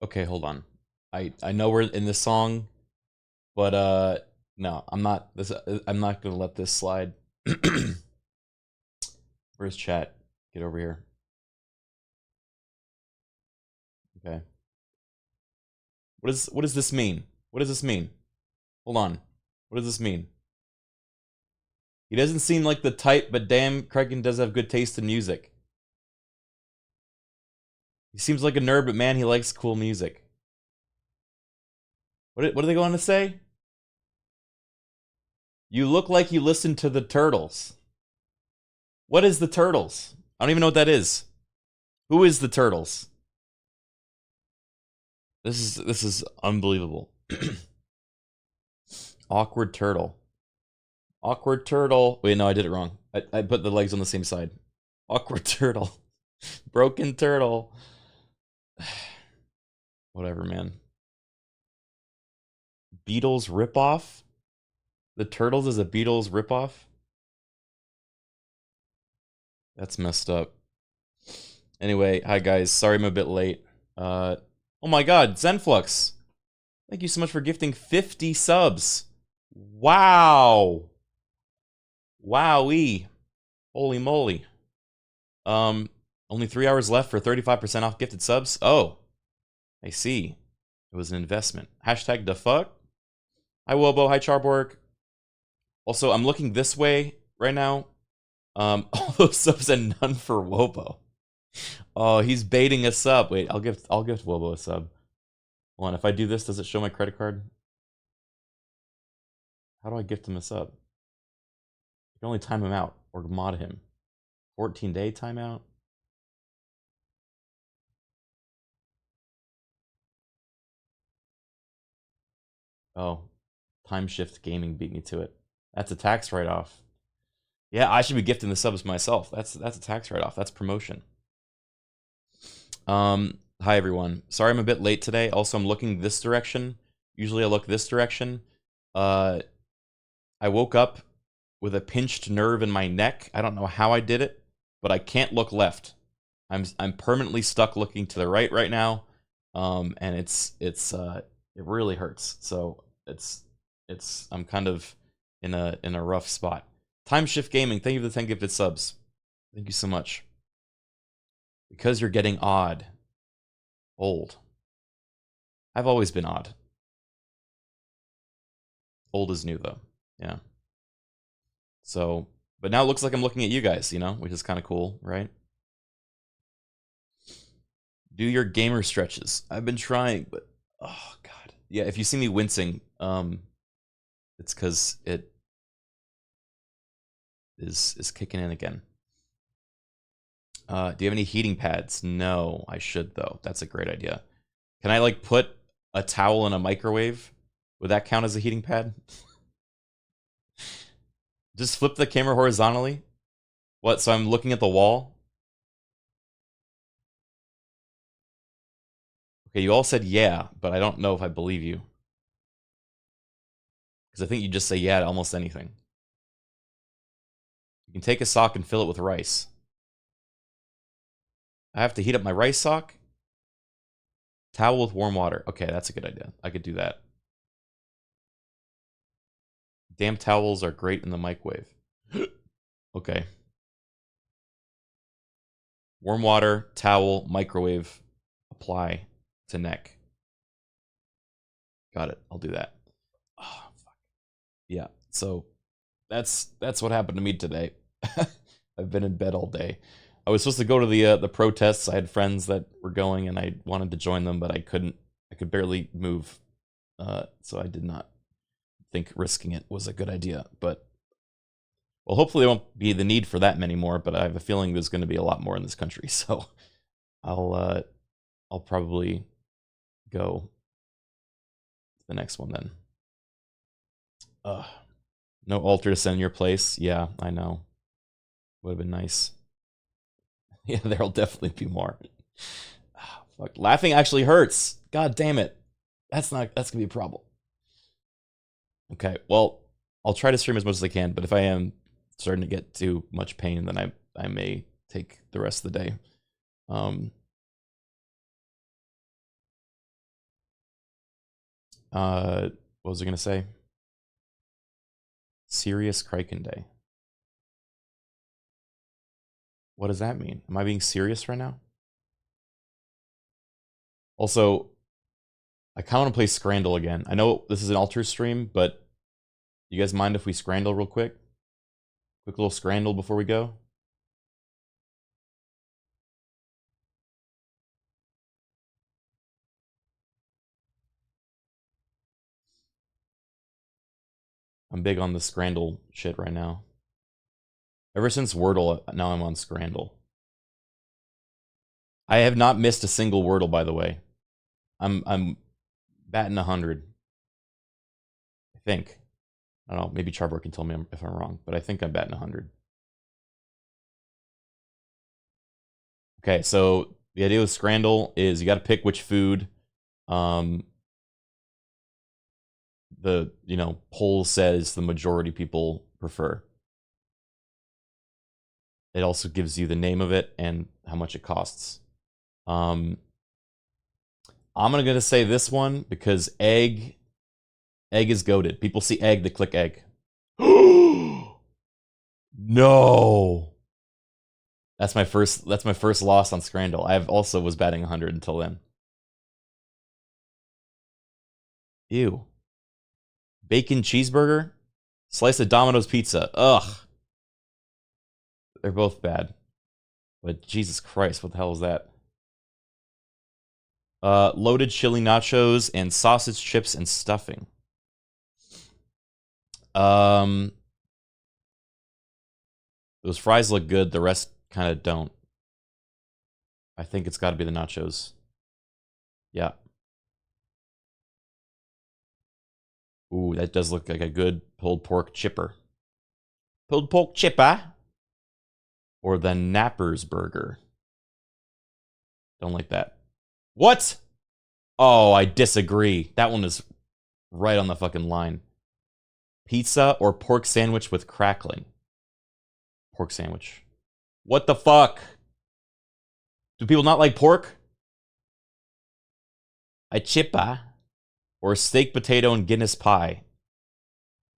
Okay, hold on. I know we're in this song, but no, I'm not gonna let this slide. Where's chat? Get over here. Okay. What does this mean? What does this mean? Hold on. What does this mean? He doesn't seem like the type, but damn, Criken does have good taste in music. He seems like a nerd, but man, he likes cool music. What are they going to say? You look like you listen to the Turtles. What is the Turtles? I don't even know what that is. Who is the Turtles? This is unbelievable. Awkward turtle. Awkward turtle. Wait, no, I did it wrong. I put the legs on the same side. Awkward turtle. Broken turtle. Whatever, man. Beatles ripoff? The Turtles is a Beatles ripoff? That's messed up. Anyway, hi guys. Sorry I'm a bit late. Oh my god, Zenflux. Thank you so much for gifting 50 subs. Wow. Wowee. Holy moly. Only 3 hours left for 35% off gifted subs. Oh, I see. It was an investment. Hashtag the fuck. Hi Wobo. Hi Charborg. Also, I'm looking this way right now. All those subs and none for Wobo. Oh, he's baiting us up. Wait, I'll give Wobo a sub. Hold on, if I do this, does it show my credit card? How do I gift him a sub? You can only time him out or mod him. 14-day timeout. Oh, Time Shift Gaming beat me to it. That's a tax write-off. Yeah, I should be gifting the subs myself. That's a tax write-off. That's promotion. Hi everyone. Sorry I'm a bit late today. Also, I'm looking this direction. Usually I look this direction. I woke up with a pinched nerve in my neck. I don't know how I did it, but I can't look left. I'm permanently stuck looking to the right now. And it really hurts. So I'm kind of in a rough spot. Time Shift Gaming, thank you for the 10 gifted subs. Thank you so much. Because you're getting odd. Old. I've always been odd. Old is new though. Yeah. So, but now it looks like I'm looking at you guys, you know, which is kind of cool, right? Do your gamer stretches. I've been trying, but oh god. Yeah, if you see me wincing, it's because it is kicking in again. Do you have any heating pads? No, I should though. That's a great idea. Can I like put a towel in a microwave? Would that count as a heating pad? Just flip the camera horizontally? What, so I'm looking at the wall? Okay, you all said yeah, but I don't know if I believe you. Because I think you just say yeah to almost anything. You can take a sock and fill it with rice. I have to heat up my rice sock? Towel with warm water. Okay, that's a good idea. I could do that. Damp towels are great in the microwave. Okay. Warm water, towel, microwave, apply to neck. Got it. I'll do that. Oh, fuck. Yeah. So that's what happened to me today. I've been in bed all day. I was supposed to go to the protests. I had friends that were going, and I wanted to join them, but I couldn't. I could barely move, so I did not think risking it was a good idea. But well, hopefully there won't be the need for that many more. But I have a feeling there's going to be a lot more in this country, so I'll probably go to the next one then. No altar to send your place. Yeah, I know. Would have been nice. Yeah, there'll definitely be more. Oh, fuck. Laughing actually hurts. God damn it. That's gonna be a problem. Okay, well, I'll try to stream as much as I can, but if I am starting to get too much pain, then I may take the rest of the day. What was I gonna say? Serious Criken Day. What does that mean? Am I being serious right now? Also, I kind of want to play Scrandle again. I know this is an alter stream, but you guys mind if we Scrandle real quick? Quick little Scrandle before we go? I'm big on the Scrandle shit right now. Ever since Wordle, now I'm on Scrandle. I have not missed a single Wordle, by the way. I'm batting 100. I think. I don't know. Maybe Charbor can tell me if I'm wrong, but I think I'm batting 100. Okay, so the idea with Scrandle is you got to pick which food the poll says the majority people prefer. It also gives you the name of it and how much it costs. I'm gonna say this one because egg is goated. People see egg, they click egg. No. That's my first loss on Scrandle. I also was batting 100 until then. Ew. Bacon cheeseburger? Slice of Domino's pizza. Ugh. They're both bad. But Jesus Christ, what the hell is that? Loaded chili nachos and sausage chips and stuffing. Those fries look good. The rest kind of don't. I think it's got to be the nachos. Yeah. Ooh, that does look like a good pulled pork chipper. Pulled pork chipper? Or the Napper's burger. Don't like that. What? Oh, I disagree. That one is right on the fucking line. Pizza or pork sandwich with crackling? Pork sandwich. What the fuck? Do people not like pork? A chippa or steak, potato, and Guinness pie?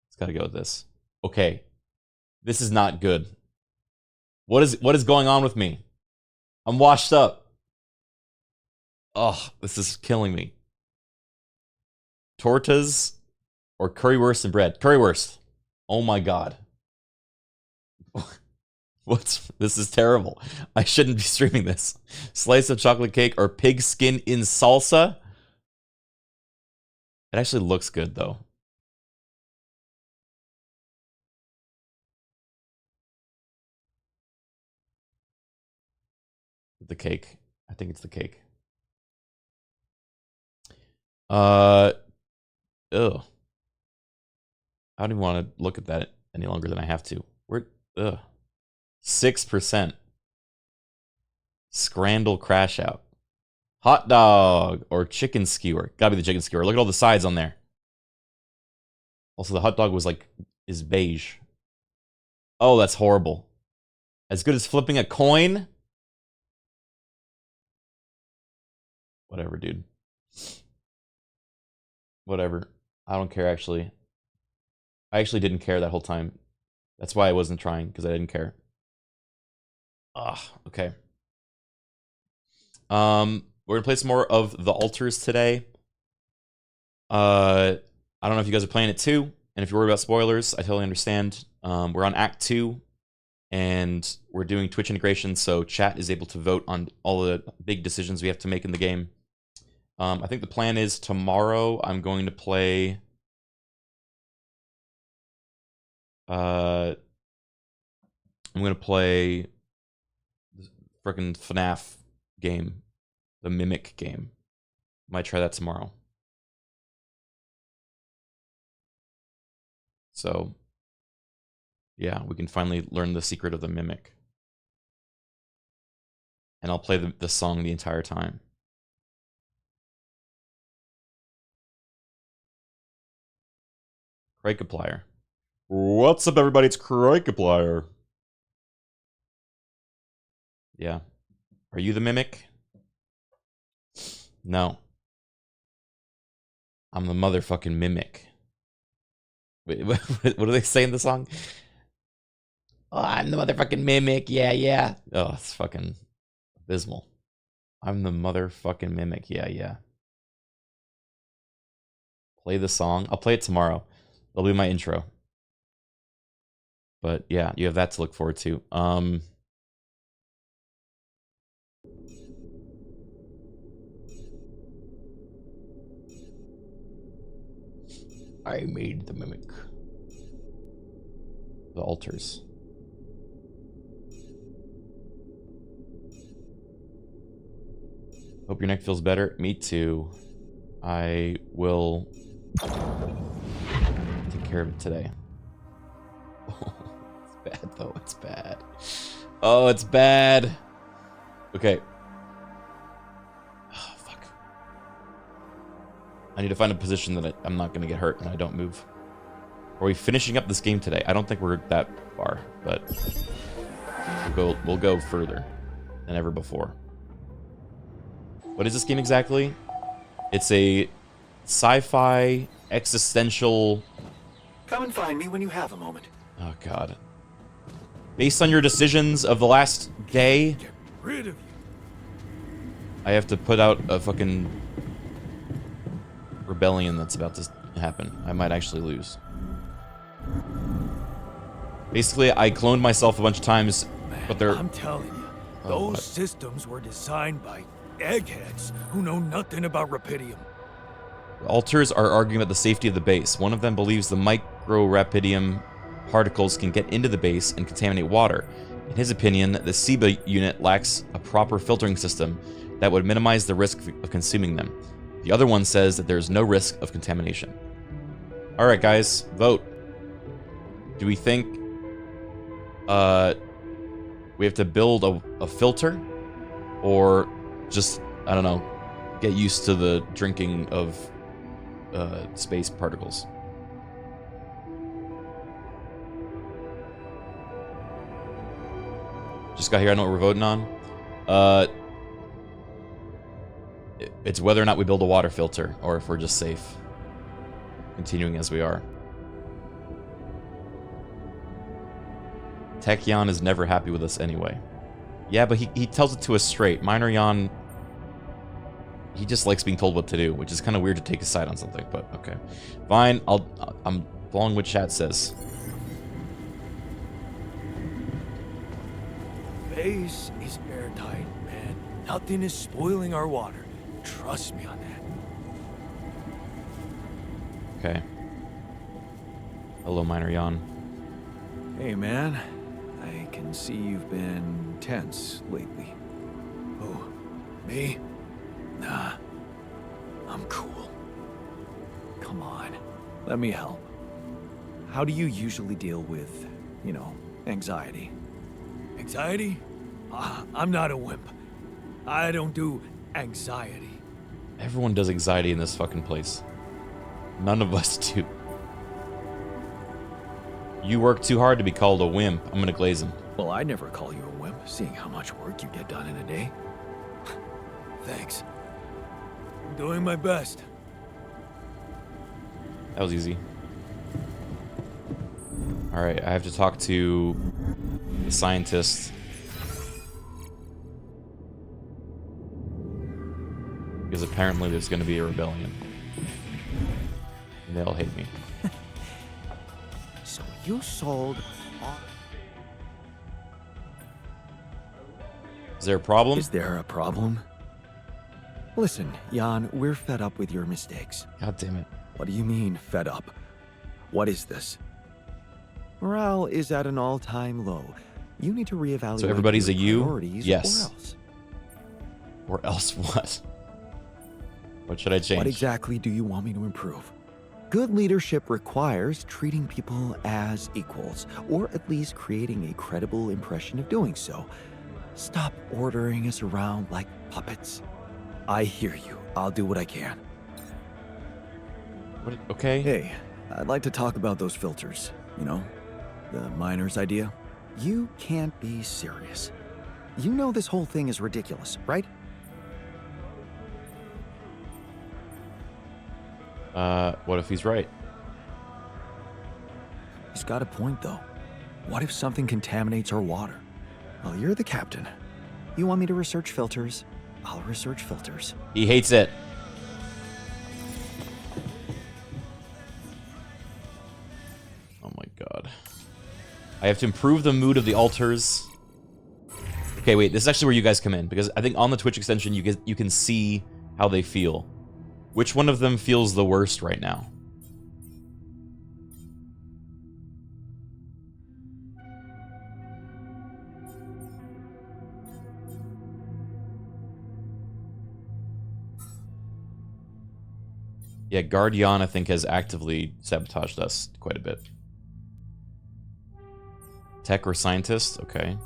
It's gotta go with this. Okay. This is not good. What is going on with me? I'm washed up. Oh, this is killing me. Tortas or currywurst and bread? Currywurst. Oh my god. This is terrible. I shouldn't be streaming this. Slice of chocolate cake or pig skin in salsa? It actually looks good though. The cake. I think it's the cake. Ugh. I don't even want to look at that any longer than I have to. Ugh. 6%. Scrandle crash out. Hot dog or chicken skewer. Gotta be the chicken skewer. Look at all the sides on there. Also, the hot dog is beige. Oh, that's horrible. As good as flipping a coin? Whatever, dude. Whatever. I don't care, actually. I actually didn't care that whole time. That's why I wasn't trying, because I didn't care. Ugh, okay. We're gonna play some more of the alters today. I don't know if you guys are playing it too, and if you're worried about spoilers, I totally understand. We're on Act 2, and we're doing Twitch integration, so chat is able to vote on all the big decisions we have to make in the game. I think the plan is tomorrow I'm going to play... I'm going to play the frickin' FNAF game, the Mimic game. Might try that tomorrow. So, yeah, we can finally learn the secret of the Mimic. And I'll play the song the entire time. Criken. What's up, everybody? It's Criken. Yeah. Are you the Mimic? No. I'm the motherfucking mimic. Wait, what do they say in the song? Oh, I'm the motherfucking mimic. Yeah, yeah. Oh, it's fucking abysmal. I'm the motherfucking mimic. Yeah, yeah. Play the song. I'll play it tomorrow. That'll be my intro. But yeah, you have that to look forward to. I made the mimic. The altars. Hope your neck feels better. Me too. I will take care of it today. Oh, it's bad though. It's bad. Oh, it's bad. Okay. Oh, fuck. I need to find a position that I'm not going to get hurt and I don't move. Are we finishing up this game today? I don't think we're that far, but we'll go further than ever before. What is this game exactly? It's a sci-fi existential. Come and find me when you have a moment. Oh god. Based on your decisions of the last day, Get rid of you. I have to put out a fucking rebellion that's about to happen. I might actually lose. Basically, I cloned myself a bunch of times, but they're... I'm telling you, those systems were designed by eggheads who know nothing about Rapidium. The alters are arguing about the safety of the base. One of them believes the micro-rapidium particles can get into the base and contaminate water. In his opinion, the SIBA unit lacks a proper filtering system that would minimize the risk of consuming them. The other one says that there's no risk of contamination. Alright guys, vote. Do we think we have to build a filter? Or just, I don't know, get used to the drinking of space particles? Just got here, I know what we're voting on. It's whether or not we build a water filter, or if we're just safe. Continuing as we are. Tachyon is never happy with us anyway. Yeah, but he tells it to us straight. Minor Yon, he just likes being told what to do, which is kind of weird to take a side on something, but okay. Fine, I'm following what chat says. Base is airtight, man. Nothing is spoiling our water. Trust me on that. Okay. Hello, Minor Yon. Hey, man. I can see you've been tense lately. Oh, me? Nah. I'm cool. Come on. Let me help. How do you usually deal with, you know, anxiety? Anxiety? I'm not a wimp. I don't do anxiety. Everyone does anxiety in this fucking place. None of us do. You work too hard to be called a wimp. I'm gonna glaze him. Well, I'd never call you a wimp, seeing how much work you get done in a day. Thanks. I'm doing my best. That was easy. Alright, I have to talk to the scientist. Because apparently there's gonna be a rebellion. And they'll hate me. So you sold all... Is there a problem? Is there a problem? Listen, Jan, we're fed up with your mistakes. God damn it. What do you mean, fed up? What is this? Morale is at an all-time low. You need to reevaluate. So everybody's your a you? priorities, Yes. Or else. Or else what? What should I change? What exactly do you want me to improve? Good leadership requires treating people as equals, or at least creating a credible impression of doing so. Stop ordering us around like puppets. I hear you. I'll do what I can. What, okay. Hey, I'd like to talk about those filters. You know, the miner's idea. You can't be serious. You know this whole thing is ridiculous, right? What if he's right? He's got a point, though. What if something contaminates our water? Well, you're the captain. You want me to research filters? I'll research filters. He hates it. Oh my god. I have to improve the mood of the altars. Okay, wait, this is actually where you guys come in, because I think on the Twitch extension you can see how they feel. Which one of them feels the worst right now? Yeah, Guardian, I think, has actively sabotaged us quite a bit. Tech or scientist? Okay.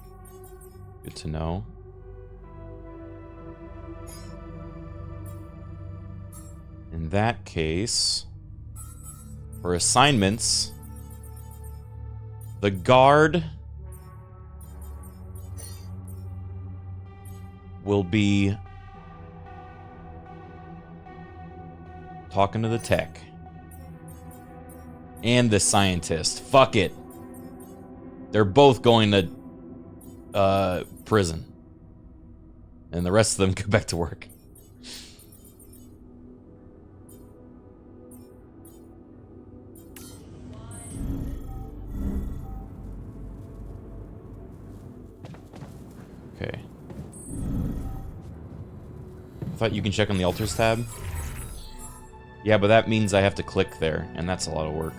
Good to know. In that case, for assignments, the guard will be talking to the tech. And the scientist. Fuck it. They're both going to prison. And the rest of them go back to work. Okay. I thought you can check on the altars tab. Yeah, but that means I have to click there, and that's a lot of work.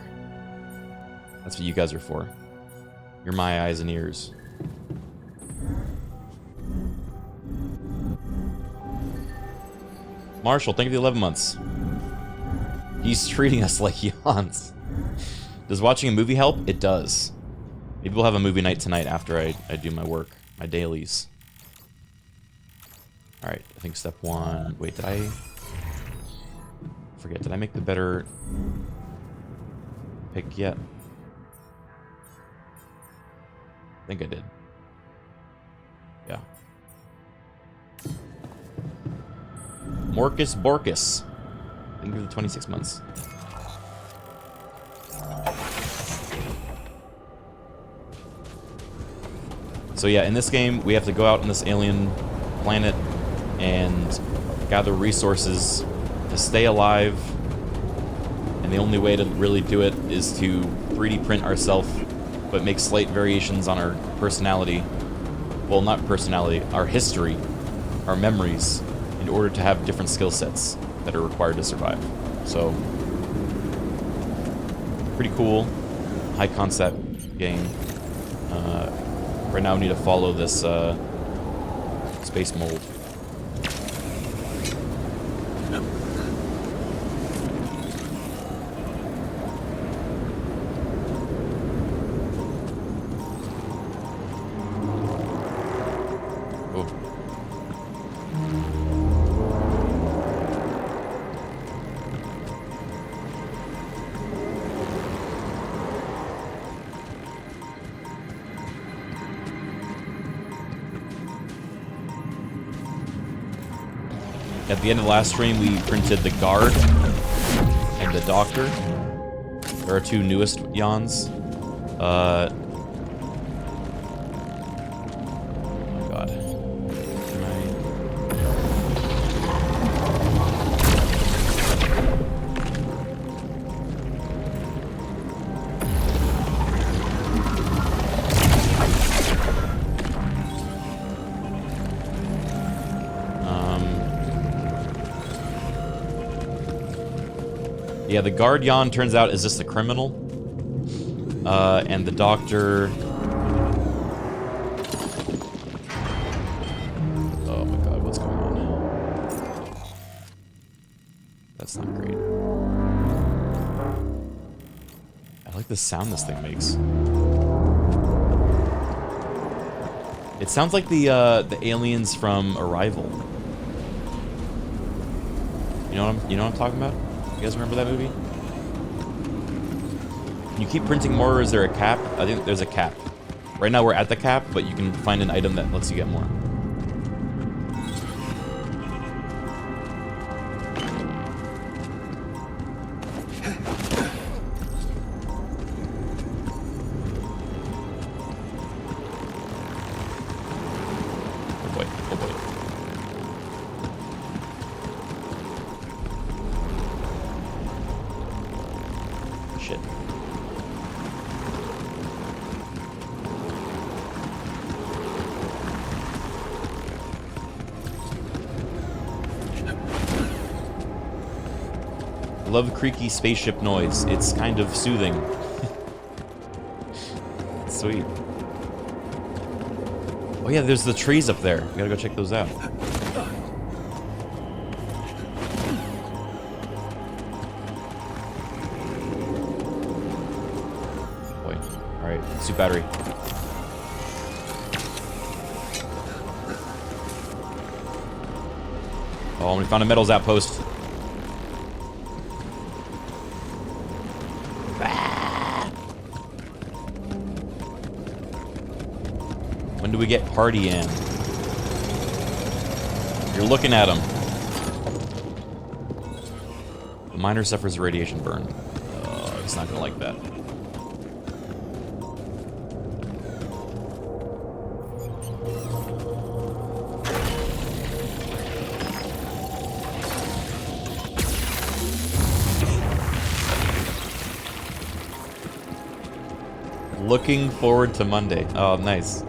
That's what you guys are for. You're my eyes and ears. Marshall, thank you for the 11 months. He's treating us like yawns. Does watching a movie help? It does. Maybe we'll have a movie night tonight after I do my work, my dailies. Alright, I think step one... Wait, did I make the better pick yet? I think I did. Yeah. Morcus Borcus. Thank you for the 26 months. So yeah, in this game, we have to go out on this alien planet and gather resources to stay alive. And the only way to really do it is to 3D print ourselves, but make slight variations on our personality. Well, not personality, our history, our memories, in order to have different skill sets that are required to survive. So, pretty cool, high concept game. Right now we need to follow this space mold. At the end of the last stream, we printed the guard and the doctor. There are two newest yawns. Oh god. Can I... Yeah, the guard yawn turns out is just a criminal. And the doctor... Oh my god, what's going on? That's not great. I like the sound this thing makes. It sounds like the aliens from Arrival. You know what I'm talking about? You guys remember that movie? Can you keep printing more, or is there a cap? I think there's a cap. Right now we're at the cap, but you can find an item that lets you get more. shit. I love creaky spaceship noise. It's kind of soothing. Sweet. Oh yeah, there's the trees up there. We gotta go check those out. Boy. Alright, suit battery. Oh, we found a metals outpost. When do we get party in? You're looking at him. The miner suffers a radiation burn. He's not gonna like that. Looking forward to Monday. Oh, nice.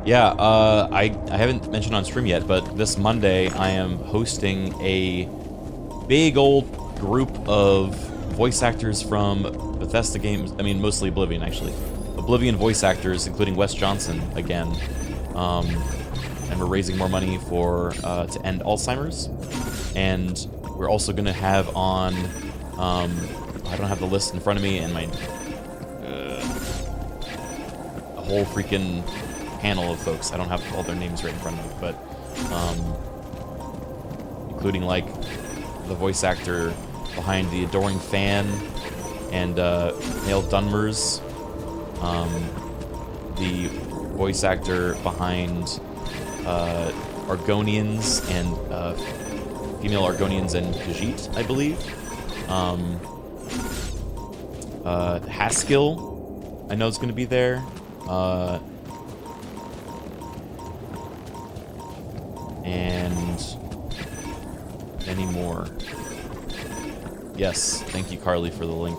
Yeah, I haven't mentioned on stream yet, but this Monday I am hosting a big old group of voice actors from Bethesda games. I mean, mostly Oblivion, actually. Oblivion voice actors, including Wes Johnson again. And we're raising more money for to end Alzheimer's. And we're also going to have on... I don't have the list in front of me, and my... a whole freaking... panel of folks. I don't have all their names right in front of me, but including like the voice actor behind the Adoring Fan and Neil Dunmers, the voice actor behind Argonians and female Argonians and Khajiit, I believe. Haskell, I know is going to be there. And many more. Yes, thank you, Carly, for the link.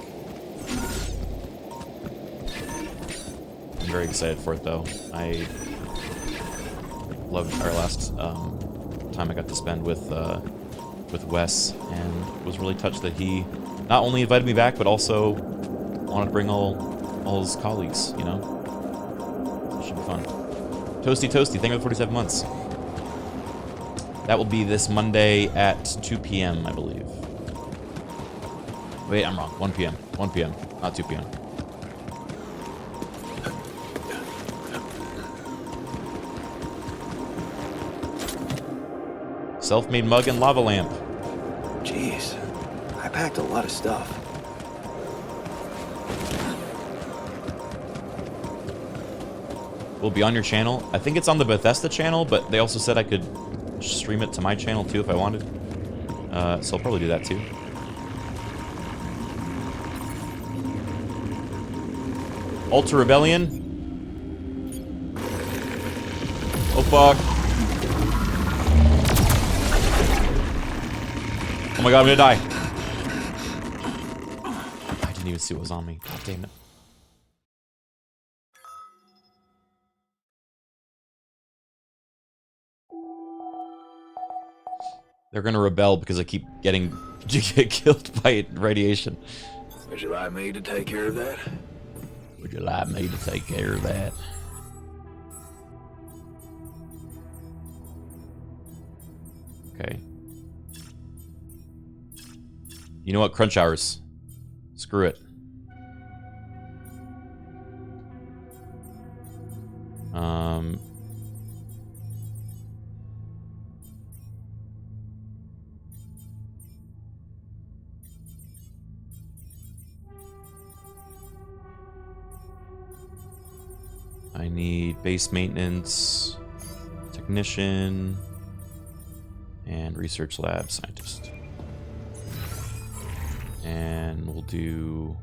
I'm very excited for it, though. I loved our last time I got to spend with Wes, and was really touched that he not only invited me back, but also wanted to bring all his colleagues. You know, it should be fun. Toasty, thank you for 47 months. That will be this Monday at 2 p.m., I believe. Wait, I'm wrong. 1 p.m. 1 p.m., not 2 p.m. Self-made mug and lava lamp. Jeez, I packed a lot of stuff. Will be on your channel. I think it's on the Bethesda channel, but they also said I could stream it to my channel too if I wanted. So I'll probably do that too. Ultra Rebellion. Oh fuck. Oh my god, I'm gonna die. I didn't even see what was on me. God damn it. They're gonna rebel because I keep getting killed by radiation. Would you like me to take care of that? Would you like me to take care of that? Okay. You know what? Crunch hours. Screw it. I need base maintenance, technician, and research lab scientist. And we'll do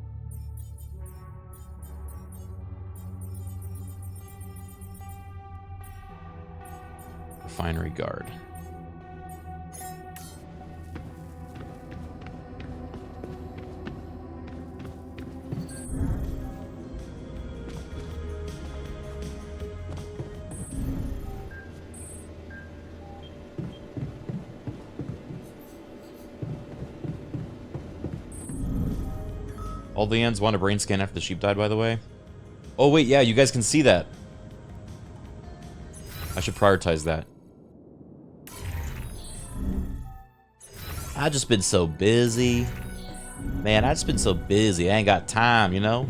refinery guard. All the ants want a brain scan after the sheep died, by the way. Oh, wait, yeah, you guys can see that. I should prioritize that. I've just been so busy. Man, I've just been so busy. I ain't got time, you know?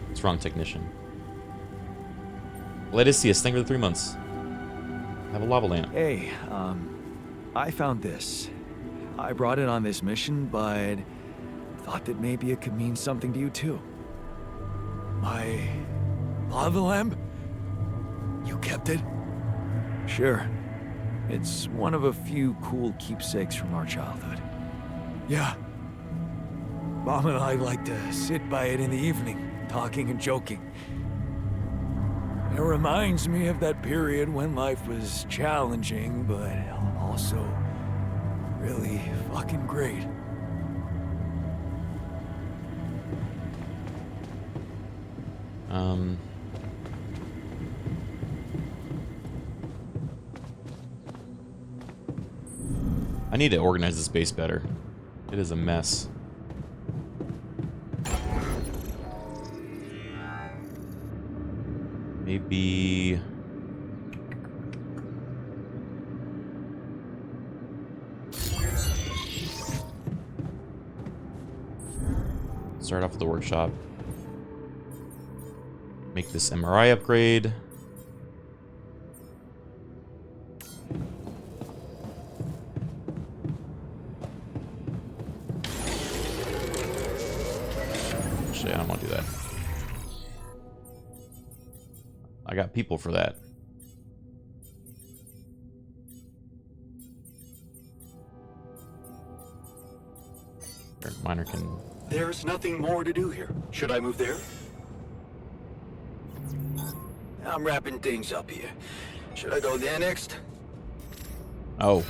What's wrong, technician? Leticius, thank you for the 3 months. Have a lava lamp. Hey, I found this. I brought it on this mission, but thought that maybe it could mean something to you too. My lava lamp? You kept it? Sure. It's one of a few cool keepsakes from our childhood. Yeah. Mom and I like to sit by it in the evening, talking and joking. It reminds me of that period when life was challenging, but also really fucking great. I need to organize this base better. It is a mess. Maybe... start off with the workshop. Make this MRI upgrade. Actually, I don't want to do that. I got people for that. Miner can... There's nothing more to do here. Should I move there? I'm wrapping things up here. Should I go there next? Oh.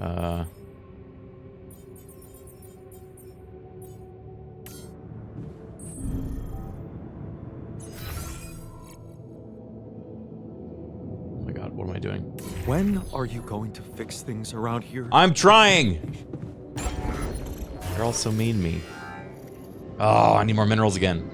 Oh my god, what am I doing? When are you going to fix things around here? I'm trying! They're all so mean to me. Oh, I need more minerals again.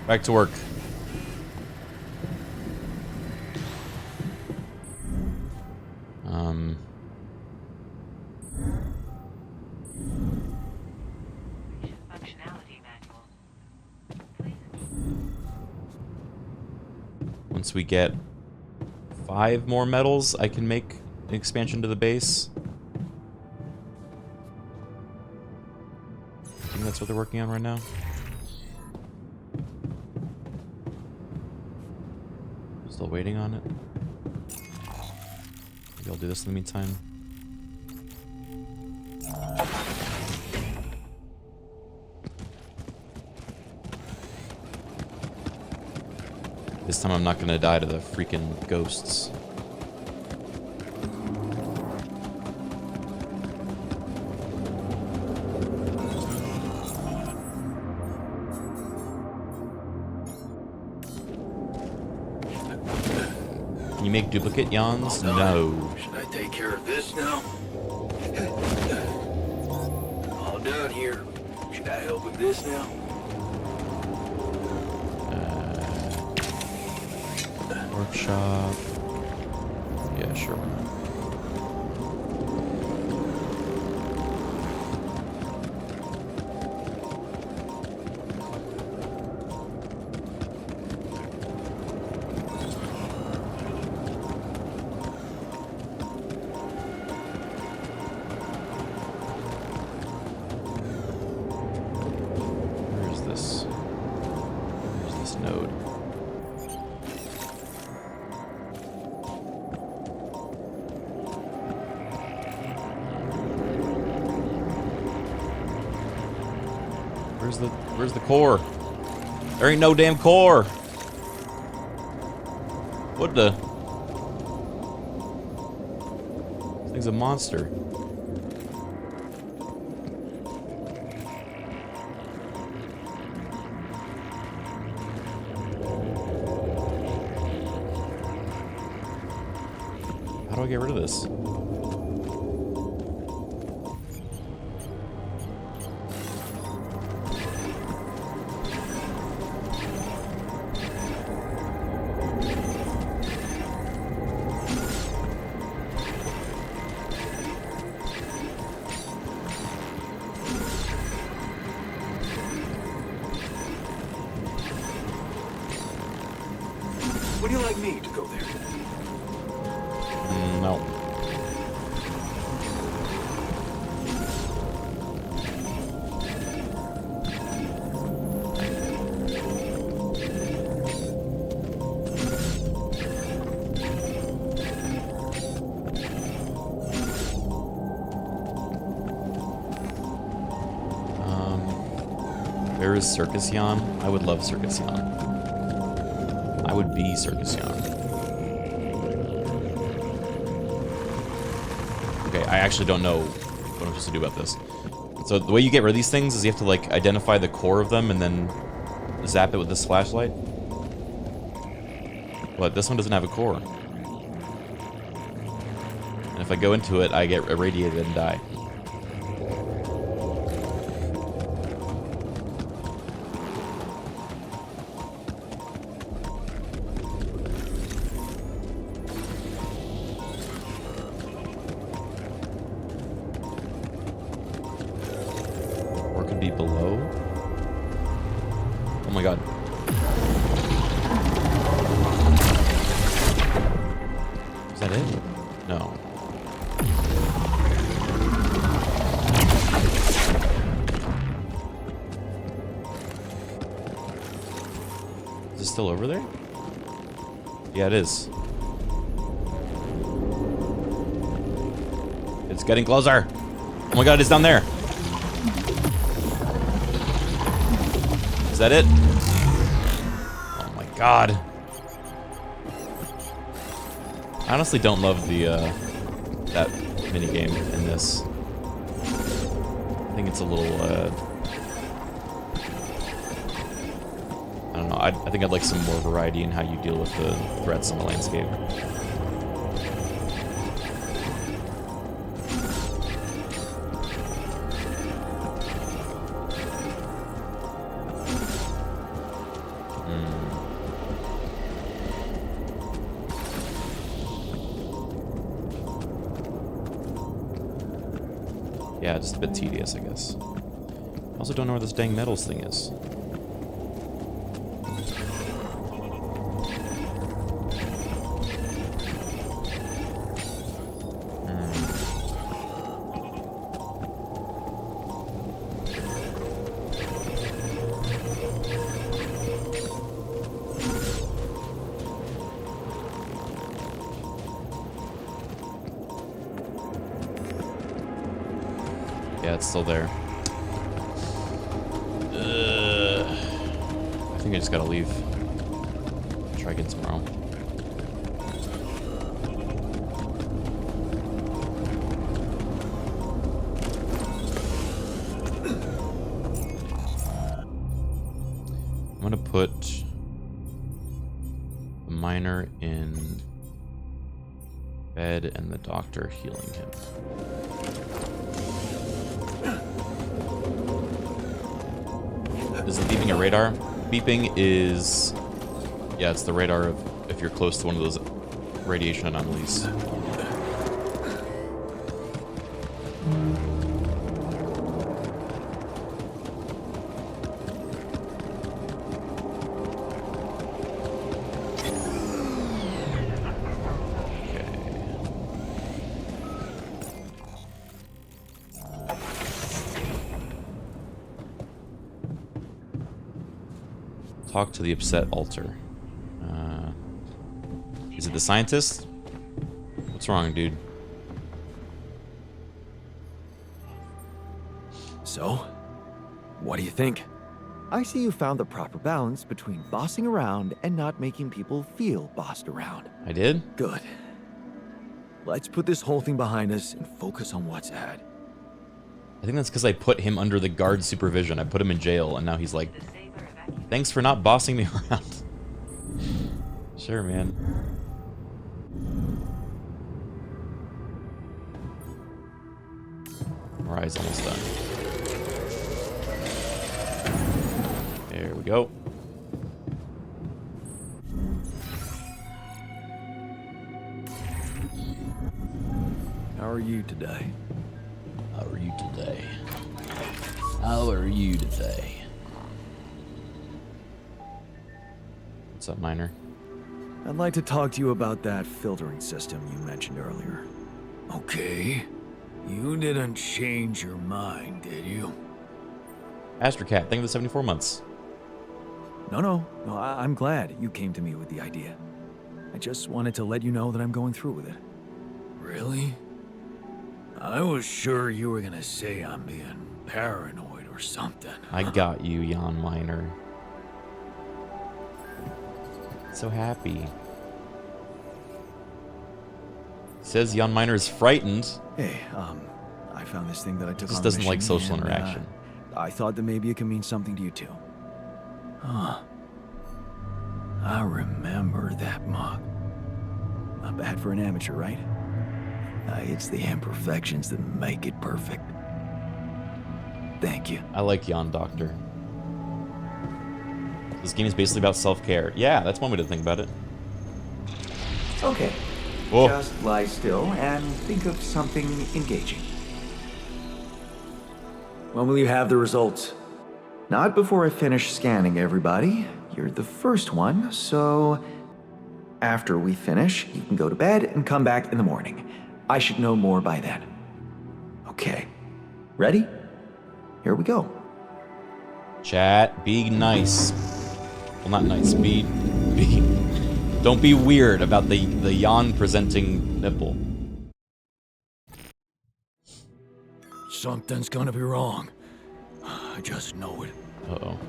Back to work. Once we get 5 more metals, I can make an expansion to the base. I think that's what they're working on right now. Still waiting on it. Maybe I'll do this in the meantime. This time I'm not gonna die to the freaking ghosts. Can you make duplicate yawns? No. Should I take care of this now? All done here. Should I help with this now? Workshop. Yeah, sure. Why not? Where's this? Where's this node? Where's the core? There ain't no damn core. What the? He's a monster. How do I get rid of this? Would you like me to go there? No. Where is Circus Yan? I would love Circus Yan. I would be Circus Yan. Okay, I actually don't know what I'm supposed to do about this. So the way you get rid of these things is you have to like identify the core of them and then zap it with this flashlight. But this one doesn't have a core. And if I go into it, I get irradiated and die. Below. Oh my god. Is that it? No. Is it still over there? Yeah, it is. It's getting closer. Oh my god, it's down there. Is that it? Oh my god. I honestly don't love the that minigame in this. I think it's a little I don't know. I think I'd like some more variety in how you deal with the threats in the landscape. Yeah, just a bit tedious, I guess. I also don't know where this dang metals thing is. Yeah, it's still there. I think I just gotta leave. Try again tomorrow. I'm gonna put the miner in bed and the doctor healing him. Is it beeping a radar? Beeping is... yeah, it's the radar of if you're close to one of those radiation anomalies. Talk to the upset altar. Is it the scientist? What's wrong, dude? So, what do you think? I see you found the proper balance between bossing around and not making people feel bossed around. I did? Good. Let's put this whole thing behind us and focus on what's ahead. I think that's because I put him under the guard's supervision. I put him in jail, and now he's like, thanks for not bossing me around. Sure, man. Mariah's almost done. There we go. How are you today? How are you today? How are you today? What's up, Miner? I'd like to talk to you about that filtering system you mentioned earlier. Okay. You didn't change your mind, did you? Astrocat, thank you for the 74 months. No, I'm glad you came to me with the idea. I just wanted to let you know that I'm going through with it. Really? I was sure you were gonna say I'm being paranoid or something. I got you, Jan Miner. So happy. Says Jan Miner is frightened. Hey, I found this thing that I took Just on a doesn't like mission, social and, interaction. I thought that maybe it could mean something to you too. Huh. I remember that mug. Not bad for an amateur, right? It's the imperfections that make it perfect. Thank you. I like Jan Doctor. This game is basically about self-care. Yeah, that's one way to think about it. Okay. Oh. Just lie still and think of something engaging. When will you have the results? Not before I finish scanning everybody. You're the first one, so after we finish, you can go to bed and come back in the morning. I should know more by then. Okay. Ready? Here we go. Chat, be nice. Well, not nice. Be. Don't be weird about the Jan presenting nipple. Something's gonna be wrong. I just know it. Uh-oh.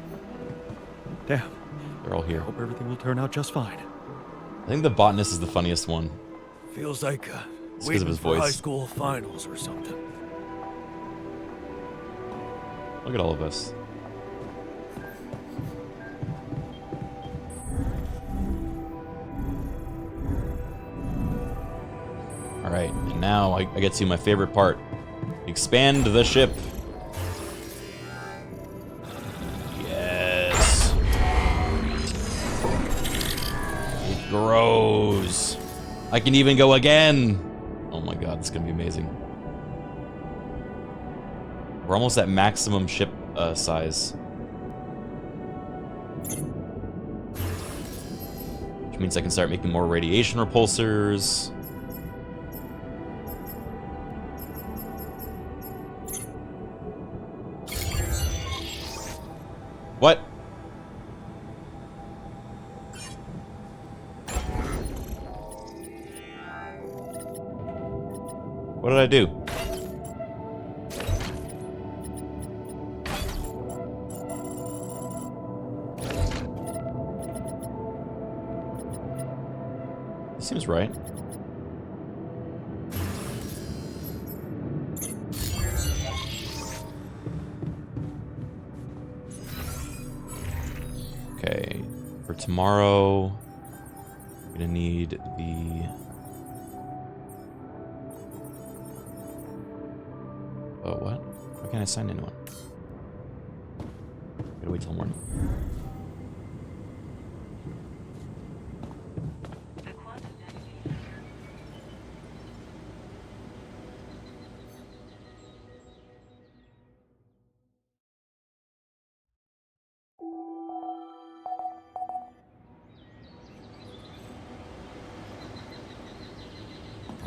Damn. They're all here. Hope everything will turn out just fine. I think the botanist is the funniest one. Feels like It's 'cause of waiting his for high voice. school finals or something. Look at all of us. Alright, and now I get to my favorite part. Expand the ship. Yes. It grows. I can even go again. Oh my god, it's gonna be amazing. We're almost at maximum ship size. Which means I can start making more radiation repulsors. What? What did I do? This seems right. Okay, for tomorrow, I'm gonna need the... Oh, what? Why can't I sign anyone? Gotta wait till morning.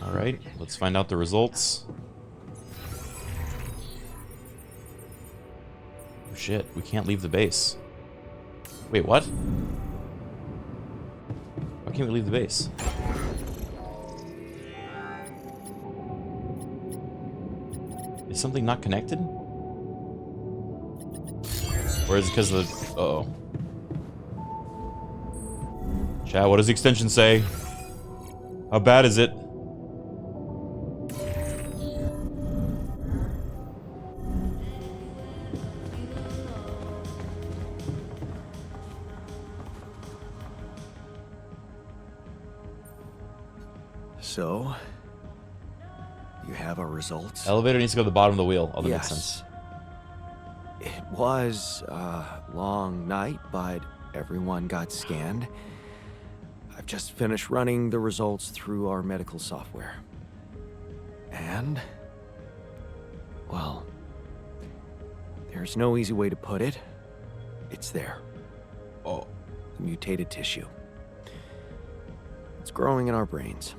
Alright, let's find out the results. Oh shit, we can't leave the base. Wait, what? Why can't we leave the base? Is something not connected? Or is it because of the... Uh-oh. Chat, what does the extension say? How bad is it? So, you have our results? Elevator needs to go to the bottom of the wheel. Oh, that makes Yes. sense. It was a long night, but everyone got scanned. I've just finished running the results through our medical software. And, well, there's no easy way to put it. It's there. Oh. The mutated tissue. It's growing in our brains.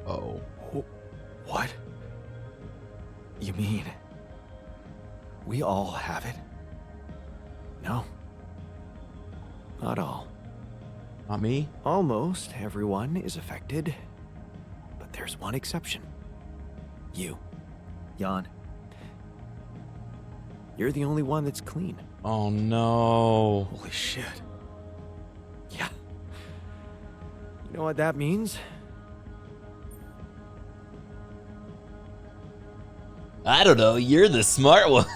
Oh. What? You mean we all have it? No. Not all. Not me? Almost everyone is affected, but there's one exception. You. Jan. You're the only one that's clean. Oh no. Holy shit. Yeah. You know what that means? I don't know. You're the smart one.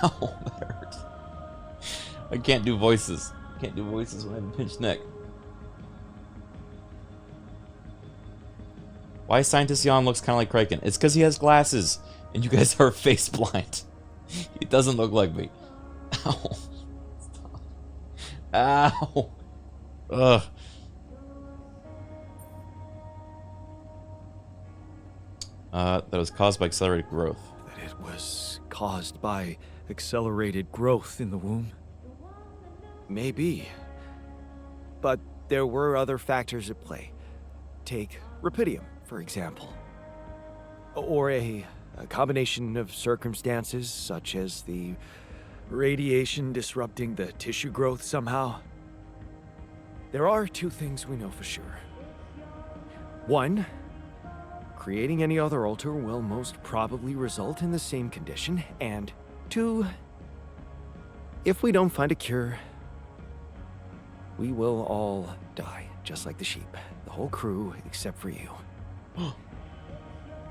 Ow, that hurts. I can't do voices. I can't do voices when I have a pinched neck. Why Scientist Jan looks kind of like Criken? It's because he has glasses, and you guys are face blind. He doesn't look like me. Ow. Stop. Ow. Ugh. That was caused by accelerated growth. That it was caused by accelerated growth in the womb? Maybe. But there were other factors at play. Take rapidium, for example. Or a combination of circumstances, such as the radiation disrupting the tissue growth somehow. There are two things we know for sure. One, creating any other alter will most probably result in the same condition. And two, if we don't find a cure, we will all die, just like the sheep. The whole crew, except for you.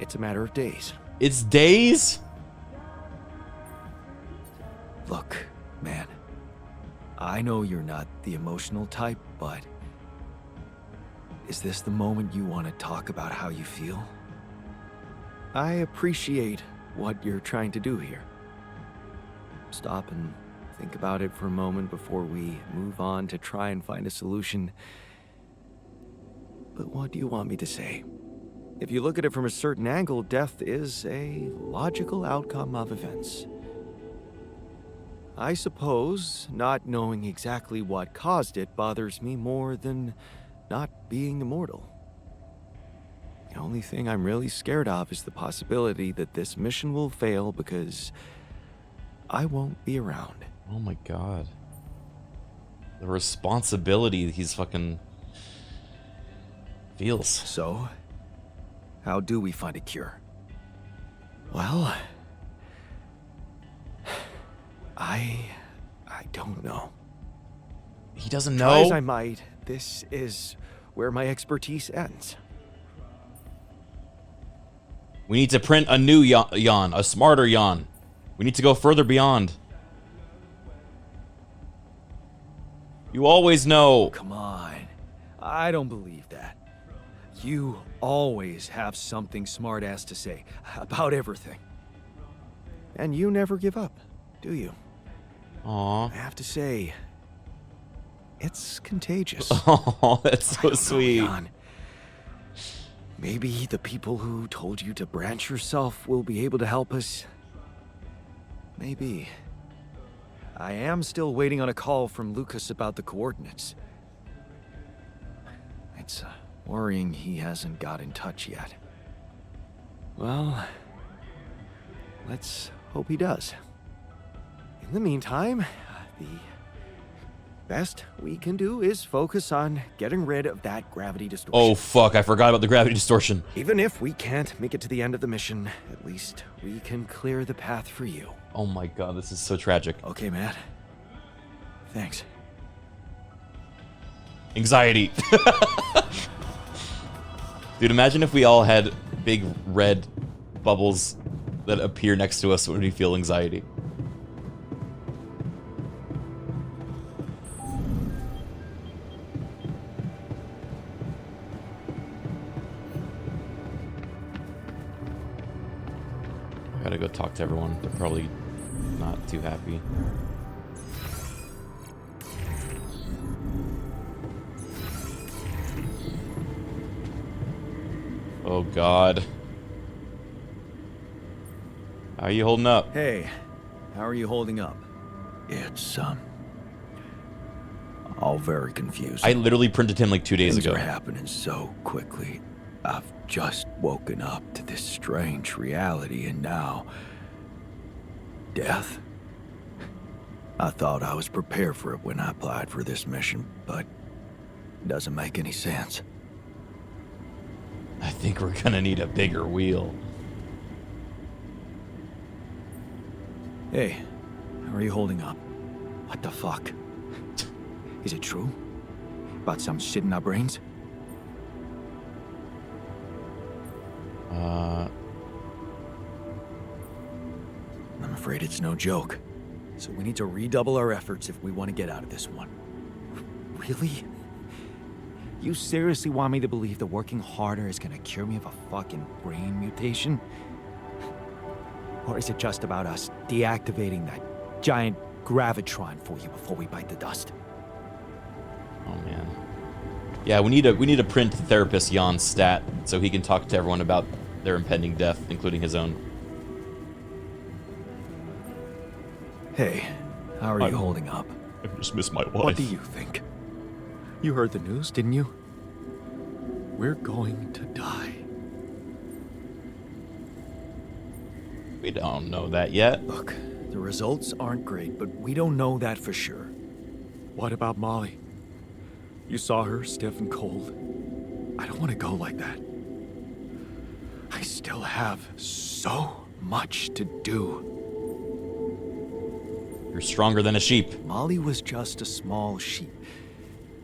It's a matter of days. It's days? Look, man. I know you're not the emotional type, but is this the moment you want to talk about how you feel? I appreciate what you're trying to do here. Stop and think about it for a moment before we move on to try and find a solution. But what do you want me to say? If you look at it from a certain angle, death is a logical outcome of events. I suppose not knowing exactly what caused it bothers me more than not being immortal. The only thing I'm really scared of is the possibility that this mission will fail because I won't be around. Oh my god. The responsibility he's fucking feels. So, how do we find a cure? Well, I don't know. He doesn't Try as know? I might, this is where my expertise ends. We need to print a new Jan, a smarter Jan. We need to go further beyond. You always know. Come on. I don't believe that. You always have something smart-ass to say about everything. And you never give up, do you? Aw. I have to say, it's contagious. Oh, that's I so don't know, sweet. Jan. Maybe the people who told you to branch yourself will be able to help us. Maybe. I am still waiting on a call from Lucas about the coordinates. It's worrying he hasn't got in touch yet. Well, let's hope he does. In the meantime, the best we can do is focus on getting rid of that gravity distortion. Oh fuck, I forgot about the gravity distortion. Even if we can't make it to the end of the mission, at least we can clear the path for you. Oh my god, this is so tragic. Okay, Matt. Thanks. Anxiety. Dude, imagine if we all had big red bubbles that appear next to us when we feel anxiety. gotta go talk to everyone. They're probably not too happy. Oh God. How are you holding up? Hey, how are you holding up? It's, all very confusing. I literally printed him like 2 days Things ago. are happening so quickly. I've just woken up to this strange reality, and now... death. I thought I was prepared for it when I applied for this mission, but it doesn't make any sense. I think we're gonna need a bigger wheel. Hey, how are you holding up? What the fuck? Is it true? About some shit in our brains? I'm afraid it's no joke. So we need to redouble our efforts if we want to get out of this one. Really? You seriously want me to believe that working harder is gonna cure me of a fucking brain mutation? Or is it just about us deactivating that giant gravitron for you before we bite the dust? Oh man. Yeah, we need to print therapist Jan's stat so he can talk to everyone about their impending death, including his own. Hey, how are you holding up? I just miss my wife. What do you think? You heard the news, didn't you? We're going to die. We don't know that yet. Look, the results aren't great, but we don't know that for sure. What about Molly? You saw her stiff and cold. I don't want to go like that. I still have so much to do. You're stronger than a sheep. Molly was just a small sheep.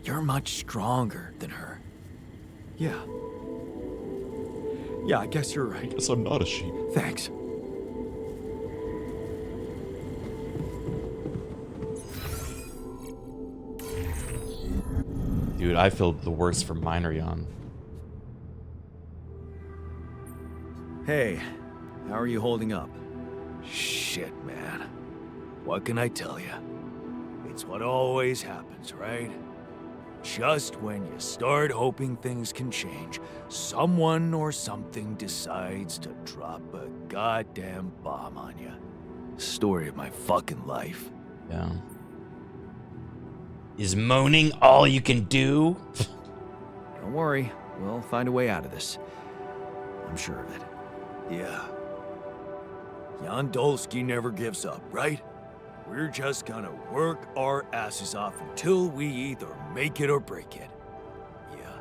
You're much stronger than her. Yeah. Yeah, I guess you're right. Guess I'm not a sheep. Thanks. Dude, I feel the worst for Minor Jan. Hey, how are you holding up? Shit, man. What can I tell you? It's what always happens, right? Just when you start hoping things can change, someone or something decides to drop a goddamn bomb on you. Story of my fucking life. Yeah. Is moaning all you can do? Don't worry, we'll find a way out of this. I'm sure of it. Yeah. Jan Dolsky never gives up, right? We're just gonna work our asses off until we either make it or break it. Yeah.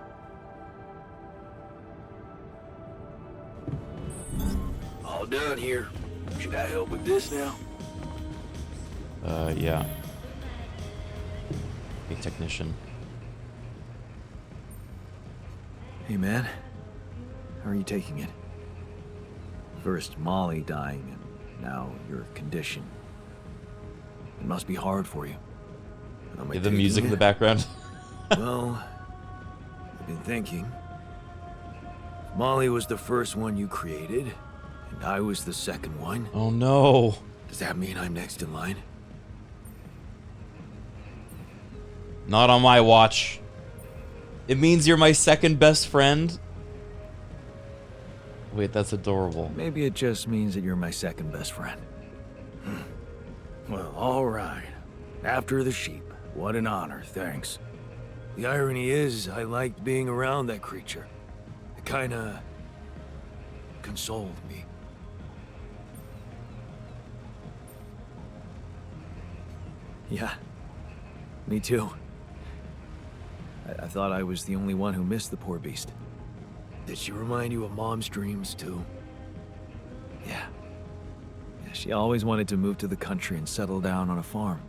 All done here. Should I help with this now? Yeah. Big technician. Hey man, how are you taking it? First Molly dying, and now your condition. It must be hard for you. Am I Get the taking music in it? the background. Well, I've been thinking. Molly was the first one you created, and I was the second one. Oh no. Does that mean I'm next in line? Not on my watch. It means you're my second best friend. Wait, that's adorable. Maybe it just means that you're my second best friend. Well, all right. After the sheep. What an honor, thanks. The irony is, I liked being around that creature. It kinda... consoled me. Yeah, me too. I thought I was the only one who missed the poor beast. Did she remind you of Mom's dreams, too? Yeah. She always wanted to move to the country and settle down on a farm.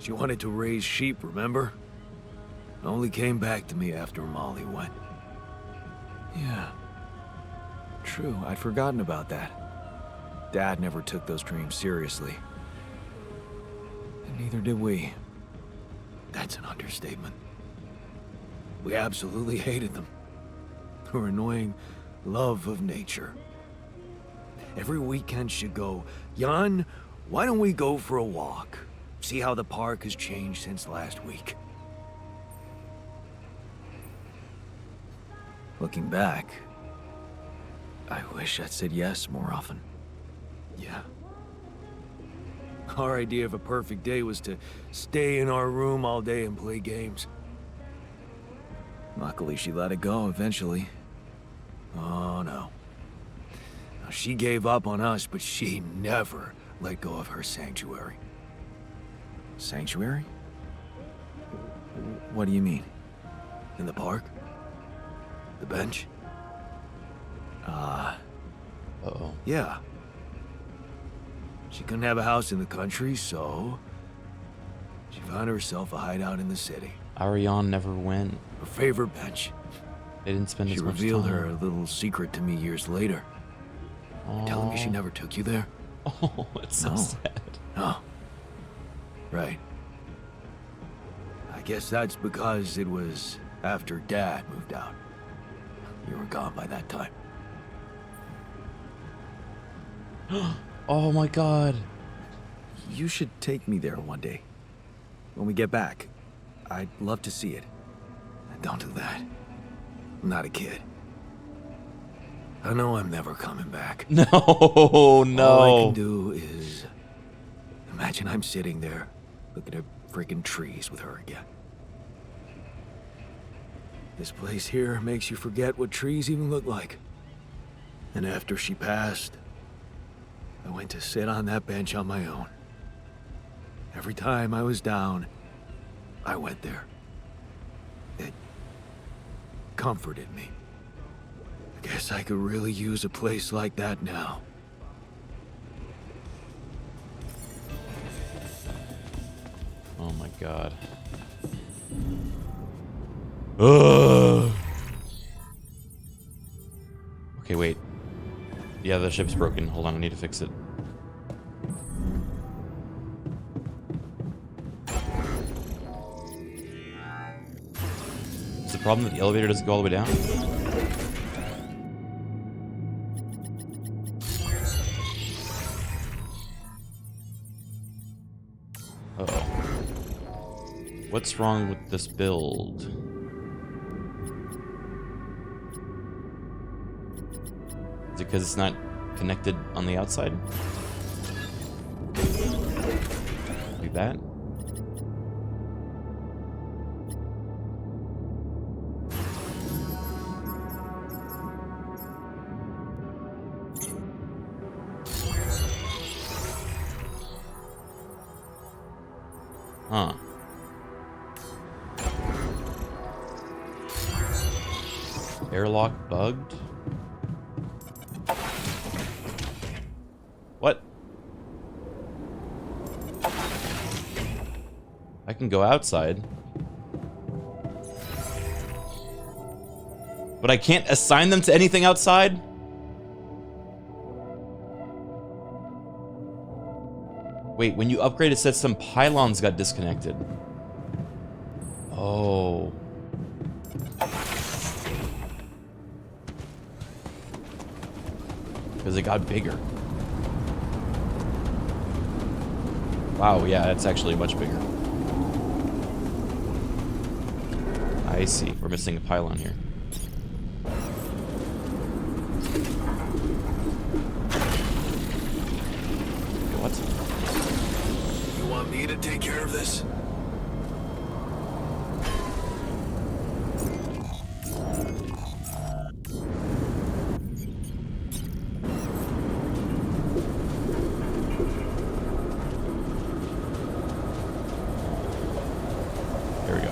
She wanted to raise sheep, remember? Only came back to me after Molly went. Yeah. True, I'd forgotten about that. Dad never took those dreams seriously. And neither did we. That's an understatement. We absolutely hated them. Her annoying love of nature. Every weekend should go, Jan, why don't we go for a walk? See how the park has changed since last week. Looking back, I wish I'd said yes more often. Yeah. Our idea of a perfect day was to stay in our room all day and play games. Luckily, she let it go eventually. Oh, no. Now, she gave up on us, but she never let go of her sanctuary. Sanctuary? What do you mean? In the park? The bench? Uh-oh. Yeah. She couldn't have a house in the country, so she found herself a hideout in the city. Ariane never went. Her favorite bench. They didn't spend She as much revealed time. her little secret to me years later. You're telling me she Aw. never took you there? Oh, it's so No. sad. Oh. Right. I guess that's because it was after Dad moved out. You were gone by that time. Oh my god. You should take me there one day. When we get back, I'd love to see it. Don't do that. I'm not a kid. I know I'm never coming back. No, All I no. can do is imagine I'm sitting there looking at freaking trees with her again. This place here makes you forget what trees even look like. And after she passed, I went to sit on that bench on my own. Every time I was down, I went there. It comforted me. I guess I could really use a place like that now. Oh my god. Ugh. Okay, wait. Yeah, the ship's broken. Hold on, I need to fix it. Is the problem that the elevator doesn't go all the way down? Uh-oh. What's wrong with this build? Is it because it's not connected on the outside? Like that? Huh. Airlock bugged? What? I can go outside. But I can't assign them to anything outside? Wait, when you upgrade, it says some pylons got disconnected. Oh. Because it got bigger. Wow, yeah, it's actually much bigger. I see. We're missing a pylon here. What? You want me to take care of this? There we go.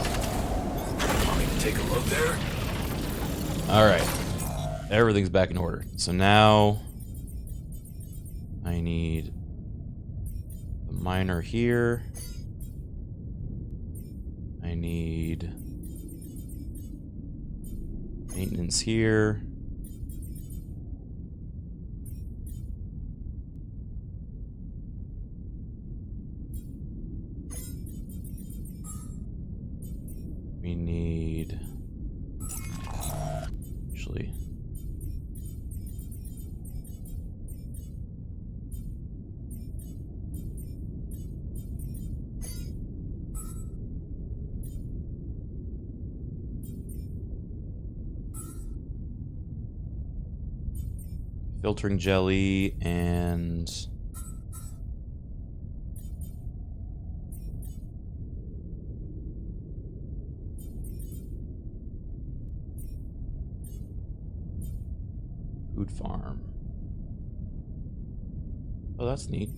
Want me to take a look there? Alright. Everything's back in order. So now I need the miner here. I need maintenance here. We need actually Filtering jelly and food farm. Oh, that's neat.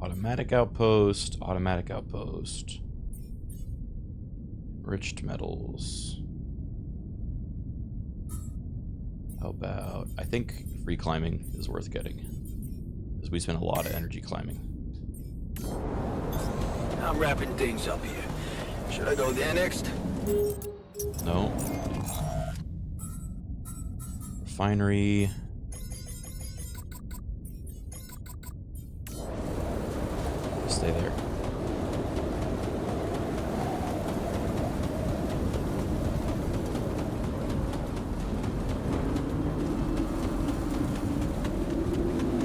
Automatic outpost, automatic outpost. Enriched metals. How about, I think free climbing is worth getting, because we spend a lot of energy climbing. I'm wrapping things up here. Should I go there next? No. Refinery. Stay there.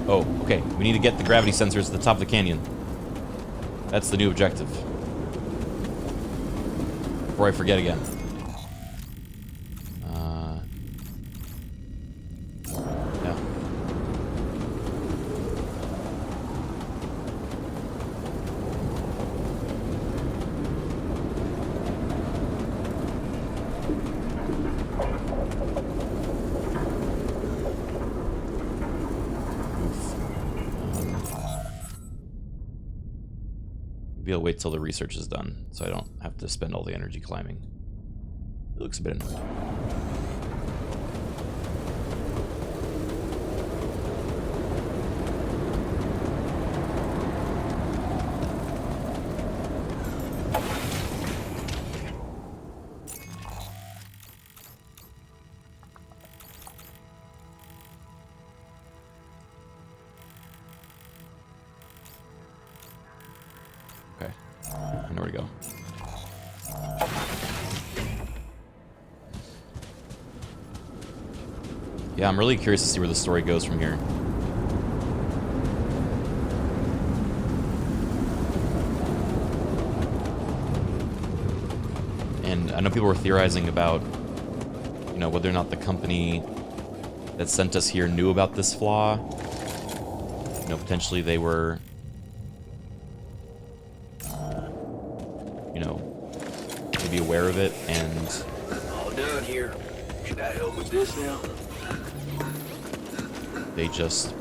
Oh, okay. We need to get the gravity sensors at the top of the canyon. That's the new objective. Before I forget again. Yeah. Maybe I'll wait till the research is done, so I don't have to spend all the energy climbing. It looks a bit annoying. Okay, I know where to go. Yeah, I'm really curious to see where the story goes from here. And I know people were theorizing about, you know, whether or not the company that sent us here knew about this flaw. You know, potentially they were, you know, maybe aware of it, and All done here. Should I help with this now? they just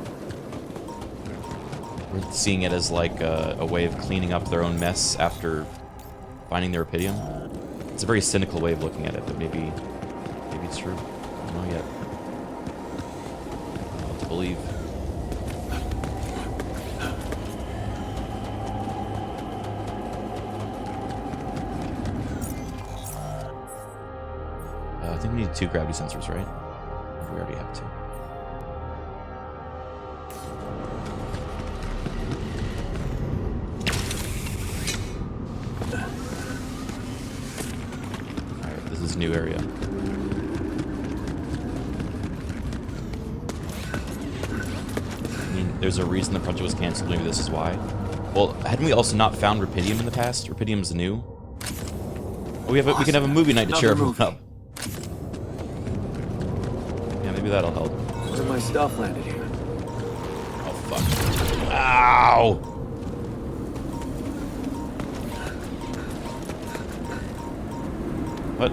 were seeing it as like a way of cleaning up their own mess after finding their Iridium. It's a very cynical way of looking at it, but maybe it's true. I don't know yet. I don't know what to believe. I think we need 2 gravity sensors, right? Or we already have 2. Alright, this is a new area. I mean, there's a reason the project was canceled. Maybe this is why. Well, hadn't we also not found Rupidium in the past? Rupidium's new. Oh, we can have a movie night to cheer everyone up. Yeah, maybe that'll help. Where my stuff landed here? Oh, fuck. Ow! What?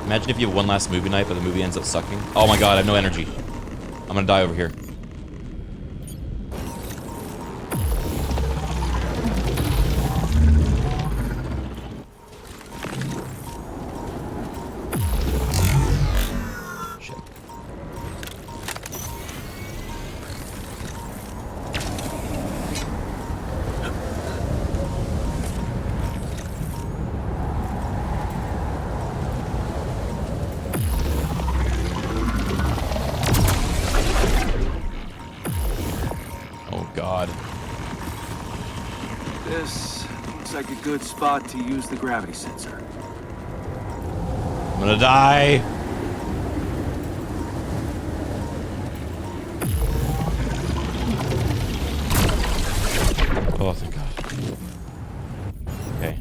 Imagine if you have one last movie night, but the movie ends up sucking. Oh my god, I have no energy. I'm gonna die over here. Shit. Oh god. This Looks like a good spot to use the gravity sensor. I'm gonna die. Oh, thank God. Okay.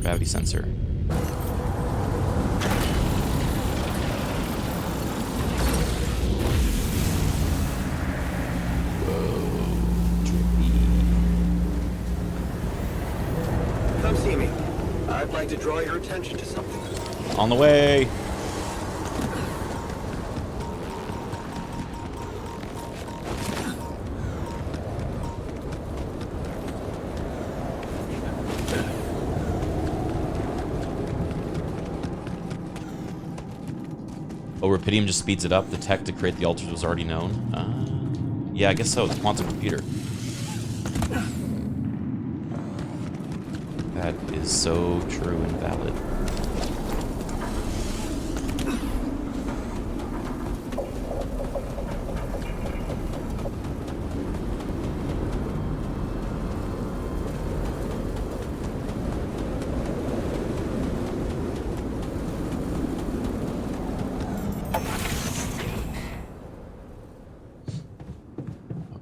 Gravity sensor. Come see me. I'd like to draw your attention to something. On the way. Oh, Rapidium just speeds it up. The tech to create the altars was already known. Yeah, I guess so. It's a quantum computer. That is so true and valid.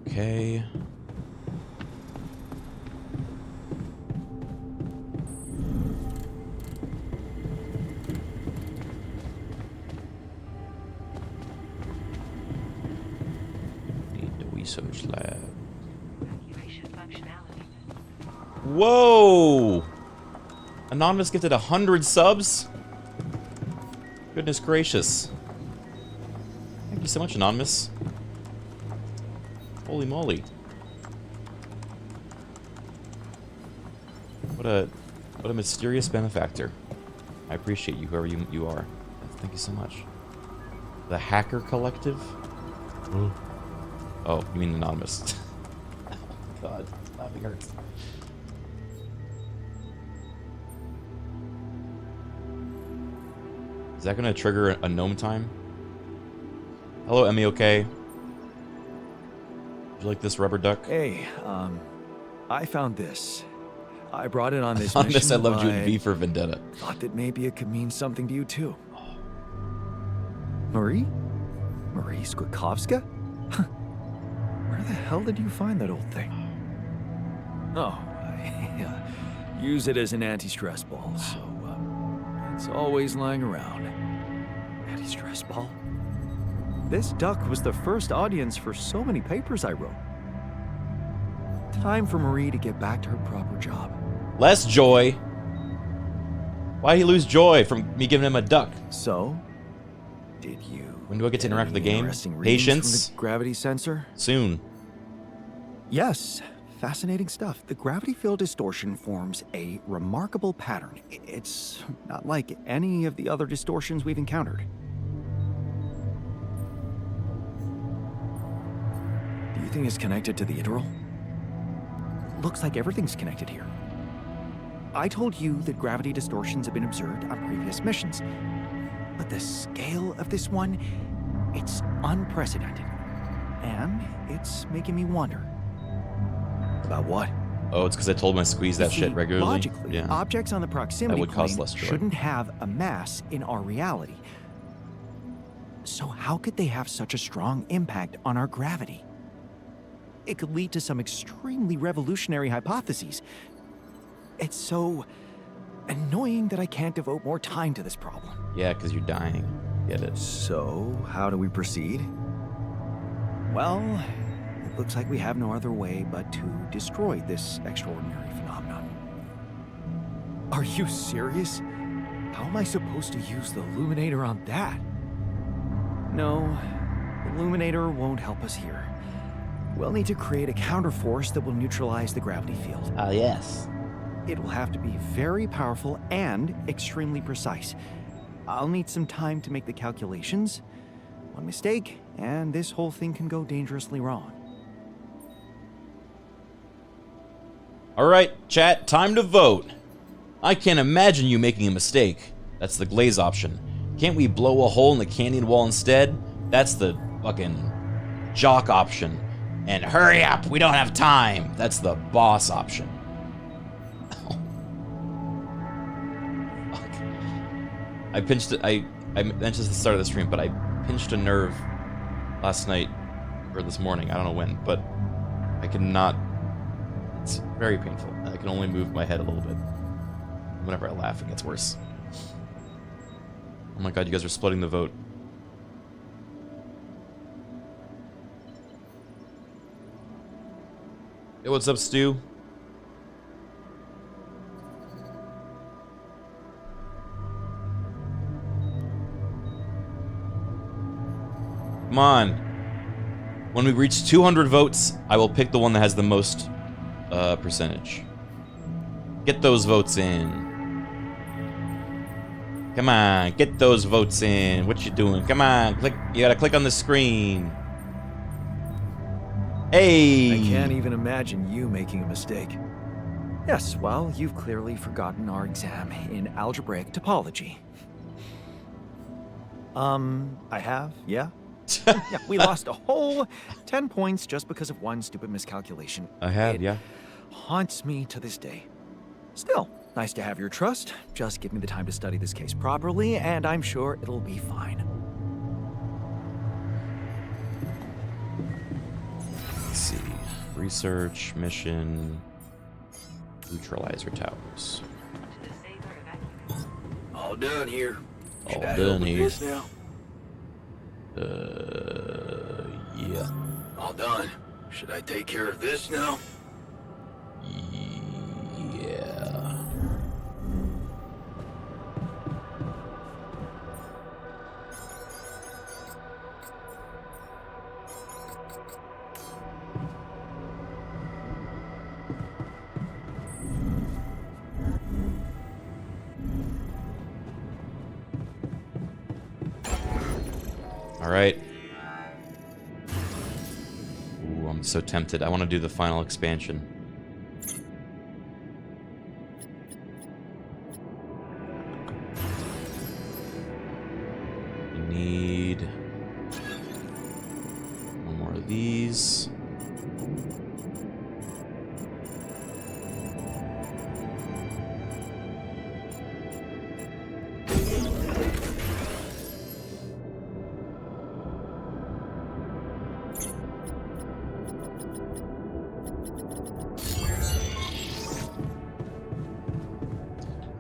Okay. Need the research lab. Whoa! Anonymous gifted 100 subs? Goodness gracious. Thank you so much, Anonymous. Holy moly. What a mysterious benefactor. I appreciate you, whoever you are. Thank you so much. The Hacker Collective? Oh, you mean Anonymous. Oh, God. Laughing hurts. Is that gonna trigger a gnome time? Hello, Emmy, okay? Would you like this rubber duck? Hey, I found this. I brought it on this On mission. this, I loved you in but V for Vendetta. thought that maybe it could mean something to you too. Marie? Marie Skwitkowska? Where the hell did you find that old thing? Oh, I use it as an anti-stress ball, so it's always lying around. Anti-stress ball? This duck was the first audience for so many papers I wrote. Time for Marie to get back to her proper job. Less joy. Why'd he lose joy from me giving him a duck? So, did you... When do I get to interact with the any game? interesting readings Patience. from the gravity sensor? Soon. Yes, fascinating stuff. The gravity field distortion forms a remarkable pattern. It's not like any of the other distortions we've encountered. Do you think it's connected to the Idril? Looks like everything's connected here. I told you that gravity distortions have been observed on previous missions, but the scale of this one, it's unprecedented. And it's making me wonder. About what? Oh, it's because I told him I squeeze that You shit see, regularly? Logically, Yeah. objects on the proximity would cause plane less joy. shouldn't have a mass in our reality. So how could they have such a strong impact on our gravity? It could lead to some extremely revolutionary hypotheses. It's so annoying that I can't devote more time to this problem. Yeah, because you're dying. Get it. So, how do we proceed? Well, it looks like we have no other way but to destroy this extraordinary phenomenon. Are you serious? How am I supposed to use the Illuminator on that? No, the Illuminator won't help us here. We'll need to create a counterforce that will neutralize the gravity field. Ah, yes. It will have to be very powerful and extremely precise. I'll need some time to make the calculations. One mistake, and this whole thing can go dangerously wrong. Alright, chat, time to vote. I can't imagine you making a mistake. That's the glaze option. Can't we blow a hole in the canyon wall instead? That's the fucking jock option. And hurry up, we don't have time. That's the boss option. I pinched it. I mentioned this at the start of the stream, but I pinched a nerve last night or this morning. I don't know when, but I cannot. It's very painful. I can only move my head a little bit. Whenever I laugh, it gets worse. Oh my god, you guys are splitting the vote. Hey, what's up, Stu? Come on. When we reach 200 votes, I will pick the one that has the most percentage. Get those votes in. Come on, get those votes in. What you doing? Come on, click. You gotta click on the screen. Hey! I can't even imagine you making a mistake. Yes, well, you've clearly forgotten our exam in algebraic topology. I have, yeah. Yeah, we lost a whole 10 points just because of one stupid miscalculation. I have, It yeah. haunts me to this day. Still, nice to have your trust. Just give me the time to study this case properly, and I'm sure it'll be fine. Let's see. Research, mission, neutralizer towers. All done here. All Should I done open here. this now? Yeah. All done. Should I take care of this now? Yeah. All right. Ooh, I'm so tempted. I want to do the final expansion. We need one more of these.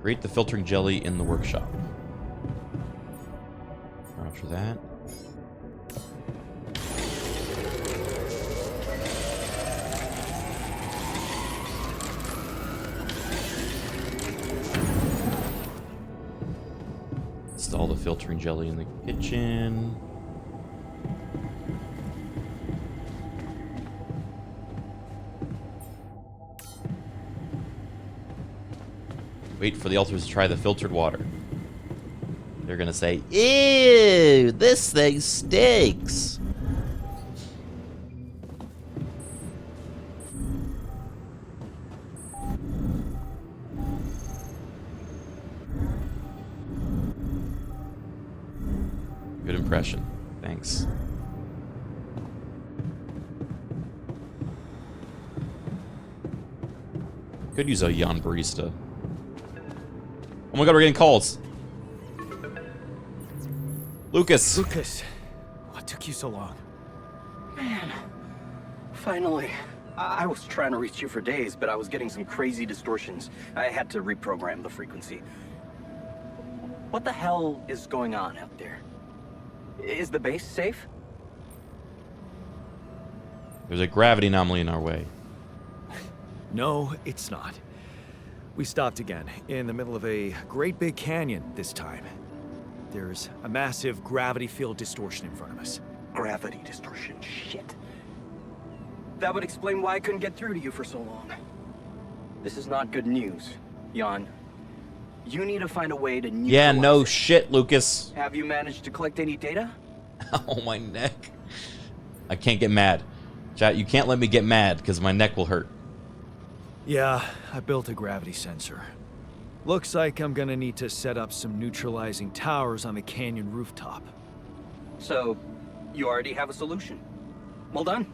Create the filtering jelly in the workshop. Roger that. Install the filtering jelly in the kitchen. Wait for the alters to try the filtered water. They're gonna say, "Ew, this thing stinks." Good impression. Thanks. Could use a yawn barista. Oh my god, we're getting calls. Lucas. Lucas, what took you so long? Man, finally. I was trying to reach you for days, but I was getting some crazy distortions. I had to reprogram the frequency. What the hell is going on out there? Is the base safe? There's a gravity anomaly in our way. No, it's not. We stopped again, in the middle of a great big canyon this time. There's a massive gravity field distortion in front of us. Gravity distortion, shit. That would explain why I couldn't get through to you for so long. This is not good news, Jan. You need to find a way to neutralize Yeah, no it. shit, Lucas. Have you managed to collect any data? Oh, my neck. I can't get mad. Chat, you can't let me get mad, because my neck will hurt. Yeah, I built a gravity sensor. Looks like I'm gonna need to set up some neutralizing towers on the canyon rooftop. So, you already have a solution. Well done.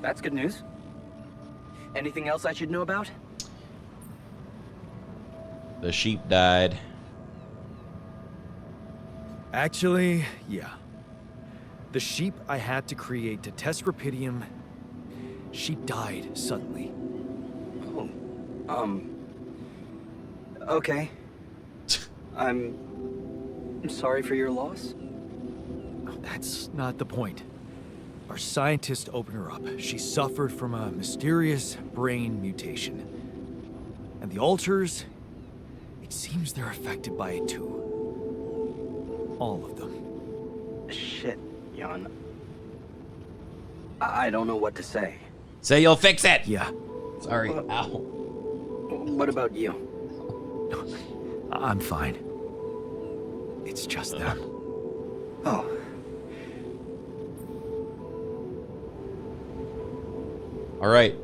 That's good news. Anything else I should know about? The sheep died. Actually, yeah. The sheep I had to create to test Rapidium, she died suddenly. Oh, okay. I'm sorry for your loss. That's not the point. Our scientists opened her up. She suffered from a mysterious brain mutation. And the altars, it seems they're affected by it too. All of them. Shit, Jan. I don't know what to say. Say you'll fix it. Yeah, Sorry. Ow. What about you? I'm fine. It's just them. Oh. All right.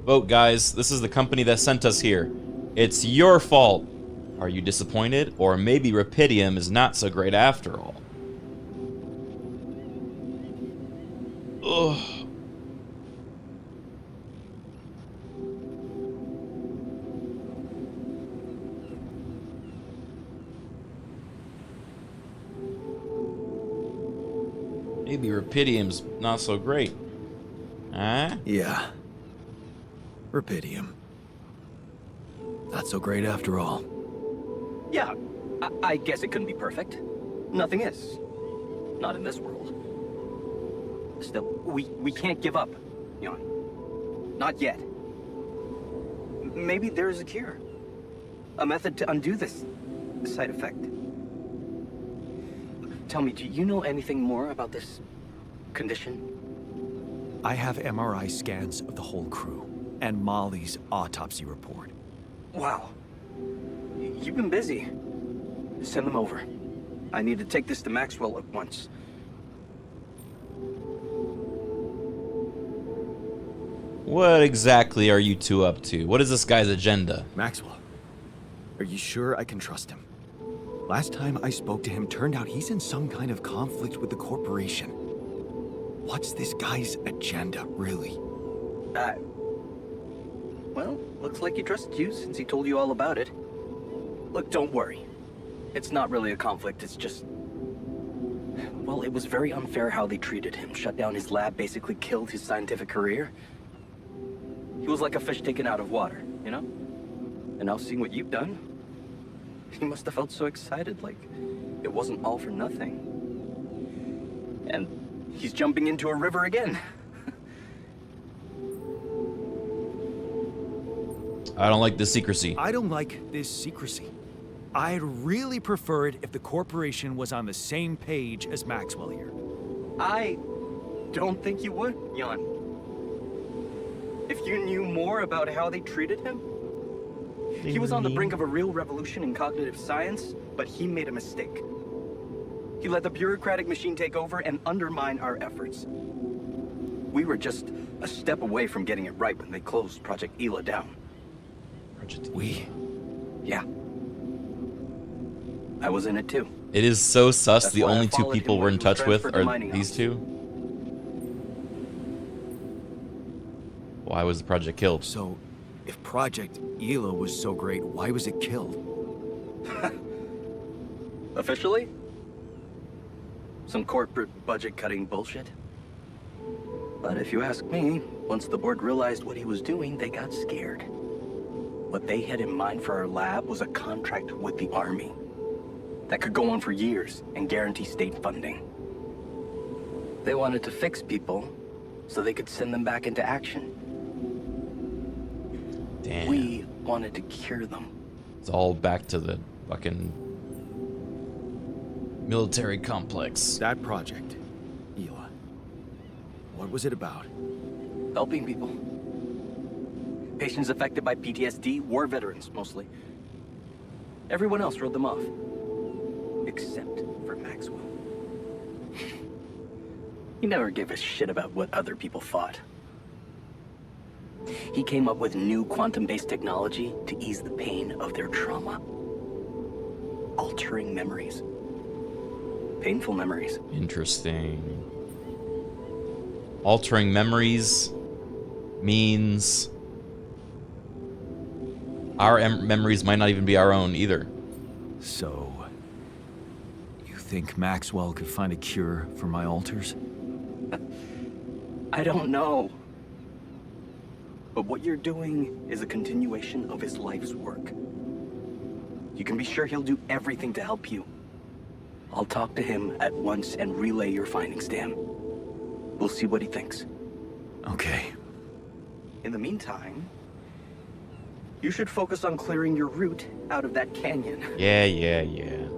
Vote, guys. This is the company that sent us here. It's your fault. Are you disappointed? Or maybe Rapidium is not so great after all. Ugh. Maybe Rapidium's not so great. Huh? Yeah. Rapidium. Not so great after all. Yeah, I guess it couldn't be perfect. Nothing is. Not in this world. Still, we can't give up, Jan. Not yet. Maybe there is a cure. A method to undo this side effect. Tell me, do you know anything more about this condition? I have MRI scans of the whole crew and Molly's autopsy report. Wow. You've been busy. Send them over. I need to take this to Maxwell at once. What exactly are you two up to? What is this guy's agenda? Maxwell, are you sure I can trust him? Last time I spoke to him, turned out he's in some kind of conflict with the corporation. What's this guy's agenda, really? Well, looks like he trusted you since he told you all about it. Look, don't worry. It's not really a conflict, it's just... Well, it was very unfair how they treated him. Shut down his lab, basically killed his scientific career. He was like a fish taken out of water, you know? And now seeing what you've done, he must have felt so excited, like it wasn't all for nothing. And he's jumping into a river again. I don't like this secrecy. I don't like this secrecy. I'd really prefer it if the corporation was on the same page as Maxwell here. I don't think you would, Jan. If you knew more about how they treated him, he was on the brink of a real revolution in cognitive science, but he made a mistake. He let the bureaucratic machine take over and undermine our efforts. We were just a step away from getting it right when they closed Project Ela down. Yeah. I was in it too. It is so sus. That's the why I only two followed people him we're when in he was touch with transferred to are mining these ops. two. Why was the project killed? So, if Project Ela was so great, why was it killed? Officially? Some corporate budget-cutting bullshit. But if you ask me, once the board realized what he was doing, they got scared. What they had in mind for our lab was a contract with the Army that could go on for years and guarantee state funding. They wanted to fix people so they could send them back into action. Damn. We wanted to cure them. It's all back to the fucking military complex. That project, Ela. What was it about? Helping people. Patients affected by PTSD, war veterans, mostly. Everyone else wrote them off. Except for Maxwell. He never gave a shit about what other people thought. He came up with new quantum-based technology to ease the pain of their trauma. Altering memories. Painful memories. Interesting. Altering memories means our memories might not even be our own either. So, you think Maxwell could find a cure for my alters? I don't know. But what you're doing is a continuation of his life's work. You can be sure he'll do everything to help you. I'll talk to him at once and relay your findings to him. We'll see what he thinks. Okay. In the meantime, you should focus on clearing your route out of that canyon. Yeah.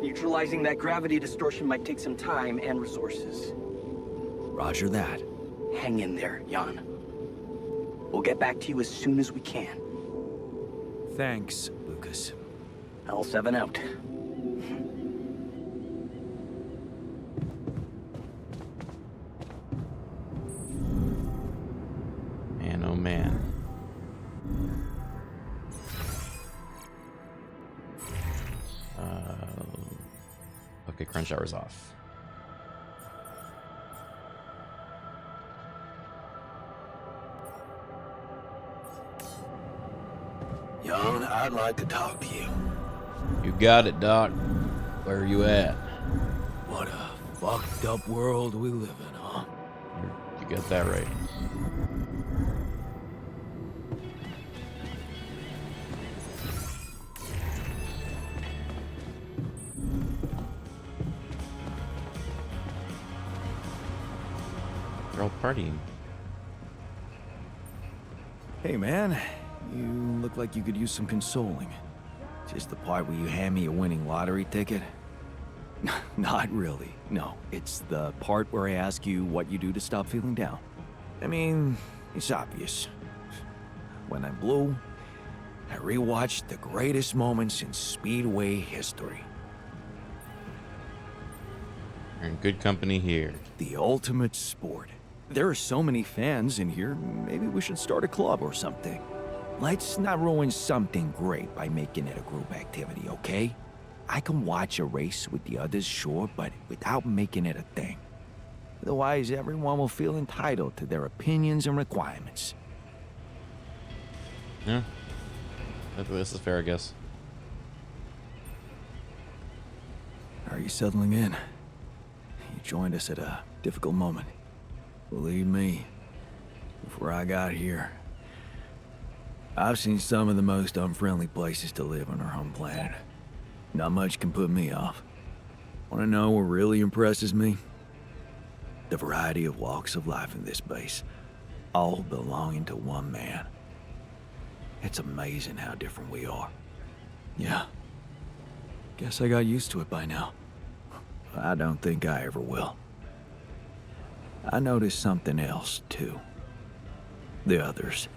Neutralizing that gravity distortion might take some time and resources. Roger that. Hang in there, Jan. We'll get back to you as soon as we can. Thanks, Lucas. L7 out. Man, oh man. Okay, crunch hour's off. Jan, I'd like to talk to you. You got it, Doc. Where are you at? What a fucked up world we live in, huh? You got that right. They're all partying. Hey, man. You look like you could use some consoling. Just the part where you hand me a winning lottery ticket? Not really. No, it's the part where I ask you what you do to stop feeling down. I mean, it's obvious. When I'm blue, I rewatch the greatest moments in Speedway history. You're in good company here. The ultimate sport. There are so many fans in here, maybe we should start a club or something. Let's not ruin something great by making it a group activity, okay? I can watch a race with the others, sure, but without making it a thing. Otherwise, everyone will feel entitled to their opinions and requirements. Yeah. This is fair, I guess. Are you settling in? You joined us at a difficult moment. Believe me, before I got here, I've seen some of the most unfriendly places to live on our home planet. Not much can put me off. Want to know what really impresses me? The variety of walks of life in this base, all belonging to one man. It's amazing how different we are. Yeah. Guess I got used to it by now. I don't think I ever will. I noticed something else, too. The others.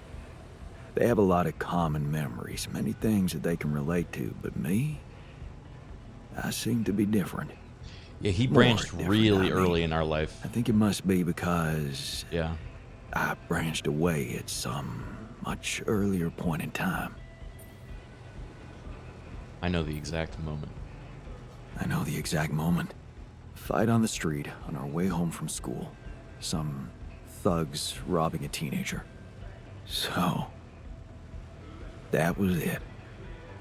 They have a lot of common memories, many things that they can relate to, but me? I seem to be different. Yeah, he More branched different, really I mean. early in our life. I think it must be because Yeah. I branched away at some much earlier point in time. I know the exact moment. I know the exact moment. Fight on the street on our way home from school. Some thugs robbing a teenager. So, that was it.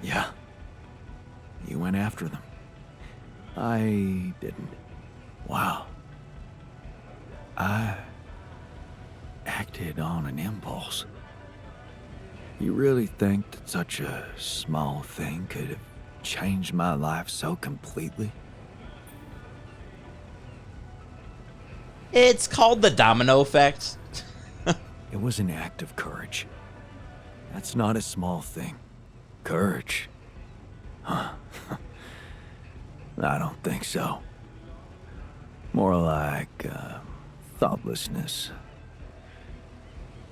Yeah. You went after them. I didn't. Wow. I acted on an impulse. You really think that such a small thing could have changed my life so completely? It's called the domino effect. It was an act of courage. That's not a small thing. Courage. Huh. I don't think so. More like, thoughtlessness.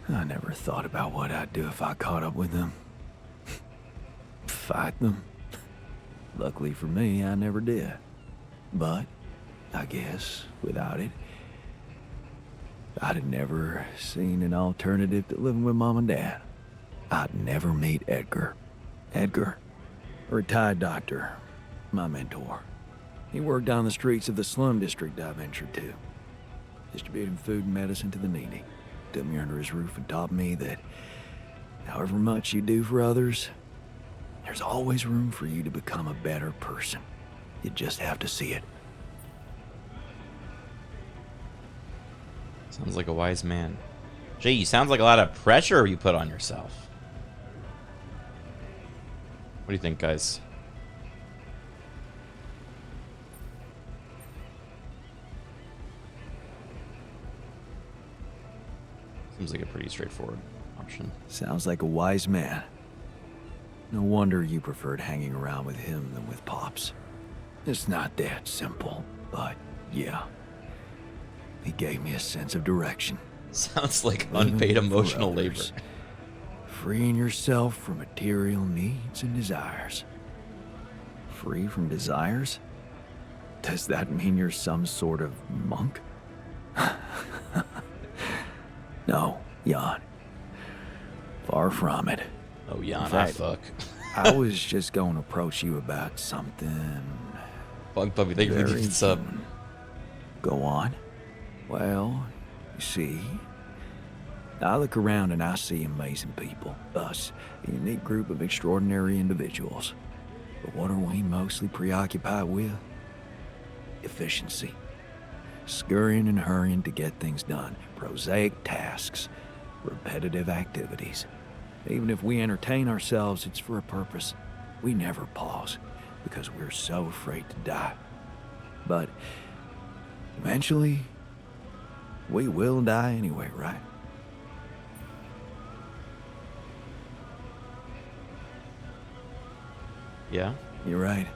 I never thought about what I'd do if I caught up with them. Fight them. Luckily for me, I never did. But, I guess, without it, I'd have never seen an alternative to living with Mom and Dad. I'd never meet Edgar. Edgar, a retired doctor, my mentor. He worked down the streets of the slum district I ventured to, distributing food and medicine to the needy. Took me under his roof and taught me that however much you do for others, there's always room for you to become a better person. You just have to see it. Sounds like a wise man. Gee, sounds like a lot of pressure you put on yourself. What do you think, guys? Seems like a pretty straightforward option. Sounds like a wise man. No wonder you preferred hanging around with him than with Pops. It's not that simple, but yeah. He gave me a sense of direction. Sounds like unpaid emotional labor. Freeing yourself from material needs and desires. Free from desires? Does that mean you're some sort of monk? No, Jan. Far from it. Oh, Jan, In fact, fuck. I was just going to approach you about something. Bug Puppy, thank you for very the sub. human. Go on. Well, you see, I look around and I see amazing people. Us, a unique group of extraordinary individuals. But what are we mostly preoccupied with? Efficiency. Scurrying and hurrying to get things done. Prosaic tasks. Repetitive activities. Even if we entertain ourselves, it's for a purpose. We never pause, because we're so afraid to die. But eventually, we will die anyway, right? Yeah? You're right.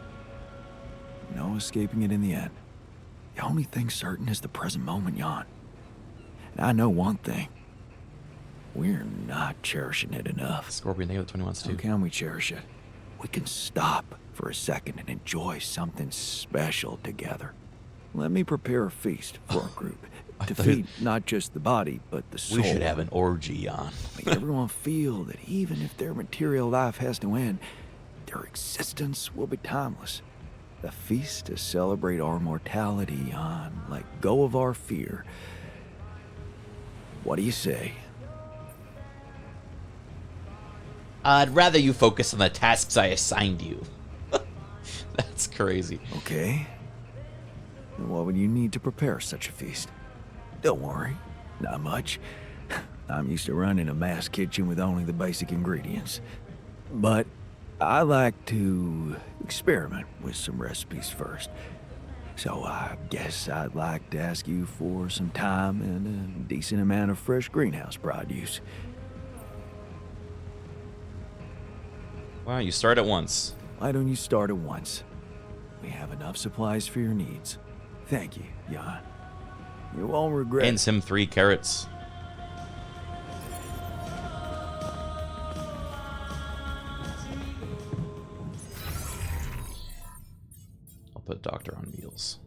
No escaping it in the end. The only thing certain is the present moment, Jan. And I know one thing. We're not cherishing it enough. Scorpion, thank you for the 21 How too. can we cherish it? We can stop for a second and enjoy something special together. Let me prepare a feast for our group. To feed not just the body, but the soul. We should have an orgy on. Make everyone feel that even if their material life has to end, their existence will be timeless. A feast to celebrate our mortality, Jan. Let go of our fear. What do you say? I'd rather you focus on the tasks I assigned you. That's crazy. Okay. And what would you need to prepare such a feast? Don't worry, not much. I'm used to running a mass kitchen with only the basic ingredients. But I like to experiment with some recipes first. So I guess I'd like to ask you for some time and a decent amount of fresh greenhouse produce. Wow, you start at once. Why don't you start at once? We have enough supplies for your needs. Thank you, Jan. You won't regret. Hands him 3 carrots. I'll put doctor on meals.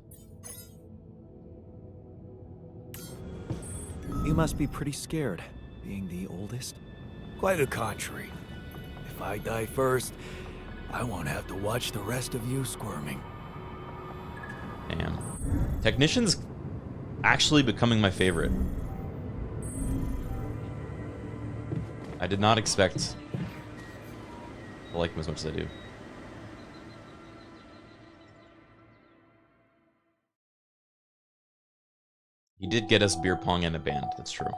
You must be pretty scared, being the oldest. Quite the contrary. If I die first, I won't have to watch the rest of you squirming. Damn. Technician's actually becoming my favorite. I did not expect to like him as much as I do. He did get us beer pong and a band, that's true.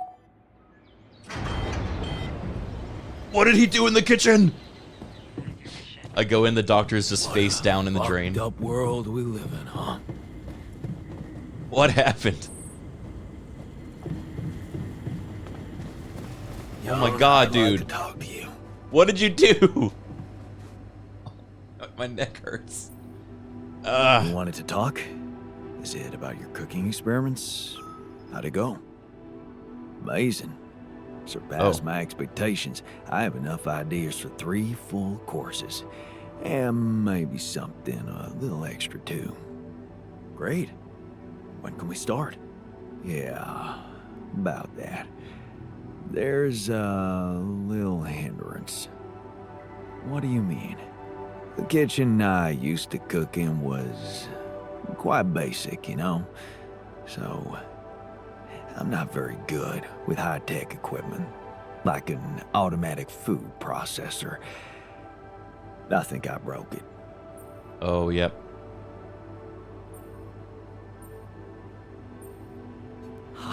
What did he do in the kitchen? I go in, the doctor's just face down in the drain. Fucked up world we live in, huh? What happened? Oh my god, dude. I'd like to talk to you. What did you do? My neck hurts. You wanted to talk? Is it about your cooking experiments? How'd it go? Amazing. Surpassed my expectations. I have enough ideas for 3 full courses. And maybe something a little extra too. Great. When can we start? Yeah, about that. There's a little hindrance. What do you mean? The kitchen I used to cook in was quite basic, you know? So, I'm not very good with high-tech equipment, like an automatic food processor. I think I broke it. Oh, yep.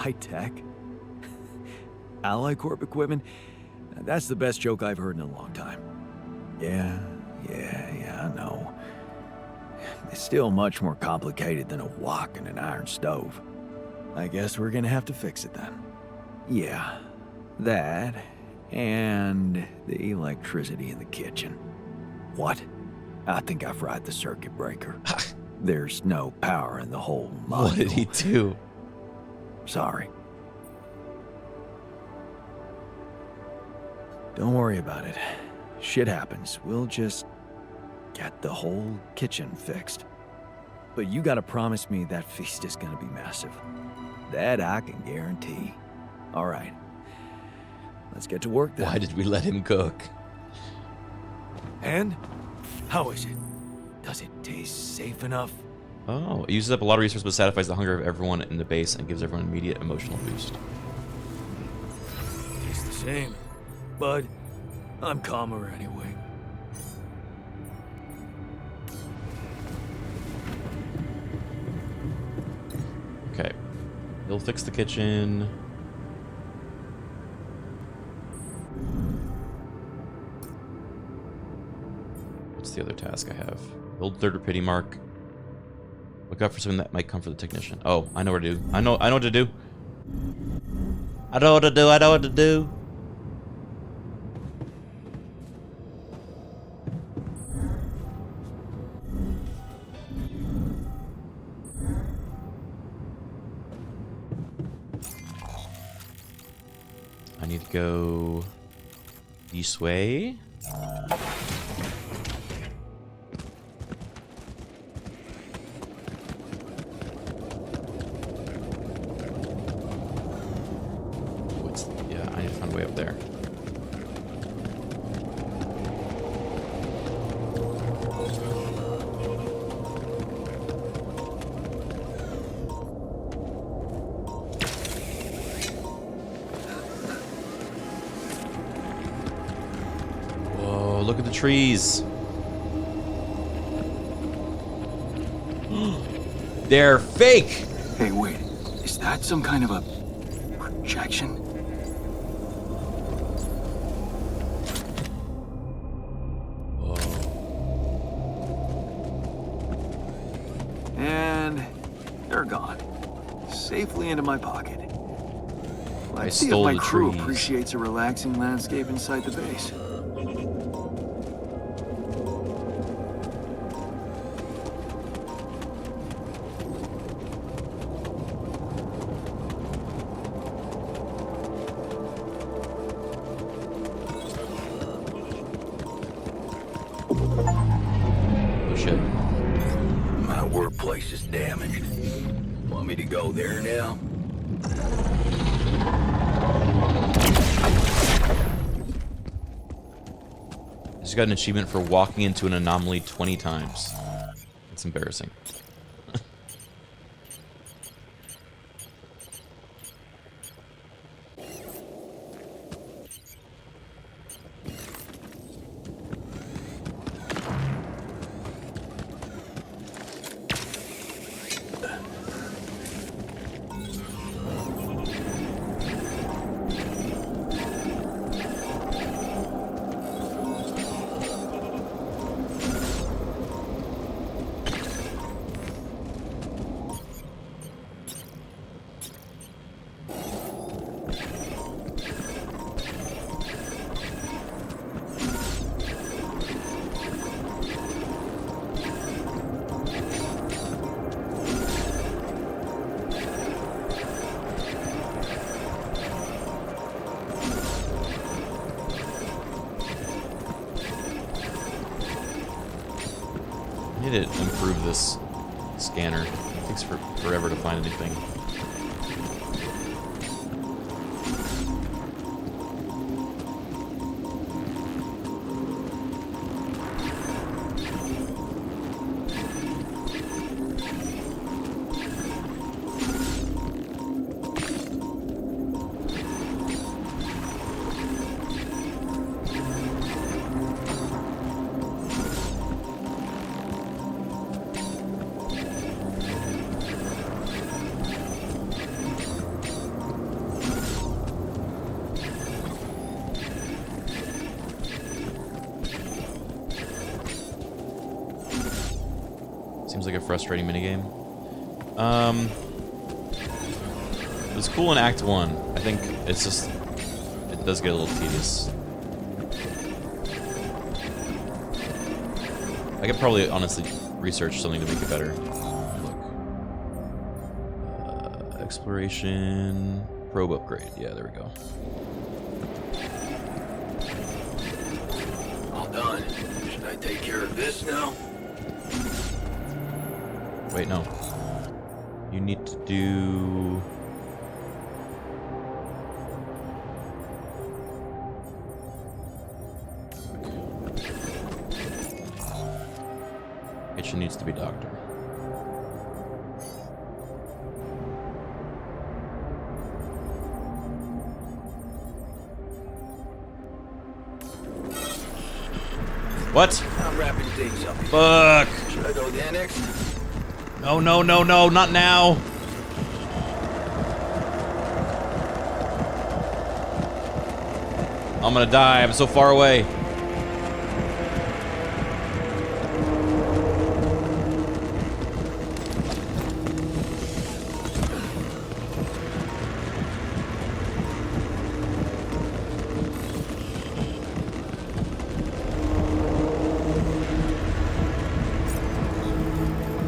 high-tech? Ally Corp equipment? That's the best joke I've heard in a long time. Yeah, I know. It's still much more complicated than a wok and an iron stove. I guess we're gonna have to fix it then. Yeah, that, and the electricity in the kitchen. What? I think I fried the circuit breaker. There's no power in the whole module. What did he do? Sorry. Don't worry about it. Shit happens. We'll just get the whole kitchen fixed. But you gotta promise me that feast is gonna be massive. That I can guarantee. All right. Let's get to work then. Why did we let him cook? And? How is it? Does it taste safe enough? Oh, it uses up a lot of resources but satisfies the hunger of everyone in the base and gives everyone an immediate emotional boost. Tastes the same. But I'm calmer anyway. Okay. He'll fix the kitchen. What's the other task I have? Build third pity mark. Look out for something that might come for the technician. Oh, I know what to do. I know what to do. I know what to do. I know what to do. I need to go this way. Yeah, I need to find a way up there. Look at the trees. They're fake. Hey, wait. Is that some kind of a projection? Whoa. And they're gone. Safely into my pocket. Let's see if stole my the crew trees. appreciates a relaxing landscape inside the base. Oh shit. My workplace is damaged. Want me to go there now? Just got an achievement for walking into an anomaly 20 times. That's embarrassing. I need to improve this scanner. It takes forever to find anything. Seems like a frustrating minigame. It was cool in Act 1. I think it's just... It does get a little tedious. I could probably, honestly, research something to make it better. Look. Exploration... Probe upgrade. Yeah, there we go. All done. Should I take care of this now? Wait, no. You need to do... Kitchen needs to be doctor. What? I'm wrapping things up. Fuck! Should I go there next? No, no, no, no, not now! I'm gonna die, I'm so far away.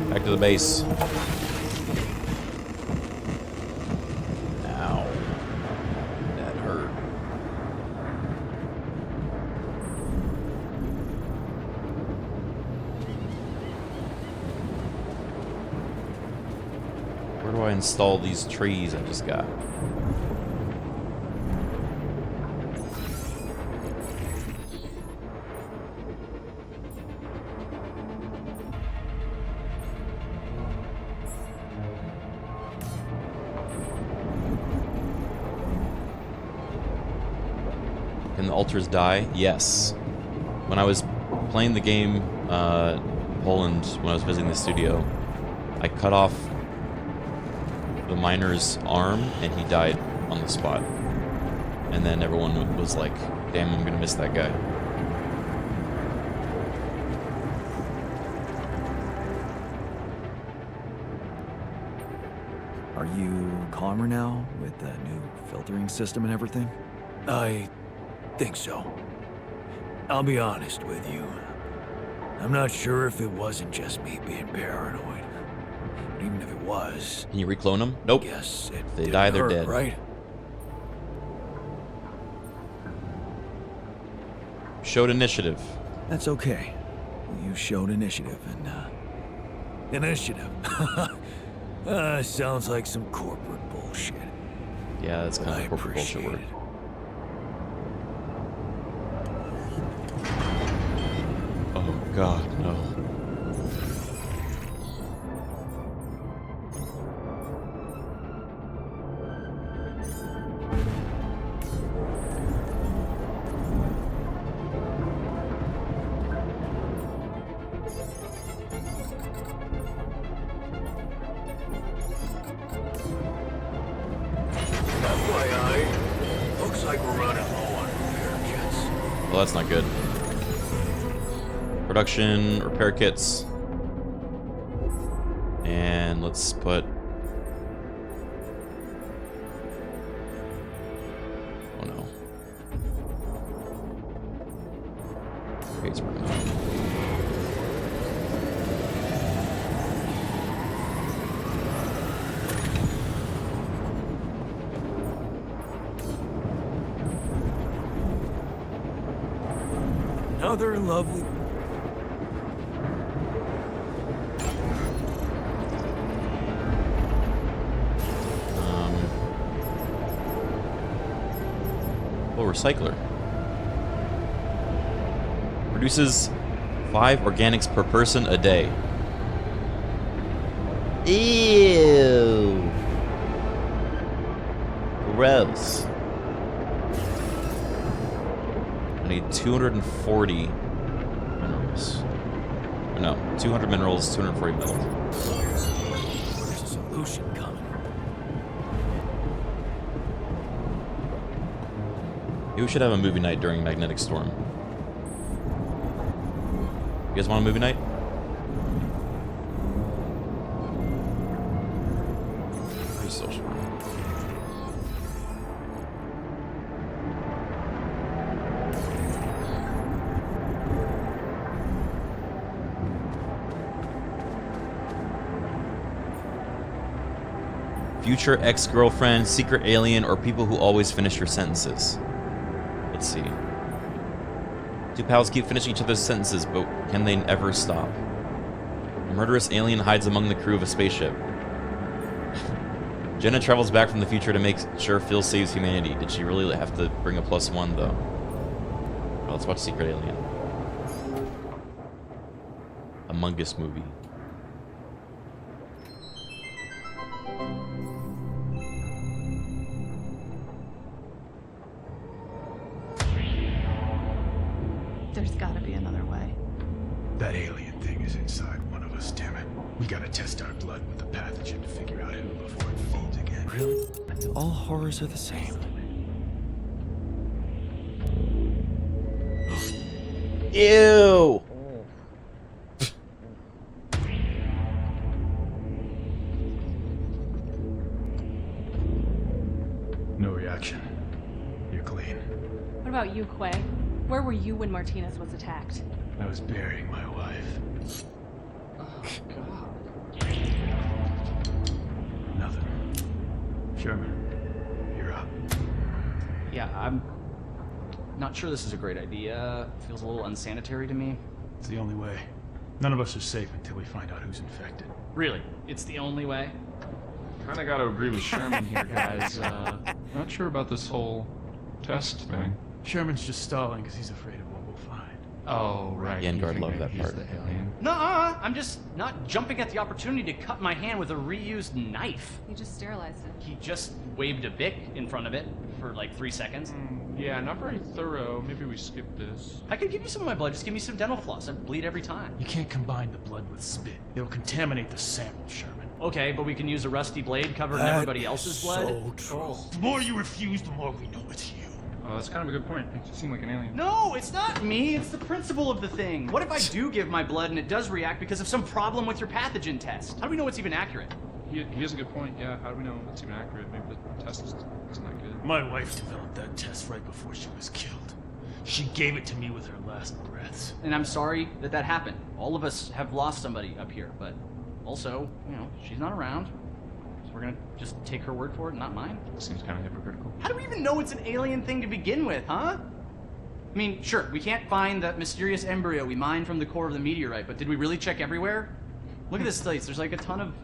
Back to the base. Ow. That hurt. Where do I install these trees I just got? Can the altars die? Yes. When I was playing the game, Poland, when I was visiting the studio, I cut off the miner's arm and he died on the spot. And then everyone was like, damn, I'm gonna miss that guy. Are you calmer now with the new filtering system and everything? I think so. I'll be honest with you. I'm not sure if it wasn't just me being paranoid. But even if it was, Can you reclone them? Nope. yes, it They didn't die, they're hurt, dead. right? Showed initiative. That's okay. You showed initiative and, Initiative. Sounds like some corporate bullshit. Yeah, that's kind I of corporate bullshit appreciate word. it. Oh god, no. FYI, looks like we're running low on repair kits. Well, that's not good. Production, repair kits. And let's put... Oh no. Crate's working on it. Another lovely... Oh, recycler. Produces 5 organics per person a day. Ew. Gross. I need 240 minerals. Or no, 200 minerals, 240 metals. There's a solution coming. Maybe we should have a movie night during Magnetic Storm. You guys want a movie night? social. Future ex-girlfriend, secret alien, or people who always finish your sentences. Let's see. Two pals keep finishing each other's sentences, but can they ever stop? A murderous alien hides among the crew of a spaceship. Jenna travels back from the future to make sure Phil saves humanity. Did she really have to bring a +1, though? Well, let's watch Secret Alien. Among Us movie. There's gotta be another way. That alien thing is inside one of us, damn it. We gotta test our blood with the pathogen to figure out who before it feeds again. Really? All horrors are the same. Ew! No reaction. You're clean. What about you, Quay? Where were you when Martinez was attacked? I was burying my wife. Oh, God. Nothing. Sherman, you're up. Yeah, I'm not sure this is a great idea. Feels a little unsanitary to me. It's the only way. None of us are safe until we find out who's infected. Really? It's the only way? Kinda gotta agree with Sherman here, guys. Not sure about this whole test thing. Sherman's just stalling because he's afraid of what we'll find. Oh, right. Ian You Guard think loved that he's part. the alien. Nuh-uh. I'm just not jumping at the opportunity to cut my hand with a reused knife. You just sterilized it. He just waved a bic in front of it for like 3 seconds. Yeah, not very thorough. Maybe we skip this. I could give you some of my blood. Just give me some dental floss. I bleed every time. You can't combine the blood with spit. It'll contaminate the sample, Sherman. Okay, but we can use a rusty blade covered in everybody else's blood. So true. The more you refuse, the more we know it's you. Oh, that's kind of a good point. Makes you seem like an alien. No, it's not me. It's the principle of the thing. What if I do give my blood and it does react because of some problem with your pathogen test? How do we know it's even accurate? He has a good point. Yeah, how do we know it's even accurate? Maybe the test isn't that good. My wife developed that test right before she was killed. She gave it to me with her last breaths. And I'm sorry that that happened. All of us have lost somebody up here, but also, you know, she's not around. So we're gonna just take her word for it, not mine. Seems kind of hypocritical. How do we even know it's an alien thing to begin with, huh? I mean, sure, we can't find that mysterious embryo we mined from the core of the meteorite, but did we really check everywhere? Look at this place. There's like a ton of,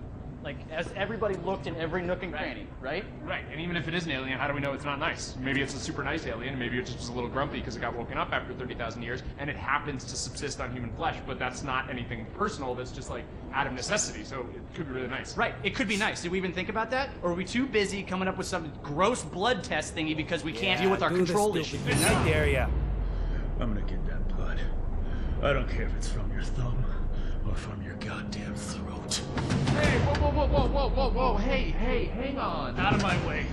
like, as everybody looked in every nook and cranny, right? Right, and even if it is an alien, how do we know it's not nice? Maybe it's a super nice alien, maybe it's just a little grumpy because it got woken up after 30,000 years, and it happens to subsist on human flesh, but that's not anything personal, that's just like out of necessity, so it could be really nice. Right, it could be nice. Did we even think about that? Or are we too busy coming up with some gross blood test thingy because we can't deal with our control issues? I dare ya. I'm gonna get that blood. I don't care if it's from your thumb or from your goddamn throat. Hey, whoa, hey, hang on. Out of my way.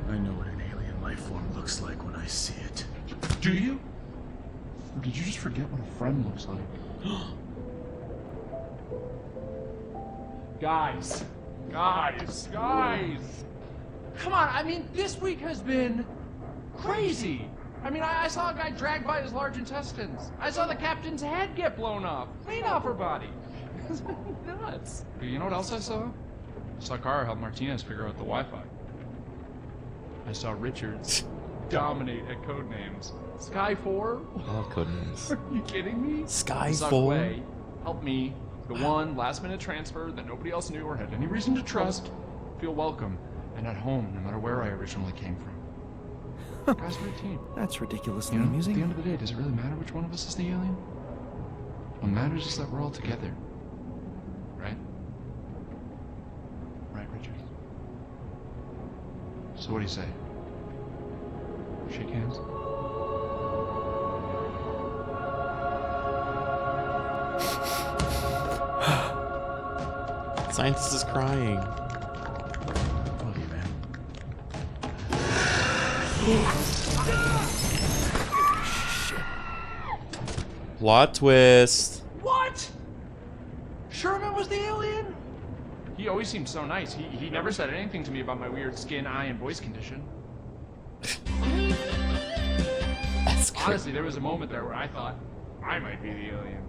I know what an alien life form looks like when I see it. Do you? Or did you just forget what a friend looks like? Guys! Come on, I mean, this week has been crazy. I mean, I saw a guy dragged by his large intestines. I saw the captain's head get blown off, clean off her body. It's been nuts. You know what else I saw? I saw Cara help Martinez figure out the Wi-Fi. I saw Richards dominate at codenames. Sky 4? I love codenames. Are you kidding me? Sky I saw 4? Quay help me, the one last-minute transfer that nobody else knew or had any reason to trust, feel welcome and at home no matter where I originally came from. Guys, we're a team. That's ridiculously You know, amusing. at the end of the day, does it really matter which one of us is the alien? What matters is that we're all together. Right? Right, Richard? So what do you say? Shake hands? Scientist is crying. Love you, man. Plot twist. What? Sherman was the alien? He always seemed so nice. He never said anything to me about my weird skin, eye, and voice condition. That's great. Honestly, there was a moment there where I thought I might be the alien.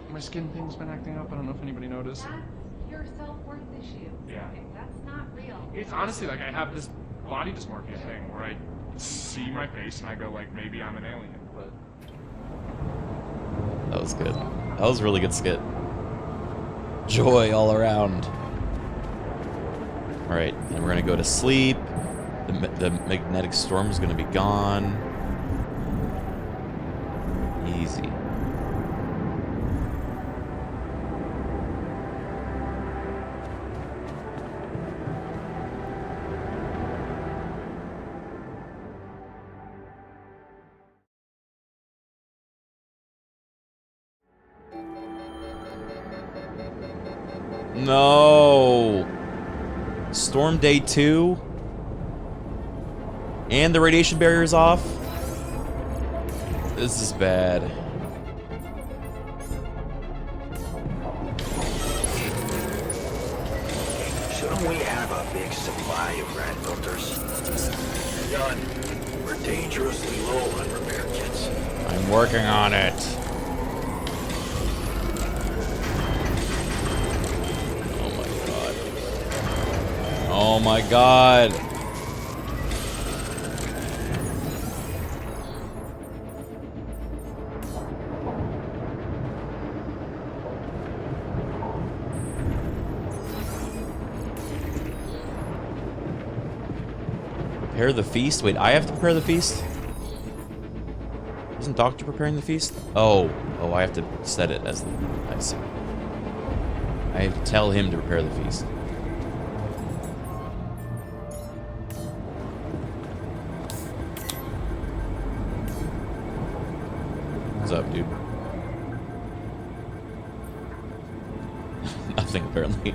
My skin thing's been acting up. I don't know if anybody noticed. That's your self-worth issue. Yeah. That's not real. It's honestly like I have this body dysmorphia thing where I see my face and I go like, maybe I'm an alien, but... That was good. That was a really good skit. Joy all around. Alright, and we're gonna go to sleep. The magnetic storm is gonna be gone. Easy. No. Storm day 2. And the radiation barrier is off. This is bad. Shouldn't we have a big supply of rat filters? None. We're dangerously low on repair kits. I'm working on it. Oh my god. Prepare the feast? Wait, I have to prepare the feast? Isn't Doctor preparing the feast? Oh, I have to set it as the... I see. I have to tell him to prepare the feast. What's up, dude? Nothing, apparently.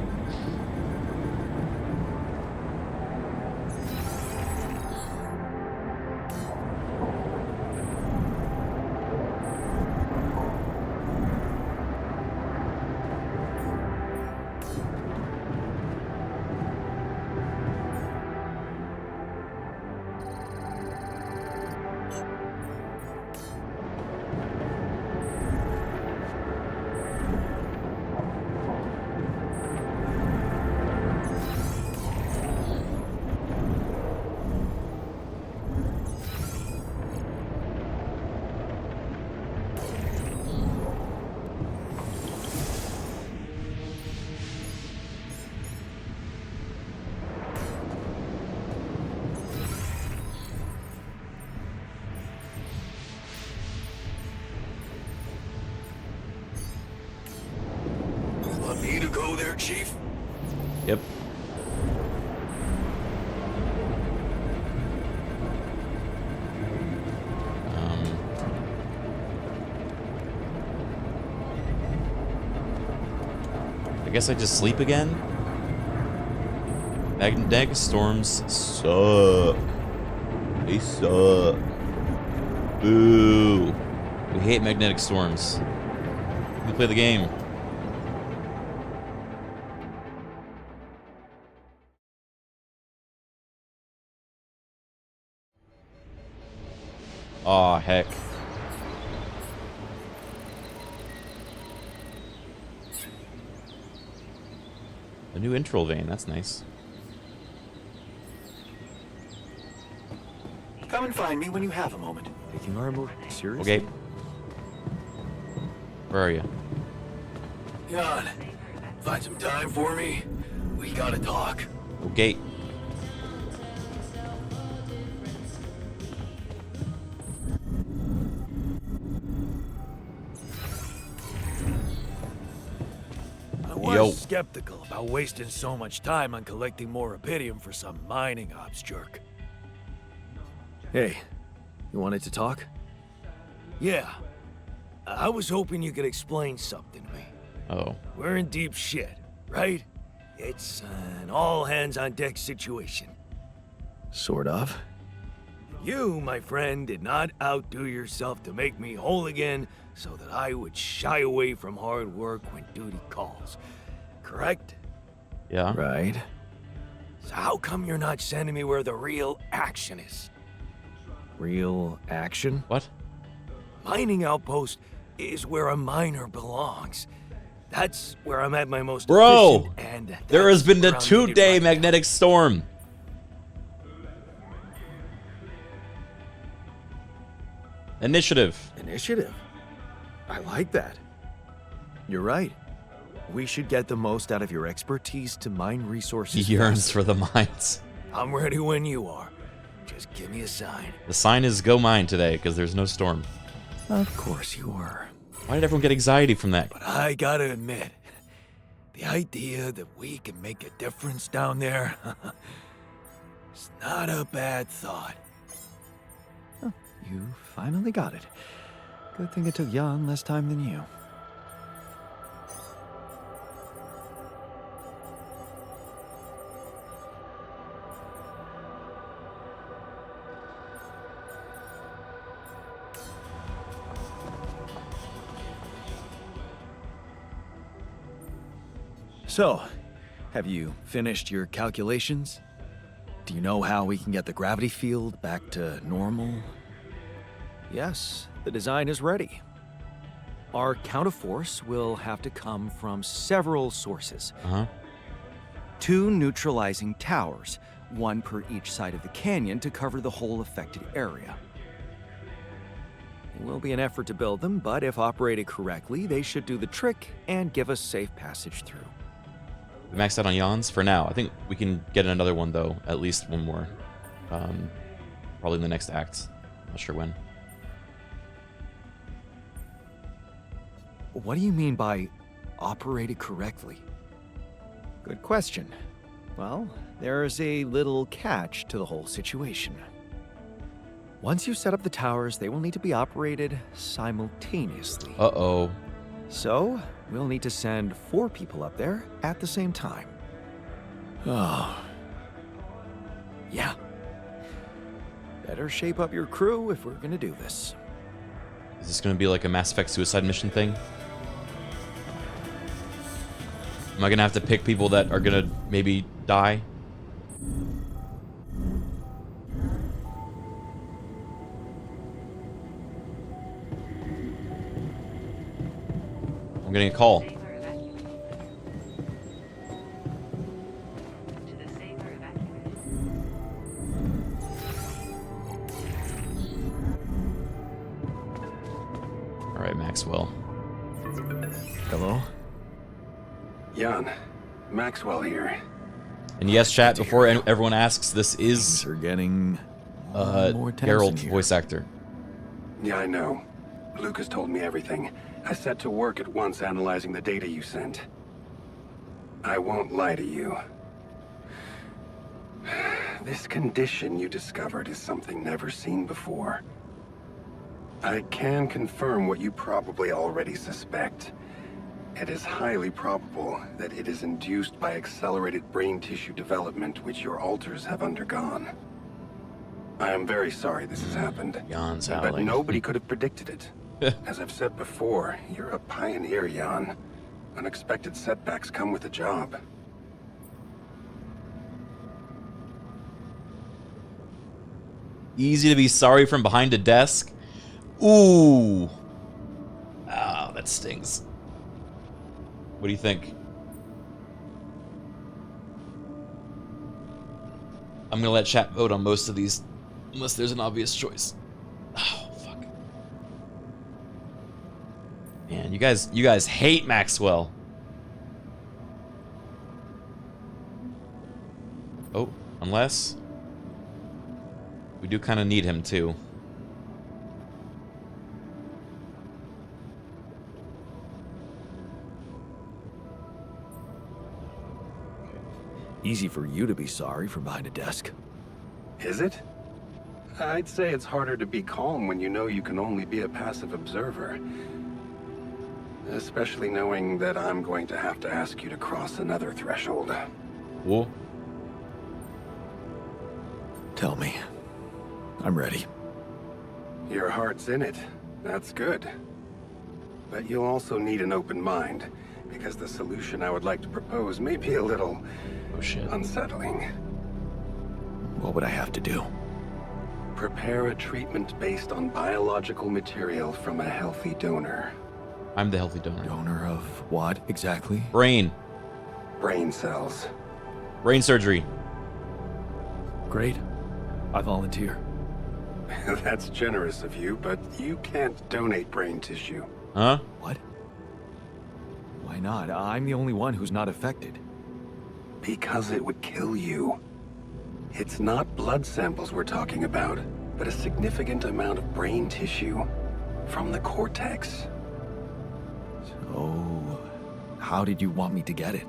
Want me to go there, Chief? Yep. I guess I just sleep again? Magnetic storms suck. They suck. Boo. We hate magnetic storms. We play the game. Aw, heck. A new intro vein, that's nice. Come and find me when you have a moment. Taking our emotion seriously? Okay. Where are you? Jan, find some time for me. We gotta talk. Okay. I was skeptical about wasting so much time on collecting more Rubidium for some mining ops jerk. Hey, you wanted to talk? Yeah. I was hoping you could explain something to me. Oh. We're in deep shit, right? It's an all-hands-on-deck situation. Sort of. You, my friend, did not outdo yourself to make me whole again so that I would shy away from hard work when duty calls. Correct? Yeah. Right. So how come you're not sending me where the real action is? Real action? What? Mining outpost is where a miner belongs. That's where I'm at my most Bro, efficient, and there has been the that's where I'm needed 2-day right now. magnetic storm. Initiative. Initiative. I like that. You're right. We should get the most out of your expertise to mine He resources. yearns faster. for the mines. I'm ready when you are. Just give me a sign. The sign is go mine today because there's no storm. Of course you were. Why did everyone get anxiety from that? But I gotta admit, the idea that we can make a difference down there, it's not a bad thought. You finally got it. Good thing it took Jan less time than you. So, have you finished your calculations? Do you know how we can get the gravity field back to normal? Yes, the design is ready. Our counterforce will have to come from several sources. Uh-huh. 2 neutralizing towers, 1 per each side of the canyon to cover the whole affected area. It will be an effort to build them, but if operated correctly, they should do the trick and give us safe passage through. We maxed out on Jan's for now. I think we can get another one, though. At least one more. Probably in the next act. Not sure when. What do you mean by operated correctly? Good question. Well, there's a little catch to the whole situation. Once you set up the towers, they will need to be operated simultaneously. Uh-oh. So, we'll need to send 4 people up there at the same time. Oh. Yeah. Better shape up your crew if we're gonna do this. Is this going to be like a Mass Effect suicide mission thing? Am I going to have to pick people that are going to maybe die? I'm getting a call. All right, Maxwell. Hello? Jan, Maxwell here. And yes, chat, before everyone asks, this is Things are getting more tense in Geralt, here. voice actor. Yeah, I know. Lucas told me everything. I set to work at once analyzing the data you sent. I won't lie to you. This condition you discovered is something never seen before. I can confirm what you probably already suspect. It is highly probable that it is induced by accelerated brain tissue development which your alters have undergone. I am very sorry this has happened, Jan's but howling. nobody could have predicted it. As I've said before, you're a pioneer, Jan. Unexpected setbacks come with the job. Easy to be sorry from behind a desk. Ooh. Ah, that stings. What do you think? I'm gonna let chat vote on most of these, unless there's an obvious choice. Oh, fuck. Man, you guys hate Maxwell. Oh, unless we do kind of need him too. Easy for you to be sorry from behind a desk. Is it? I'd say it's harder to be calm when you know you can only be a passive observer. Especially knowing that I'm going to have to ask you to cross another threshold. Whoa. Tell me, I'm ready. Your heart's in it. That's good. But you'll also need an open mind, because the solution I would like to propose may be a little unsettling. What would I have to do? Prepare a treatment based on biological material from a healthy donor. I'm the healthy donor. Donor of what exactly? Brain. Brain cells. Brain surgery. Great. I volunteer. That's generous of you, but you can't donate brain tissue. Huh? What? Why not? I'm the only one who's not affected. Because it would kill you. It's not blood samples we're talking about, but a significant amount of brain tissue from the cortex. So, how did you want me to get it?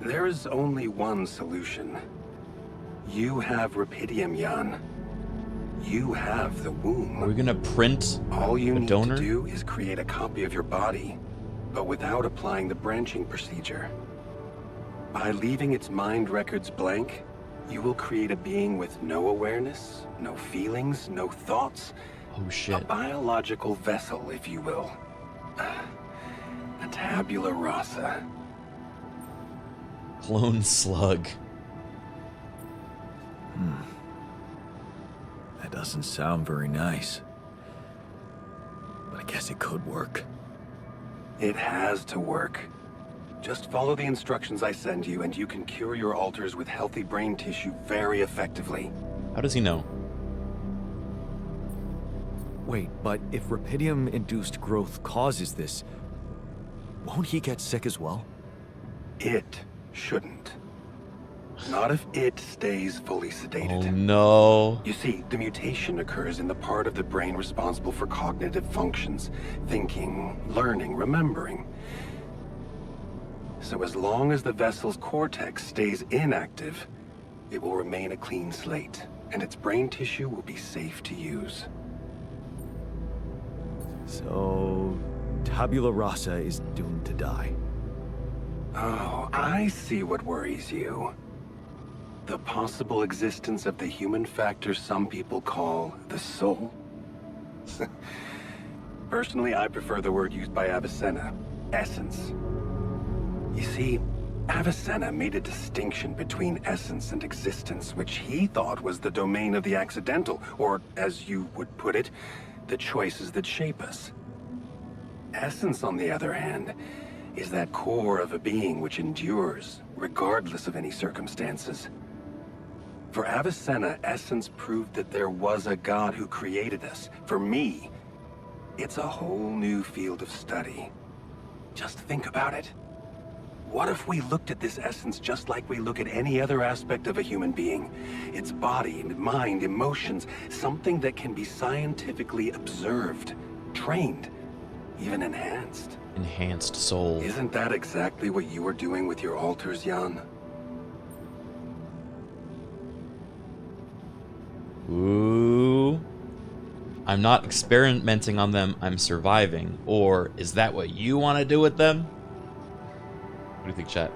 There is only one solution. You have Rapidium, Jan. You have the womb. Are we gonna print All you a need donor? to do is create a copy of your body, but without applying the branching procedure. By leaving its mind records blank, you will create a being with no awareness, no feelings, no thoughts. Oh shit. A biological vessel, if you will. A tabula rasa. Clone slug. That doesn't sound very nice. But I guess it could work. It has to work. Just follow the instructions I send you, and you can cure your alters with healthy brain tissue very effectively. How does he know? Wait, but if Rapidium-induced growth causes this, won't he get sick as well? It shouldn't. Not if it stays fully sedated. Oh no. You see, the mutation occurs in the part of the brain responsible for cognitive functions, thinking, learning, remembering. So as long as the vessel's cortex stays inactive, it will remain a clean slate, and its brain tissue will be safe to use. So, tabula rasa is doomed to die. Oh, I see what worries you. The possible existence of the human factor some people call the soul. Personally, I prefer the word used by Avicenna, essence. You see, Avicenna made a distinction between essence and existence, which he thought was the domain of the accidental, or, as you would put it, the choices that shape us. Essence, on the other hand, is that core of a being which endures, regardless of any circumstances. For Avicenna, essence proved that there was a God who created us. For me, it's a whole new field of study. Just think about it. What if we looked at this essence just like we look at any other aspect of a human being? Its body, mind, emotions, something that can be scientifically observed, trained, even enhanced. Enhanced soul. Isn't that exactly what you were doing with your alters, Jan? Ooh. I'm not experimenting on them, I'm surviving. Or is that what you want to do with them? What do you think, chat?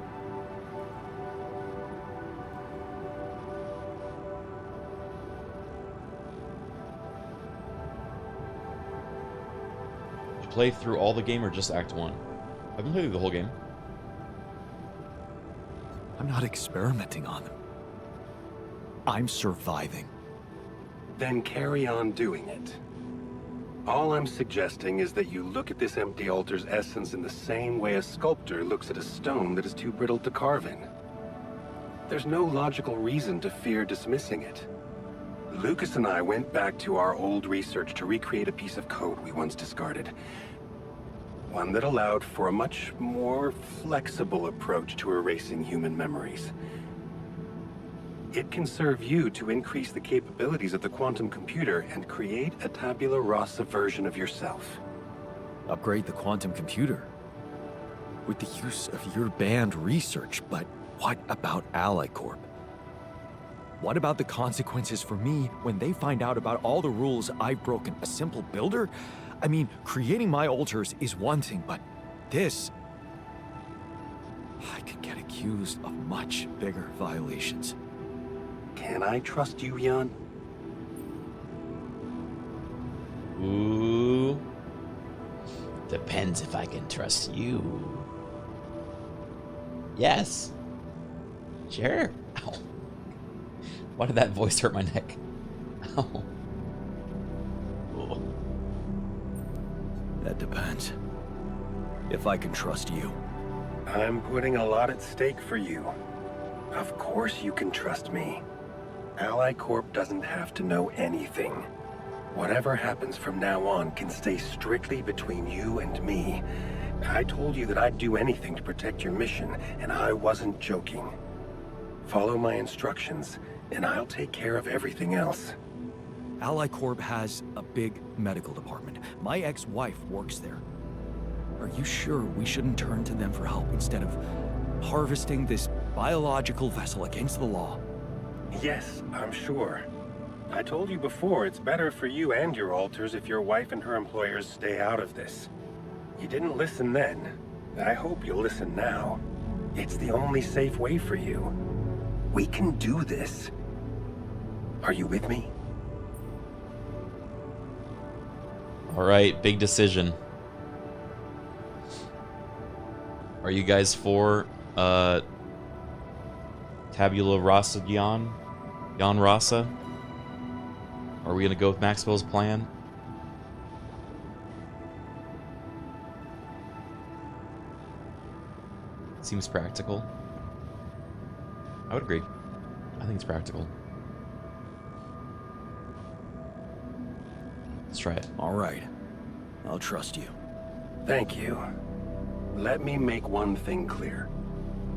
Did you play through all the game or just Act 1? I've been playing through the whole game. I'm not experimenting on them. I'm surviving. Then carry on doing it. All I'm suggesting is that you look at this empty altar's essence in the same way a sculptor looks at a stone that is too brittle to carve in. There's no logical reason to fear dismissing it. Lucas and I went back to our old research to recreate a piece of code we once discarded. One that allowed for a much more flexible approach to erasing human memories. It can serve you to increase the capabilities of the quantum computer and create a tabula rasa version of yourself. Upgrade the quantum computer? With the use of your banned research, but what about Ally Corp? What about the consequences for me when they find out about all the rules I've broken? A simple builder? I mean, creating my alters is one thing, but this... I could get accused of much bigger violations. Can I trust you, Jan? Ooh. Depends if I can trust you. Yes. Sure. Ow. Why did that voice hurt my neck? Ow. Oh. That depends. If I can trust you. I'm putting a lot at stake for you. Of course you can trust me. Ally Corp doesn't have to know anything. Whatever happens from now on can stay strictly between you and me. I told you that I'd do anything to protect your mission, and I wasn't joking. Follow my instructions, and I'll take care of everything else. Ally Corp has a big medical department. My ex-wife works there. Are you sure we shouldn't turn to them for help instead of harvesting this biological vessel against the law? Yes, I'm sure. I told you before, it's better for you and your alters if your wife and her employers stay out of this. You didn't listen then. I hope you'll listen now. It's the only safe way for you. We can do this. Are you with me? All right, big decision. Are you guys for Tabula Rasa Jan Rasa? Are we gonna go with Maxwell's plan? Seems practical. I would agree. I think it's practical. Let's try it. All right. I'll trust you. Thank you. Let me make one thing clear.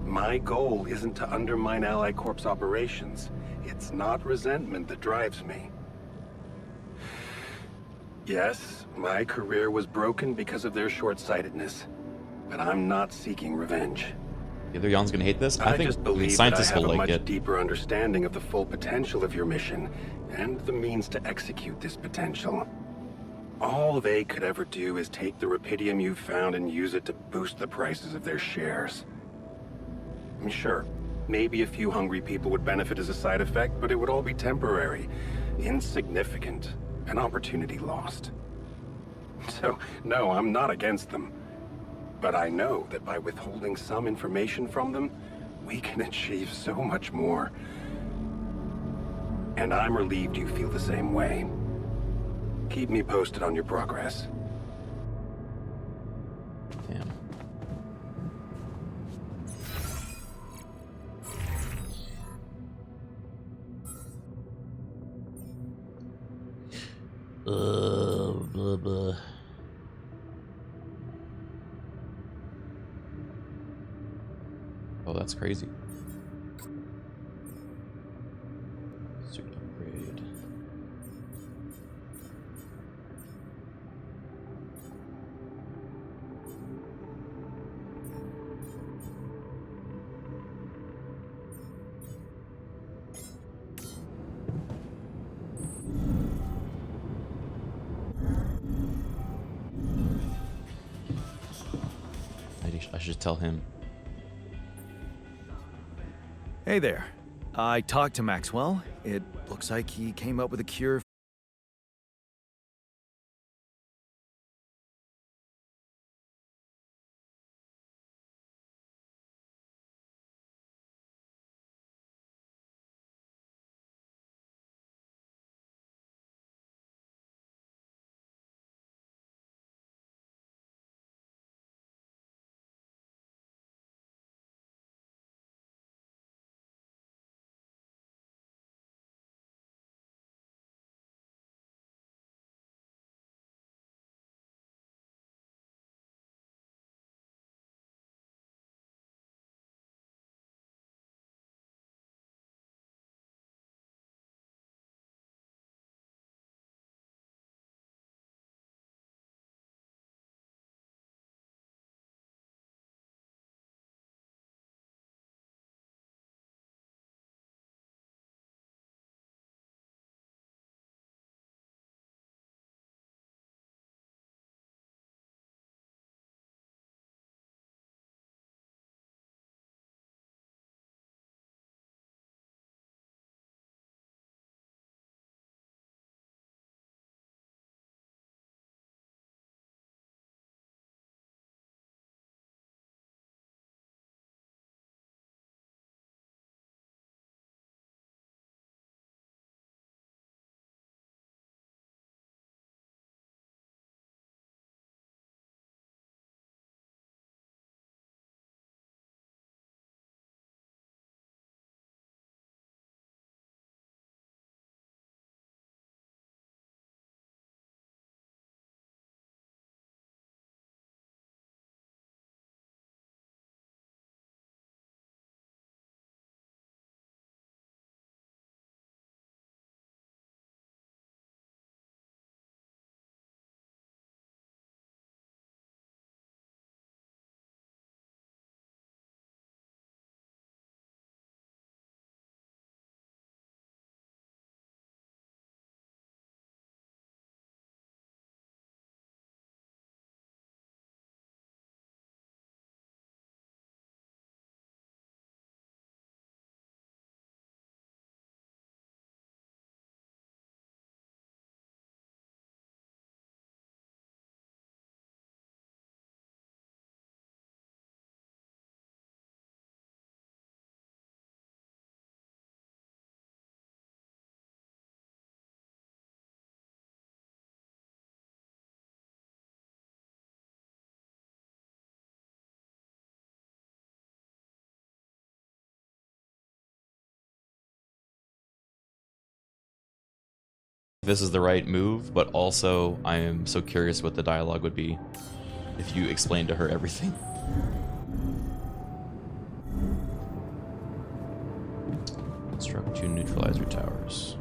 My goal isn't to undermine Ally Corp's operations. It's not resentment that drives me. Yes, my career was broken because of their short-sightedness, but I'm not seeking revenge. The other Jan's gonna hate this. I think just believe that I scientists have will a like much it. deeper understanding of the full potential of your mission and the means to execute this potential. All they could ever do is take the rupidium you've found and use it to boost the prices of their shares. I mean, sure, maybe a few hungry people would benefit as a side effect, but it would all be temporary, insignificant, an opportunity lost. So, no, I'm not against them. But I know that by withholding some information from them, we can achieve so much more. And I'm relieved you feel the same way. Keep me posted on your progress. Damn. Blah, blah. Oh, that's crazy. Suit upgrade. I should tell him. Hey there. I talked to Maxwell. It looks like he came up with a cure this is the right move, but also I am so curious what the dialogue would be if you explained to her everything. Construct 2 neutralizer towers.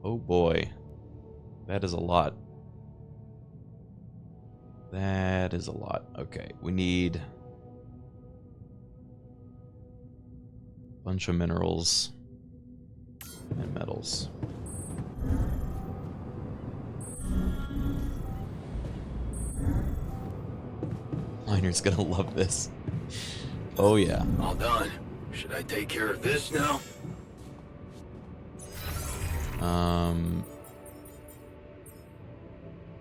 Oh boy. That is a lot. That is a lot. Okay, we need a bunch of minerals and metals. Miner's gonna love this. Oh yeah. All done. Should I take care of this now?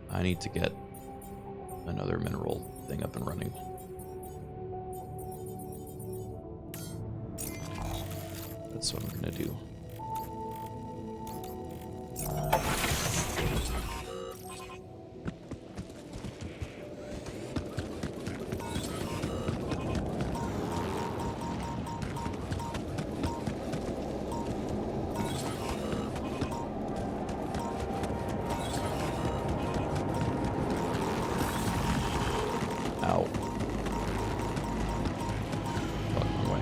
I need to get another mineral thing up and running. That's what I'm gonna do. Ow. Fuck my way.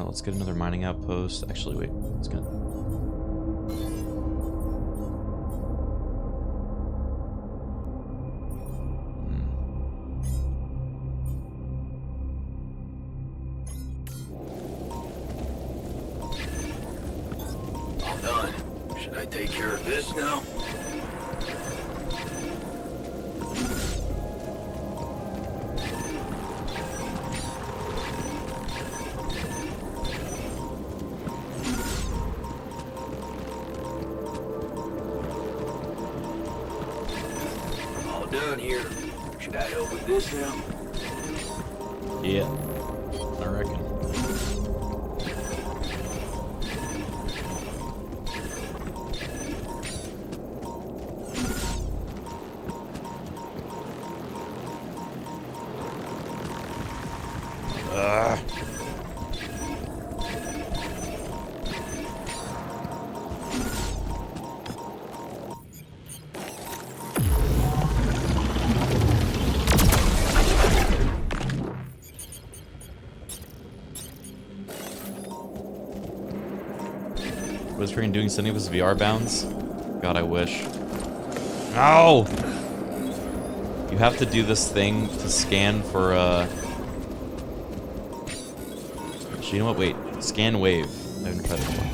Let's get another mining outpost. Actually, wait. Let's get... All done. Should I take care of this now? Done here. Should I help with this now? Yeah, I reckon. Was Criken doing any of his VR bounds? God, I wish. No! You have to do this thing to scan for, Actually, you know what? Wait. Scan wave. I haven't tried it before.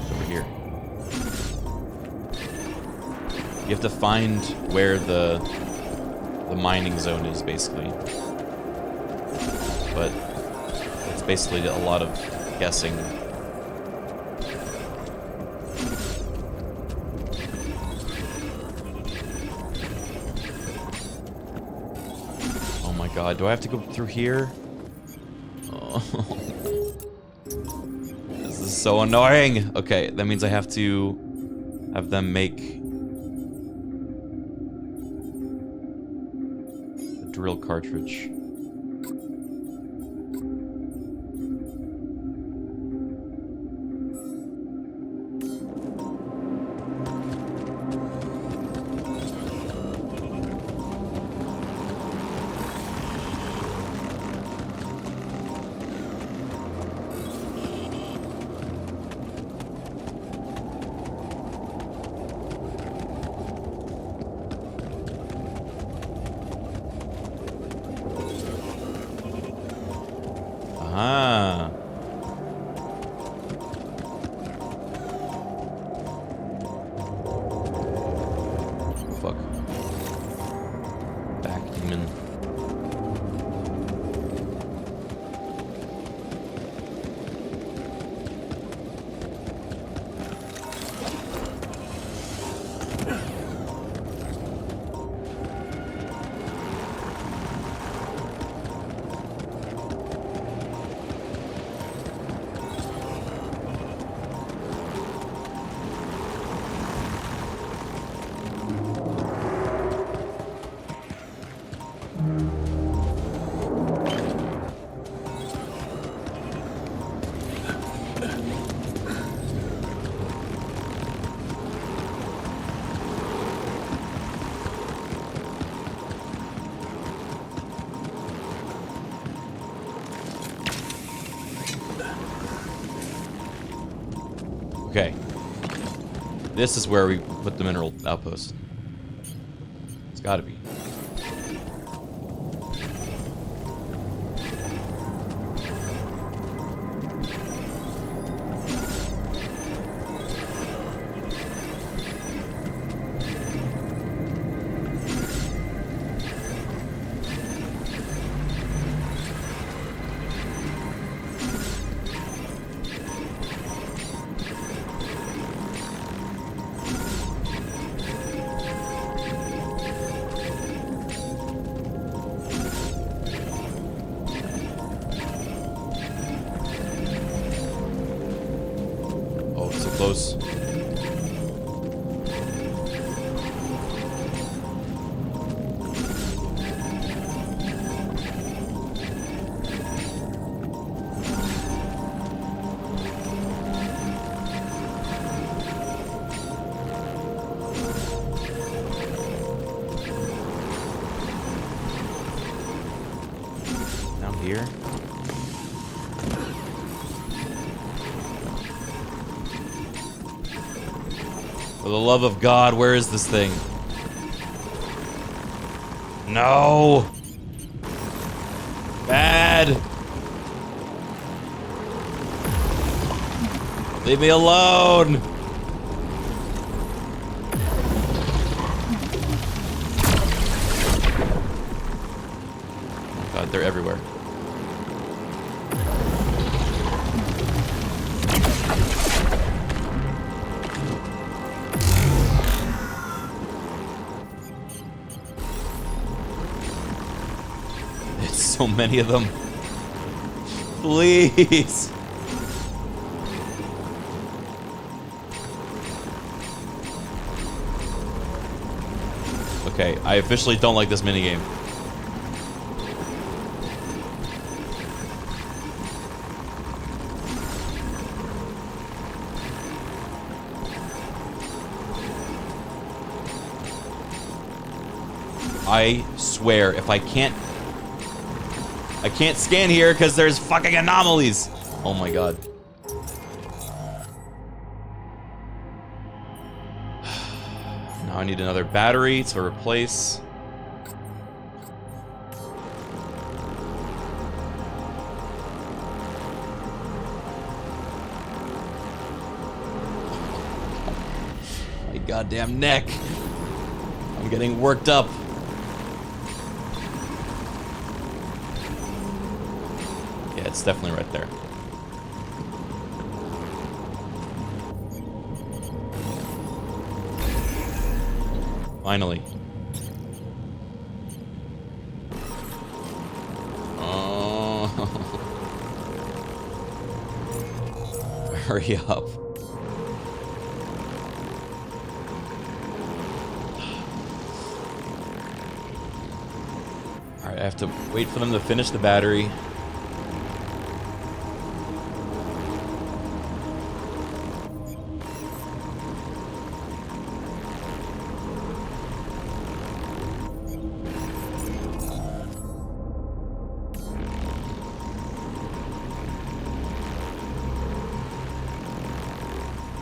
It's over here. You have to find where the mining zone is, basically. But it's basically a lot of guessing. Oh my god, do I have to go through here? Oh. This is so annoying! Okay, that means I have to have them make a drill cartridge. Ah. Fuck. Back demon. Okay. This is where we put the mineral outpost. It's gotta be. Close. Down here. For the love of God, where is this thing? No! Bad! Leave me alone! Oh God, they're everywhere. So many of them. Please. Okay, I officially don't like this minigame. I swear, if I can't scan here because there's fucking anomalies. Oh my God. Now I need another battery to replace. My goddamn neck. I'm getting worked up. It's definitely right there. Finally. Oh. Hurry up. Alright, I have to wait for them to finish the battery.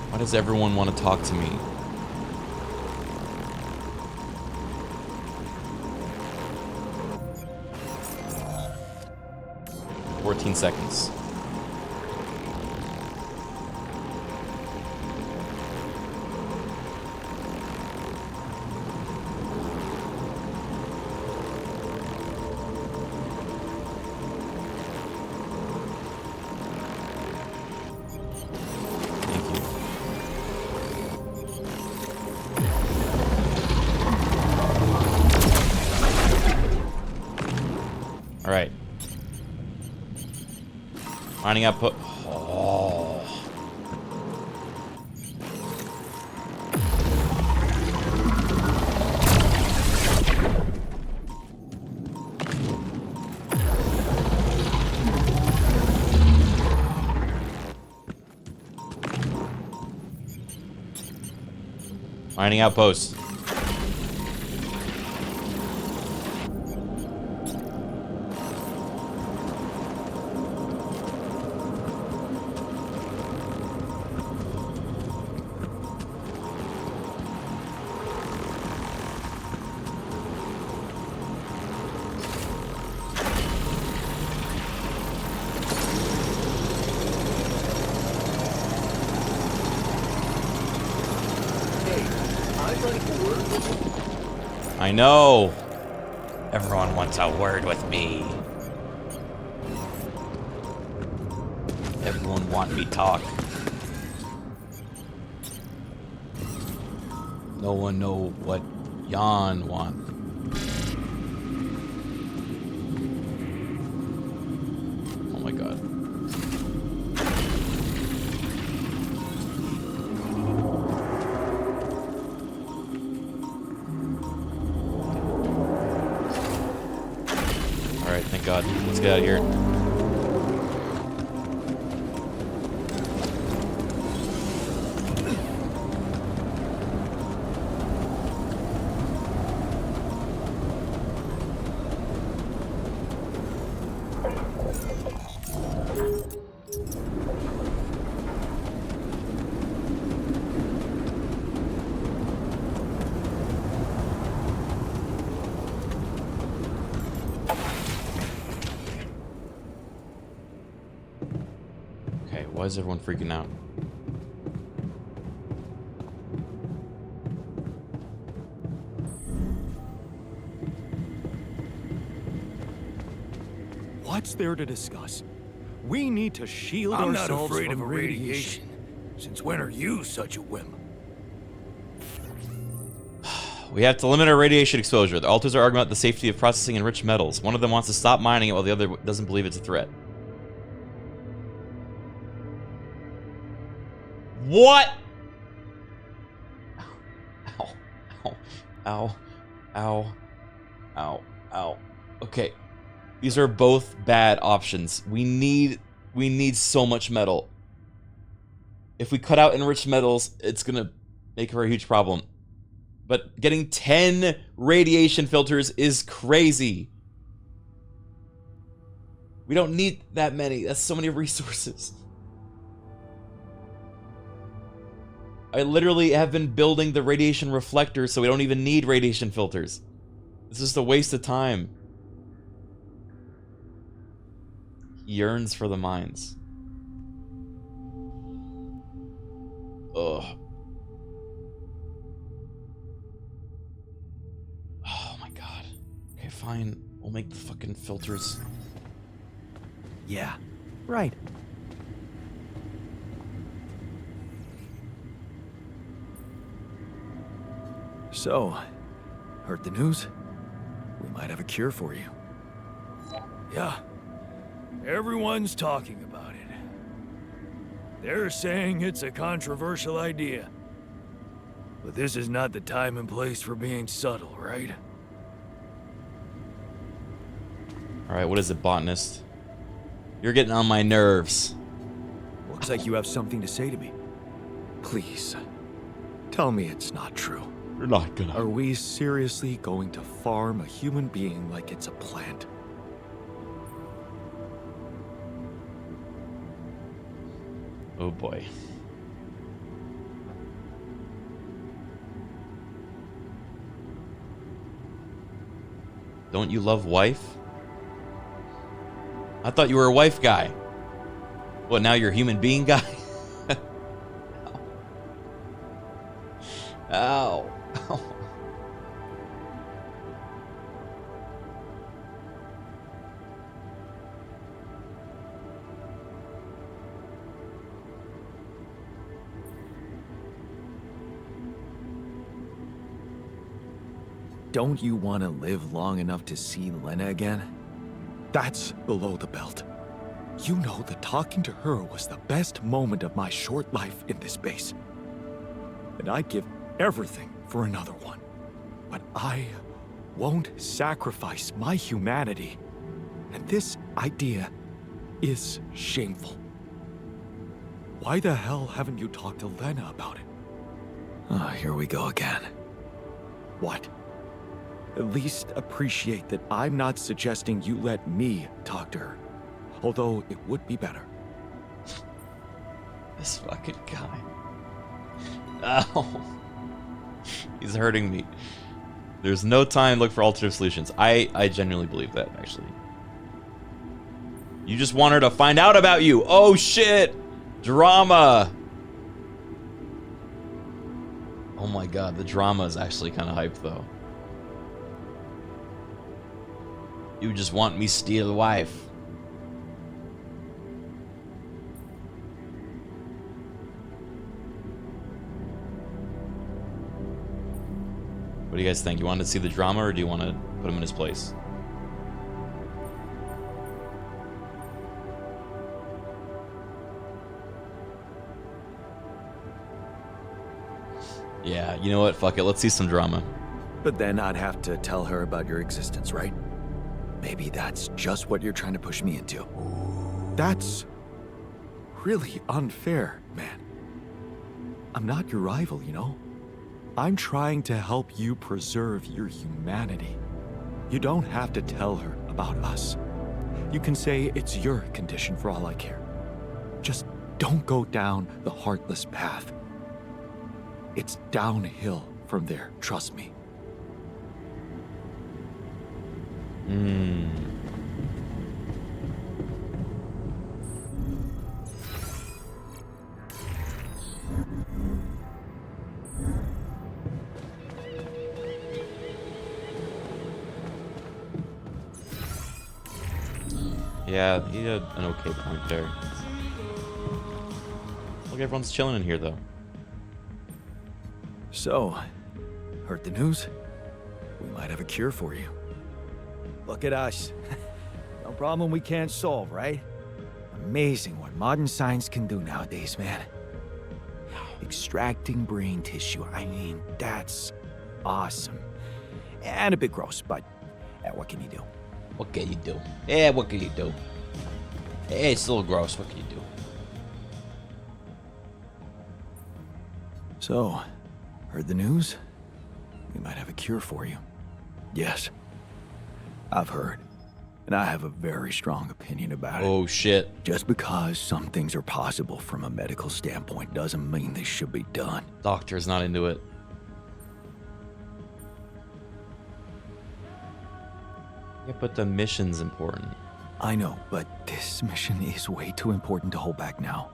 Why does everyone want to talk to me? 14 seconds. All right. Mining output. Oh. Mining outpost. I know. Everyone wants a word with me. Everyone want me talk. No one know what Jan want. Oh my god. Alright, thank god. Let's get out of here. Why is everyone freaking out? What's there to discuss? We need to shield I'm ourselves not afraid from of radiation. Since when are you such a whim? We have to limit our radiation exposure. The alters are arguing about the safety of processing enriched metals. One of them wants to stop mining it while the other doesn't believe it's a threat. What? Ow. Ow. Ow. Ow. Ow. Ow. Okay. These are both bad options. We need so much metal. If we cut out enriched metals, it's gonna make for a huge problem. But getting 10 radiation filters is crazy. We don't need that many. That's so many resources. I literally have been building the radiation reflectors so we don't even need radiation filters. It's just a waste of time. He yearns for the mines. Ugh. Oh my god. Okay, fine. We'll make the fucking filters. Yeah, right. So, heard the news? We might have a cure for you. Yeah. Everyone's talking about it. They're saying it's a controversial idea. But this is not the time and place for being subtle, right? Alright, what is it, botanist? You're getting on my nerves. Looks like you have something to say to me. Please, tell me it's not true. You're not gonna. Are we seriously going to farm a human being like it's a plant? Oh boy. Don't you love wife? I thought you were a wife guy. What, now you're a human being guy? Ow. Ow. Don't you want to live long enough to see Lena again? That's below the belt. You know that talking to her was the best moment of my short life in this base. And I'd give everything for another one. But I won't sacrifice my humanity. And this idea is shameful. Why the hell haven't you talked to Lena about it? Oh, here we go again. What? At least appreciate that I'm not suggesting you let me talk to her. Although it would be better. This fucking guy. Oh. He's hurting me. There's no time to look for alternative solutions. I genuinely believe that, actually. You just want her to find out about you. Oh, shit. Drama. Oh my god, the drama is actually kind of hype, though. You just want me steal a wife. What do you guys think? You want to see the drama, or do you want to put him in his place? Yeah, you know what? Fuck it. Let's see some drama. But then I'd have to tell her about your existence, right? Maybe that's just what you're trying to push me into. That's really unfair, man. I'm not your rival, you know? I'm trying to help you preserve your humanity. You don't have to tell her about us. You can say it's your condition for all I care. Just don't go down the heartless path. It's downhill from there, trust me. Yeah, he had an okay point there. Look, everyone's chilling in here, though. So, heard the news? We might have a cure for you. Look at us. No problem we can't solve, right? Amazing what modern science can do nowadays, man. Extracting brain tissue, I mean, that's awesome. And a bit gross, but what can you do? What can you do? Yeah, what can you do? Hey, it's a little gross. What can you do? So, heard the news? We might have a cure for you. Yes, I've heard. And I have a very strong opinion about it. Oh, shit. Just because some things are possible from a medical standpoint doesn't mean they should be done. Doctor's not into it. Yeah, but the mission's important. I know, but this mission is way too important to hold back now.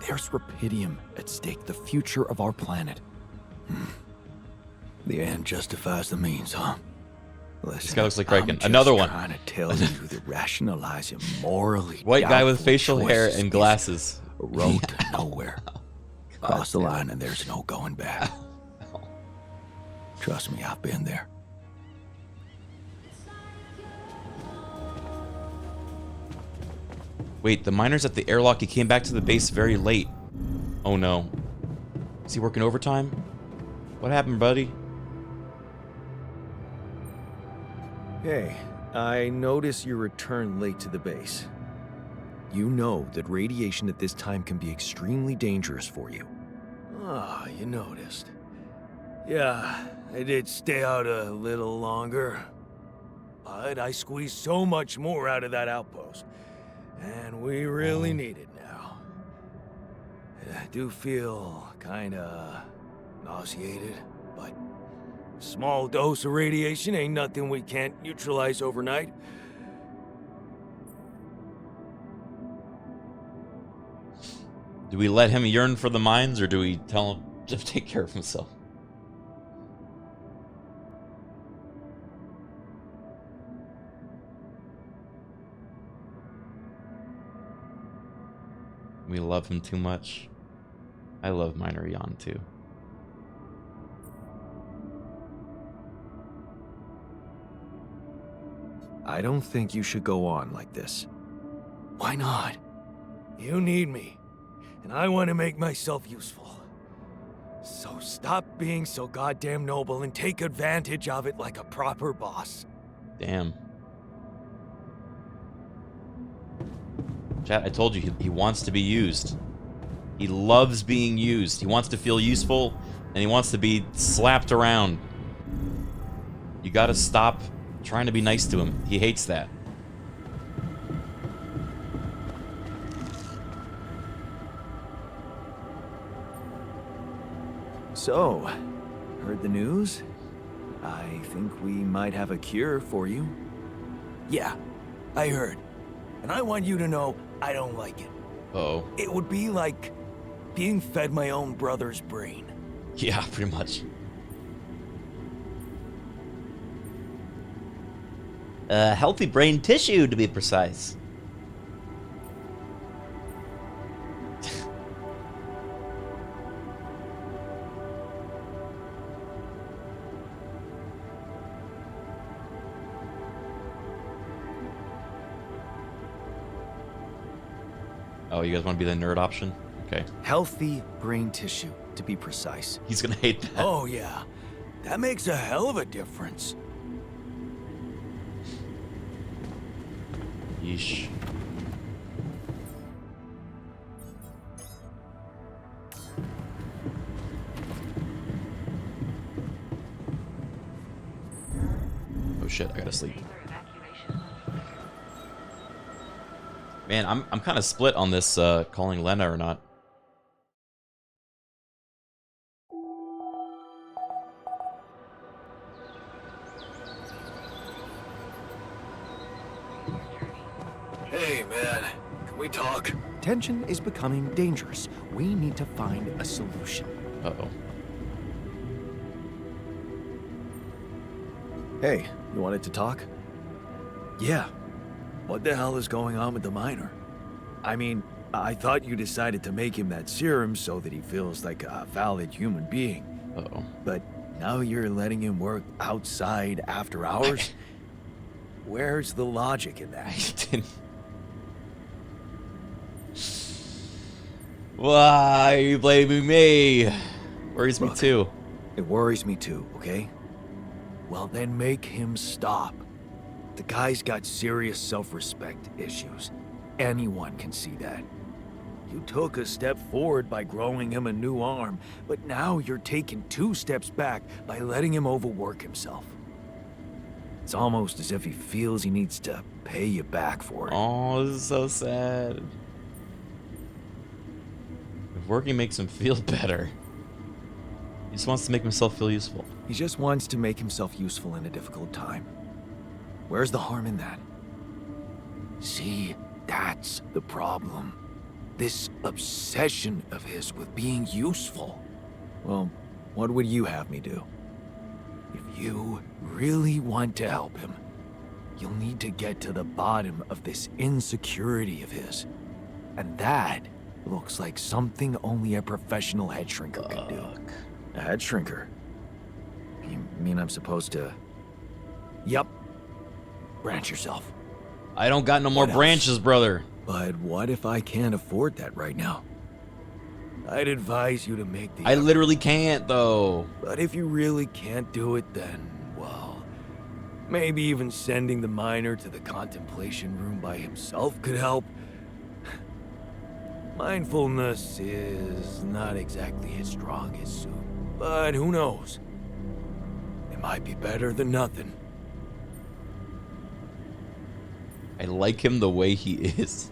There's Rapidium at stake, the future of our planet. The end justifies the means, huh? Listen, This guy looks like Criken. I'm Another just one. Trying to tell you that rationalizing morally White guy with doubtful facial hair choices and is glasses. a road to nowhere. Cross the line and there's no going back. Trust me, I've been there. Wait, the miner's at the airlock. He came back to the base very late. Oh no. Is he working overtime? What happened, buddy? Hey, I notice you returned late to the base. You know that radiation at this time can be extremely dangerous for you. Ah, you noticed. Yeah, I did stay out a little longer. But I squeezed so much more out of that outpost. And we really need it now. I do feel kinda nauseated, but a small dose of radiation ain't nothing we can't neutralize overnight. Do we let him yearn for the mines, or do we tell him to take care of himself? We love him too much. I love Minor Jan too. I don't think you should go on like this. Why not? You need me, and I want to make myself useful. So stop being so goddamn noble and take advantage of it like a proper boss. Damn. Chat, I told you, he wants to be used. He loves being used. He wants to feel useful, and he wants to be slapped around. You gotta stop trying to be nice to him. He hates that. So, heard the news? I think we might have a cure for you. Yeah, I heard. And I want you to know I don't like it. Uh-oh. It would be like being fed my own brother's brain. Yeah, pretty much. Healthy brain tissue, to be precise. Oh, you guys want to be the nerd option? Okay. Healthy brain tissue, to be precise. He's gonna hate that. Oh, yeah. That makes a hell of a difference. Yeesh. Oh shit, I gotta sleep. Man, I'm kind of split on this calling Lena or not. Hey, man. Can we talk? Tension is becoming dangerous. We need to find a solution. Uh-oh. Hey, you wanted to talk? Yeah. What the hell is going on with the miner? I mean, I thought you decided to make him that serum so that he feels like a valid human being. Uh-oh. But now you're letting him work outside after hours? Where's the logic in that? I didn't. Why are you blaming me? Worries me too. It worries me too, okay? Well, then make him stop. The guy's got serious self-respect issues. Anyone can see that. You took a step forward by growing him a new arm, but now you're taking 2 steps back by letting him overwork himself. It's almost as if he feels he needs to pay you back for it. Oh, this is so sad. If working makes him feel better, he just wants to make himself feel useful. He just wants to make himself useful in a difficult time. Where's the harm in that? See, that's the problem. This obsession of his with being useful. Well, what would you have me do? If you really want to help him, you'll need to get to the bottom of this insecurity of his. And that looks like something only a professional head shrinker could do. A head shrinker? You mean I'm supposed to... Yup. Branch yourself. I don't got no more branches, brother. But what if I can't afford that right now? I'd advise you to make the... I literally can't, though. But if you really can't do it, then, well, maybe even sending the miner to the contemplation room by himself could help. Mindfulness is not exactly his strongest suit, but who knows? It might be better than nothing. I like him the way he is.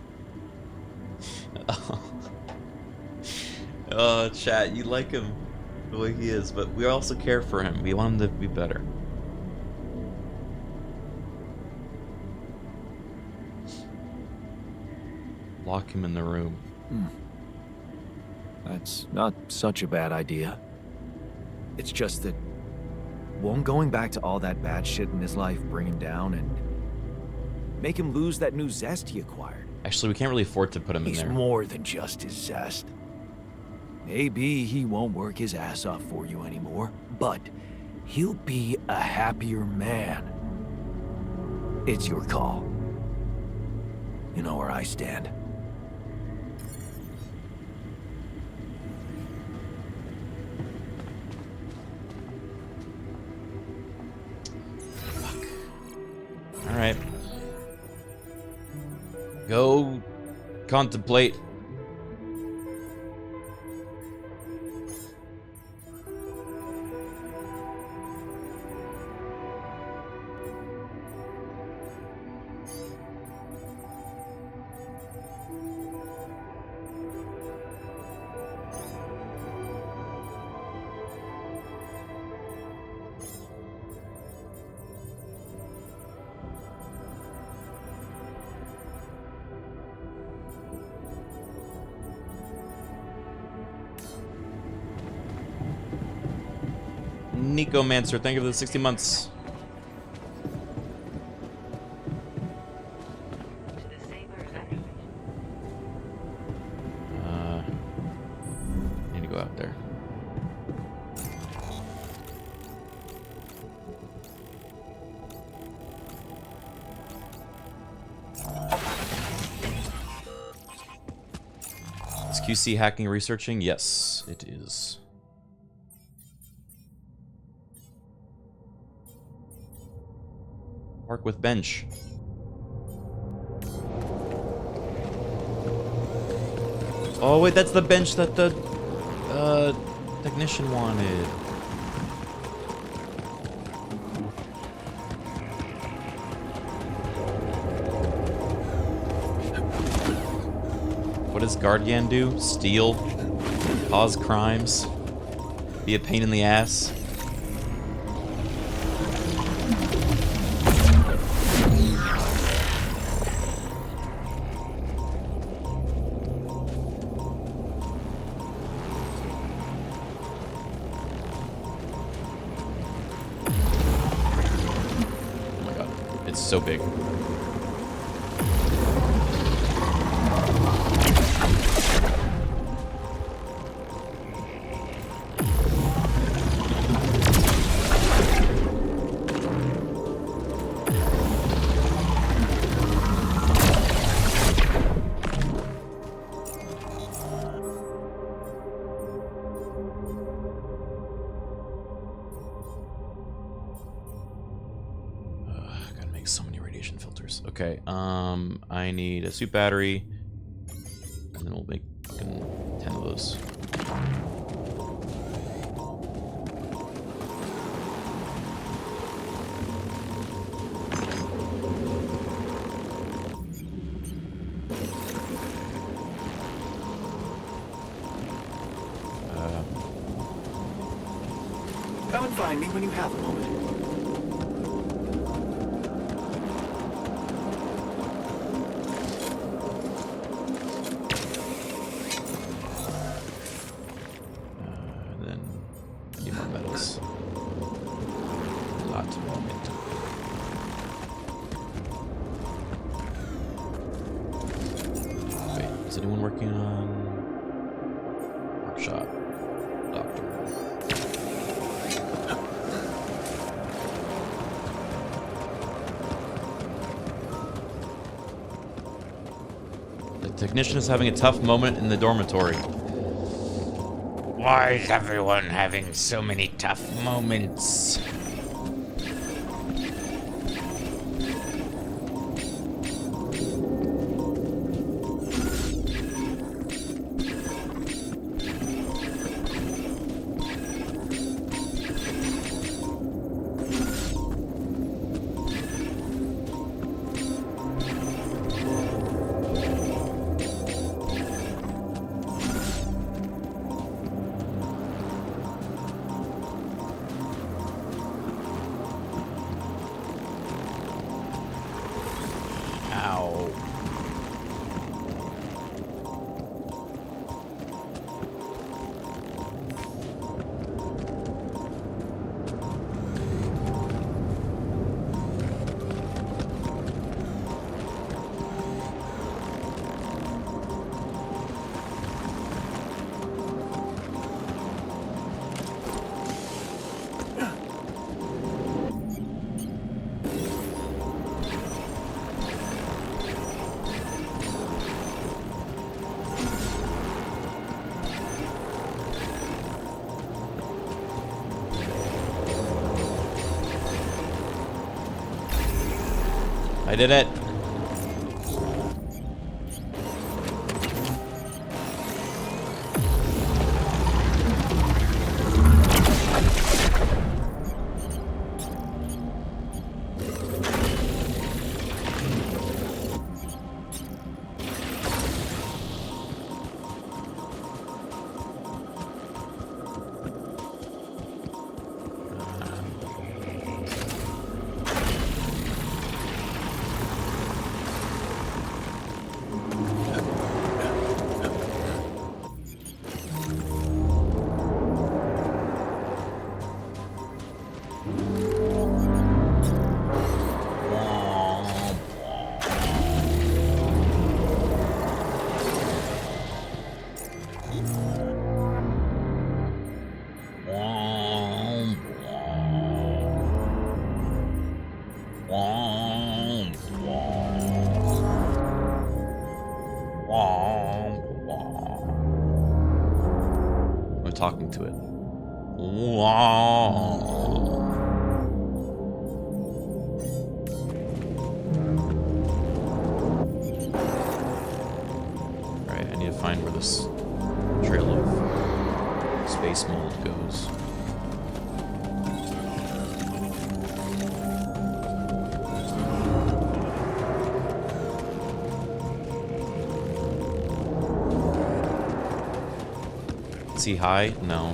Oh, chat, you like him the way he is, but we also care for him. We want him to be better. Lock him in the room. That's not such a bad idea. It's just that won't going back to all that bad shit in his life bring him down and make him lose that new zest he acquired? Actually, we can't really afford to put him in He's there. more than just his zest. Maybe he won't work his ass off for you anymore, but he'll be a happier man. It's your call. You know where I stand. All right. Go contemplate. Nicomancer, thank you for the 60 months. Need to go out there. Is QC hacking researching? Yes, it is. Park with bench. Oh wait, that's the bench that the technician wanted. What does Guardian do? Steal? Cause crimes? Be a pain in the ass? So big. Okay, I need a suit battery, and then we'll make fucking 10 of those. Come and find me when you have a moment. Technician is having a tough moment in the dormitory. Why is everyone having so many tough moments? I did it. I'm talking to it. Alright, I need to find where this trail of space mold goes. Is he high? No.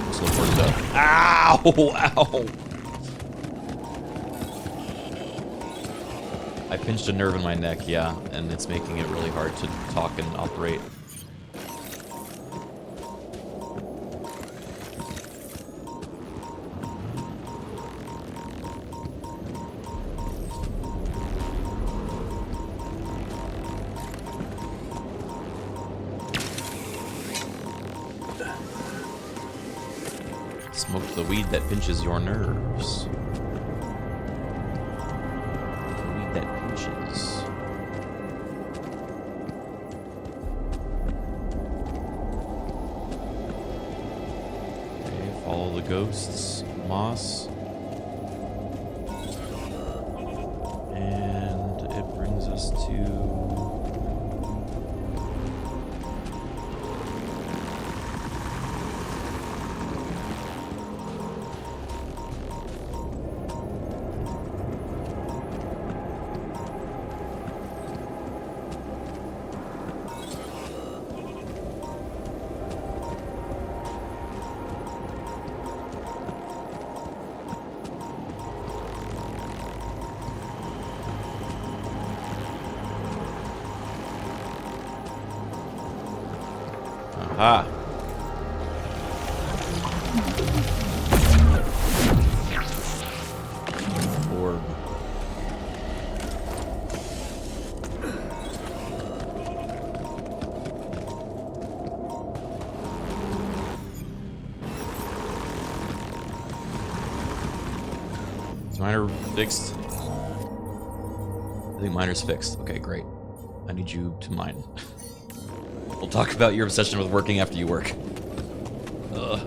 Just look worked up. Ow! Ow! I pinched a nerve in my neck, yeah, and it's making it really hard to talk and operate. Smoked the weed that pinches your nerves. The weed that pinches. Okay, follow the ghosts. Moss. And it brings us to... Aha. Orb. Is miner fixed? I think miner's fixed. Okay, great. I need you to mine. We'll talk about your obsession with working after you work. Ugh.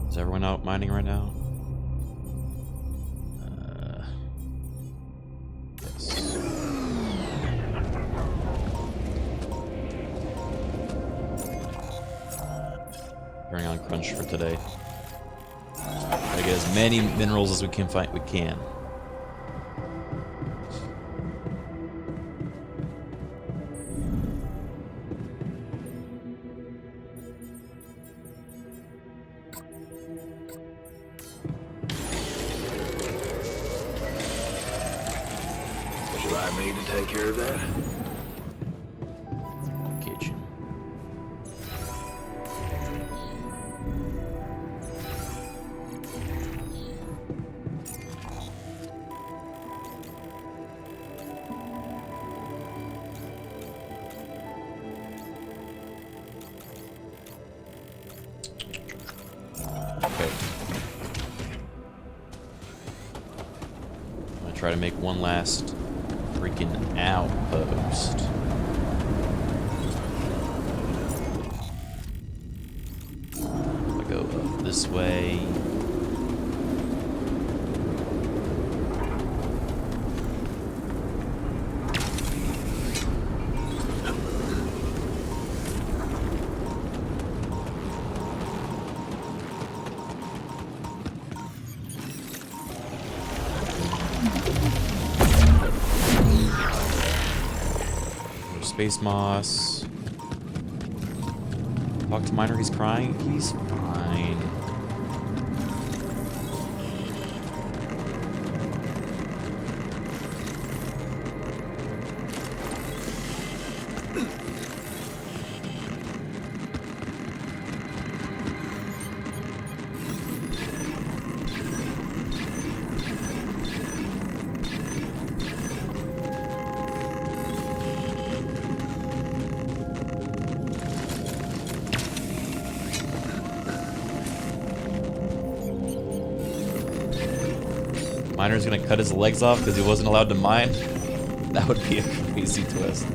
Is everyone out mining right now? Yes. Turning on crunch for today. Gotta get as many minerals as we can find. We can. I need to take care of that. Kitchen. try to make one last freaking outpost. I go up this way. Space moss. Talk to Miner, he's crying. He's fine. Miner's gonna cut his legs off because he wasn't allowed to mine. That would be a crazy twist.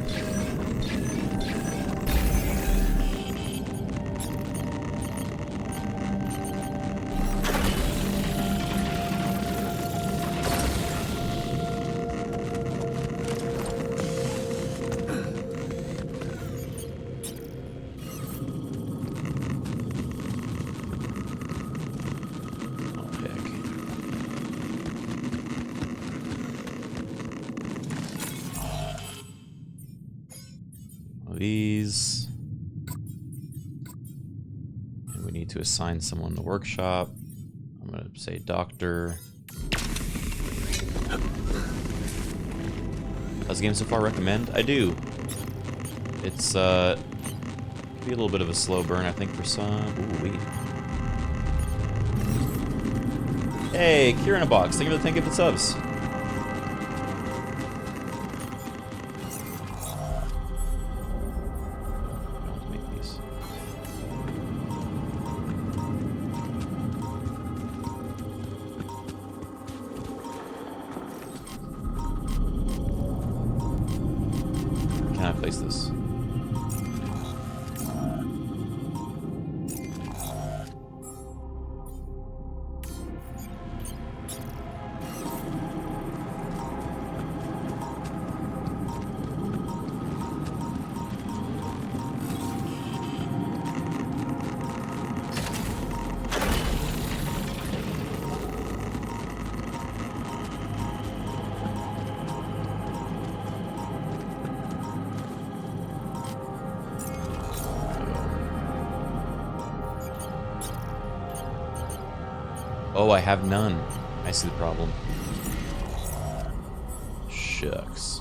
These. And we need to assign someone in the workshop. I'm gonna say doctor. How's the game so far? Recommend? I do. It's be a little bit of a slow burn, I think, for some. Ooh, wait. Hey, Kieran in a box. Thank you for the 10 gifted subs. This. Oh, I have none. I see the problem. Shucks.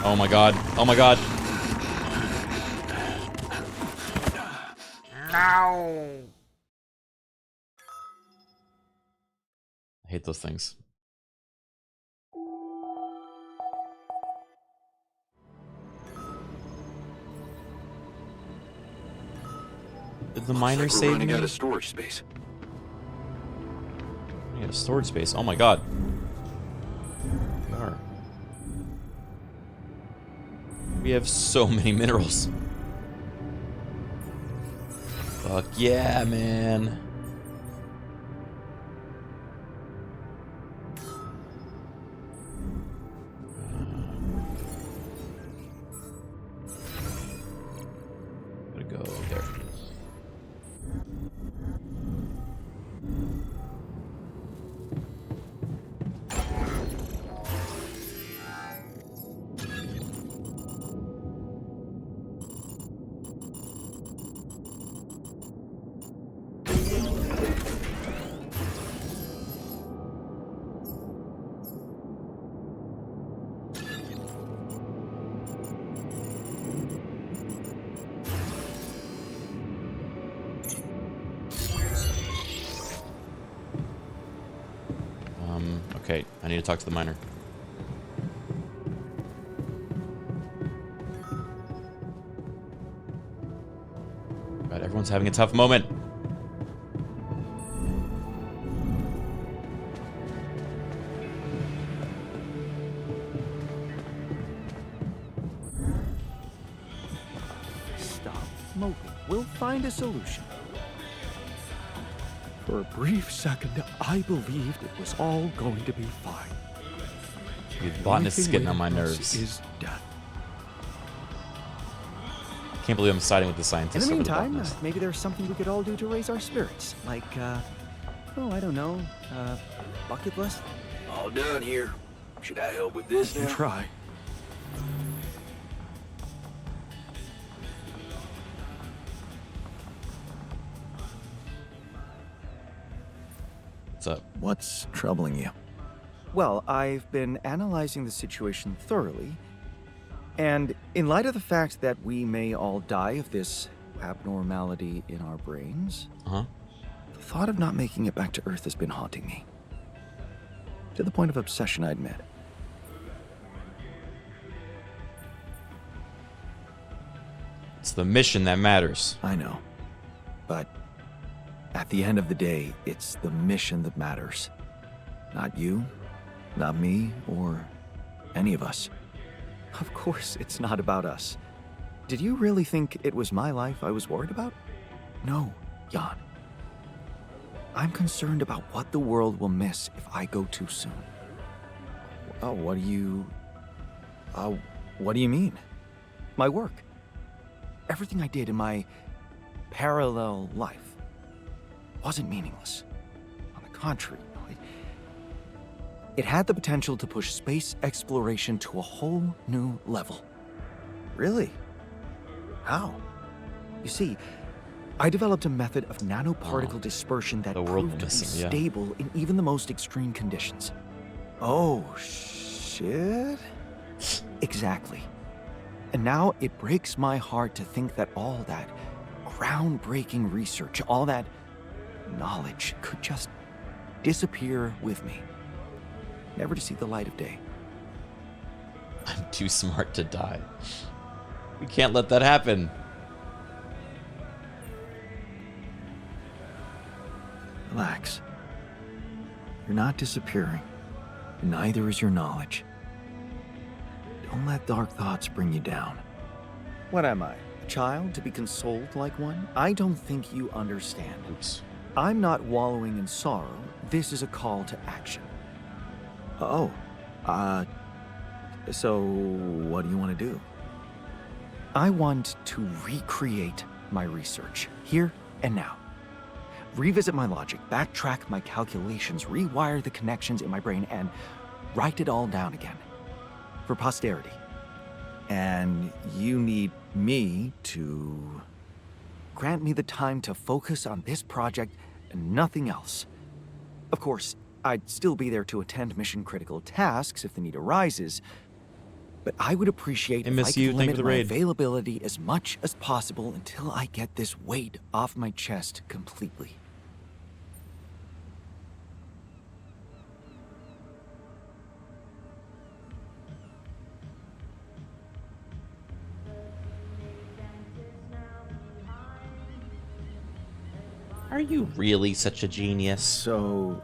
Oh my god. Oh my god. No. I hate those things. Did the miner save me? Running out of storage space. Yeah, storage space. Oh my god. We are. We have so many minerals. Fuck yeah, man. Gotta go there. I need to talk to the miner. Right, everyone's having a tough moment. Stop moping. We'll find a solution. For a brief second, I believed it was all going to be fine. The botanist is getting on my nerves. Is death. Can't believe I'm siding with the In scientists the over the meantime, botanist. maybe there's something we could all do to raise our spirits. Like, oh, I don't know, bucket list? All done here. Should I help with this now? Try. What's up? What's troubling you? Well, I've been analyzing the situation thoroughly, and in light of the fact that we may all die of this abnormality in our brains, Uh-huh. the thought of not making it back to Earth has been haunting me. To the point of obsession, I admit. It's the mission that matters. I know. But at the end of the day, it's the mission that matters. Not you, not me, or any of us. Of course, it's not about us. Did you really think it was my life I was worried about? No, Jan. I'm concerned about what the world will miss if I go too soon. Oh, what do you mean? My work. Everything I did in my parallel life wasn't meaningless. On the contrary, it had the potential to push space exploration to a whole new level. Really? How? You see, I developed a method of nanoparticle dispersion that proved to be stable in even the most extreme conditions. Oh, shit? Exactly. And now it breaks my heart to think that all that groundbreaking research, all that knowledge could just disappear with me, never to see the light of day. I'm too smart to die. We can't let that happen. Relax. You're not disappearing. Neither is your knowledge. Don't let dark thoughts bring you down. What am I? A child to be consoled like one? I don't think you understand. Oops. I'm not wallowing in sorrow. This is a call to action. Oh, so what do you want to do? I want to recreate my research, here and now. Revisit my logic, backtrack my calculations, rewire the connections in my brain, and write it all down again. For posterity. And you need me to grant me the time to focus on this project and nothing else. Of course, I'd still be there to attend mission-critical tasks if the need arises, but I would appreciate if I could limit my availability as much as possible until I get this weight off my chest completely. Are you really such a genius? So,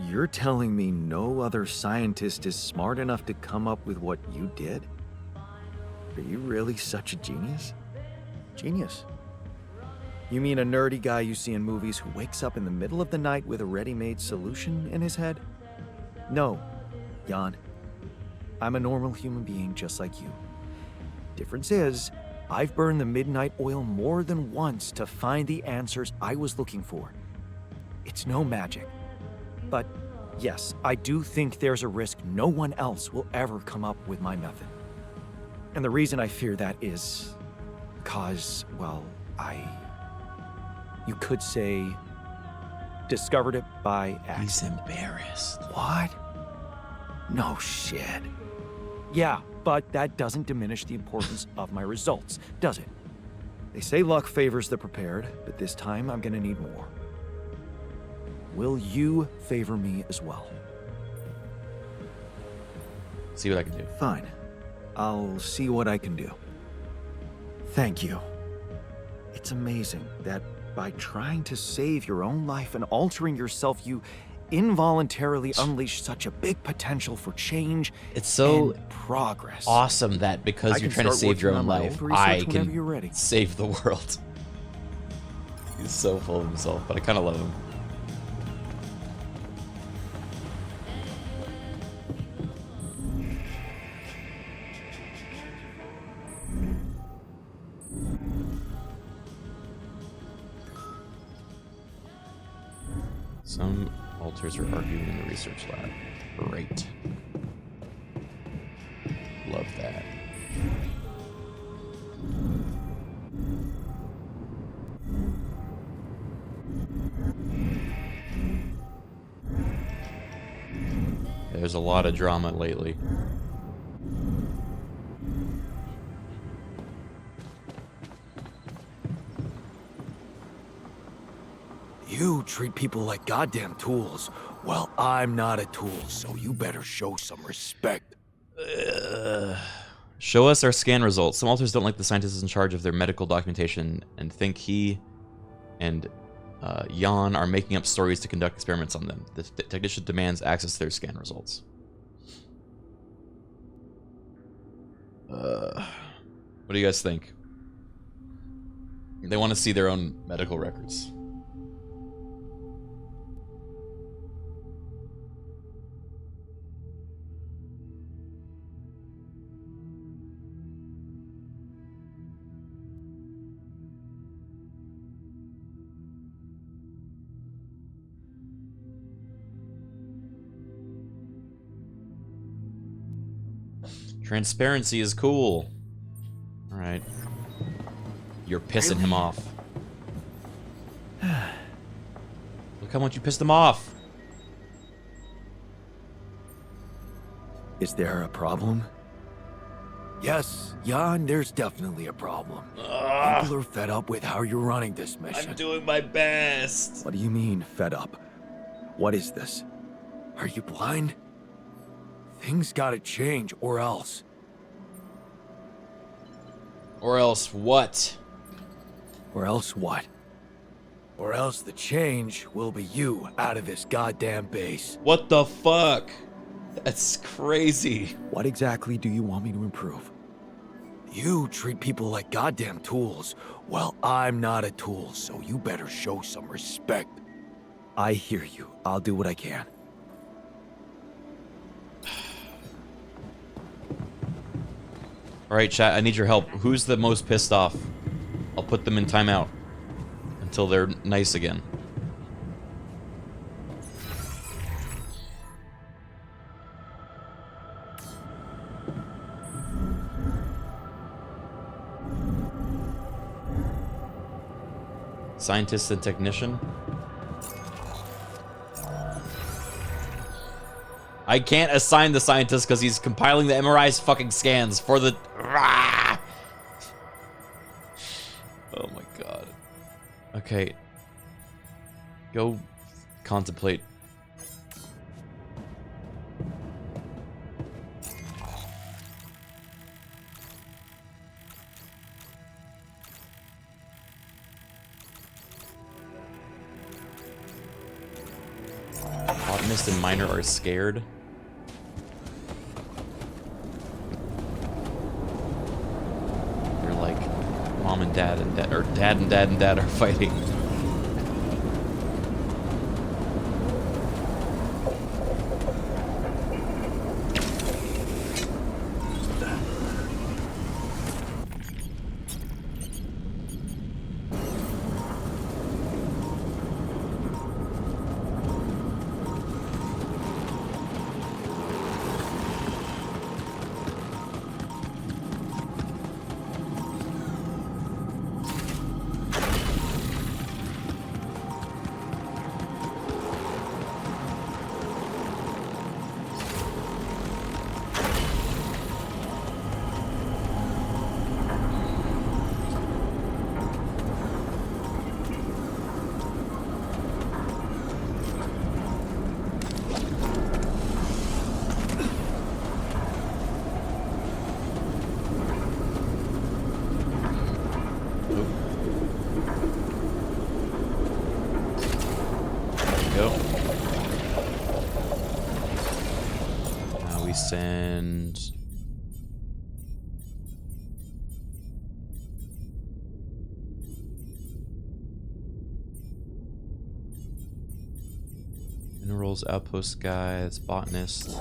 you're telling me no other scientist is smart enough to come up with what you did? Are you really such a genius? Genius? You mean a nerdy guy you see in movies who wakes up in the middle of the night with a ready-made solution in his head? No, Jan. I'm a normal human being just like you. Difference is, I've burned the midnight oil more than once to find the answers I was looking for. It's no magic. But yes, I do think there's a risk no one else will ever come up with my method. And the reason I fear that is because, well, you could say, discovered it by accident. He's embarrassed. What? No shit. Yeah, but that doesn't diminish the importance of my results, does it? They say luck favors the prepared, but this time I'm gonna need more. Will you favor me as well? See what I can do. Fine. I'll see what I can do. Thank you. It's amazing that by trying to save your own life and altering yourself, you involuntarily unleash such a big potential for change. It's so and progress. Awesome that because you're trying to save your own life, I can save the world. He's so full of himself, but I kind of love him. Some alters are arguing in the research lab. Great. Love that. There's a lot of drama lately. You treat people like goddamn tools. Well, I'm not a tool, so you better show some respect. Show us our scan results. Some alters don't like the scientists in charge of their medical documentation and think he and Jan are making up stories to conduct experiments on them. The technician demands access to their scan results. What do you guys think? They want to see their own medical records. Transparency is cool. Alright. You're pissing him off. Look how much you pissed him off. Is there a problem? Yes, Jan, there's definitely a problem. People are fed up with how you're running this mission. I'm doing my best. What do you mean, fed up? What is this? Are you blind? Things gotta change, or else. Or else what? Or else what? Or else the change will be you out of this goddamn base. What the fuck? That's crazy. What exactly do you want me to improve? You treat people like goddamn tools. Well, I'm not a tool, so you better show some respect. I hear you. I'll do what I can. Alright, chat, I need your help. Who's the most pissed off? I'll put them in timeout until they're nice again. Scientist and technician? I can't assign the scientist because he's compiling the MRI's fucking scans for the... Oh my god. Okay. Go contemplate. Botanist and miner are scared. They're like mom and dad or dad and dad are fighting. And minerals, outpost guides, botanist.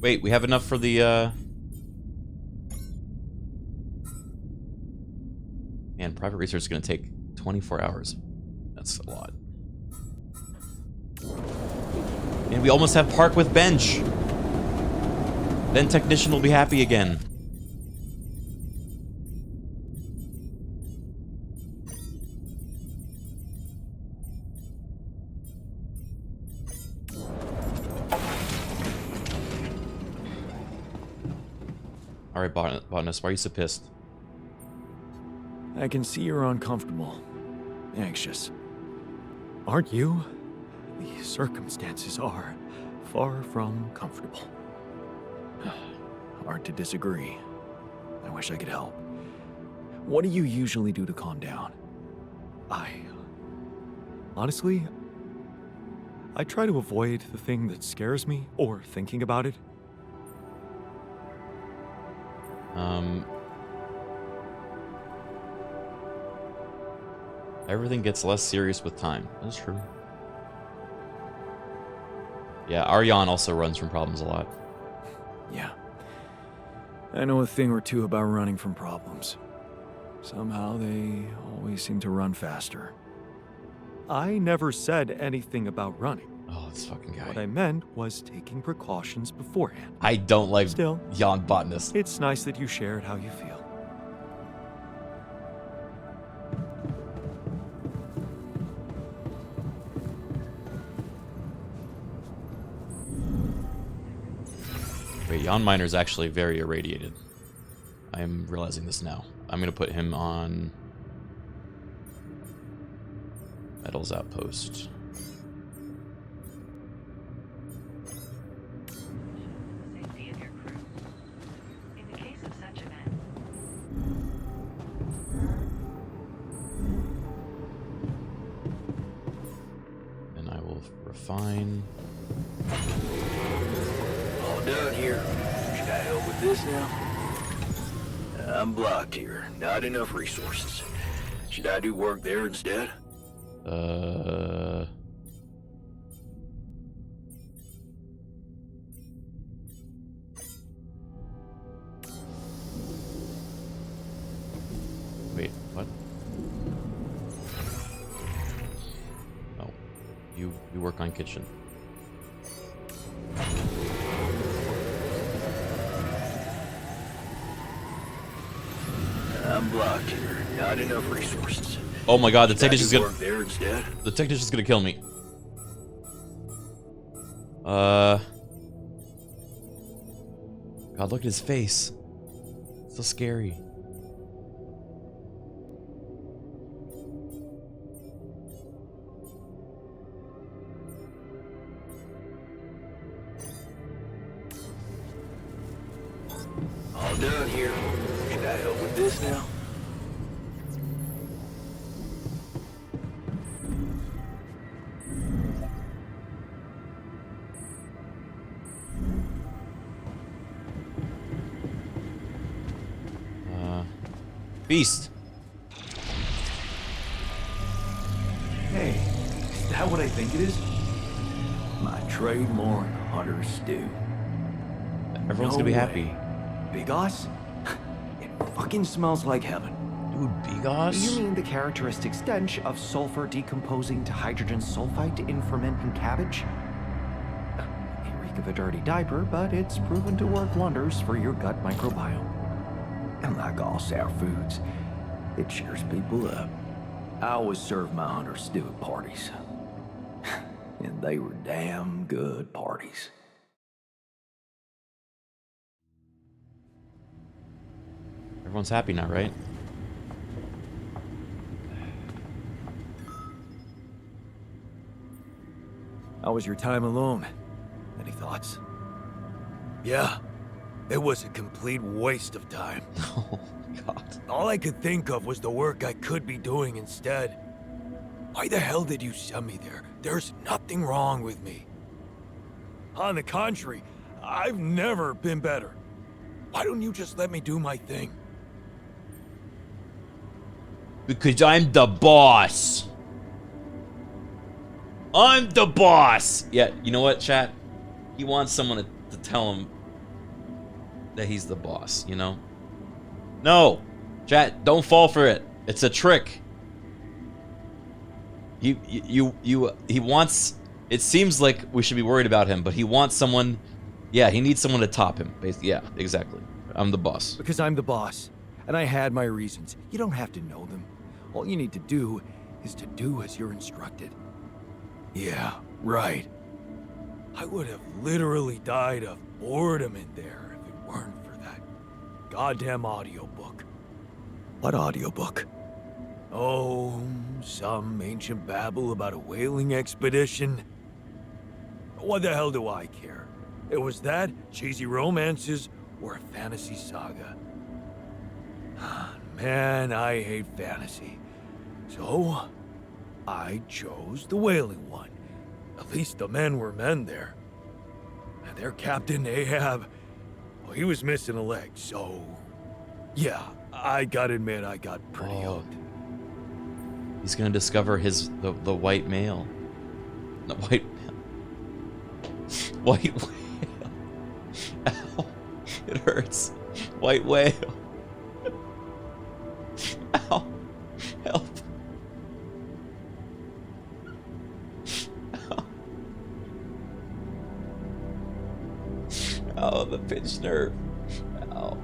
Wait, we have enough for the, Man, private research is going to take 24 hours. That's a lot. And we almost have park with bench. Then technician will be happy again. Alright, botanist, why are you so pissed? I can see you're uncomfortable, anxious. Aren't you? The circumstances are far from comfortable. Hard to disagree. I wish I could help. What do you usually do to calm down? Honestly, I try to avoid the thing that scares me or thinking about it. Everything gets less serious with time. That's true. Yeah, Aryan also runs from problems a lot. Yeah. I know a thing or two about running from problems. Somehow they always seem to run faster. I never said anything about running. Oh, this fucking guy. What I meant was taking precautions beforehand. I don't like Still, Jan Botanist. It's nice that you shared how you feel. Wait, Jan Miner's actually very irradiated. I'm realizing this now. I'm gonna put him on Metals Outpost. And I will refine. All done here. Should I help with this now? I'm blocked here. Not enough resources. Should I do work there instead? Wait, what? Oh, you work on kitchen. I'm blocked here. Not enough resources. Oh my god, the Should I technician's do gonna... work there instead? The technician's gonna kill me. God, look at his face. So scary. All done here. Should I help with this now? Beast. Hey, is that what I think it is? My trademark hunter stew. Everyone's gonna be happy. Bigos? It fucking smells like heaven. Dude, Bigos? You mean the characteristic stench of sulfur decomposing to hydrogen sulfide in fermenting cabbage? May reek of a dirty diaper, but it's proven to work wonders for your gut microbiome. And like all sour foods, it cheers people up. I always serve my hunter stew at parties. And they were damn good parties. Everyone's happy now, right? How was your time alone? Any thoughts? Yeah. It was a complete waste of time. Oh, God. All I could think of was the work I could be doing instead. Why the hell did you send me there? There's nothing wrong with me. On the contrary, I've never been better. Why don't you just let me do my thing? Because I'm the boss. I'm the boss. Yeah, you know what, chat? He wants someone to tell him that he's the boss, you know? No. Chat, don't fall for it. It's a trick. He wants... It seems like we should be worried about him, but he wants someone... Yeah, he needs someone to top him. Basically. Yeah, exactly. I'm the boss. Because I'm the boss, and I had my reasons. You don't have to know them. All you need to do is to do as you're instructed. Yeah, right. I would have literally died of boredom in there if it weren't for that goddamn audiobook. What audiobook? Oh, some ancient babble about a whaling expedition. What the hell do I care? It was that, cheesy romances, or a fantasy saga. Man, I hate fantasy. So, I chose the whaling one. At least the men were men there. And their captain, Ahab, well, he was missing a leg, so... Yeah, I gotta admit I got pretty hooked. He's gonna discover the white male. The white male. White whale. Ow. It hurts. White whale. Ow. Help. Ow. Oh, the pinched nerve. Ow.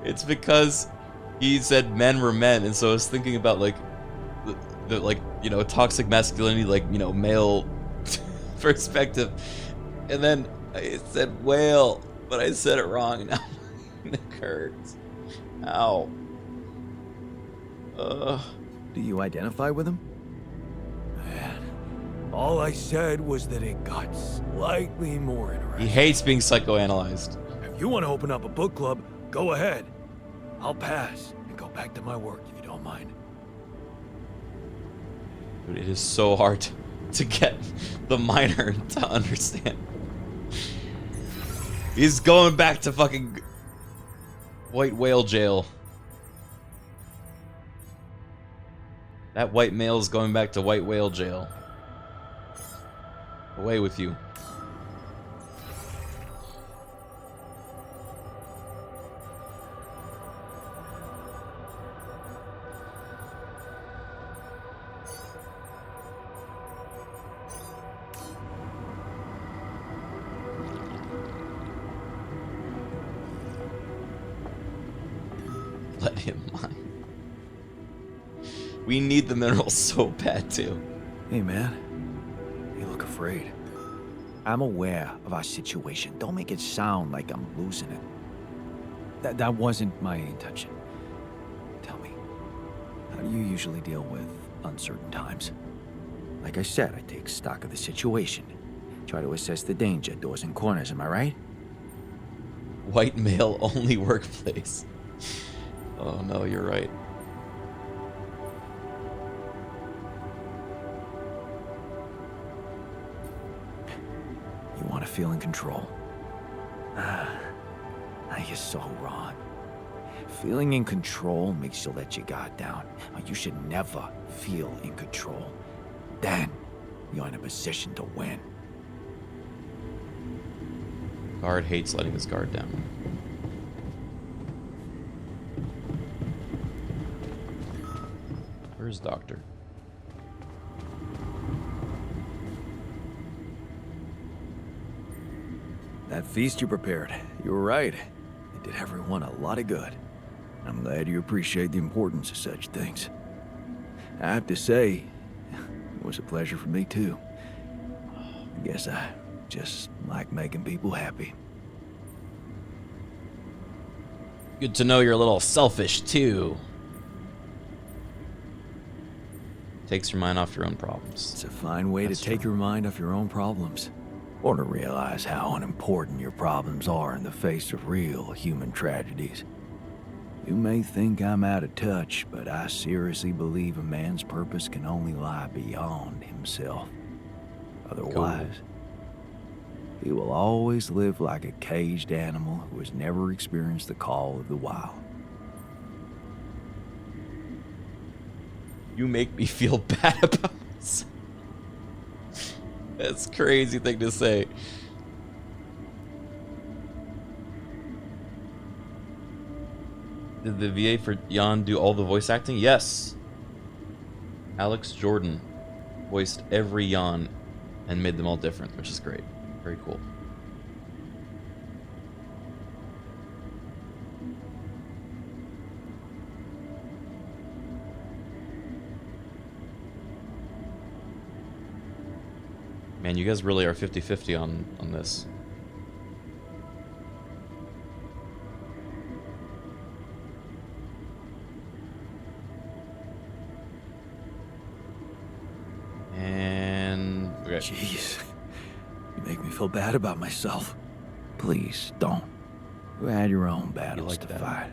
It's because he said men were men, and so I was thinking about like the like, you know, toxic masculinity, like, you know, male perspective, and then I said whale, but I said it wrong, and now it hurts. Ow. Do you identify with him? Man, all I said was that it got slightly more interesting. He hates being psychoanalyzed. If you want to open up a book club, go ahead. I'll pass and go back to my work if you don't mind. Dude, it is so hard to get the minor to understand. He's going back to fucking white whale jail. That white male's going back to white whale jail. Away with you. Let him mine. We need the minerals so bad too. Hey man, you look afraid. I'm aware of our situation. Don't make it sound like I'm losing it. That wasn't my intention. Tell me, how do you usually deal with uncertain times? Like I said, I take stock of the situation. Try to assess the danger, doors and corners, am I right? White male only workplace. Oh no, you're right. You want to feel in control. You're so wrong. Feeling in control makes you let your guard down. You should never feel in control. Then, you're in a position to win. Guard hates letting his guard down. Where's Doctor? That feast you prepared, you were right. It did everyone a lot of good. I'm glad you appreciate the importance of such things. I have to say, it was a pleasure for me too. I guess I just like making people happy. Good to know you're a little selfish too. Takes your mind off your own problems. It's a fine way to take your mind off your own problems. Or to realize how unimportant your problems are in the face of real human tragedies. You may think I'm out of touch, but I seriously believe a man's purpose can only lie beyond himself. Otherwise, he will always live like a caged animal who has never experienced the call of the wild. You make me feel bad about this. That's a crazy thing to say. Did the VA for Jan do all the voice acting? Yes. Alex Jordan voiced every Jan and made them all different, which is great. Very cool. Man, you guys really are 50-50 on this. And okay. Jeez, you make me feel bad about myself. Please don't. You had your own battles to fight.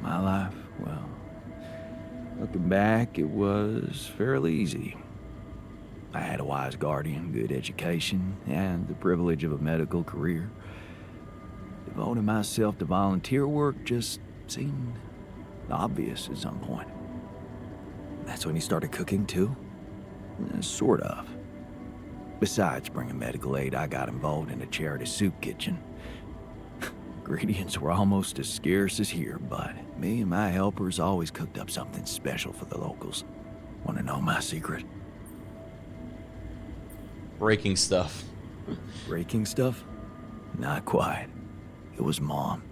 My life, well, looking back, it was fairly easy. I had a wise guardian, good education, and the privilege of a medical career. Devoting myself to volunteer work just seemed obvious at some point. That's when you started cooking, too? Sort of. Besides bringing medical aid, I got involved in a charity soup kitchen. Ingredients were almost as scarce as here, but me and my helpers always cooked up something special for the locals. Want to know my secret? Breaking stuff. Breaking stuff? Not quite. It was Mom.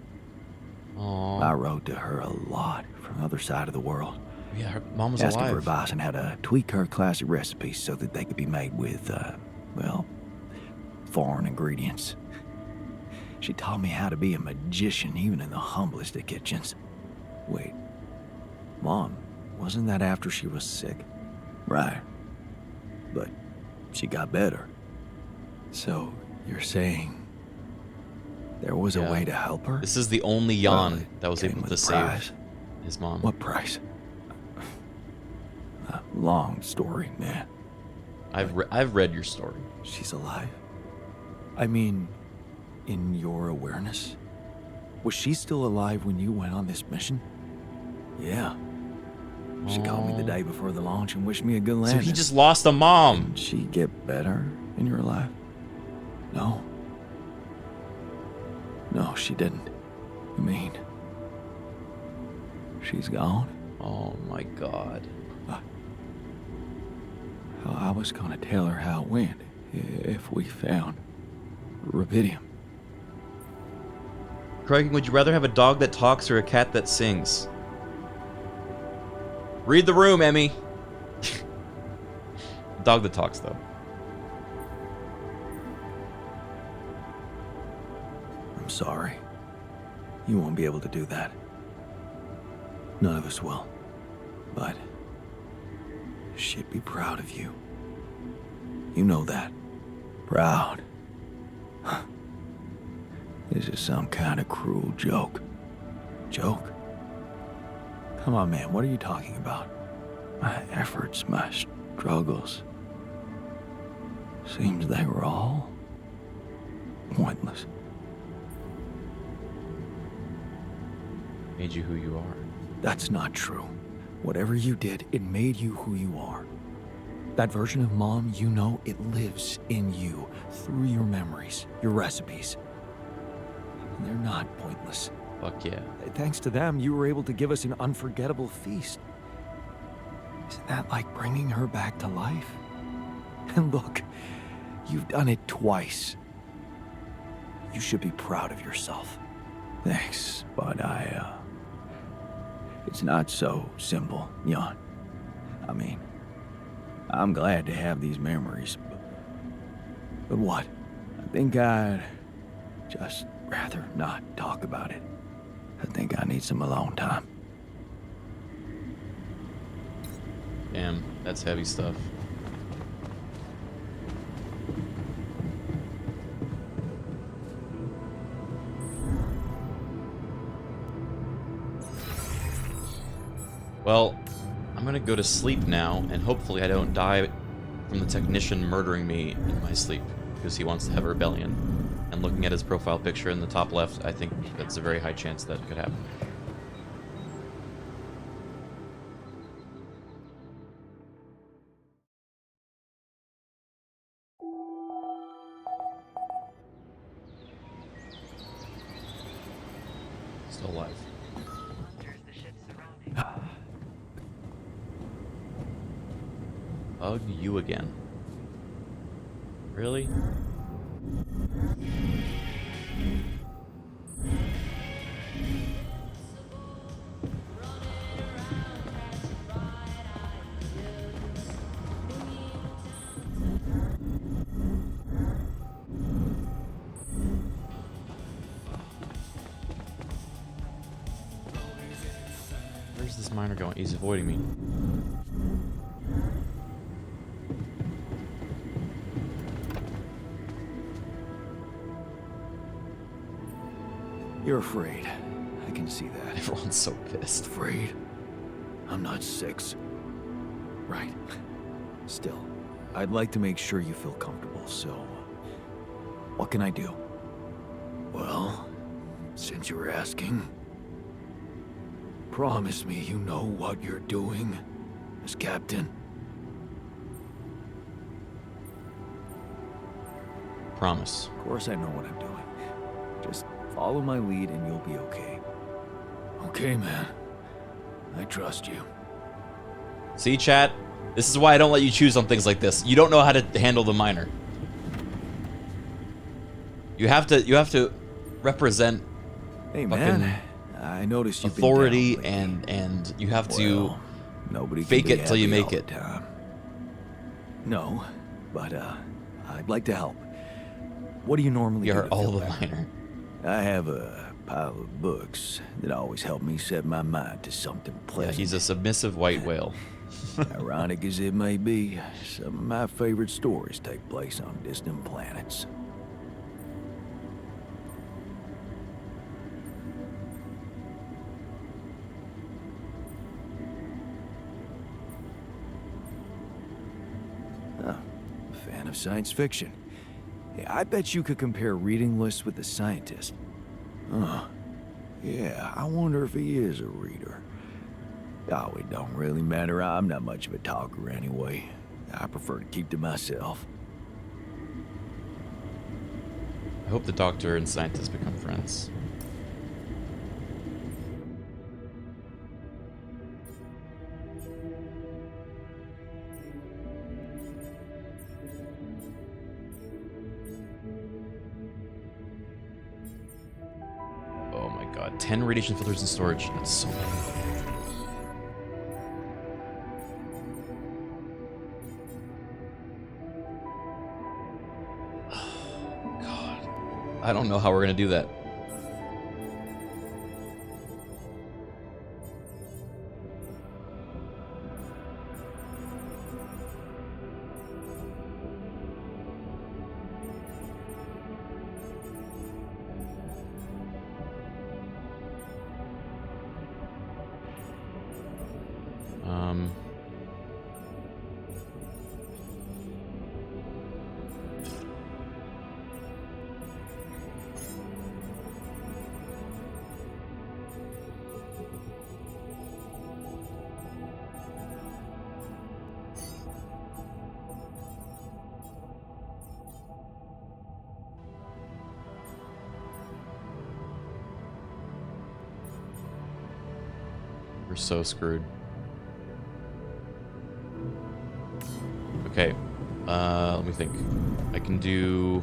Aww. I wrote to her a lot from the other side of the world. Yeah, her mom was asking alive. for advice on how to tweak her classic recipes so that they could be made with, well, foreign ingredients. She taught me how to be a magician even in the humblest of kitchens. Wait, Mom, wasn't that after she was sick? Right. But she got better. So, you're saying there was a way to help her? This is the only Jan that was able to save his mom. What price? Long story, man. I've read your story. She's alive? I mean, in your awareness? Was she still alive when you went on this mission? Yeah. She called me the day before the launch and wished me a good landing. So he just lost a mom. Did she get better in your life? No. No, she didn't. You mean she's gone? Oh my God. I was gonna tell her how it went if we found rubidium. Criken, would you rather have a dog that talks or a cat that sings? Read the room, Emmy. Dog that talks, though. I'm sorry. You won't be able to do that. None of us will. But she'd be proud of you. You know that. Proud. This is some kind of cruel joke. Joke? Come on, man, what are you talking about? My efforts, my struggles. Seems they were all pointless. Made you who you are. That's not true. Whatever you did, it made you who you are. That version of Mom, you know, it lives in you, through your memories, your recipes. And they're not pointless. Fuck yeah. Thanks to them, you were able to give us an unforgettable feast. Isn't that like bringing her back to life? And look, you've done it twice. You should be proud of yourself. Thanks, but it's not so simple, Jan. I mean, I'm glad to have these memories, but what? I think I'd just rather not talk about it. I think I need some alone time. Damn, that's heavy stuff. Well, I'm gonna go to sleep now, and hopefully I don't die from the technician murdering me in my sleep, because he wants to have a rebellion. And looking at his profile picture in the top left, I think that's a very high chance that could happen. Still alive. Bug you again. Really? Where's this miner going? He's avoiding me. You're afraid. I can see that. Everyone's so pissed. Afraid? I'm not 6. Right. Still, I'd like to make sure you feel comfortable, so... what can I do? Well, since you're asking... promise me you know what you're doing as captain. Promise. Of course I know what I'm doing. Just follow my lead and you'll be okay. Okay, man. I trust you. See, chat? This is why I don't let you choose on things like this. You don't know how to handle the miner. You have to represent Hey, man. I noticed you've authority been down and you have to well, nobody fake can be it till you happy make all it. the time. No, but I'd like to help. What do you normally do? You're to all feel the better? miner. I have a pile of books that always help me set my mind to something Yeah, pleasant. he's a submissive white whale. Ironic as it may be, some of my favorite stories take place on distant planets. Oh, fan of science fiction. Hey, I bet you could compare reading lists with a scientist. Huh. Yeah, I wonder if he is a reader. Oh, it don't really matter. I'm not much of a talker anyway. I prefer to keep to myself. I hope the doctor and scientist become friends. Oh my god, 10 radiation filters in storage. That's so many. God. I don't know how we're gonna do that. We're so screwed. Okay, let me think. I can do...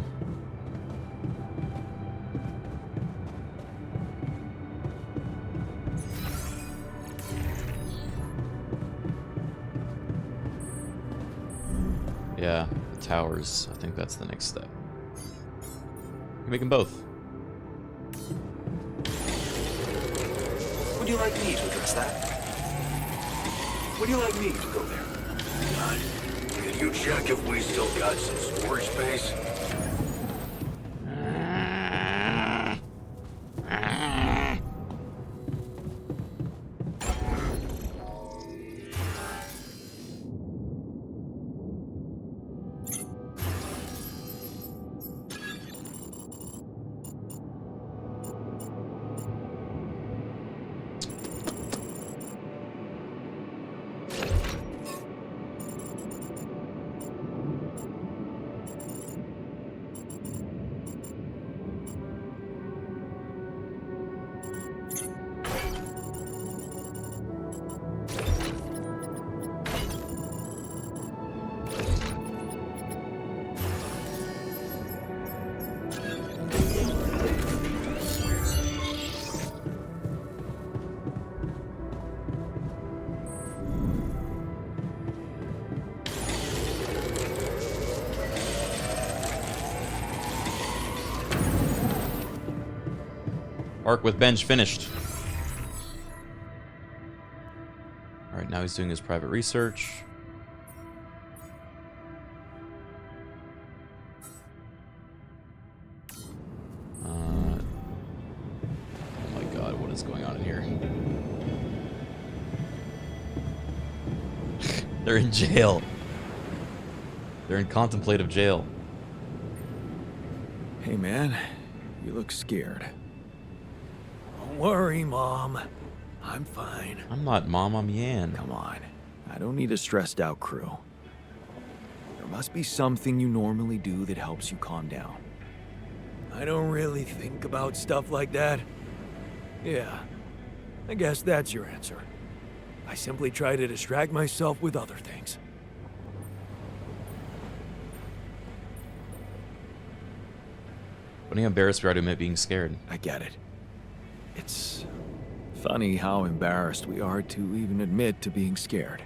Yeah, the towers. I think that's the next step. We can make them both. Would you like me to address that? Would you like me to go there? Can you check if we still got some storage space? Arc with bench finished. Alright, now he's doing his private research. Oh my god, what is going on in here? They're in jail. They're in contemplative jail. Hey man, you look scared. Don't worry, Mom. I'm fine. I'm not Mom, I'm Yan. Come on, I don't need a stressed out crew. There must be something you normally do that helps you calm down. I don't really think about stuff like that. Yeah, I guess that's your answer. I simply try to distract myself with other things. Funny how embarrassed we are to admit being scared. I get it. It's funny how embarrassed we are to even admit to being scared.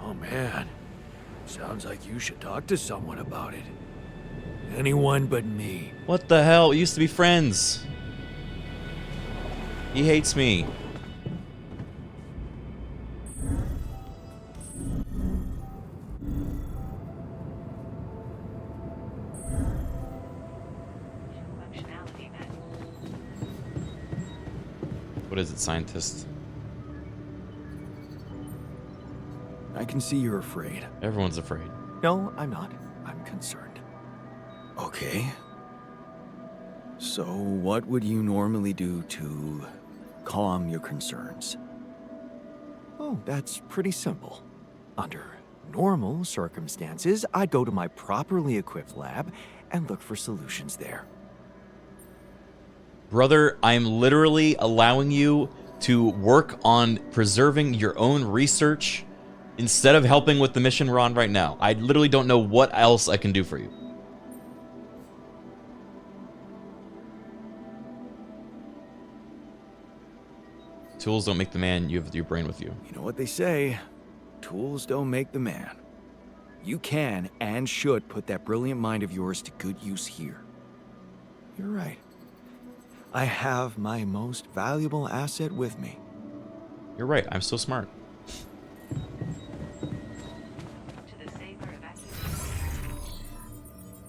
Oh man, sounds like you should talk to someone about it. Anyone but me. What the hell? We used to be friends. He hates me. What is it, scientist? I can see you're afraid. Everyone's afraid. No, I'm not. I'm concerned. Okay. So, what would you normally do to calm your concerns? Oh, that's pretty simple. Under normal circumstances, I'd go to my properly equipped lab and look for solutions there. Brother, I'm literally allowing you to work on preserving your own research instead of helping with the mission we're on right now. I literally don't know what else I can do for you. Tools don't make the man, you have your brain with you. You know what they say, tools don't make the man. You can and should put that brilliant mind of yours to good use here. You're right. I have my most valuable asset with me. You're right, I'm so smart.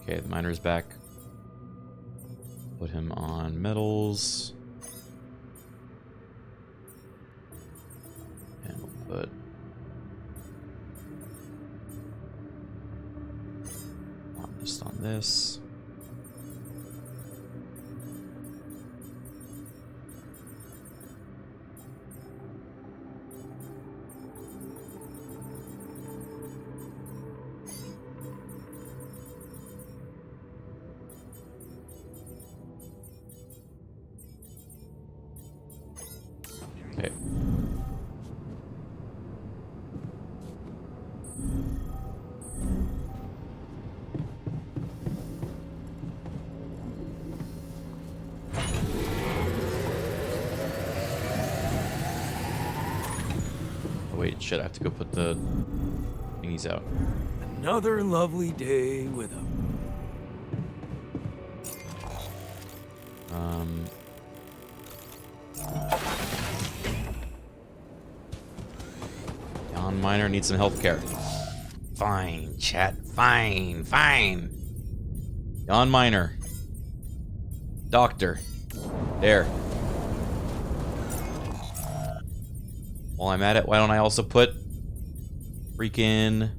Okay, the miner's back. Put him on metals. And we'll put just on this. Okay. Oh wait, shit, I have to go put the thingies out. Another lovely day with a... One miner needs some health care. Fine, chat. Fine, fine. Yawn miner. Doctor. There. While I'm at it, why don't I also put freaking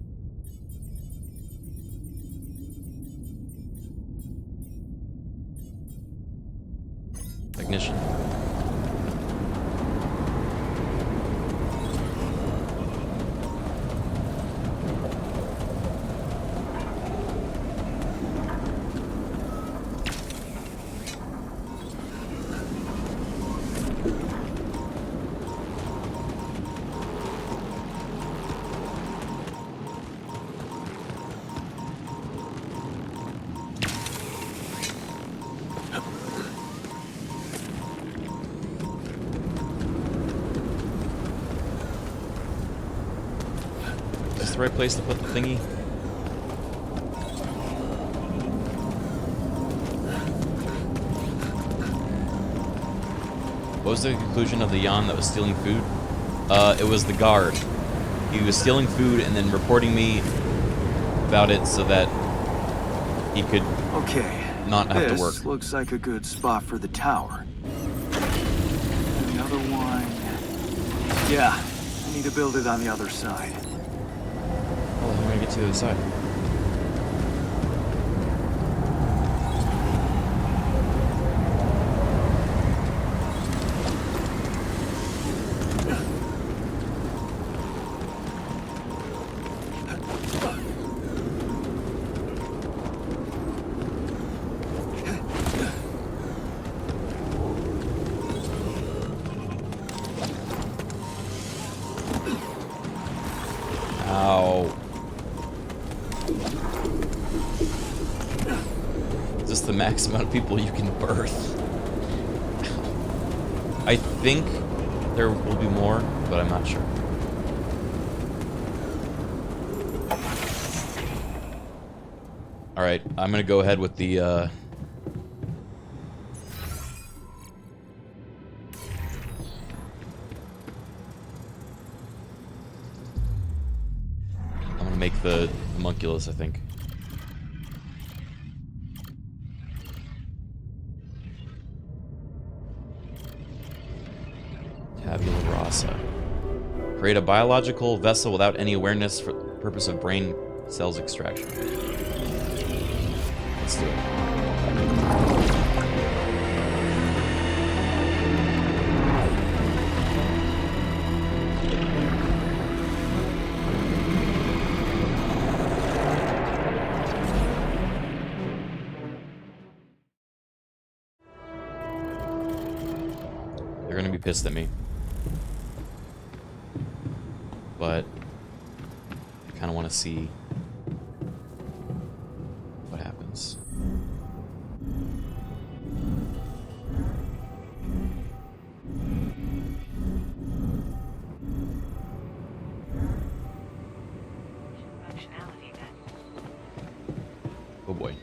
technician. The right place to put the thingy? What was the conclusion of the Yan that was stealing food? It was the guard. He was stealing food and then reporting me about it so that he could not have to work. This looks like a good spot for the tower. Another one. Yeah, I need to build it on the other side. Oh, I'm gonna get to the other side. Ow. Is this the max amount of people you can birth? I think there will be more, but I'm not sure. Alright, I'm gonna go ahead with the, I'm gonna make the homunculus, I think. Tabula rasa. Create a biological vessel without any awareness for the purpose of brain cells extraction. Let's do it. They're gonna be pissed at me. But I kind of want to see what happens. Oh boy.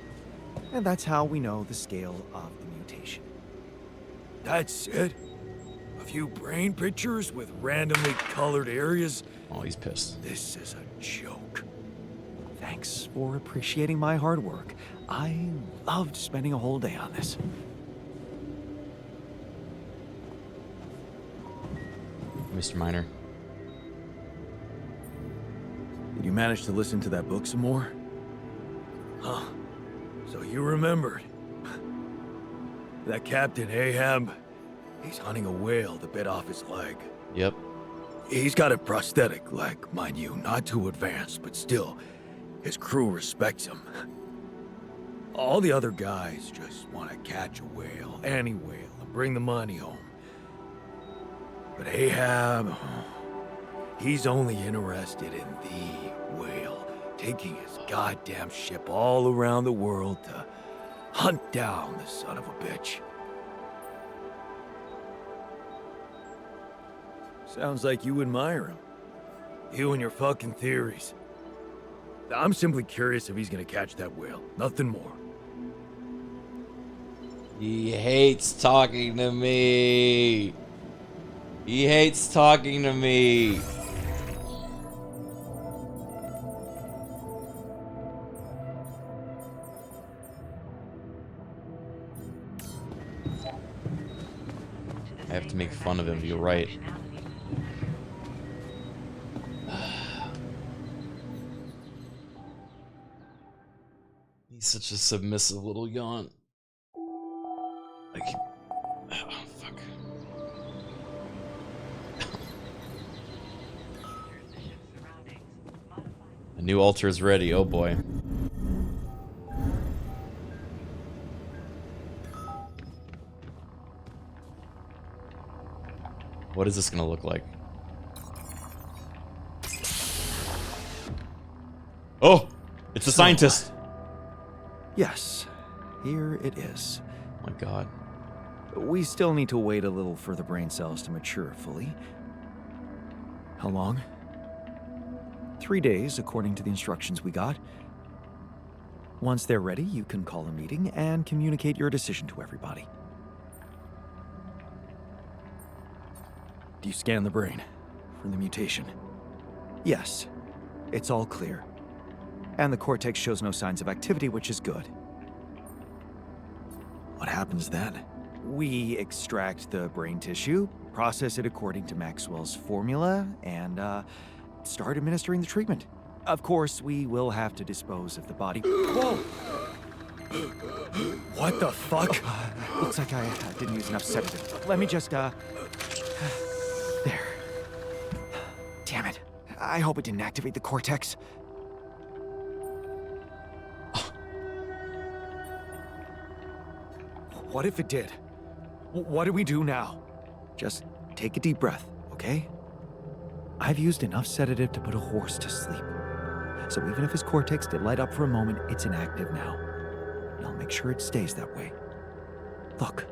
And that's how we know the scale of the mutation. That's it? A few brain pictures with randomly colored areas? Oh, he's pissed. This is a joke. Thanks for appreciating my hard work. I loved spending a whole day on this. Mr. Miner. Did you manage to listen to that book some more? Huh. So you remembered. That Captain Ahab, he's hunting a whale that bit off his leg. Yep. He's got a prosthetic leg, mind you, not too advanced, but still, his crew respects him. All the other guys just want to catch a whale, any whale, and bring the money home. But Ahab, he's only interested in the whale, taking his goddamn ship all around the world to hunt down the son of a bitch. Sounds like you admire him. You and your fucking theories. I'm simply curious if he's gonna catch that whale. Nothing more. He hates talking to me. He hates talking to me. I have to make fun of him. You're right. He's such a submissive little yawn. Like, oh, fuck. A new altar is ready. Oh boy. What is this gonna look like? Oh! It's a scientist! Yes, here it is. Oh my god. We still need to wait a little for the brain cells to mature fully. How long? 3 days, according to the instructions we got. Once they're ready, you can call a meeting and communicate your decision to everybody. Do you scan the brain for the mutation? Yes, it's all clear. And the cortex shows no signs of activity, which is good. What happens then? We extract the brain tissue, process it according to Maxwell's formula, and start administering the treatment. Of course, we will have to dispose of the body. Whoa! What the fuck? Looks like I didn't use enough sedative. Let me just, There. Damn it. I hope it didn't activate the cortex. What if it did? What do we do now? Just take a deep breath, okay? I've used enough sedative to put a horse to sleep. So even if his cortex did light up for a moment, it's inactive now. And I'll make sure it stays that way. Look,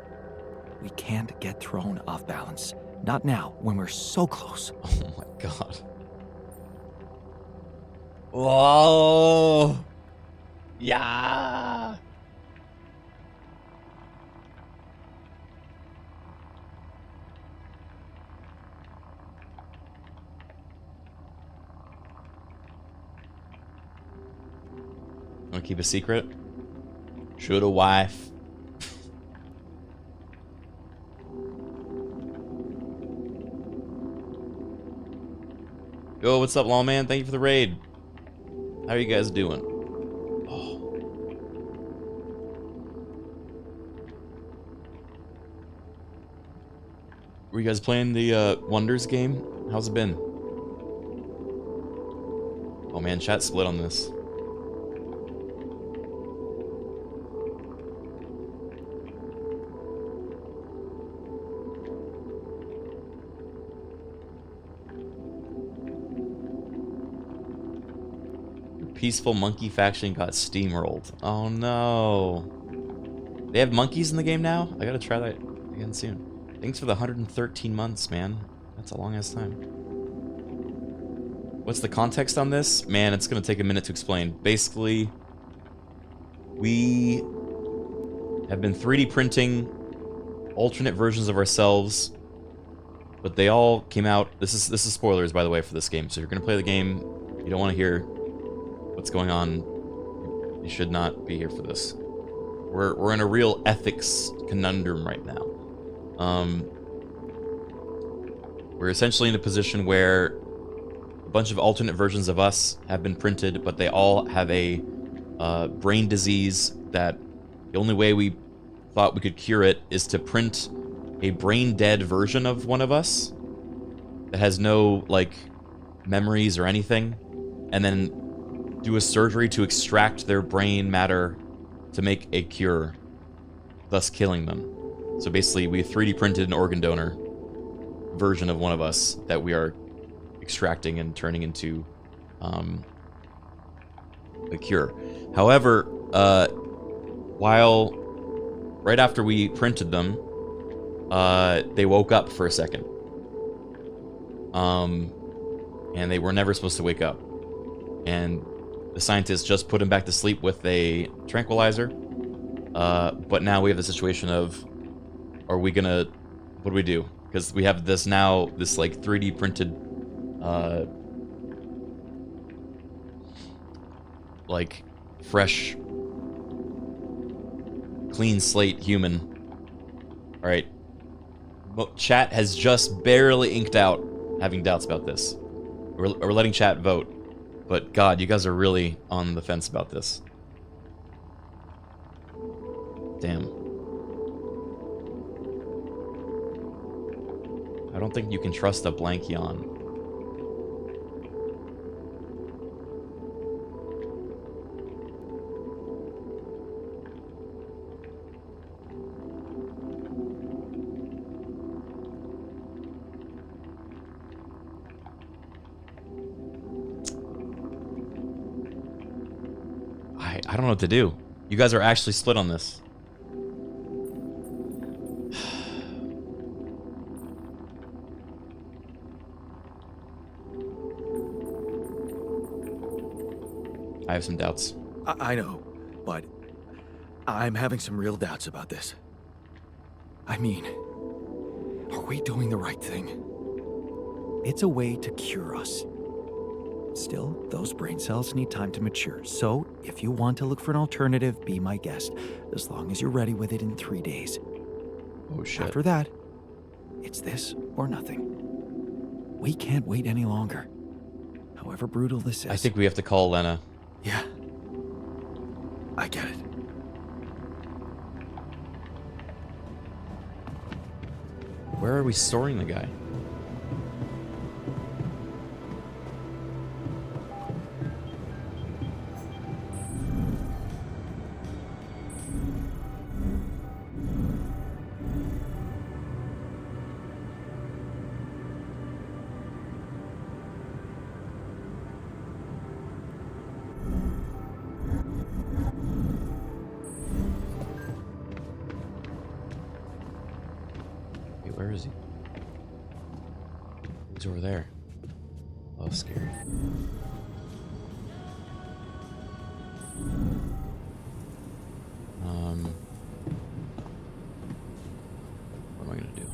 we can't get thrown off balance. Not now, when we're so close. Oh my god. Whoa! Yeah! Wanna keep a secret? Should a wife? Yo, what's up, Lawman? Thank you for the raid. How are you guys doing? Oh. Were you guys playing the Wonders game? How's it been? Oh man, chat split on this. Peaceful monkey faction got steamrolled. Oh no. They have monkeys in the game now? I gotta try that again soon. Thanks for the 113 months, man. That's a long ass time. What's the context on this? Man, it's gonna take a minute to explain. Basically, we have been 3D printing alternate versions of ourselves, but they all came out. This is spoilers, by the way, for this game. So you're gonna play the game. You don't want to hear what's going on. You should not be here for this. We're in a real ethics conundrum right now. We're essentially in a position where a bunch of alternate versions of us have been printed, but they all have a brain disease that the only way we thought we could cure it is to print a brain dead version of one of us that has no like memories or anything, and then do a surgery to extract their brain matter to make a cure, thus killing them. So basically, we 3D printed an organ donor version of one of us that we are extracting and turning into a cure. However, right after we printed them, they woke up for a second. And they were never supposed to wake up. And the scientists just put him back to sleep with a tranquilizer. But now we have the situation of, are we gonna, what do we do? Because we have this now, this like 3D printed, like fresh, clean slate human. All right, Chat has just barely inked out having doubts about this. We're letting chat vote. But God, you guys are really on the fence about this. Damn. I don't think you can trust a blank yawn. I don't know what to do. You guys are actually split on this. I have some doubts. I know, but I'm having some real doubts about this. I mean, are we doing the right thing? It's a way to cure us. Still, those brain cells need time to mature, so if you want to look for an alternative, be my guest, as long as you're ready with it in 3 days. Oh shit. After that, it's this or nothing. We can't wait any longer. However brutal this is. I think we have to call Lena. Yeah. I get it. Where are we storing the guy? Where is he? He's over there. Oh, scary. What am I gonna do?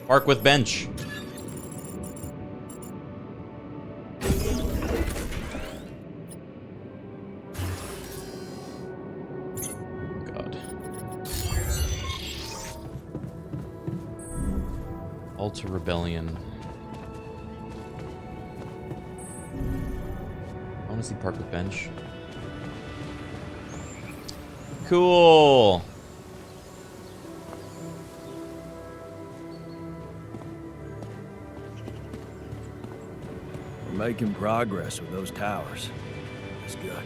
Park with bench. God. Alter Rebellion. I want to see park with bench. Cool. Making progress with those towers. That's good.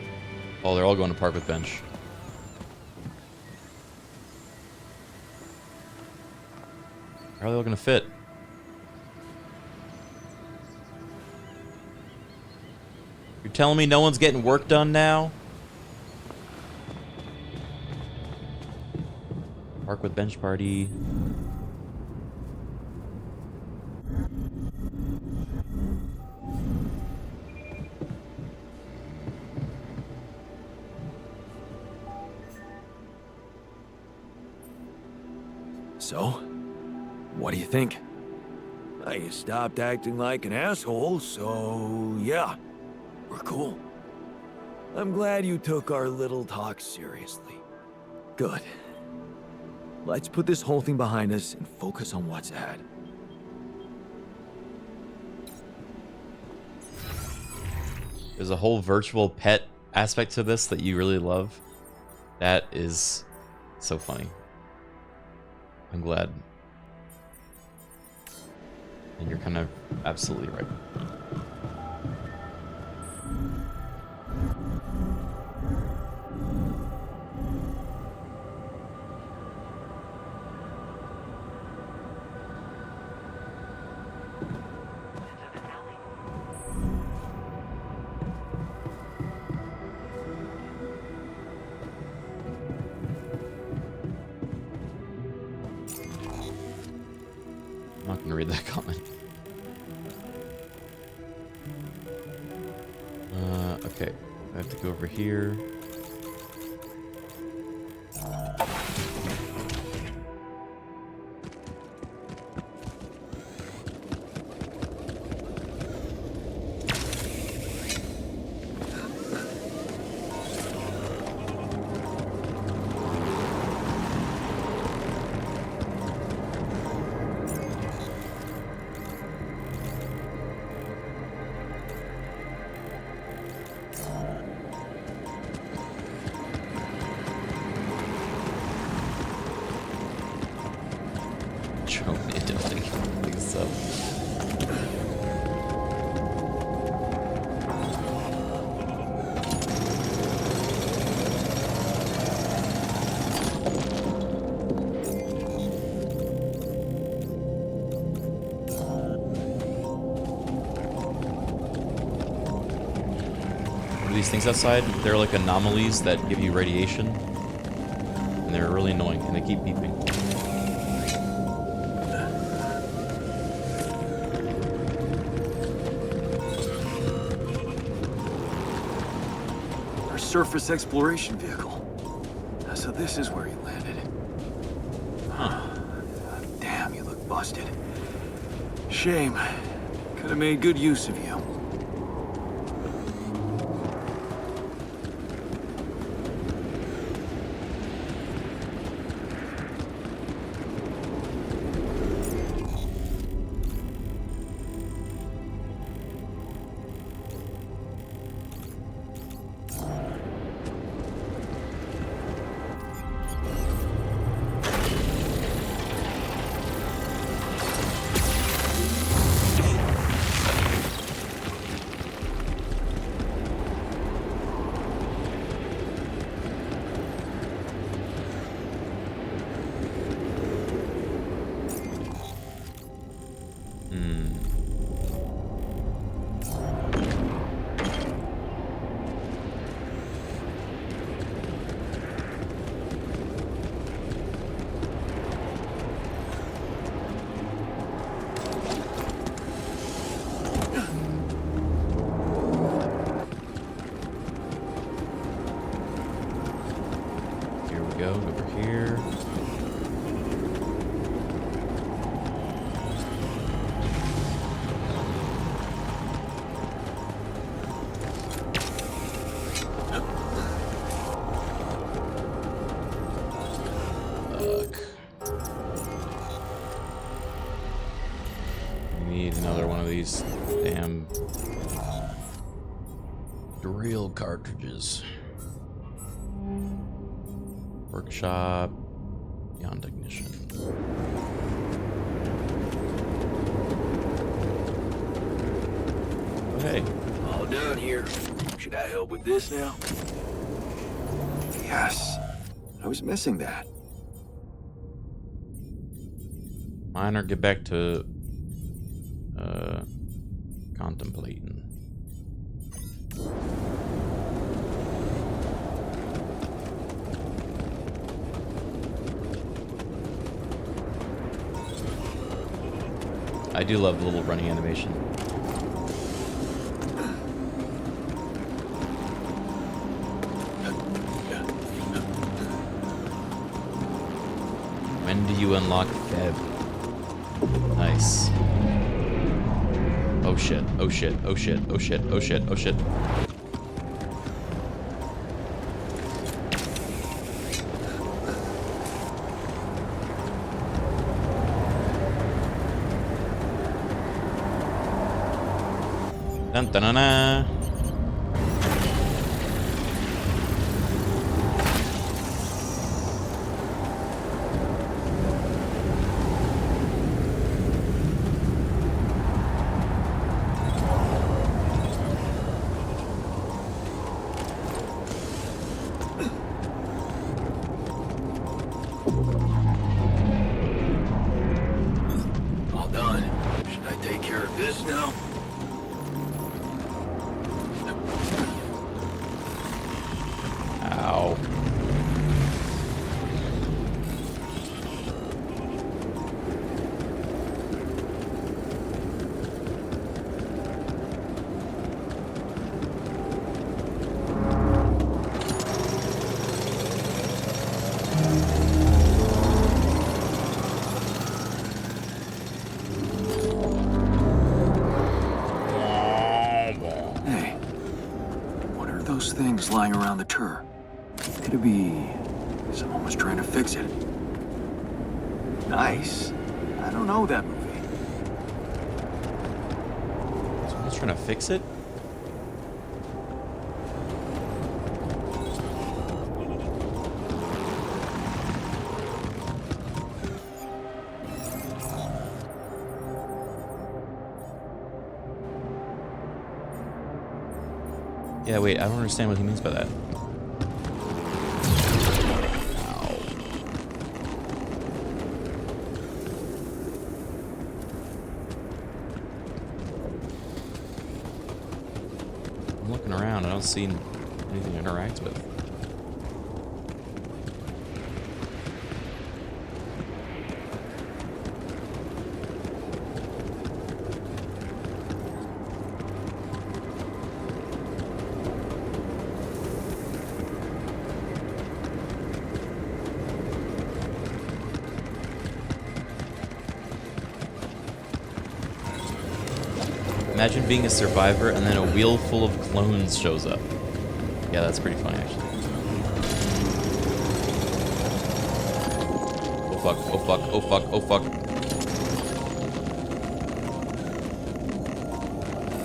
Oh, they're all going to park with bench. How are they all going to fit? You're telling me no one's getting work done now? Park with bench party. So, what do you think? You stopped acting like an asshole, so yeah, we're cool. I'm glad you took our little talk seriously. Good. Let's put this whole thing behind us and focus on what's ahead. There's a whole virtual pet aspect to this that you really love. That is so funny. I'm glad. And you're kind of absolutely right. I'm not gonna read that comment. Okay. I have to go over here. these things outside. They're like anomalies that give you radiation. And they're really annoying, and they keep beeping. Our surface exploration vehicle. So this is where he landed. Huh. Damn, you look busted. Shame. Could have made good use of you. Go over here. Look. We need another one of these damn drill cartridges. Workshop, beyond ignition. Oh, hey. All done here. Should I help with this now? Yes. I was missing that. Mine or get back to contemplating. I do love the little running animation. When do you unlock Feb? Nice. Oh shit, oh shit, oh shit, oh shit, oh shit, oh shit. Dun dun dun dun. All done. Should I take care of this now? Ow. Hey, what are those things lying around the turret? Could it be someone was trying to fix it? Nice. I don't know that movie. Someone's trying to fix it? Yeah, wait, I don't understand what he means by that. Ow. I'm looking around, I don't see anything to interact with. Imagine being a survivor and then a wheel full of clones shows up. Yeah, that's pretty funny, actually. Oh fuck, oh fuck, oh fuck, oh fuck.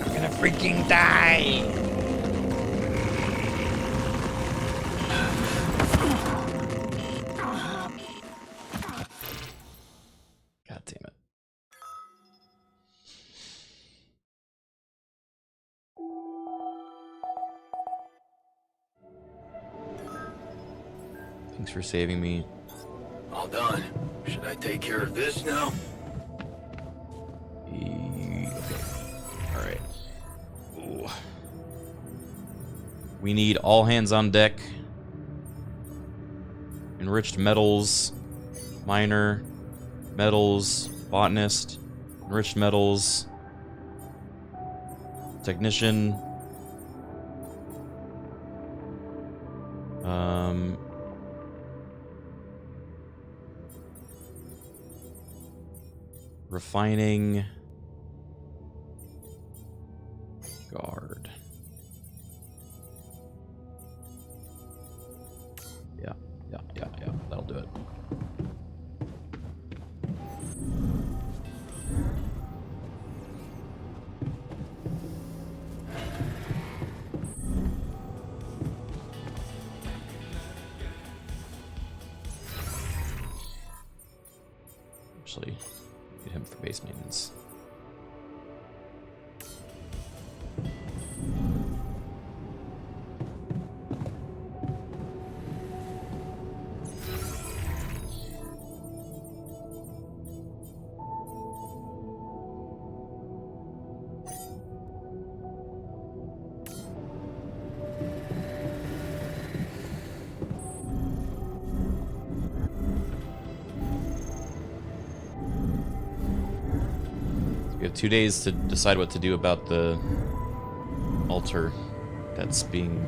I'm gonna freaking die! God damn it. Thanks for saving me. All done. Should I take care of this now? Okay. Alright. Ooh. We need all hands on deck. Enriched metals. Miner. Metals. Botanist. Enriched metals. Technician. Refining. Guard. Yeah. That'll do it. Actually, get him for base maintenance. We have 2 days to decide what to do about the altar that's being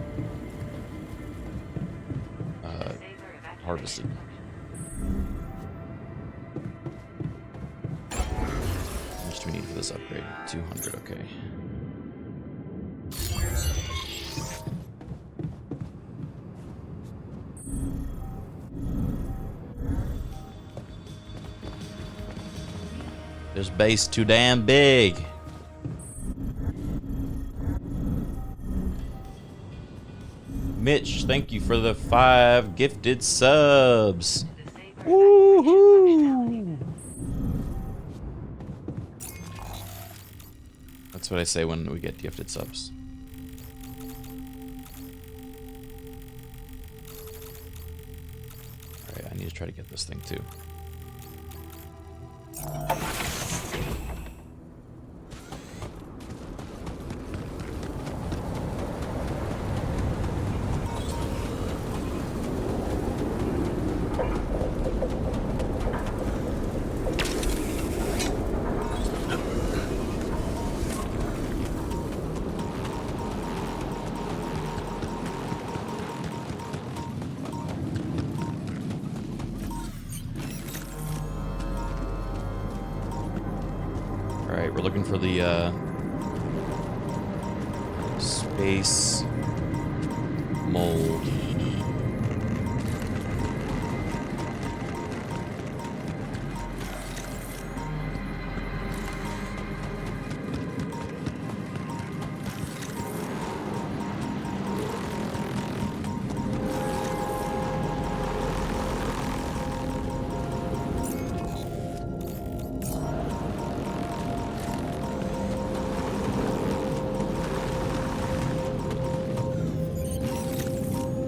harvested. How much do we need for this upgrade? 200, okay. This base too damn big. Mitch, thank you for the 5 gifted subs. Woohoo! That's what I say when we get gifted subs. Alright, I need to try to get this thing too. We're looking for the space mold.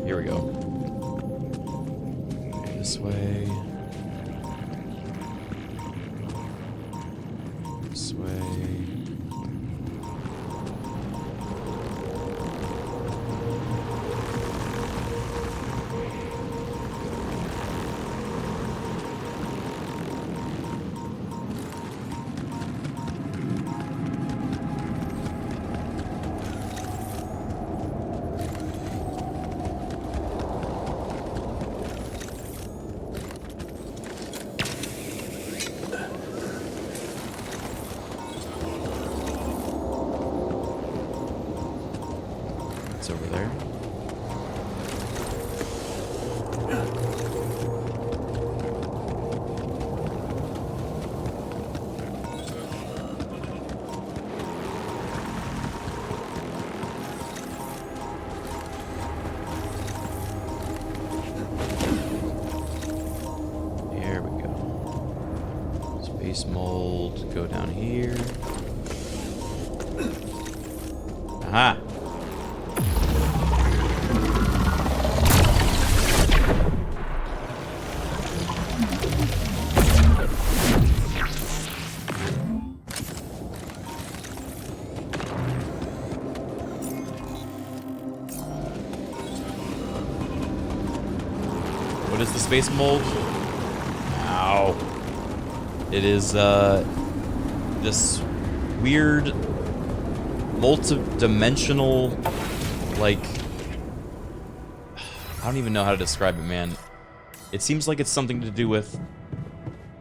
Here we go. Okay, this way. This way. Space mold, go down here. Aha! What is the space mold? Ow. It is, this weird, multi-dimensional, like... I don't even know how to describe it, man. It seems like it's something to do with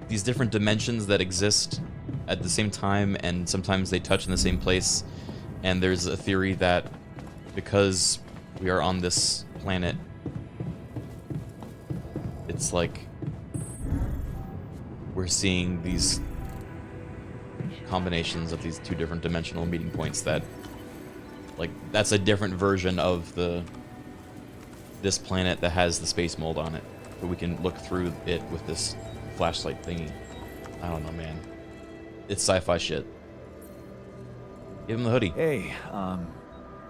these different dimensions that exist at the same time, and sometimes they touch in the same place. And there's a theory that because we are on this planet, it's like we're seeing these combinations of these two different dimensional meeting points that, like, that's a different version of this planet that has the space mold on it, but we can look through it with this flashlight thingy. I don't know, man. It's sci-fi shit. Give him the hoodie. Hey,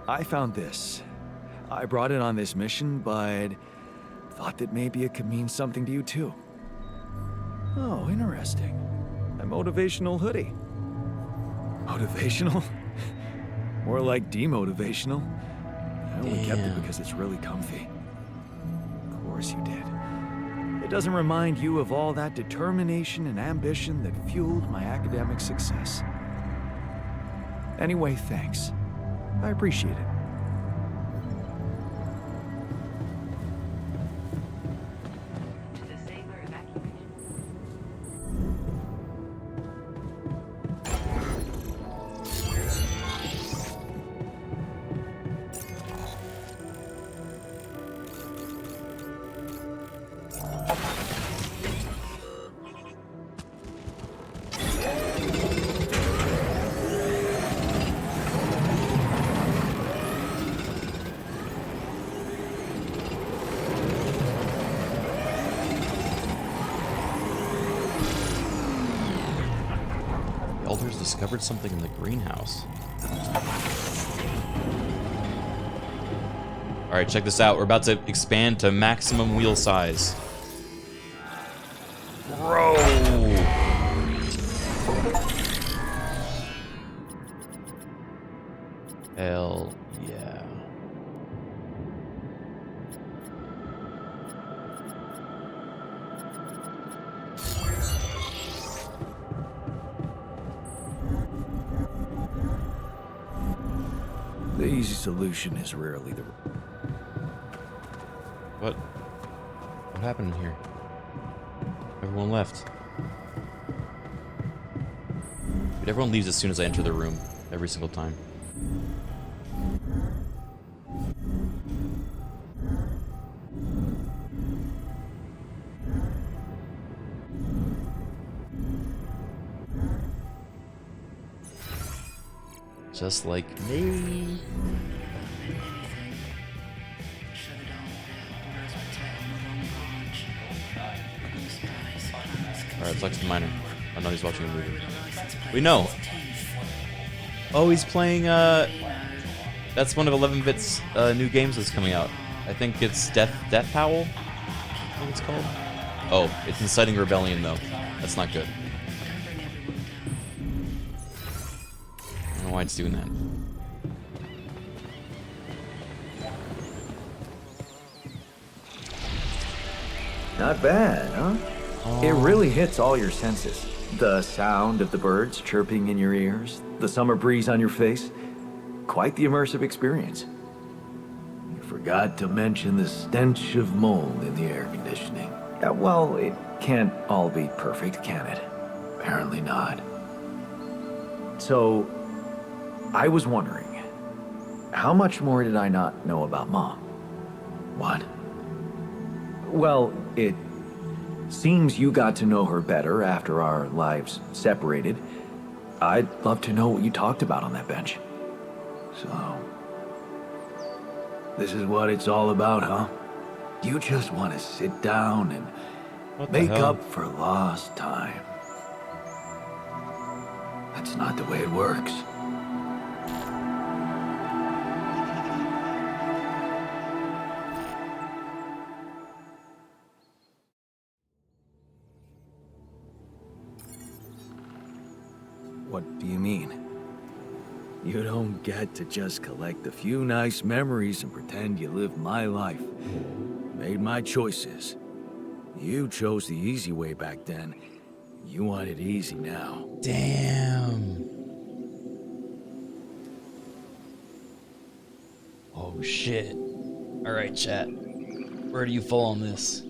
I found this. I brought it on this mission, but thought that maybe it could mean something to you too. Oh, interesting. A motivational hoodie. Motivational? More like demotivational. I only kept it because it's really comfy. Of course you did. It doesn't remind you of all that determination and ambition that fueled my academic success. Anyway, thanks. I appreciate it. Elders discovered something in the greenhouse. Alright, check this out. We're about to expand to maximum wheel size. Bro! Hell yeah. The easy solution is rarely the... What? What happened in here? Everyone left. Dude, everyone leaves as soon as I enter the room. Every single time. Just like me. Alright, Flex the Miner. I know he's watching a movie. We know. Oh, he's playing, that's one of 11-Bit's new games that's coming out. I think it's Death Howl? I think it's called. Oh, it's Inciting Rebellion, though. That's not good. I don't know why it's doing that. Not bad, huh? It really hits all your senses. The sound of the birds chirping in your ears, the summer breeze on your face. Quite the immersive experience. You forgot to mention the stench of mold in the air conditioning. Well, it can't all be perfect, can it? Apparently not. So, I was wondering, how much more did I not know about Mom? What? Well, it seems you got to know her better after our lives separated. I'd love to know what you talked about on that bench. So, this is what it's all about, huh? You just want to sit down and make up for lost time. That's not the way it works. What do you mean? You don't get to just collect a few nice memories and pretend you lived my life. Made my choices. You chose the easy way back then. You want it easy now. Damn. Oh shit. Alright, chat. Where do you fall on this?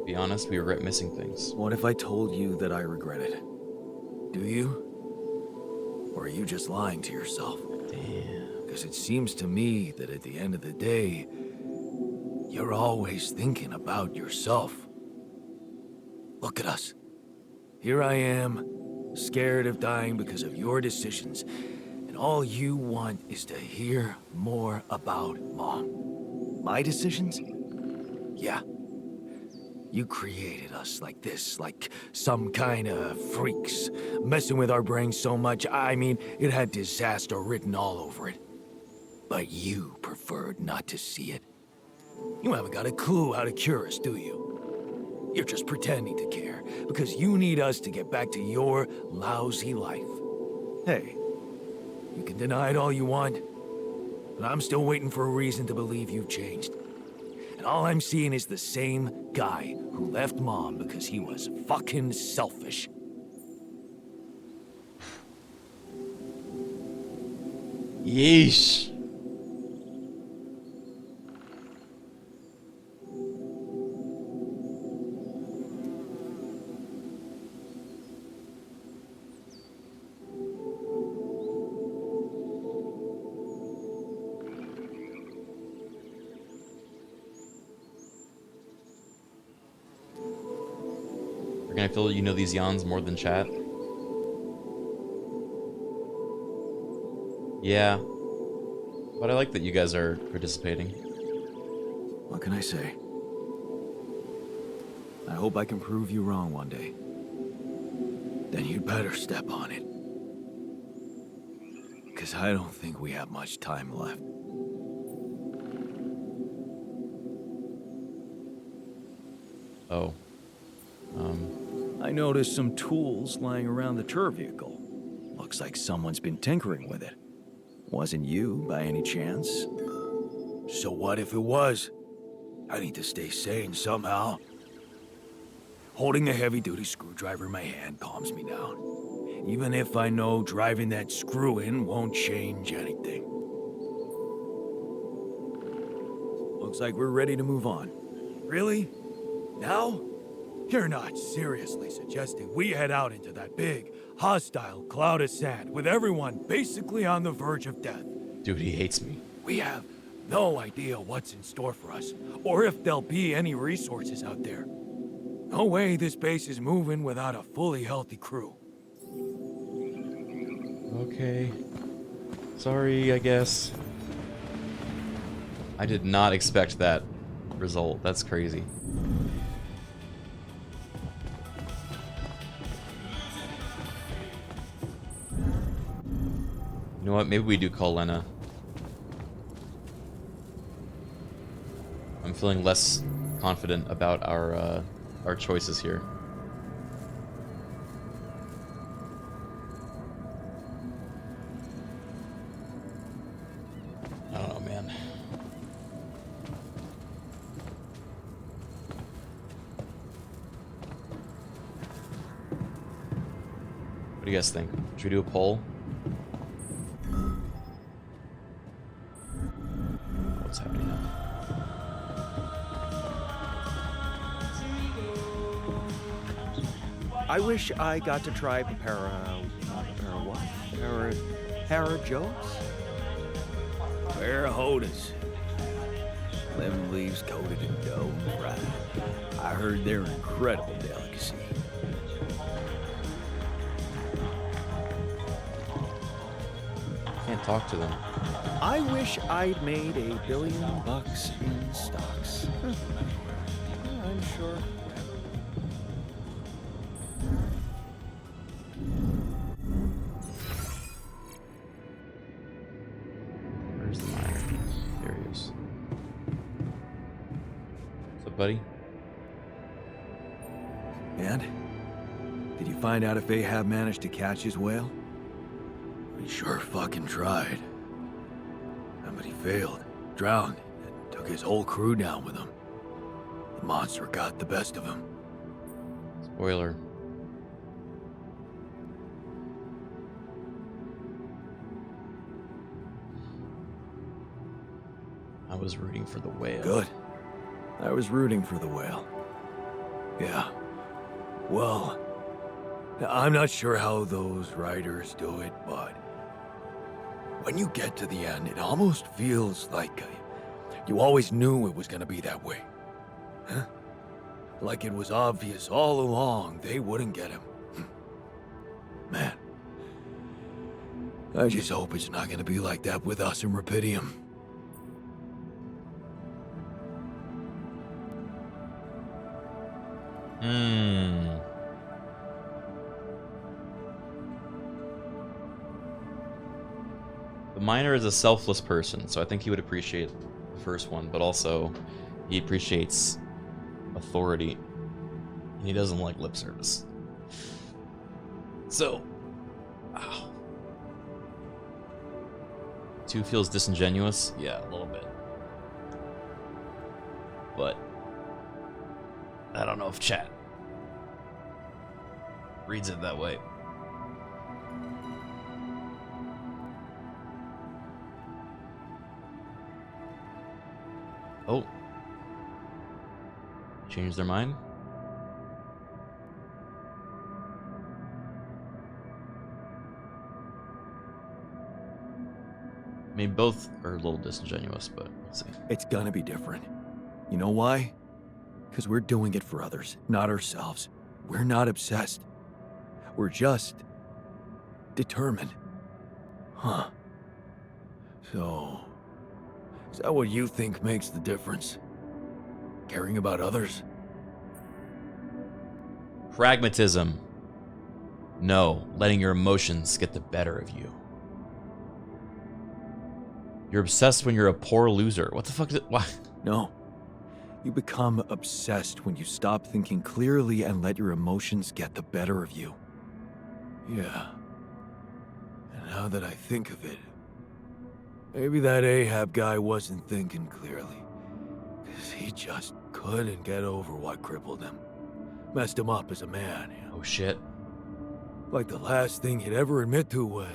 Be honest, we regret missing things. What if I told you that I regret it? Do you? Or are you just lying to yourself? Damn. Because it seems to me that at the end of the day, you're always thinking about yourself. Look at us. Here I am, scared of dying because of your decisions, and all you want is to hear more about Mom. My decisions? Yeah. You created us like this, like some kind of freaks, messing with our brains so much, I mean, it had disaster written all over it. But you preferred not to see it. You haven't got a clue how to cure us, do you? You're just pretending to care, because you need us to get back to your lousy life. Hey, you can deny it all you want, but I'm still waiting for a reason to believe you've changed. And all I'm seeing is the same guy who left Mom because he was fucking selfish. Yeesh. I feel you know these yawns more than chat. Yeah. But I like that you guys are participating. What can I say? I hope I can prove you wrong one day. Then you'd better step on it. Because I don't think we have much time left. Oh. I noticed some tools lying around the tour vehicle. Looks like someone's been tinkering with it. Wasn't you, by any chance? So what if it was? I need to stay sane somehow. Holding a heavy-duty screwdriver in my hand calms me down. Even if I know driving that screw in won't change anything. Looks like we're ready to move on. Really? Now? You're not seriously suggesting we head out into that big, hostile cloud of sand with everyone basically on the verge of death? Dude, he hates me. We have no idea what's in store for us, or if there'll be any resources out there. No way this base is moving without a fully healthy crew. Okay. Sorry, I guess. I did not expect that result. That's crazy. You know what? Maybe we do call Lena. I'm feeling less confident about our choices here. I don't know, man. What do you guys think? Should we do a poll? What's happening now? I wish I got to try Para-Joes? Para-Hodas. Lemon leaves coated in dough and fried. I heard they're an incredible delicacy. talk to them. I wish I'd made $1 billion in stocks. I'm sure. Where's the miner? There he is. What's up, buddy? And? Did you find out if Ahab managed to catch his whale? He sure fucking tried. But he failed, drowned, and took his whole crew down with him. The monster got the best of him. Spoiler. I was rooting for the whale. Good. I was rooting for the whale. Yeah. Well, I'm not sure how those writers do it, but when you get to the end, it almost feels like you always knew it was gonna be that way. Huh? Like it was obvious all along they wouldn't get him. Man. I just hope it's not gonna be like that with us in Rapidium. The miner is a selfless person, so I think he would appreciate the first one, but also he appreciates authority. And he doesn't like lip service. So, wow. 2 feels disingenuous? Yeah, a little bit. But I don't know if chat reads it that way. Oh. Change their mind? I mean, both are a little disingenuous, but let's see. It's gonna be different. You know why? Because we're doing it for others, not ourselves. We're not obsessed. We're just determined. Huh. So, is that what you think makes the difference? Caring about others? Pragmatism. No, letting your emotions get the better of you. You're obsessed when you're a poor loser. What the fuck is it? Why? No. You become obsessed when you stop thinking clearly and let your emotions get the better of you. Yeah. And now that I think of it, maybe that Ahab guy wasn't thinking clearly. 'Cause he just couldn't get over what crippled him. Messed him up as a man. You know? Oh shit. Like the last thing he'd ever admit to was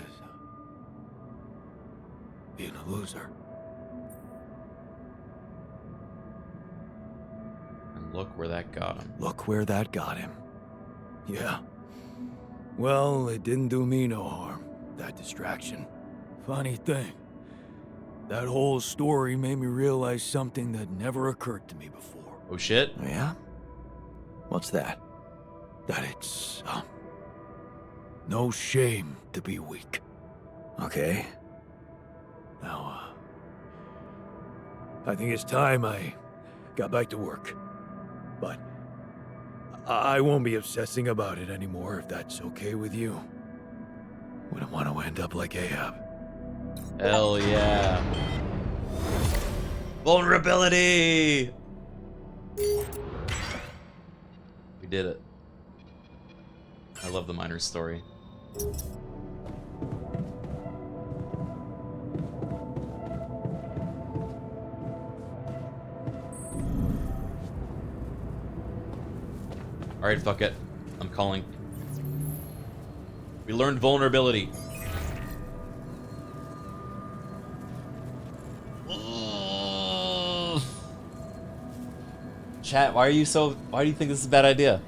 being a loser. And look where that got him. Look where that got him. Yeah. Well, it didn't do me no harm, that distraction. Funny thing, that whole story made me realize something that never occurred to me before. Oh shit? Oh, yeah? What's that? That it's, no shame to be weak. Okay. Now, I think it's time I got back to work. But I won't be obsessing about it anymore if that's okay with you. Wouldn't want to end up like Ahab. Hell yeah. Vulnerability! We did it. I love the miner's story. Alright, fuck it. I'm calling. We learned vulnerability. Chat, why do you think this is a bad idea?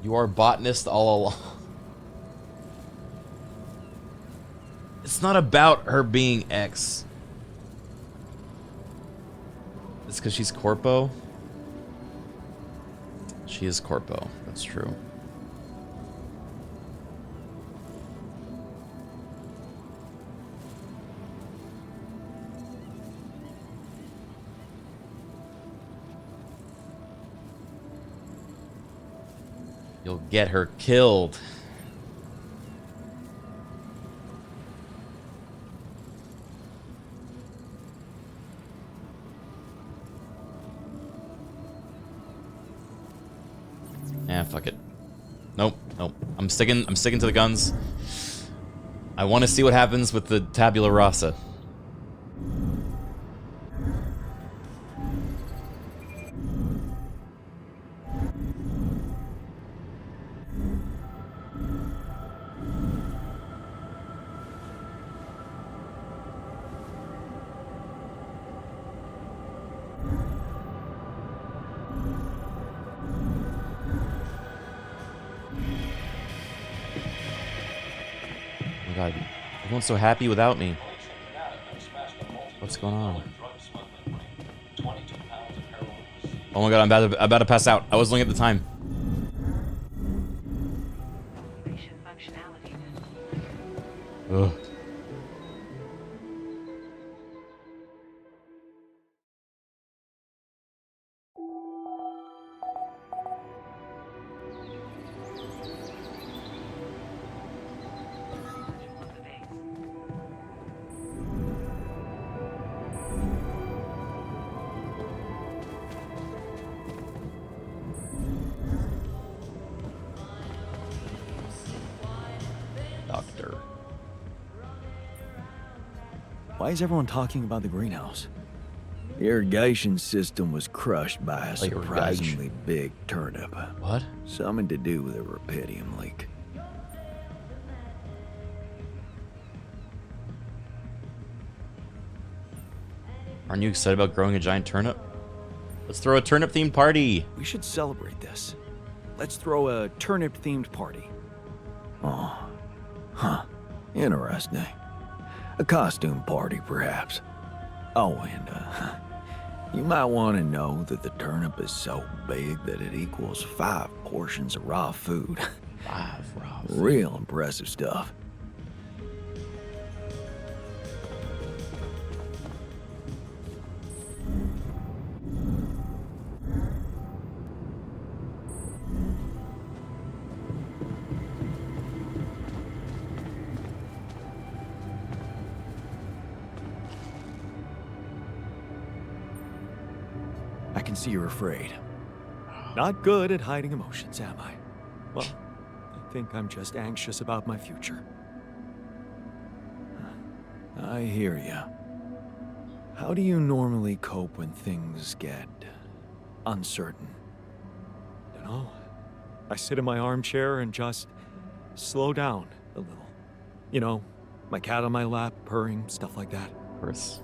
You are botanist all along. It's not about her being X. It's because she's Corpo. She is Corpo. That's true. You'll get her killed. Yeah, fuck it. Nope, nope. I'm sticking to the guns. I want to see what happens with the tabula rasa. Oh my god, everyone's so happy without me. What's going on? Oh my god, I'm about to pass out. I was looking at the time. Ugh. Doctor. Why is everyone talking about the greenhouse? The irrigation system was crushed by a Like surprisingly big turnip. What? Something to do with a rubidium leak. Aren't you excited about growing a giant turnip? Let's throw a turnip-themed party. We should celebrate this. Let's throw a turnip-themed party. Oh, huh. Interesting. A costume party, perhaps. Oh, and, you might want to know that the turnip is so big that it equals 5 portions of raw food. 5 raw food. Real impressive stuff. I can see you're afraid. Not good at hiding emotions, am I? Well, I think I'm just anxious about my future. I hear you. How do you normally cope when things get uncertain? You know, I sit in my armchair and just slow down a little. You know, my cat on my lap, purring, stuff like that. Of course.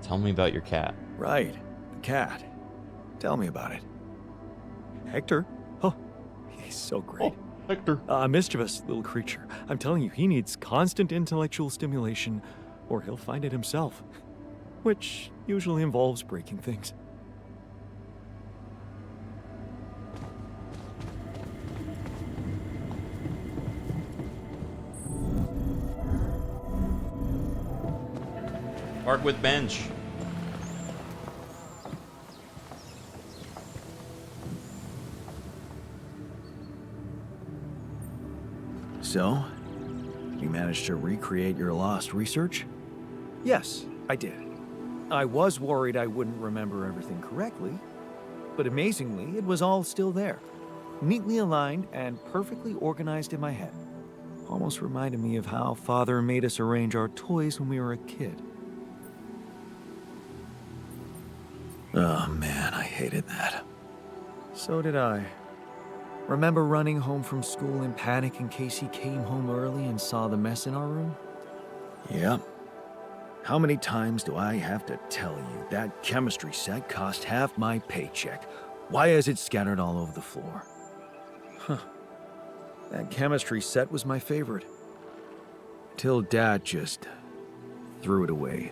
Tell me about your cat. Right, the cat. Tell me about it. Hector? Oh, he's so great. Oh, Hector. A mischievous little creature. I'm telling you, he needs constant intellectual stimulation, or he'll find it himself. Which usually involves breaking things. Park with bench. So, you managed to recreate your lost research? Yes, I did. I was worried I wouldn't remember everything correctly, but amazingly, it was all still there. Neatly aligned and perfectly organized in my head. Almost reminded me of how Father made us arrange our toys when we were a kid. Oh man, I hated that. So did I. Remember running home from school in panic in case he came home early and saw the mess in our room? Yep. How many times do I have to tell you that chemistry set cost half my paycheck? Why is it scattered all over the floor? Huh. That chemistry set was my favorite. Till Dad just threw it away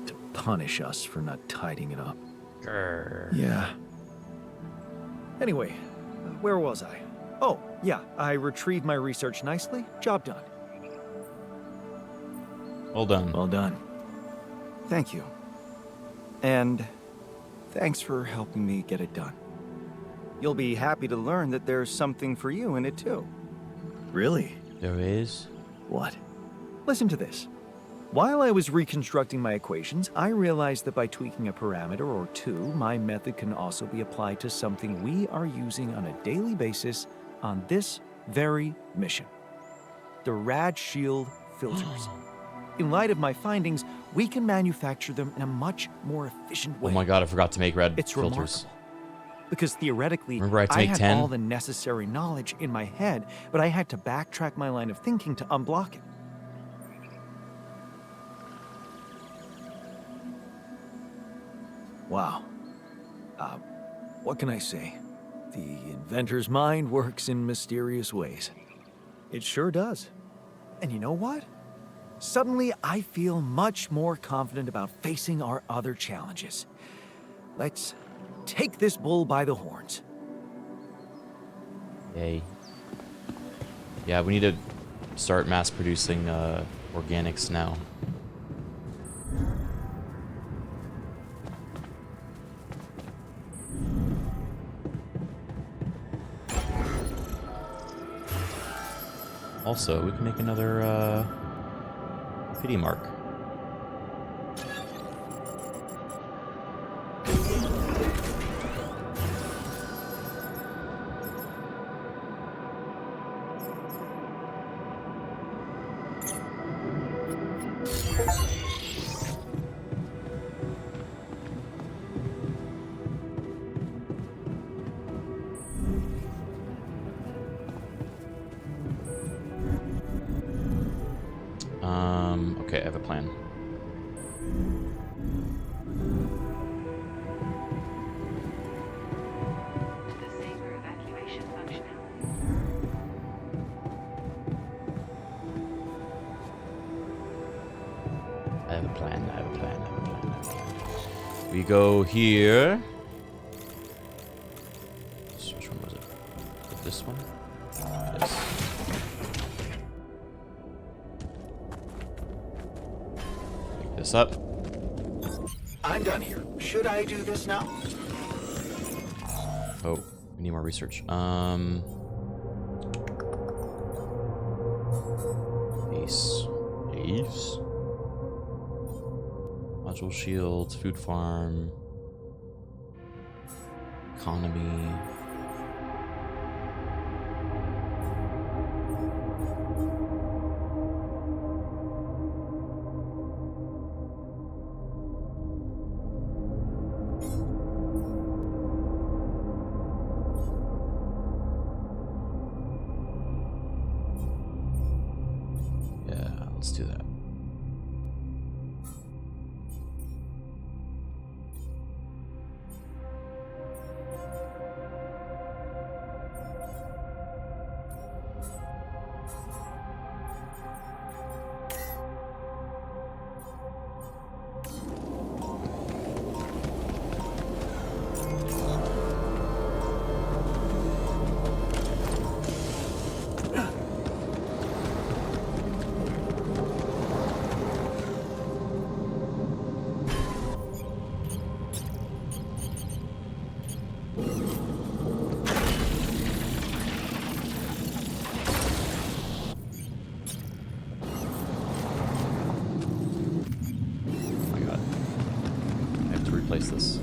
to punish us for not tidying it up. Grr. Yeah. Anyway, where was I? Oh, yeah, I retrieved my research nicely. Job done. Well done. Well done. Thank you. And thanks for helping me get it done. You'll be happy to learn that there's something for you in it too. Really? There is? What? Listen to this. While I was reconstructing my equations, I realized that by tweaking a parameter or two, my method can also be applied to something we are using on a daily basis on this very mission. The rad shield filters. In light of my findings, we can manufacture them in a much more efficient way. Oh my god, I forgot to make red It's filters. remarkable. Because theoretically, Remember I had to I make had 10? all the necessary knowledge in my head, but I had to backtrack my line of thinking to unblock it. Wow. What can I say? The inventor's mind works in mysterious ways. It sure does. And you know what? Suddenly, I feel much more confident about facing our other challenges. Let's take this bull by the horns. Yay. Yeah, we need to start mass producing organics now. Also, we can make another pity mark. Okay, I have a plan. I have a plan. We go here. Which one was it? This one? Yes. Pick this up. I'm done here. Should I do this now? Oh, we need more research. Ace. Module shields, food farm, economy. Yeah, let's do that. Replace this.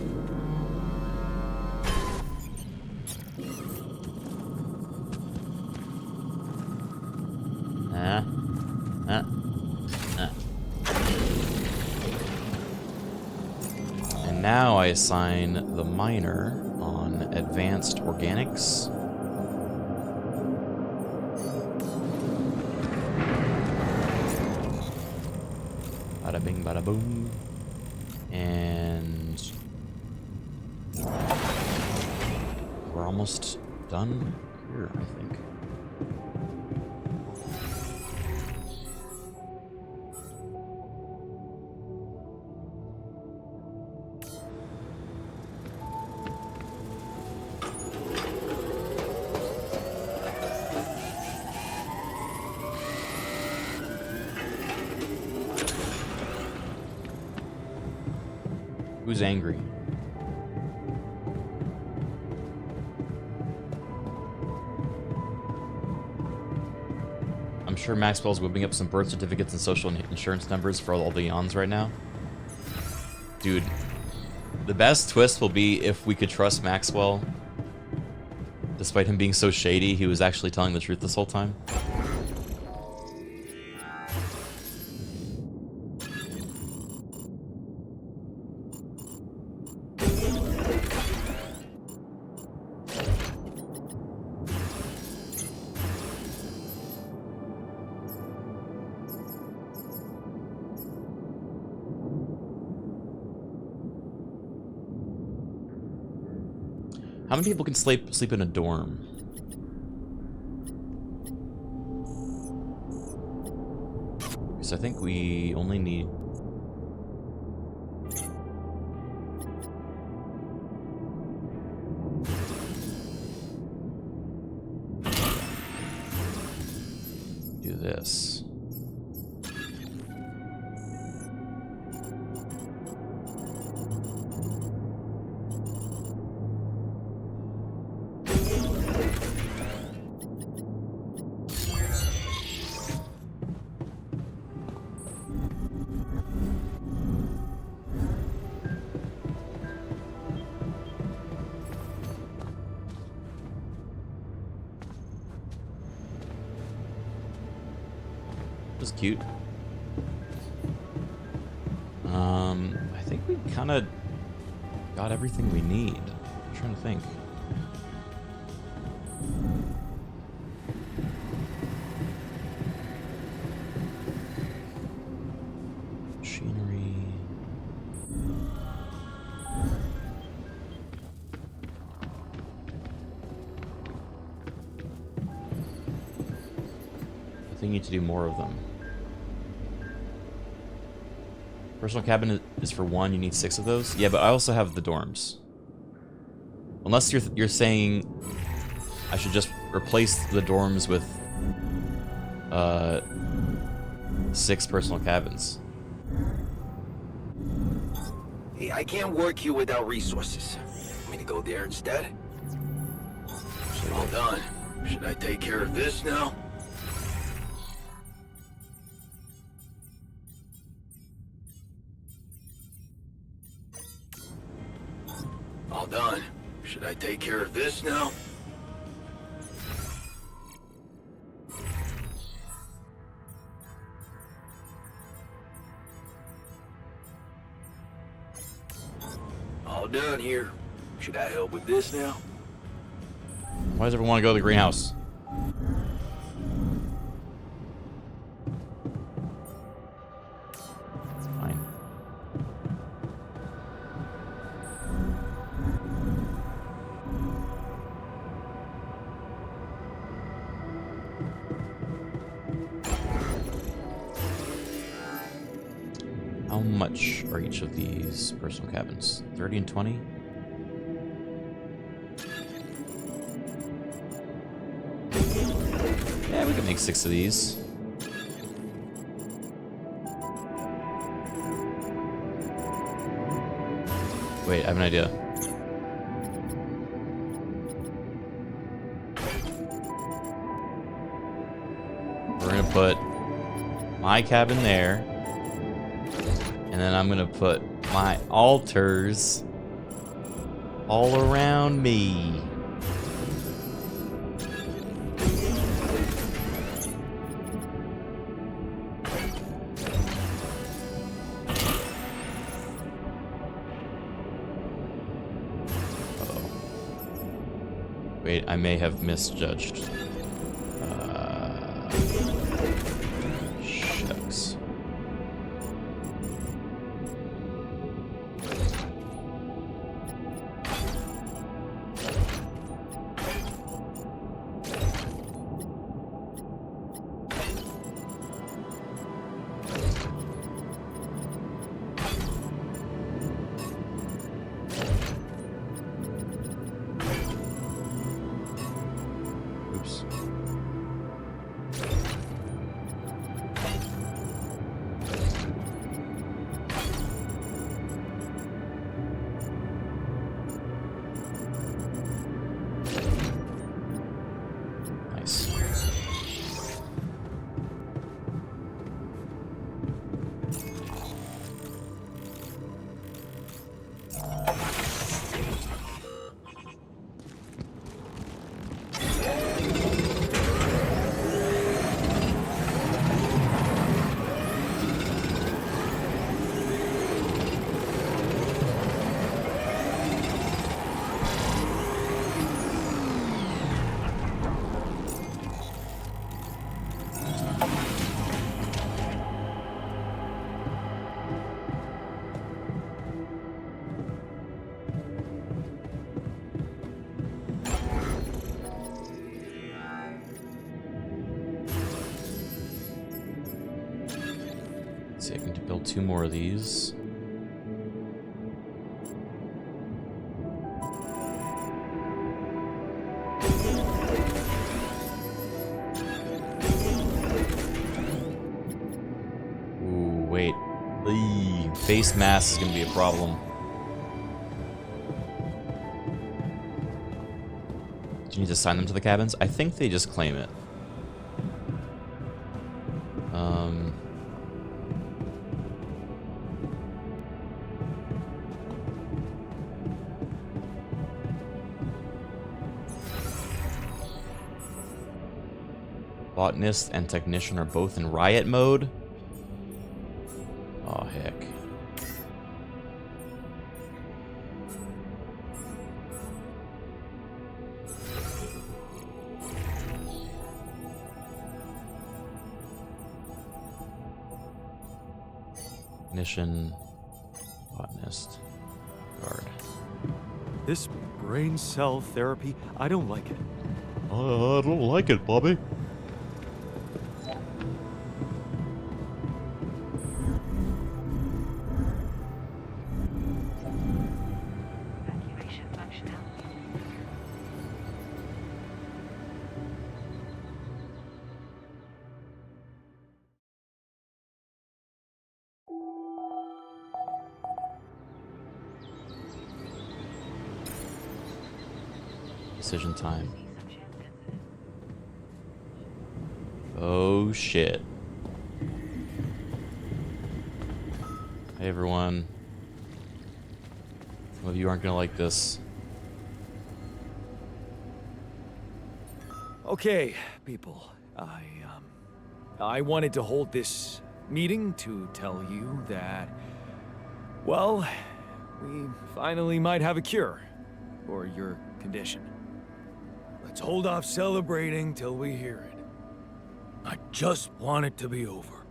And now I assign the miner on advanced organics. Bada bing, bada boom. And we're almost done here, I think. Who's angry? I'm sure Maxwell's whipping up some birth certificates and social insurance numbers for all the yawns right now. Dude, the best twist will be if we could trust Maxwell. Despite him being so shady, he was actually telling the truth this whole time. How many people can sleep in a dorm? Because I think we only need... do this. Was cute. I think we kind of got everything we need. I'm trying to think. Machinery. I think you need to do more of them. Personal cabin is for 1, you need 6 of those? Yeah, but I also have the dorms. Unless you're saying I should just replace the dorms with 6 personal cabins. Hey, I can't work here without resources. Want me to go there instead? All done. Should I take care of this now? All done. Should I take care of this now? All done here. Should I help with this now? Why does everyone want to go to the greenhouse? Fine. How much are each of these personal cabins? 30 and 20? Yeah, we can make 6 of these. Wait, I have an idea. We're gonna put my cabin there. And then I'm gonna put my altars all around me. Uh-oh. Wait, I may have misjudged. Shucks. Oops. see, I can build 2 more of these. Ooh, wait. Base mass is going to be a problem. Do you need to assign them to the cabins? I think they just claim it. Botanist and technician are both in riot mode. Oh, heck. Technician, botanist, guard. This brain cell therapy, I don't like it. I don't like it, Bobby. Decision time. Oh shit. Hey everyone. Some of you aren't gonna like this. Okay, people. I wanted to hold this meeting to tell you that, well, we finally might have a cure for your condition. Let's hold off celebrating till we hear it. I just want it to be over.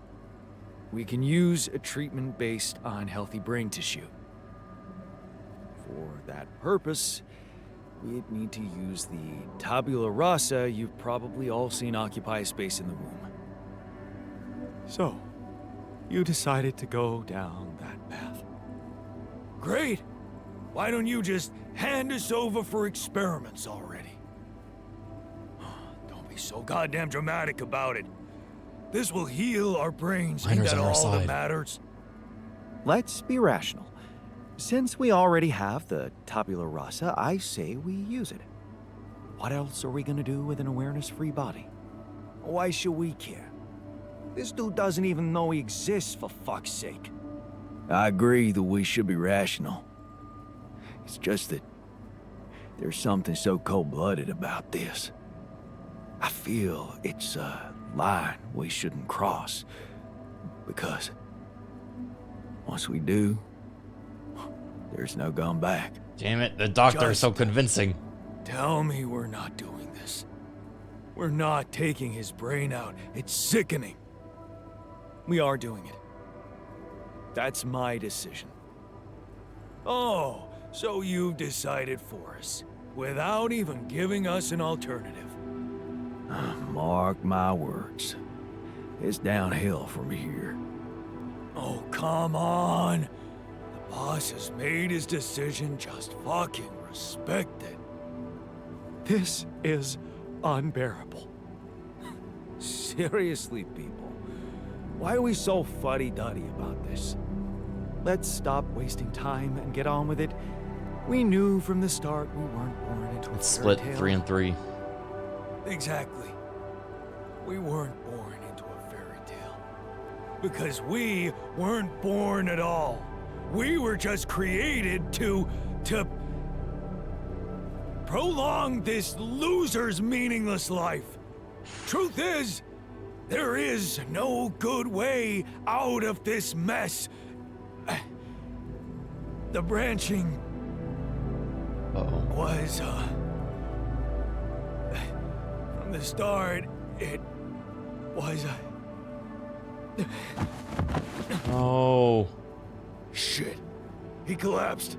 We can use a treatment based on healthy brain tissue. For that purpose, we'd need to use the tabula rasa you've probably all seen occupy a space in the womb. So, you decided to go down that path. Great! Why don't you just hand us over for experiments already? Don't be so goddamn dramatic about it. This will heal our brains. Ain't that all that matters? Let's be rational. Since we already have the tabula rasa, I say we use it. What else are we gonna do with an awareness-free body? Why should we care? This dude doesn't even know he exists, for fuck's sake. I agree that we should be rational. It's just that there's something so cold-blooded about this. I feel it's a line we shouldn't cross. Because once we do, there's no going back. Damn it, the doctor is so convincing. Tell me we're not doing this. We're not taking his brain out. It's sickening. We are doing it. That's my decision. Oh, so you've decided for us, without even giving us an alternative. Mark my words. It's downhill from here. Oh, come on. The boss has made his decision. Just fucking respect it. This is unbearable. Seriously, people. Why are we so fuddy-duddy about this? Let's stop wasting time and get on with it. We knew from the start we weren't born into a It's fairy split tale. 3 and 3. Exactly. We weren't born into a fairy tale. Because we weren't born at all. We were just created to prolong this loser's meaningless life. Truth is, there is no good way out of this mess. The branching was, from the start, it was, Oh. Shit. He collapsed.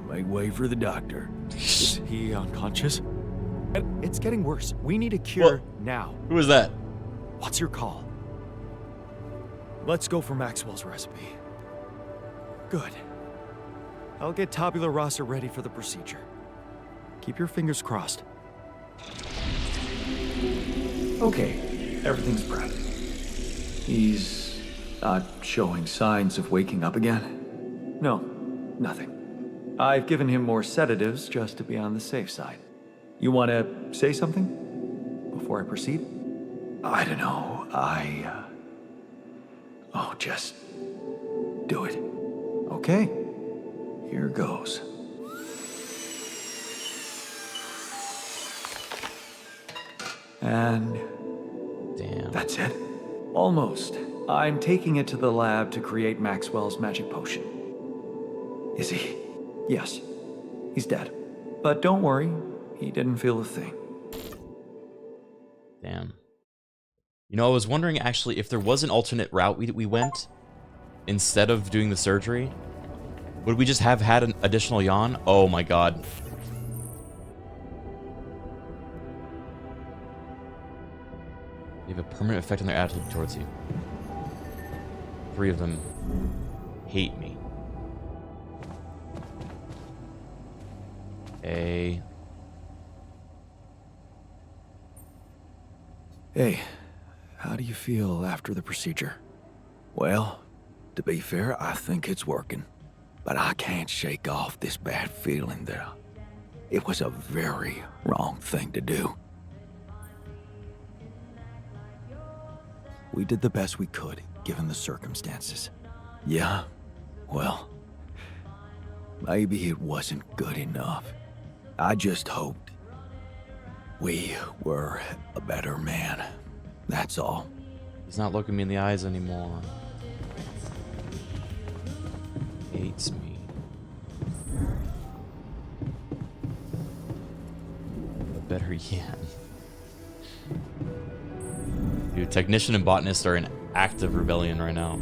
Make way for the doctor. Is he unconscious? It's getting worse. We need a cure now. Who is that? What's your call? let's go for Maxwell's recipe. Good. I'll get tabula rasa ready for the procedure. Keep your fingers crossed. Okay, everything's prepped. He's not showing signs of waking up again? No, nothing. I've given him more sedatives just to be on the safe side. You want to say something before I proceed? I don't know. Oh, just do it. Okay. Here goes. And Damn. That's it? almost. I'm taking it to the lab to create Maxwell's magic potion. Is he? Yes, he's dead. But don't worry, he didn't feel a thing. Damn. You know, I was wondering actually if there was an alternate route we went instead of doing the surgery. Would we just have had an additional yawn? Oh my god. They have a permanent effect on their attitude towards you. 3 of them hate me. A. Hey, how do you feel after the procedure? Well, to be fair, I think it's working. But I can't shake off this bad feeling that it was a very wrong thing to do. We did the best we could, given the circumstances. Yeah, well, maybe it wasn't good enough. I just hoped we were a better man. That's all. He's not looking me in the eyes anymore. Hates me. Better yet. Dude, technician and botanist are in active rebellion right now.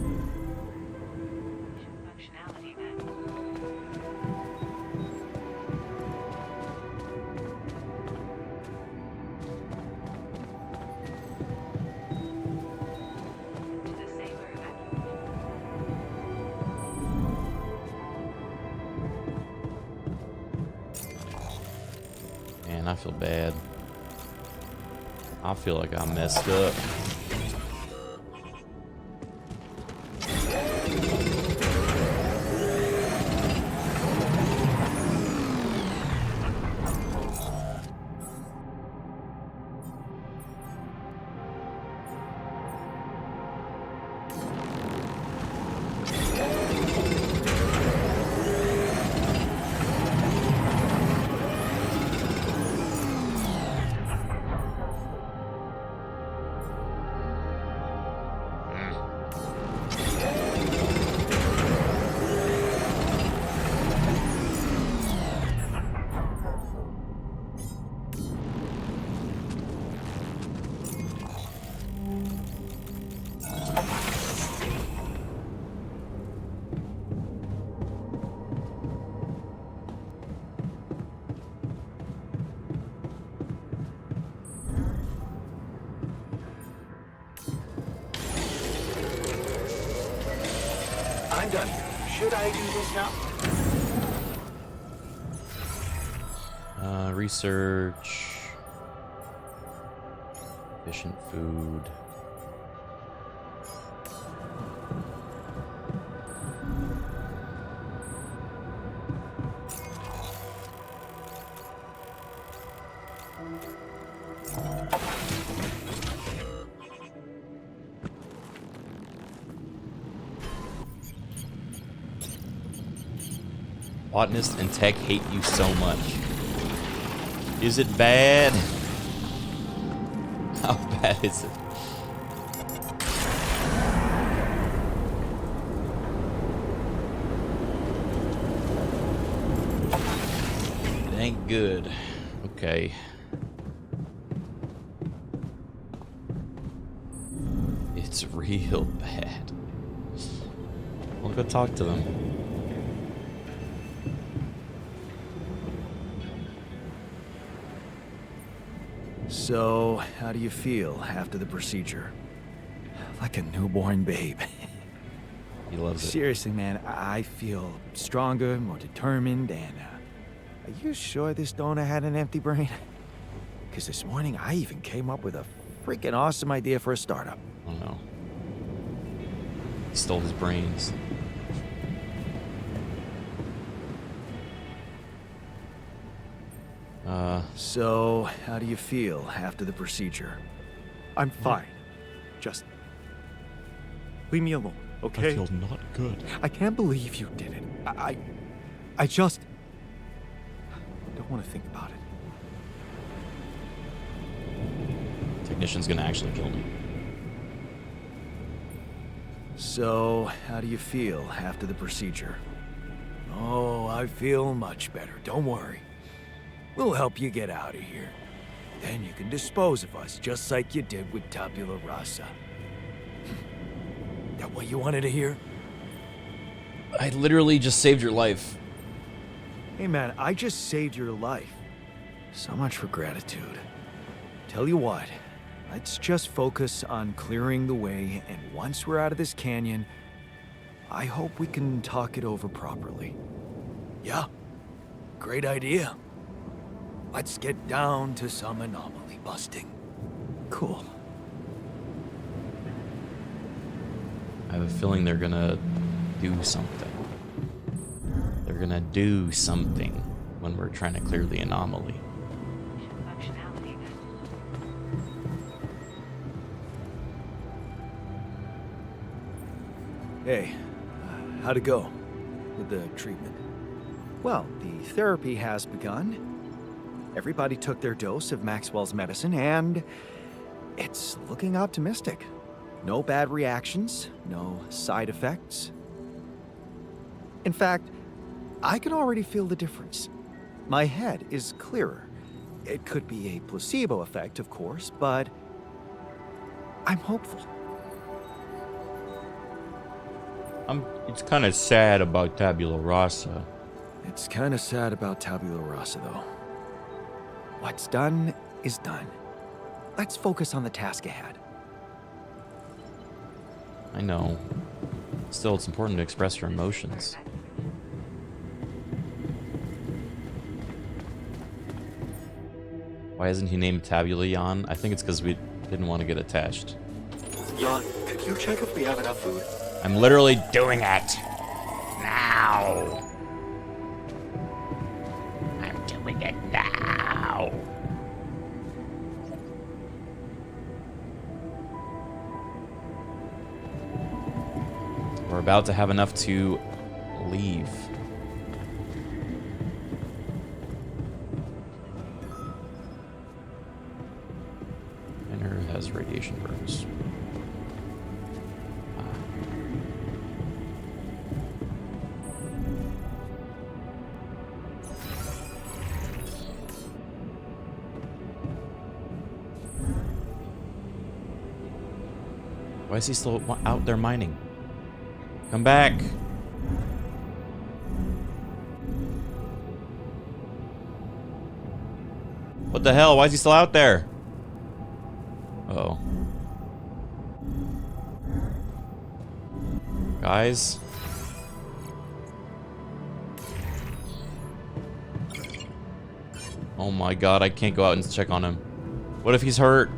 Man, I feel bad. I feel like I messed up. I'm done. Should I do this now? Research. Efficient food. Botanist and tech hate you so much. Is it bad? How bad is it? It ain't good. Okay. It's real bad. I'll go talk to them. So, how do you feel after the procedure? Like a newborn babe. He loves it. Seriously, man, I feel stronger, more determined, and are you sure this donor had an empty brain? Because this morning I even came up with a freaking awesome idea for a startup. Oh no. He stole his brains. So, how do you feel after the procedure? I'm fine. Just leave me alone, okay? I feel not good. I can't believe you did it. I just don't want to think about it. Technician's gonna actually kill me. So, how do you feel after the procedure? Oh, I feel much better. Don't worry. We'll help you get out of here. Then you can dispose of us, just like you did with Tabula Rasa. That what you wanted to hear? I literally just saved your life. Hey man, I just saved your life. So much for gratitude. Tell you what, let's just focus on clearing the way, and once we're out of this canyon, I hope we can talk it over properly. Yeah, great idea. Let's get down to some anomaly busting. Cool. I have a feeling they're gonna do something. They're gonna do something when we're trying to clear the anomaly. Hey, how'd it go with the treatment? Well, the therapy has begun. Everybody took their dose of Maxwell's medicine, and it's looking optimistic. No bad reactions, no side effects. In fact, I can already feel the difference. My head is clearer. It could be a placebo effect, of course, but I'm hopeful. It's kind of sad about Tabula Rasa. It's kind of sad about Tabula Rasa, though. What's done is done. Let's focus on the task ahead. I know. Still, it's important to express your emotions. Why isn't he named Tabula Jan? I think it's because we didn't want to get attached. Jan, could you check if we have enough food? I'm literally doing it. Now. I'm doing it now. We're about to have enough to leave. Enter has radiation burns. Why is he still out there mining? Come back. What the hell? Why is he still out there? Uh-oh. Guys? Oh my god, I can't go out and check on him. What if he's hurt?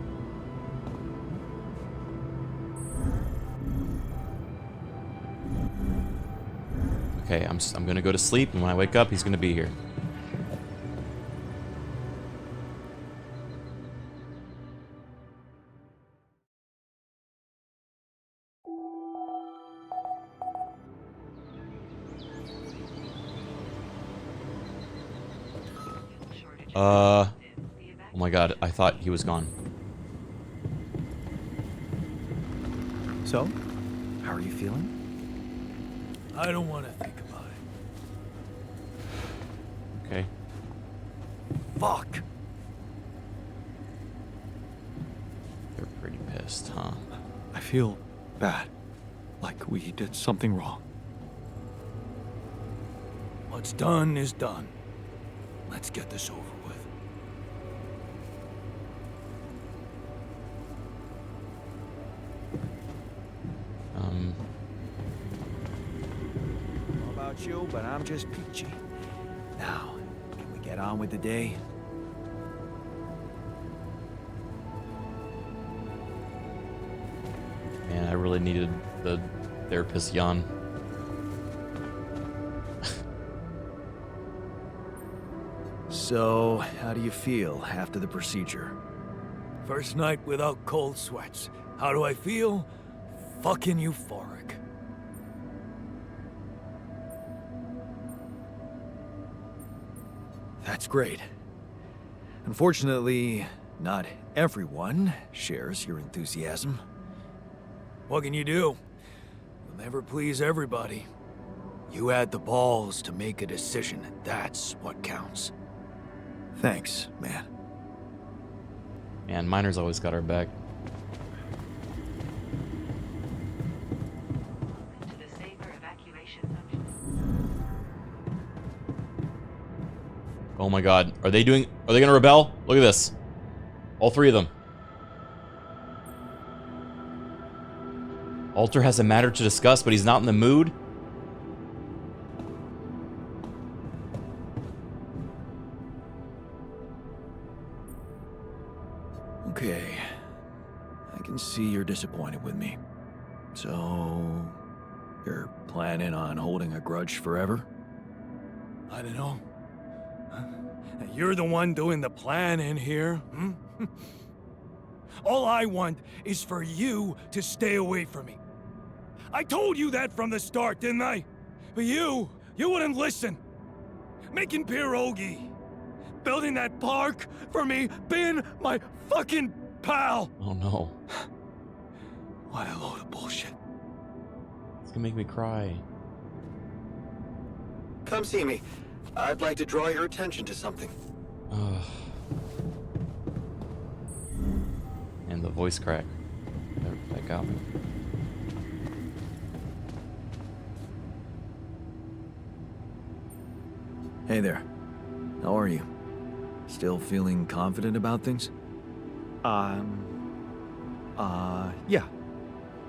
Okay, I'm gonna go to sleep, and when I wake up, he's gonna be here. Oh my god, I thought he was gone. So, how are you feeling? I don't want to think about it. Okay. Fuck! They're pretty pissed, huh? I feel bad. Like we did something wrong. What's done is done. Let's get this over with. chill, but I'm just peachy. Now, can we get on with the day? Man, I really needed the therapist yawn. So, how do you feel after the procedure? First night without cold sweats. How do I feel? Fucking euphoric. That's great. Unfortunately, not everyone shares your enthusiasm. What can you do? You'll never please everybody. You had the balls to make a decision, and that's what counts. Thanks, man. Man, Miner's always got our back. Oh my god. Are they gonna rebel? Look at this. All three of them. Alter has a matter to discuss, but he's not in the mood. Okay. I can see you're disappointed with me. So, you're planning on holding a grudge forever? I don't know. You're the one doing the planning here. Hmm? All I want is for you to stay away from me. I told you that from the start, didn't I? But you wouldn't listen. Making pierogi, building that park for me, being my fucking pal. Oh no. What a load of bullshit. It's gonna make me cry. Come see me. I'd like to draw your attention to something. And the voice crack. That got me. Hey there. How are you? Still feeling confident about things? Yeah.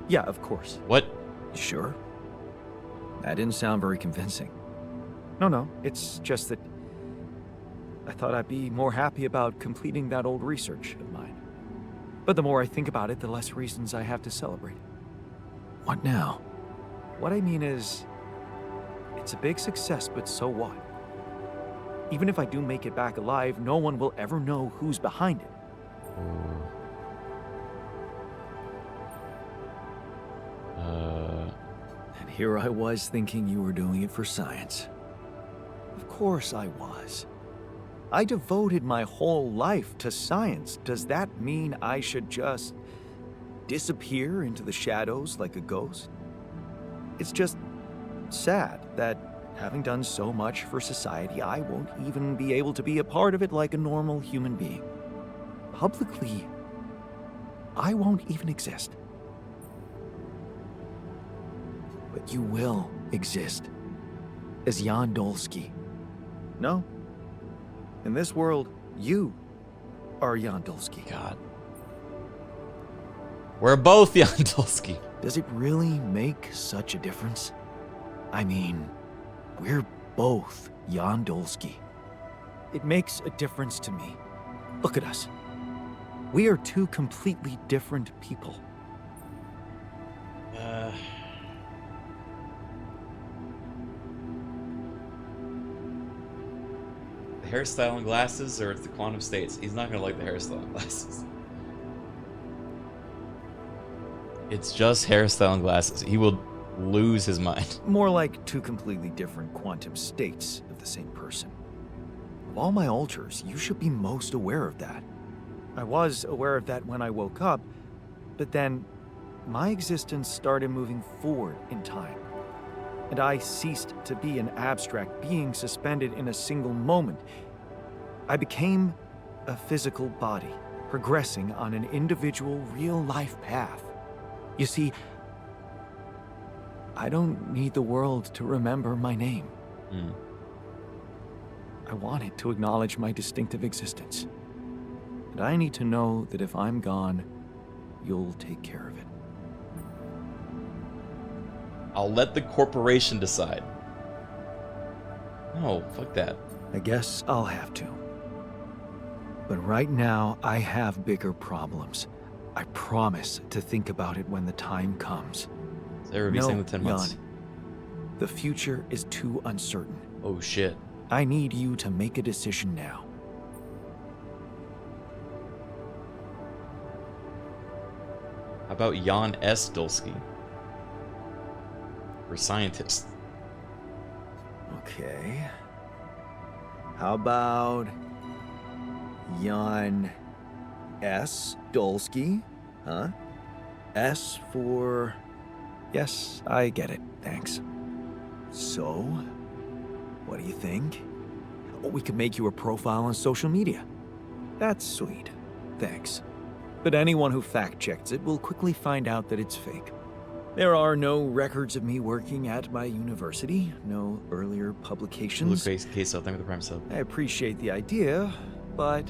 Yeah, of course. What? Sure? That didn't sound very convincing. No, it's just that I thought I'd be more happy about completing that old research of mine. But the more I think about it, the less reasons I have to celebrate. What now? What I mean is, it's a big success, but so what? Even if I do make it back alive, no one will ever know who's behind it. And here I was thinking you were doing it for science. Of course I was. I devoted my whole life to science. Does that mean I should just disappear into the shadows like a ghost? It's just sad that having done so much for society, I won't even be able to be a part of it like a normal human being. Publicly, I won't even exist. But you will exist as Jan Dolsky. No. In this world, you are Jan Dolsky. God. We're both Jan Dolsky. Does it really make such a difference? I mean, we're both Jan Dolsky. It makes a difference to me. Look at us. We are two completely different people. The hairstyle and glasses, or it's the quantum states? He's not gonna like the hairstyle and glasses. It's just hairstyle and glasses. He will lose his mind. More like two completely different quantum states of the same person. Of all my alters, you should be most aware of that. I was aware of that when I woke up, but then my existence started moving forward in time, and I ceased to be an abstract being suspended in a single moment. I became a physical body, progressing on an individual real-life path. You see, I don't need the world to remember my name. I want it to acknowledge my distinctive existence. And I need to know that if I'm gone, you'll take care of it. I'll let the corporation decide. Oh, fuck that. I guess I'll have to. But right now, I have bigger problems. I promise to think about it when the time comes. Sarah be saying the 10 months. Jan, the future is too uncertain. Oh shit. I need you to make a decision now. How about Jan S. Dulski? For scientist. Okay. How about Jan S. Dulski? Huh? S for... Yes, I get it. Thanks. So, what do you think? Oh, we could make you a profile on social media. That's sweet. Thanks. But anyone who fact-checks it will quickly find out that it's fake. There are no records of me working at my university, no earlier publications. Blue case up, thank you for the prime sub. I appreciate the idea, but...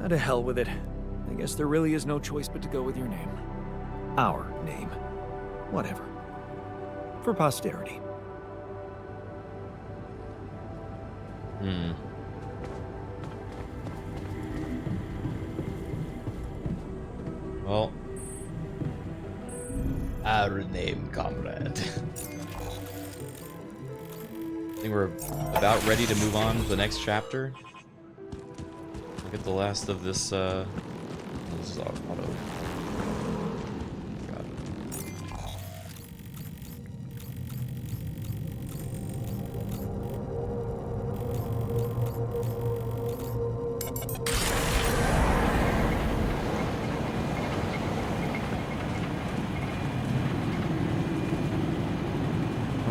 to hell with it. I guess there really is no choice but to go with your name. Our name. Whatever. For posterity. Well, our name, comrade. I think we're about ready to move on to the next chapter. We'll get the last of this, this is auto. God.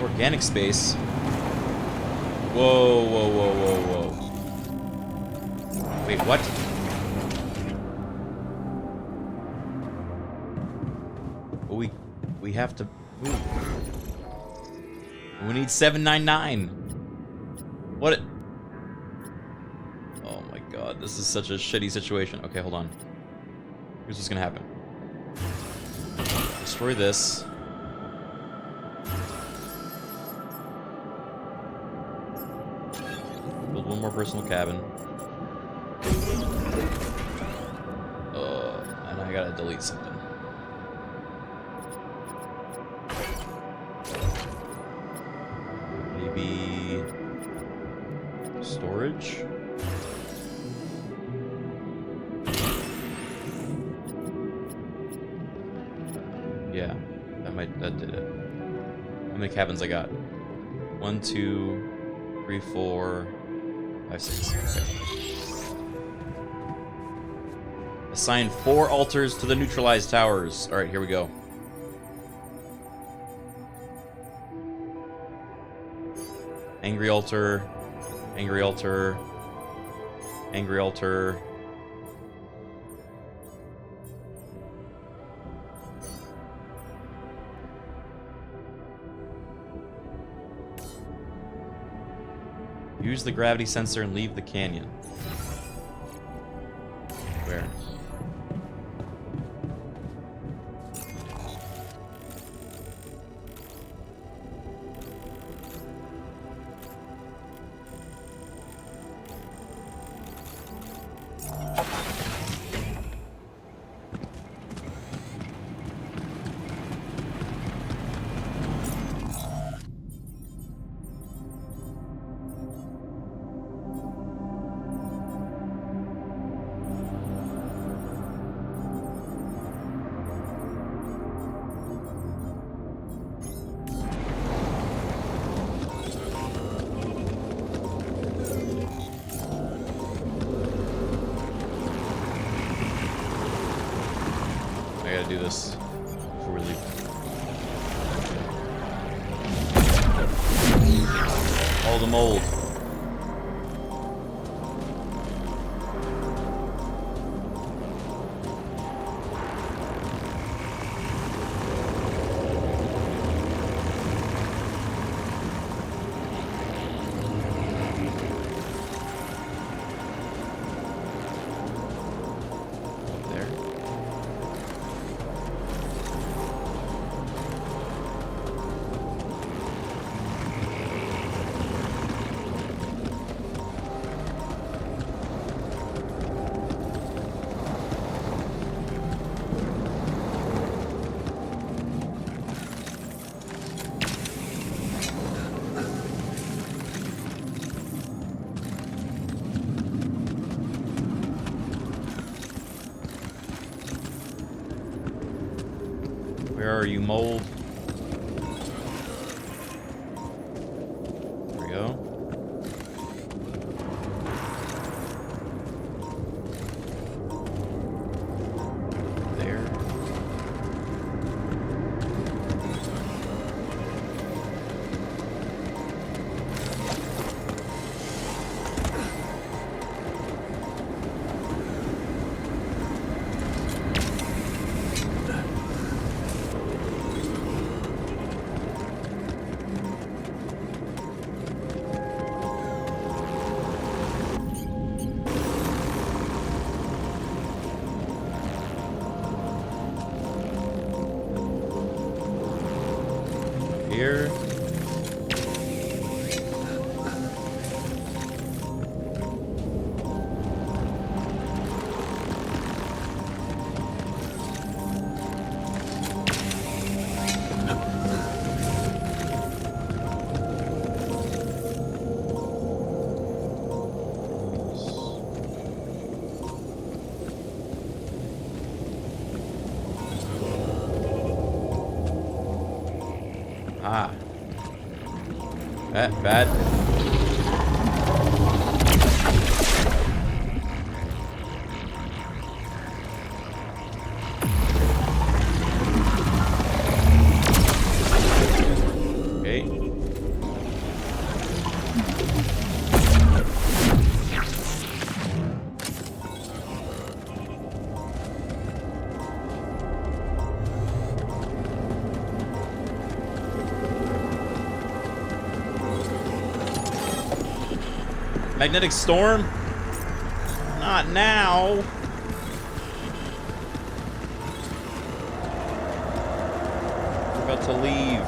Organic space. Whoa, whoa, whoa, whoa, whoa. Wait, what? We have to move. We need 799. What? Oh my god, this is such a shitty situation. Okay, hold on. Here's what's gonna happen. Destroy this. Build one more personal cabin. And I gotta delete something. Maybe storage? Yeah, that did it. How many cabins I got? 1, 2, 3, 4, 5, 6. Okay. Assign 4 altars to the neutralized towers. Alright, here we go. Angry altar. Angry altar. Angry altar. Use the gravity sensor and leave the canyon. Where? I gotta do this before we leave. All the mold. Where are you, mold? There we go. There. Here. Ah. Bad. Okay. Magnetic storm? Not now. We're about to leave.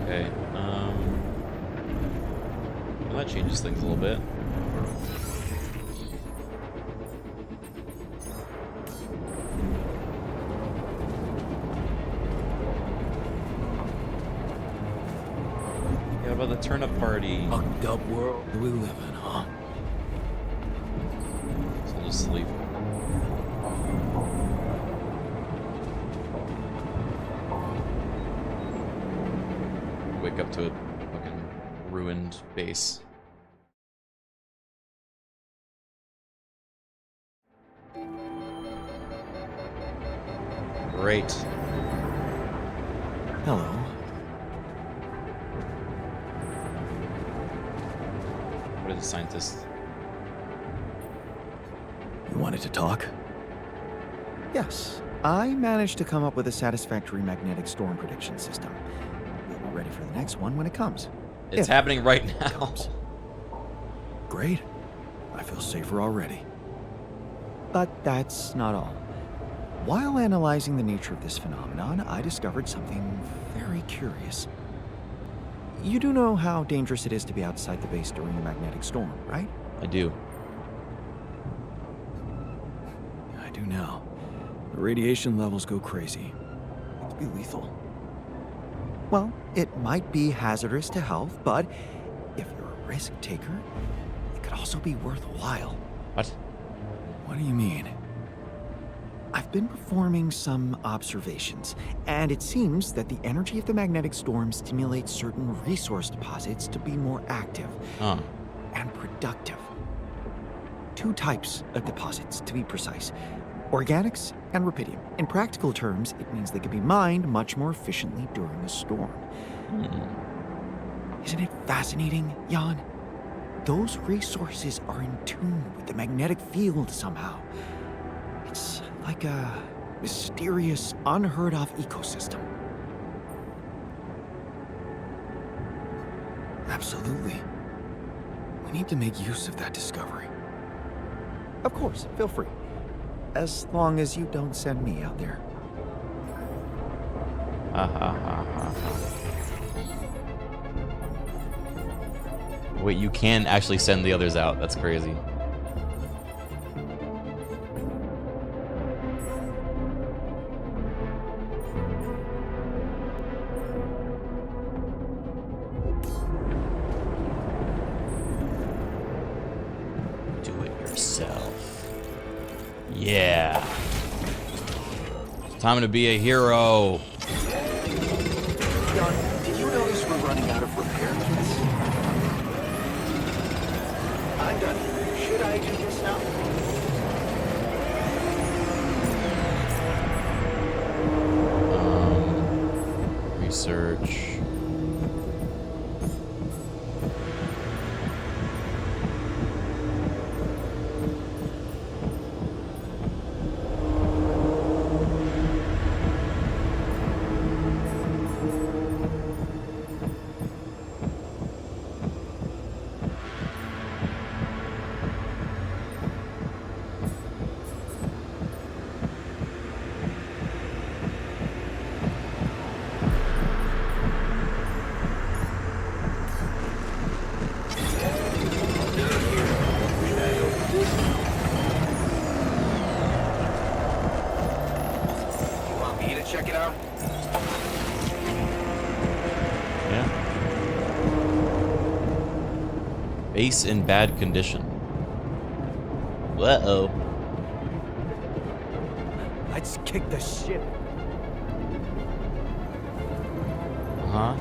Okay, well, that changes things a little bit. Yeah, about the turnip party. Fucked up world we live in, huh? So I'll just sleep. Wake up to a fucking ruined base. Great. Hello. What are the scientists? You wanted to talk? Yes. I managed to come up with a satisfactory magnetic storm prediction system. We'll be ready for the next one when it comes. It's happening right now. Great. I feel safer already. But that's not all. While analyzing the nature of this phenomenon, I discovered something very curious. You do know how dangerous it is to be outside the base during a magnetic storm, right? I do. I do now. The radiation levels go crazy. It could be lethal. Well, it might be hazardous to health, but if you're a risk taker, it could also be worthwhile. What? What do you mean? I've been performing some observations, and it seems that the energy of the magnetic storm stimulates certain resource deposits to be more active and productive. Two types of deposits, to be precise. Organics and rupidium. In practical terms, it means they can be mined much more efficiently during a storm. Isn't it fascinating, Jan? Those resources are in tune with the magnetic field somehow. It's like a mysterious, unheard-of ecosystem. – Absolutely. We need to make use of that discovery. Of course, feel free. As long as you don't send me out there. Ha ha ha ha ha. Wait, you can actually send the others out. That's crazy. Do it yourself. Yeah. It's time to be a hero. Jan, did you notice we're running out of repair kits? I'm done. Should I do this now? Research. Check it out. Yeah. Base in bad condition. Uh-oh. I just kicked the shit. Uh-huh.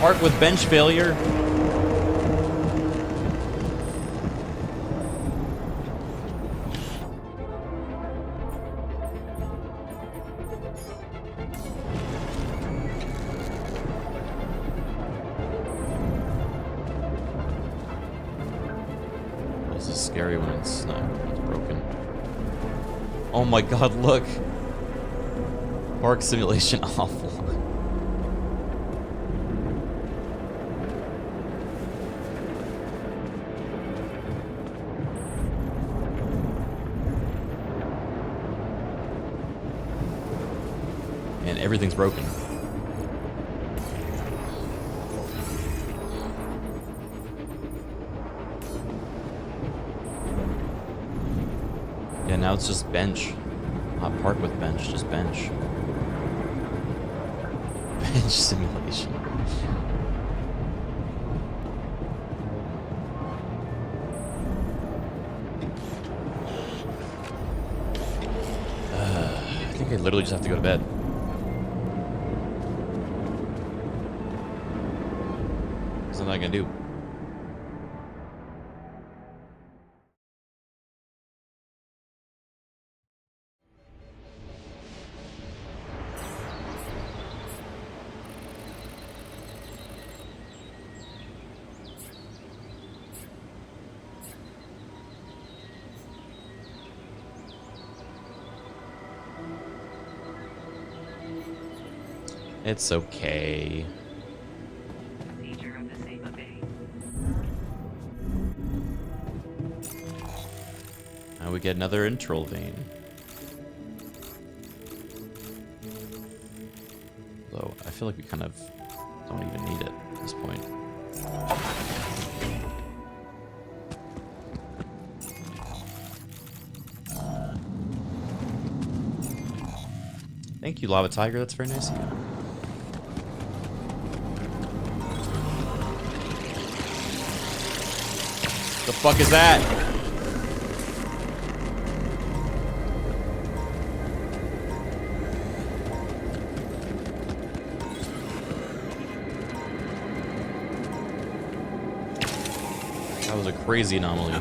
Park with bench failure. This is scary when it's not. It's broken. Oh my god! Look. Park simulation awful. And everything's broken. Yeah, now it's just bench. Not park with bench, just bench. Bench simulation. I think I literally just have to go to bed. There's nothing I can do. It's okay. Now we get another intral vein. Though I feel like we kind of don't even need it at this point. Thank you, Lava Tiger. That's very nice of you. The fuck is that? That was a crazy anomaly.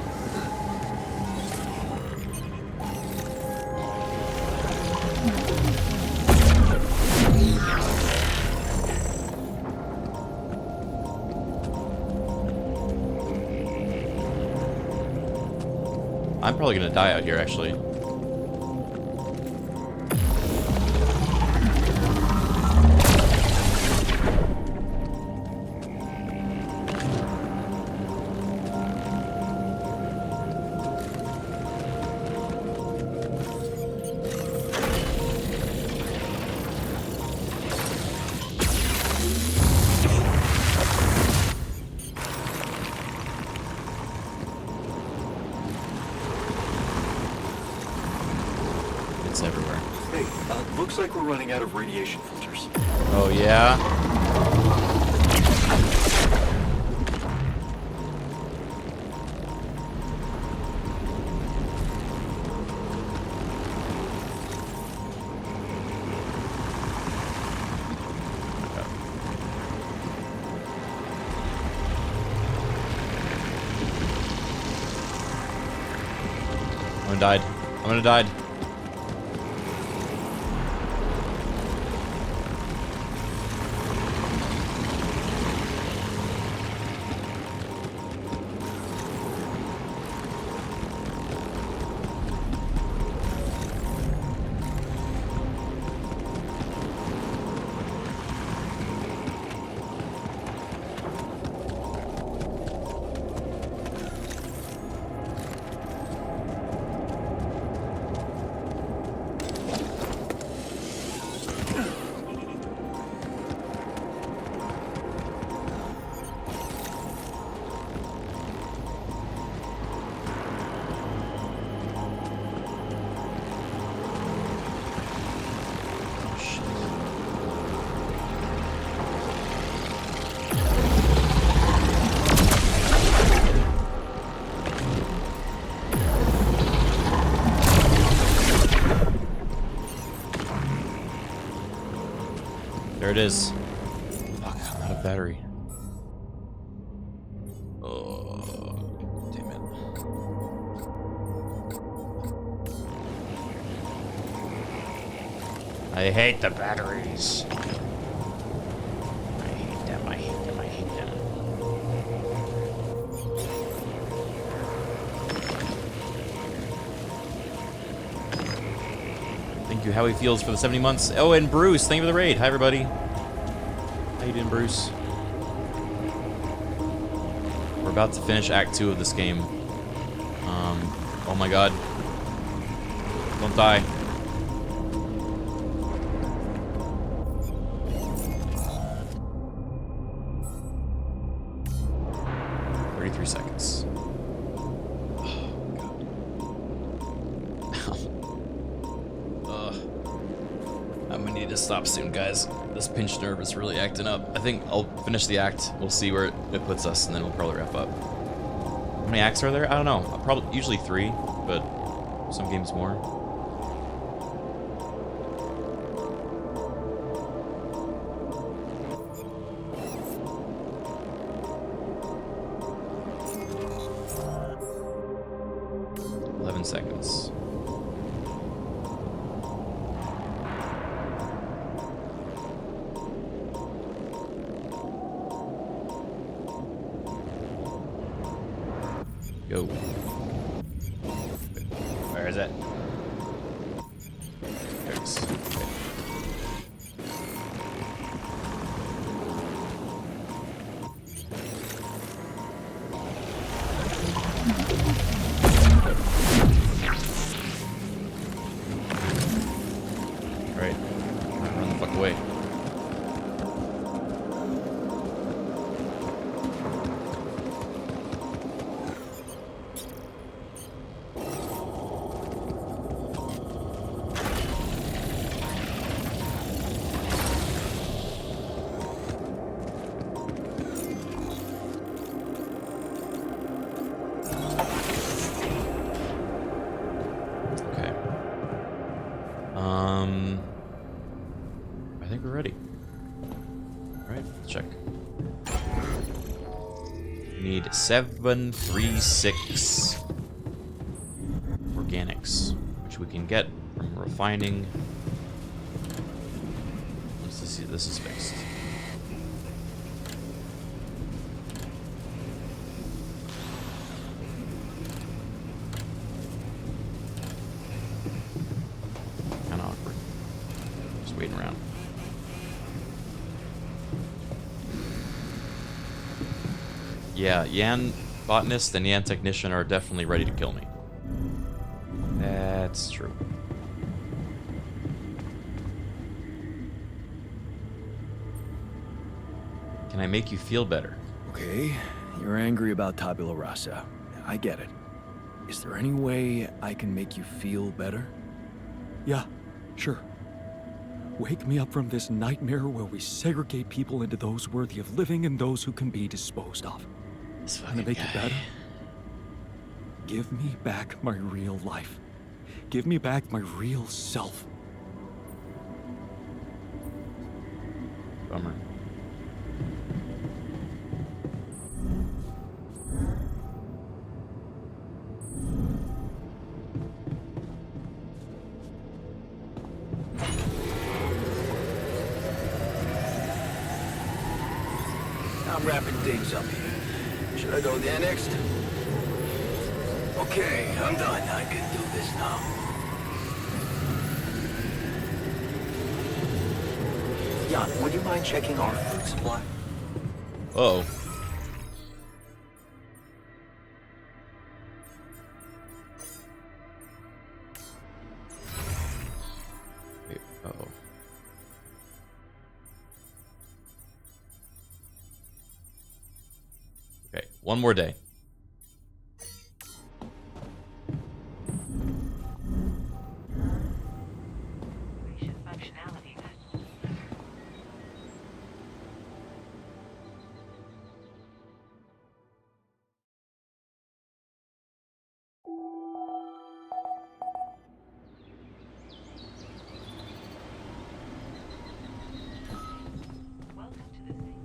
I'm probably gonna die out here, actually. Everywhere. Hey, looks like we're running out of radiation filters. Oh, yeah? I'm gonna die. I'm gonna die. There it is. Fuck, I'm out of battery. Oh, damn it. I hate the batteries. I hate them, I hate them, I hate them. Thank you, Howie Fields, for the 70 months. Oh, and Bruce, thank you for the raid. Hi, everybody. How you doing, Bruce? We're about to finish Act 2 of this game. Oh my god. Don't die. Seconds. I'm gonna need to stop soon, guys. This pinched nerve is really acting up. I think I'll finish the act. We'll see where it puts us, and then we'll probably wrap up. How many acts are there? I don't know. Probably usually 3, but some games more. Seconds. Go. Where is it? There it is. I think we're ready. Alright, let's check. We need 736 organics, which we can get from refining. Let's see if this is fixed. Yeah, Yan Botanist and Yan Technician are definitely ready to kill me. That's true. Can I make you feel better? Okay, you're angry about Tabula Rasa. I get it. Is there any way I can make you feel better? Yeah, sure. Wake me up from this nightmare where we segregate people into those worthy of living and those who can be disposed of. Gonna make it better? Give me back my real life. Give me back my real self. Bummer. I'm wrapping things up here. Should I go there next? Okay, I'm done. I can do this now. Jan, would you mind checking our food supply? Uh-oh. Wait, uh-oh. Okay, one more day.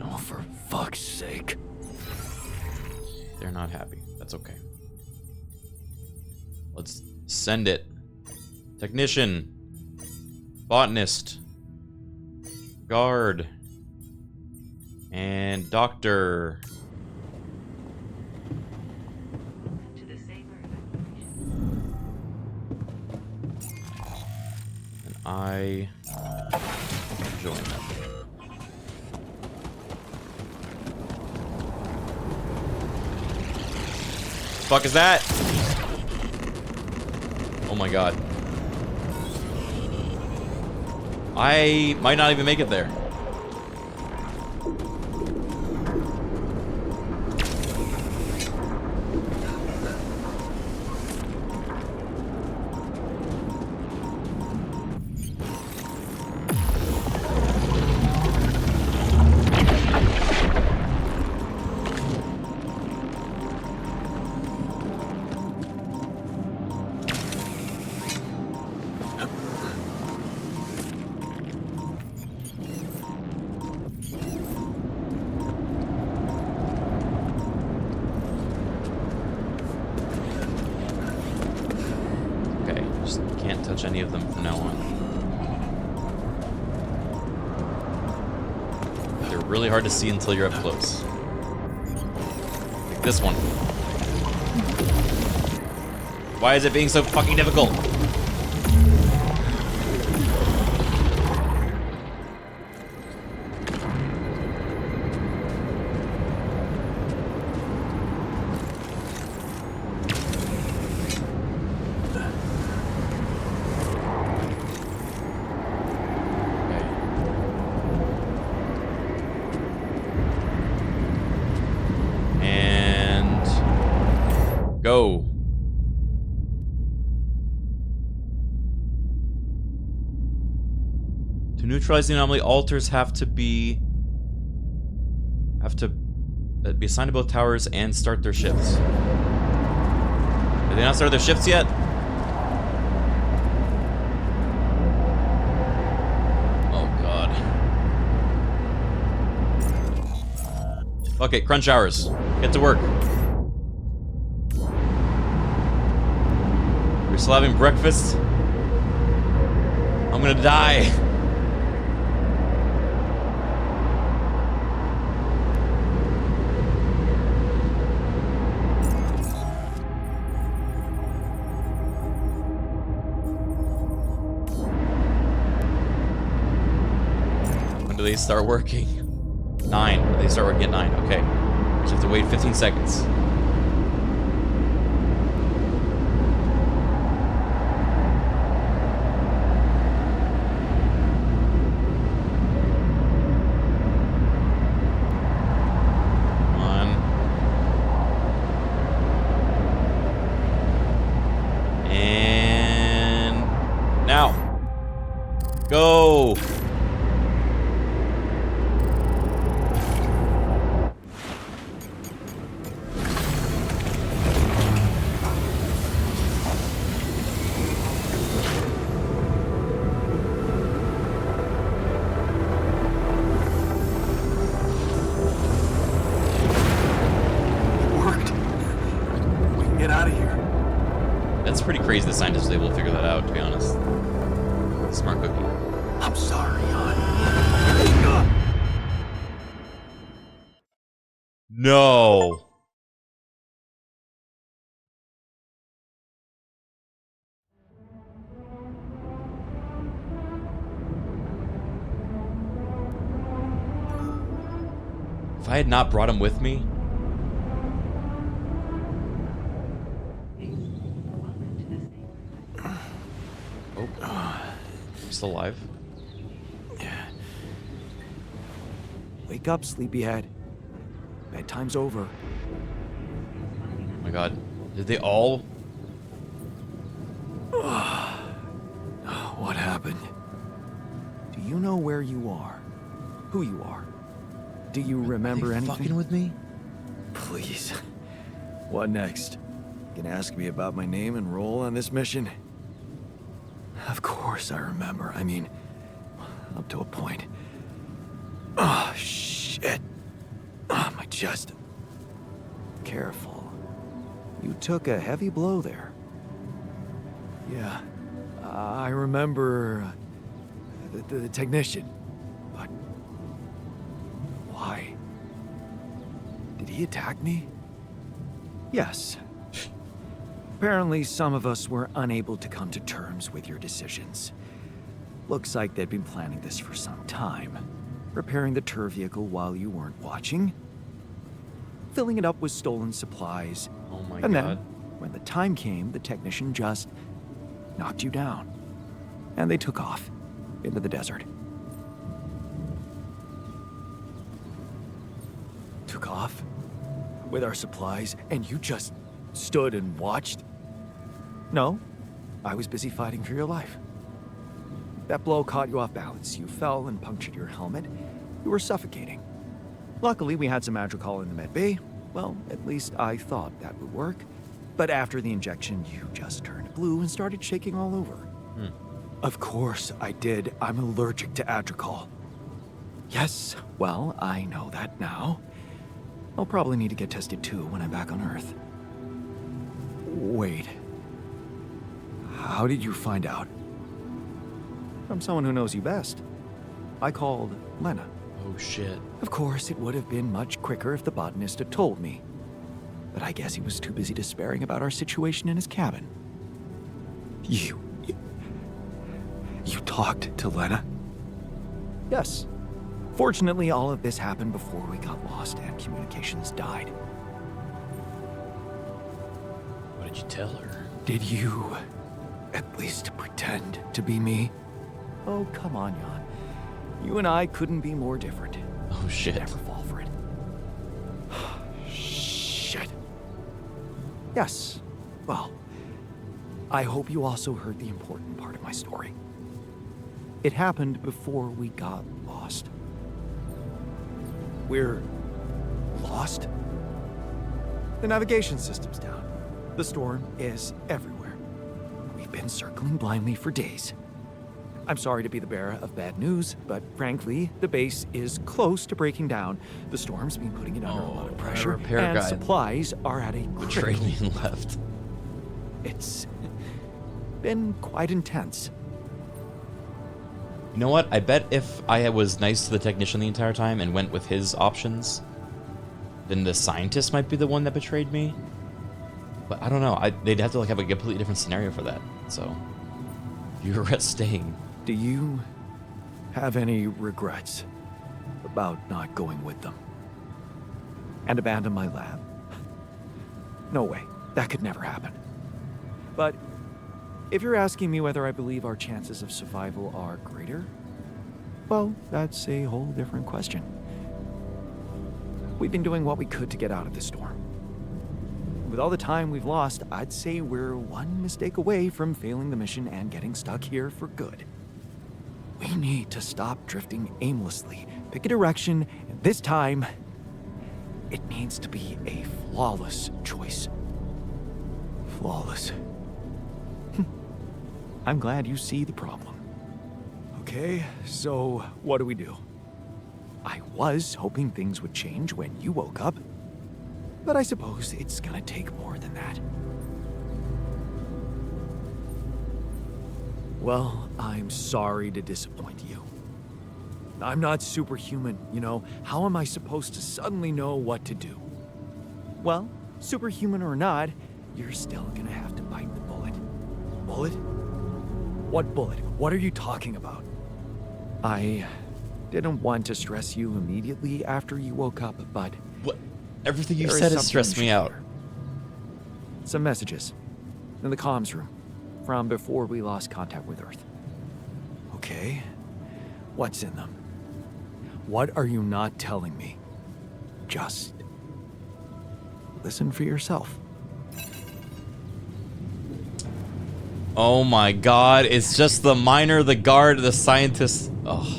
Oh, for fuck's sake. They're not happy. That's okay. Let's send it. Technician. Botanist. Guard. And doctor. And I join them. Fuck is that? Oh my god. I might not even make it there. Touch any of them from now on. They're really hard to see until you're up close. Like this one. Why is it being so fucking difficult? Go. To neutralize the anomaly, altars have to be assigned to both towers and start their shifts. Did they not start their shifts yet? Oh god. Okay, crunch hours. Get to work. We're still having breakfast. I'm gonna die. When do they start working? 9. They start working at 9. Okay. Just have to wait 15 seconds. Go! Get out of here. That's pretty crazy the scientist was able to figure that out, to be honest. Smart cookie. I'm sorry, hon. No. If I had not brought him with me, still alive? Wake up, sleepyhead. Bedtime's over. Oh my god. Did they all? What happened? Do you know where you are? Who you are? Do you remember anything? Fucking with me? Please. What next? Gonna ask me about my name and role on this mission? Of course I remember. I mean, up to a point. Oh, shit. Oh, my chest. Careful. You took a heavy blow there. Yeah. I remember the technician. But why? Did he attack me? Yes. Apparently, some of us were unable to come to terms with your decisions. Looks like they'd been planning this for some time. Repairing the tour vehicle while you weren't watching. Filling it up with stolen supplies. Oh my and god. then, when the time came, the technician just knocked you down. And they took off into the desert. Took off with our supplies, and you just stood and watched? No, I was busy fighting for your life. That blow caught you off balance. You fell and punctured your helmet. You were suffocating. Luckily, we had some Madrigal in the med bay. Well, at least I thought that would work. But after the injection, you just turned blue and started shaking all over. Of course I did. I'm allergic to Adrical. Yes, well, I know that now. I'll probably need to get tested too when I'm back on Earth. Wait. How did you find out? From someone who knows you best. I called Lena. Oh shit. Of course, it would have been much quicker if the botanist had told me. But I guess he was too busy despairing about our situation in his cabin. You talked to Lena? Yes. Fortunately, all of this happened before we got lost and communications died. What did you tell her? Did you at least pretend to be me? Oh, come on, Jan. You and I couldn't be more different. Oh shit. Never fall for it. Shit. Yes. Well, I hope you also heard the important part of my story. It happened before we got lost. We're lost? The navigation system's down. The storm is everywhere. We've been circling blindly for days. I'm sorry to be the bearer of bad news, but frankly, the base is close to breaking down. The storm's been putting it under a lot of pressure, and supplies are at a betrayed me and left. It's been quite intense. You know what? I bet if I was nice to the technician the entire time and went with his options, then the scientist might be the one that betrayed me. But I don't know. They'd have to like have a completely different scenario for that. So you regret staying. Do you have any regrets about not going with them? and abandon my lab. No way. That could never happen. But if you're asking me whether I believe our chances of survival are greater, well, that's a whole different question. We've been doing what we could to get out of this storm. With all the time we've lost, I'd say we're one mistake away from failing the mission and getting stuck here for good. We need to stop drifting aimlessly, pick a direction, and this time, it needs to be a flawless choice. Flawless. I'm glad you see the problem. Okay, so what do we do? I was hoping things would change when you woke up, but I suppose it's gonna take more than that. Well, I'm sorry to disappoint you. I'm not superhuman, you know. How am I supposed to suddenly know what to do? Well, superhuman or not, you're still gonna have to bite the bullet. Bullet? What bullet? What are you talking about? I didn't want to stress you immediately after you woke up, but... What? Everything you said has stressed me out. Some messages in the comms room from before we lost contact with Earth. Okay, what's in them? What are you not telling me? Just listen for yourself. Oh my god, it's just the miner, the guard, the scientist. Oh.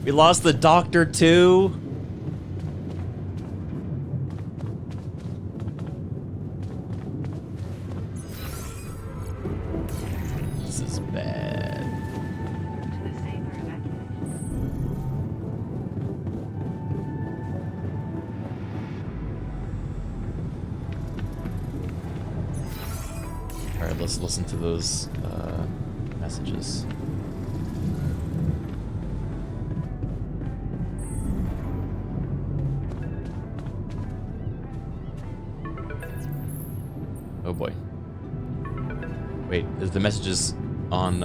We lost the doctor too. This is bad. Alright, let's listen to those messages. Oh boy. Wait, is the messages on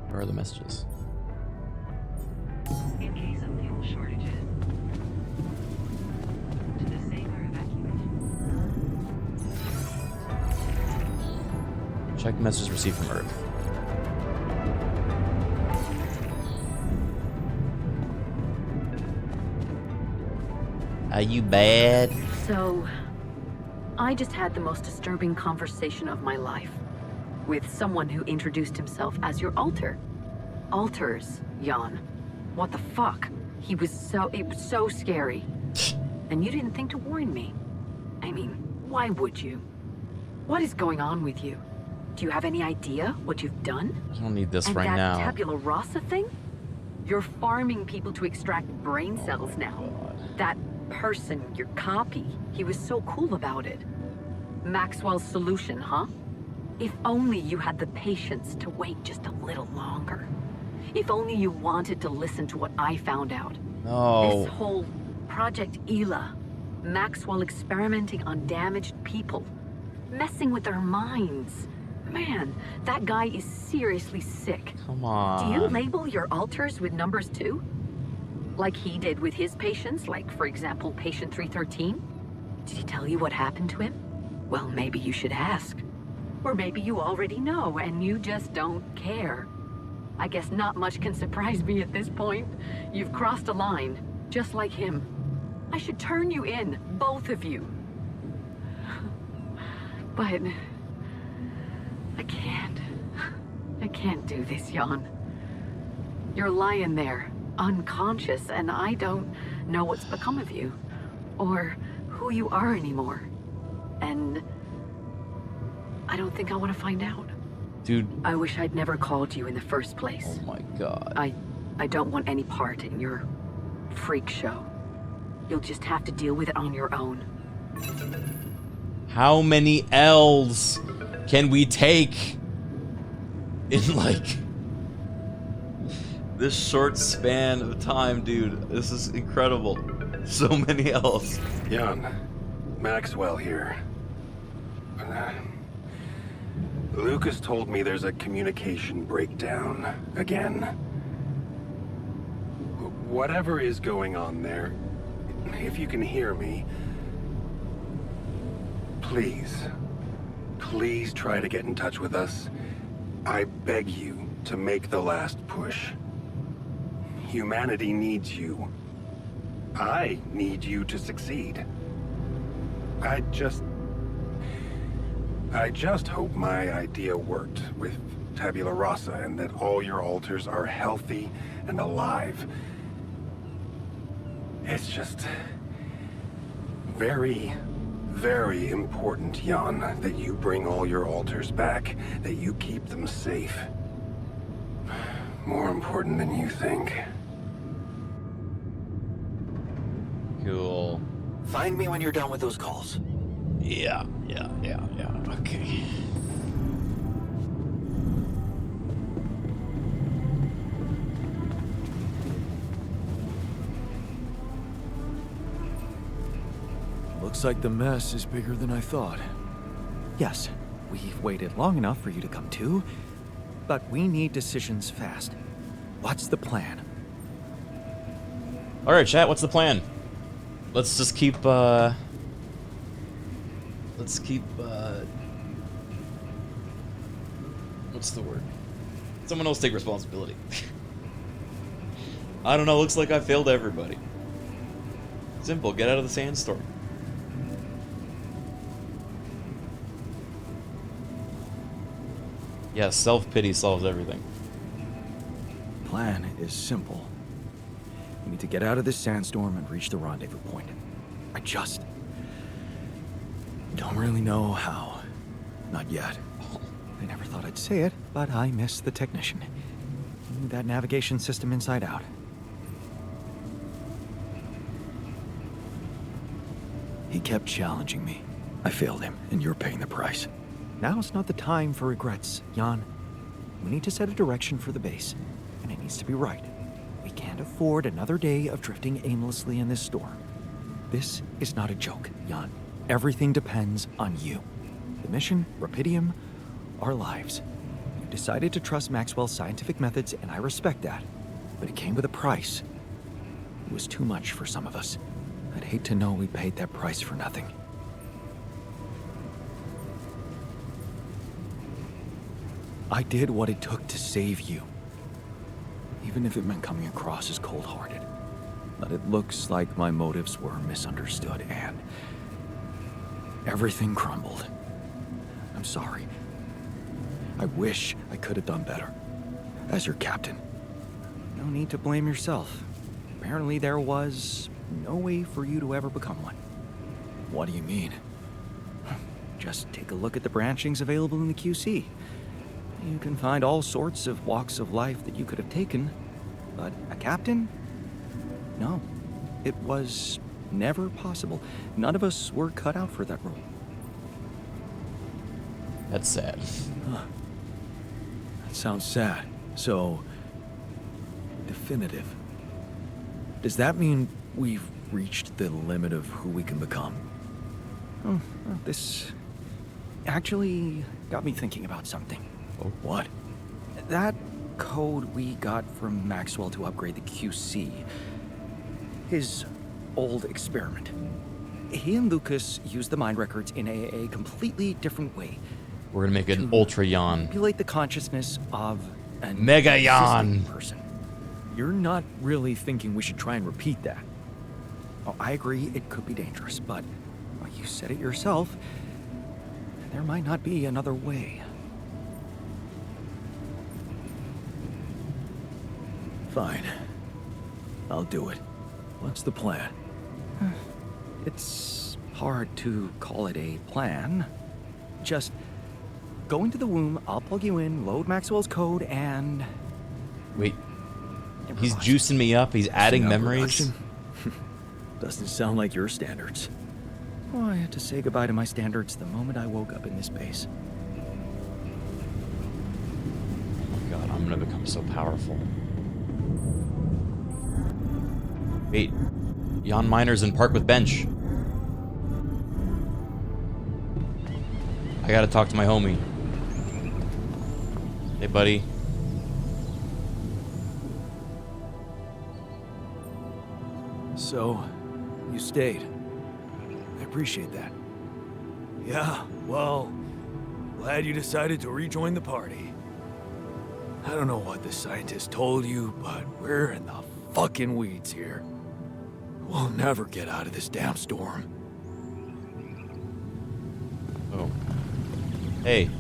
where are the messages? In case of fuel shortages, to disable evacuation. Check messages received from Earth. Are you bad? So, I just had the most disturbing conversation of my life with someone who introduced himself as your alter. Alters, Jan. What the fuck? It was so scary. And you didn't think to warn me. I mean, why would you? What is going on with you? Do you have any idea what you've done? I don't need this right now. And that tabula rasa thing? You're farming people to extract brain cells now. That person, your copy, he was so cool about it. Maxwell's solution, huh? If only you had the patience to wait just a little longer. If only you wanted to listen to what I found out. No. This whole Project Ela, Maxwell experimenting on damaged people, messing with their minds. Man, that guy is seriously sick. Come on. Do you label your alters with numbers too? Like he did with his patients, like, for example, patient 313? Did he tell you what happened to him? Well, maybe you should ask. Or maybe you already know and you just don't care. I guess not much can surprise me at this point. You've crossed a line, just like him. I should turn you in, both of you. But I can't. I can't do this, Jan. You're lying there, unconscious, and I don't know what's become of you, or who you are anymore. And I don't think I want to find out. Dude. I wish I'd never called you in the first place. Oh my god. I don't want any part in your freak show. You'll just have to deal with it on your own. How many L's can we take in, like, this short span of time, dude? This is incredible. So many L's. Jan, Maxwell here. Lucas told me there's a communication breakdown again. Whatever is going on there, if you can hear me, please try to get in touch with us. I beg you to make the last push. Humanity needs you. I need you to succeed. I just hope my idea worked with Tabula Rasa and that all your alters are healthy and alive. It's just very, very important, Jan, that you bring all your alters back, that you keep them safe. More important than you think. Cool. Find me when you're done with those calls. Yeah. Okay. Looks like the mess is bigger than I thought. Yes, we've waited long enough for you to come to, but we need decisions fast. What's the plan? All right, chat. What's the plan? Let's just keep. What's the word? Someone else take responsibility. I don't know. Looks like I failed everybody. Simple. Get out of the sandstorm. Yeah, self-pity solves everything. Plan is simple. We need to get out of this sandstorm and reach the rendezvous point. I just don't really know how. Not yet. I never thought I'd say it, but I miss the technician. He knew that navigation system inside out. He kept challenging me. I failed him, and you're paying the price. Now's not the time for regrets, Jan. We need to set a direction for the base, and it needs to be right. We can't afford another day of drifting aimlessly in this storm. This is not a joke, Jan. Everything depends on you. The mission, Rapidium, our lives. You decided to trust Maxwell's scientific methods, and I respect that. But it came with a price. It was too much for some of us. I'd hate to know we paid that price for nothing. I did what it took to save you. Even if it meant coming across as cold-hearted. But it looks like my motives were misunderstood, and everything crumbled. I'm sorry. I wish I could have done better. As your captain. No need to blame yourself. Apparently there was no way for you to ever become one. What do you mean? Just take a look at the branchings available in the QC. You can find all sorts of walks of life that you could have taken, but a captain? No. It was never possible. None of us were cut out for that role. That's sad. That sounds sad. So, definitive. Does that mean we've reached the limit of who we can become? Oh, well, this actually got me thinking about something. Oh, what? That code we got from Maxwell to upgrade the QC. His old experiment. He and Lucas used the mind records in a completely different way. We're gonna make an ultra yawn. Manipulate the consciousness of a mega yawn person. You're not really thinking we should try and repeat that? Oh, I agree it could be dangerous, but well, you said it yourself. There might not be another way. Fine. I'll do it. What's the plan? It's hard to call it a plan. Just go into the womb, I'll plug you in, load Maxwell's code, and... Wait. He's juicing me up, he's adding memories? Doesn't sound like your standards. Oh, I had to say goodbye to my standards the moment I woke up in this base. Oh god, I'm gonna become so powerful. Wait. Jan Miners and Park with Bench. I gotta talk to my homie. Hey, buddy. So, you stayed. I appreciate that. Yeah, well, glad you decided to rejoin the party. I don't know what the scientist told you, but we're in the fucking weeds here. We'll never get out of this damn storm. Oh. Hey.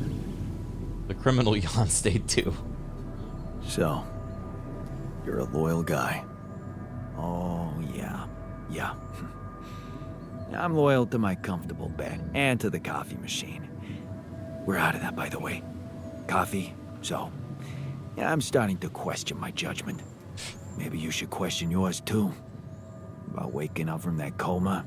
The criminal Jan stayed too. So, you're a loyal guy. Oh, yeah. Yeah. I'm loyal to my comfortable bed and to the coffee machine. We're out of that, by the way. Coffee, so... yeah, I'm starting to question my judgment. Maybe you should question yours, too. About waking up from that coma.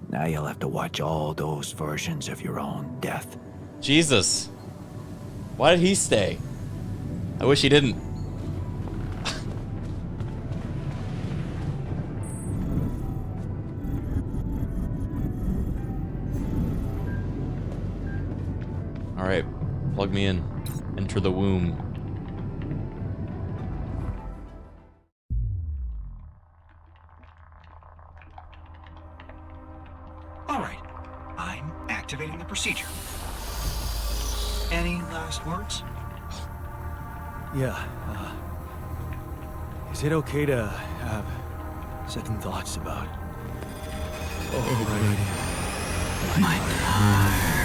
Now you'll have to watch all those versions of your own death. Jesus. Why did he stay? I wish he didn't. Alright, plug me in. Enter the womb. All right, I'm activating the procedure. Any last words? Yeah, is it okay to have second thoughts about... already... my time?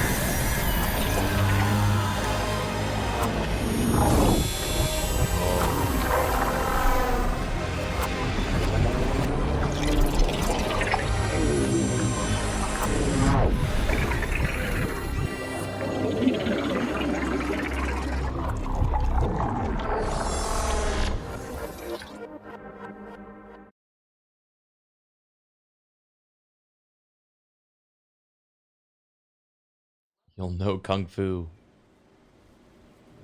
You'll know Kung Fu.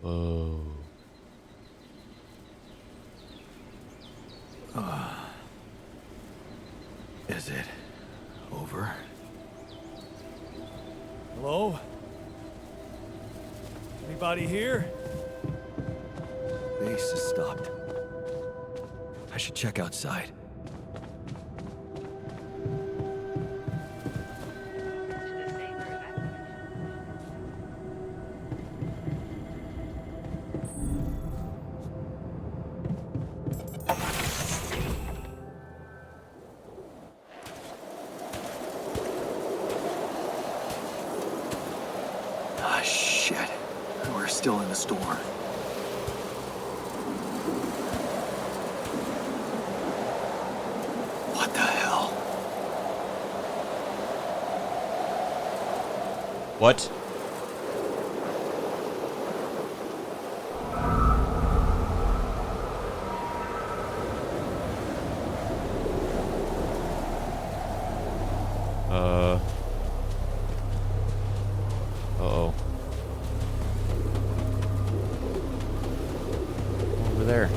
Whoa. Is it over? Hello? Anybody here? Bass has stopped. I should check outside. Ah, shit. We're still in the storm. What the hell? What? Uh-oh. Over there.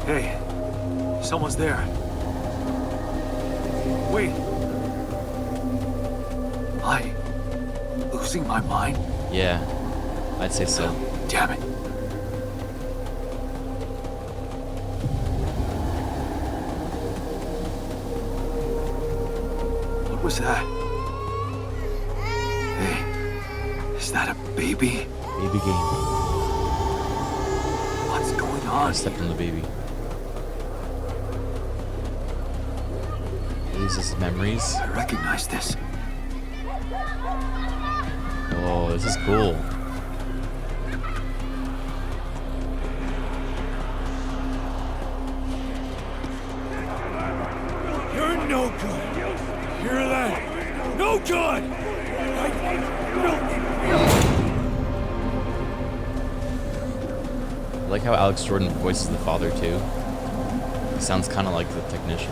Hey, someone's there. Wait. Am I losing my mind? Yeah, I'd say so. Damn it. What was that? Hey, is that a baby? Baby game. What's going on? I stepped on the baby. Is this memories? I recognize this. Oh, this is cool. You're no good. Hear that? No good! I like how Alex Jordan voices the father too. He sounds kind of like the technician.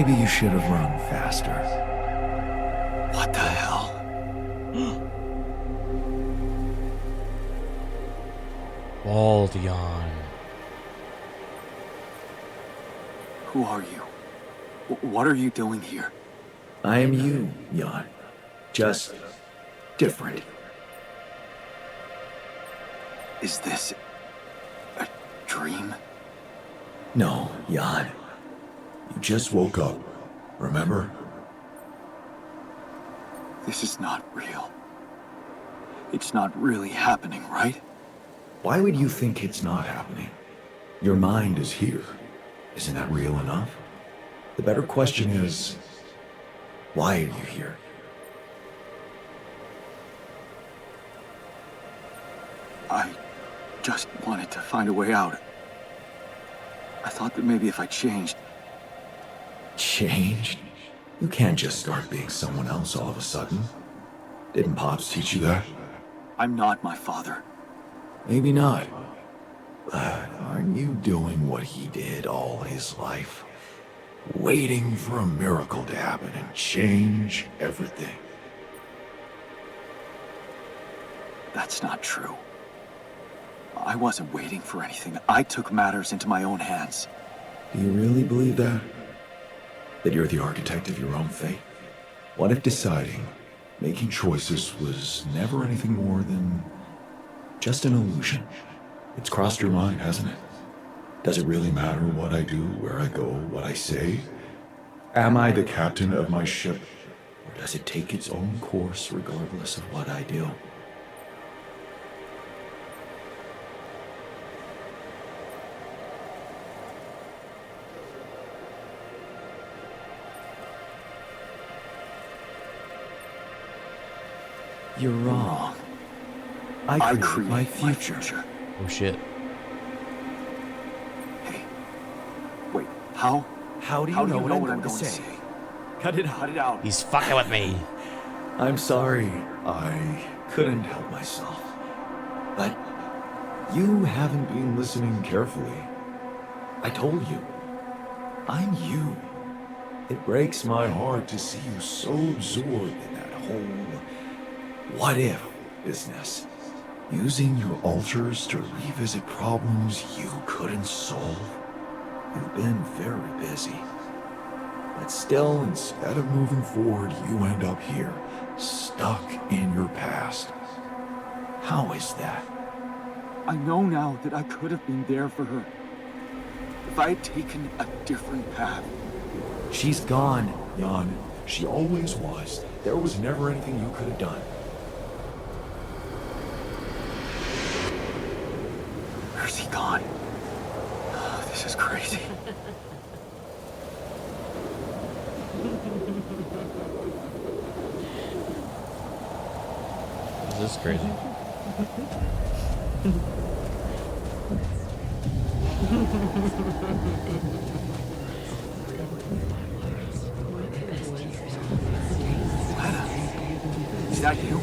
Maybe you should have run faster. What the hell? Baldion. Who are you? What are you doing here? I am you, Jan. Just different. Is this a dream? No, Jan. You just woke up, remember? This is not real. It's not really happening, right? Why would you think it's not happening? Your mind is here. Isn't that real enough? The better question is, why are you here? I just wanted to find a way out. I thought that maybe if I changed... Changed? You can't just start being someone else all of a sudden. Didn't Pops teach you that? I'm not my father. Maybe not. But aren't you doing what he did all his life? Waiting for a miracle to happen and change everything. That's not true. I wasn't waiting for anything. I took matters into my own hands. Do you really believe that? That you're the architect of your own fate? What if deciding, making choices was never anything more than just an illusion? It's crossed your mind, hasn't it? Does it really matter what I do, where I go, what I say? Am I the captain of my ship? Or does it take its own course regardless of what I do? You're wrong. I create my future. Oh shit. Hey, wait, how? How do you know what I'm going to say? Cut it out. Cut it out. He's fucking with me. I'm sorry. I couldn't help myself. But you haven't been listening carefully. I told you. I'm you. It breaks my heart to see you so absorbed in that whole what-if business. Using your alters to revisit problems you couldn't solve. You've been very busy. But still, instead of moving forward, you end up here, stuck in your past. How is that? I know now that I could have been there for her. If I had taken a different path. She's gone, Jan. She always was. There was never anything you could have done. Where's he gone? Oh, this is crazy. This is crazy. Is that you?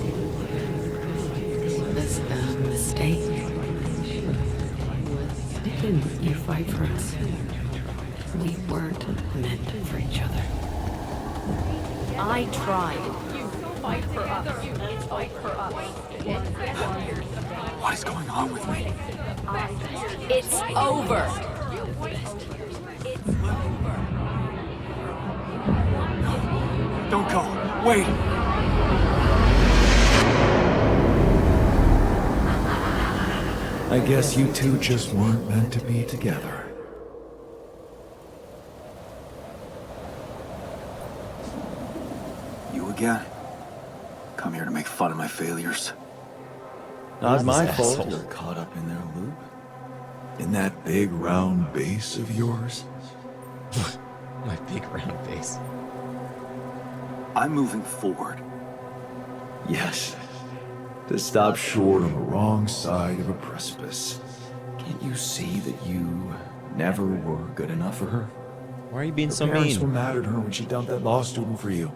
Was a mistake. Didn't you fight for us? We weren't meant for each other. I tried. You fight for us. You fight for us. What is going on with me? It's over. Don't go. Wait. I guess you two just weren't meant to be together. You again? Come here to make fun of my failures. Not my This fault asshole. you're caught up in their loop. In that big round base of yours. My big round face. I'm moving forward. Yes. To stop short on the wrong side of a precipice. Can't you see that you never were good enough for her? Why are you being Her so parents mean? were mad at her when she dumped that law student for you.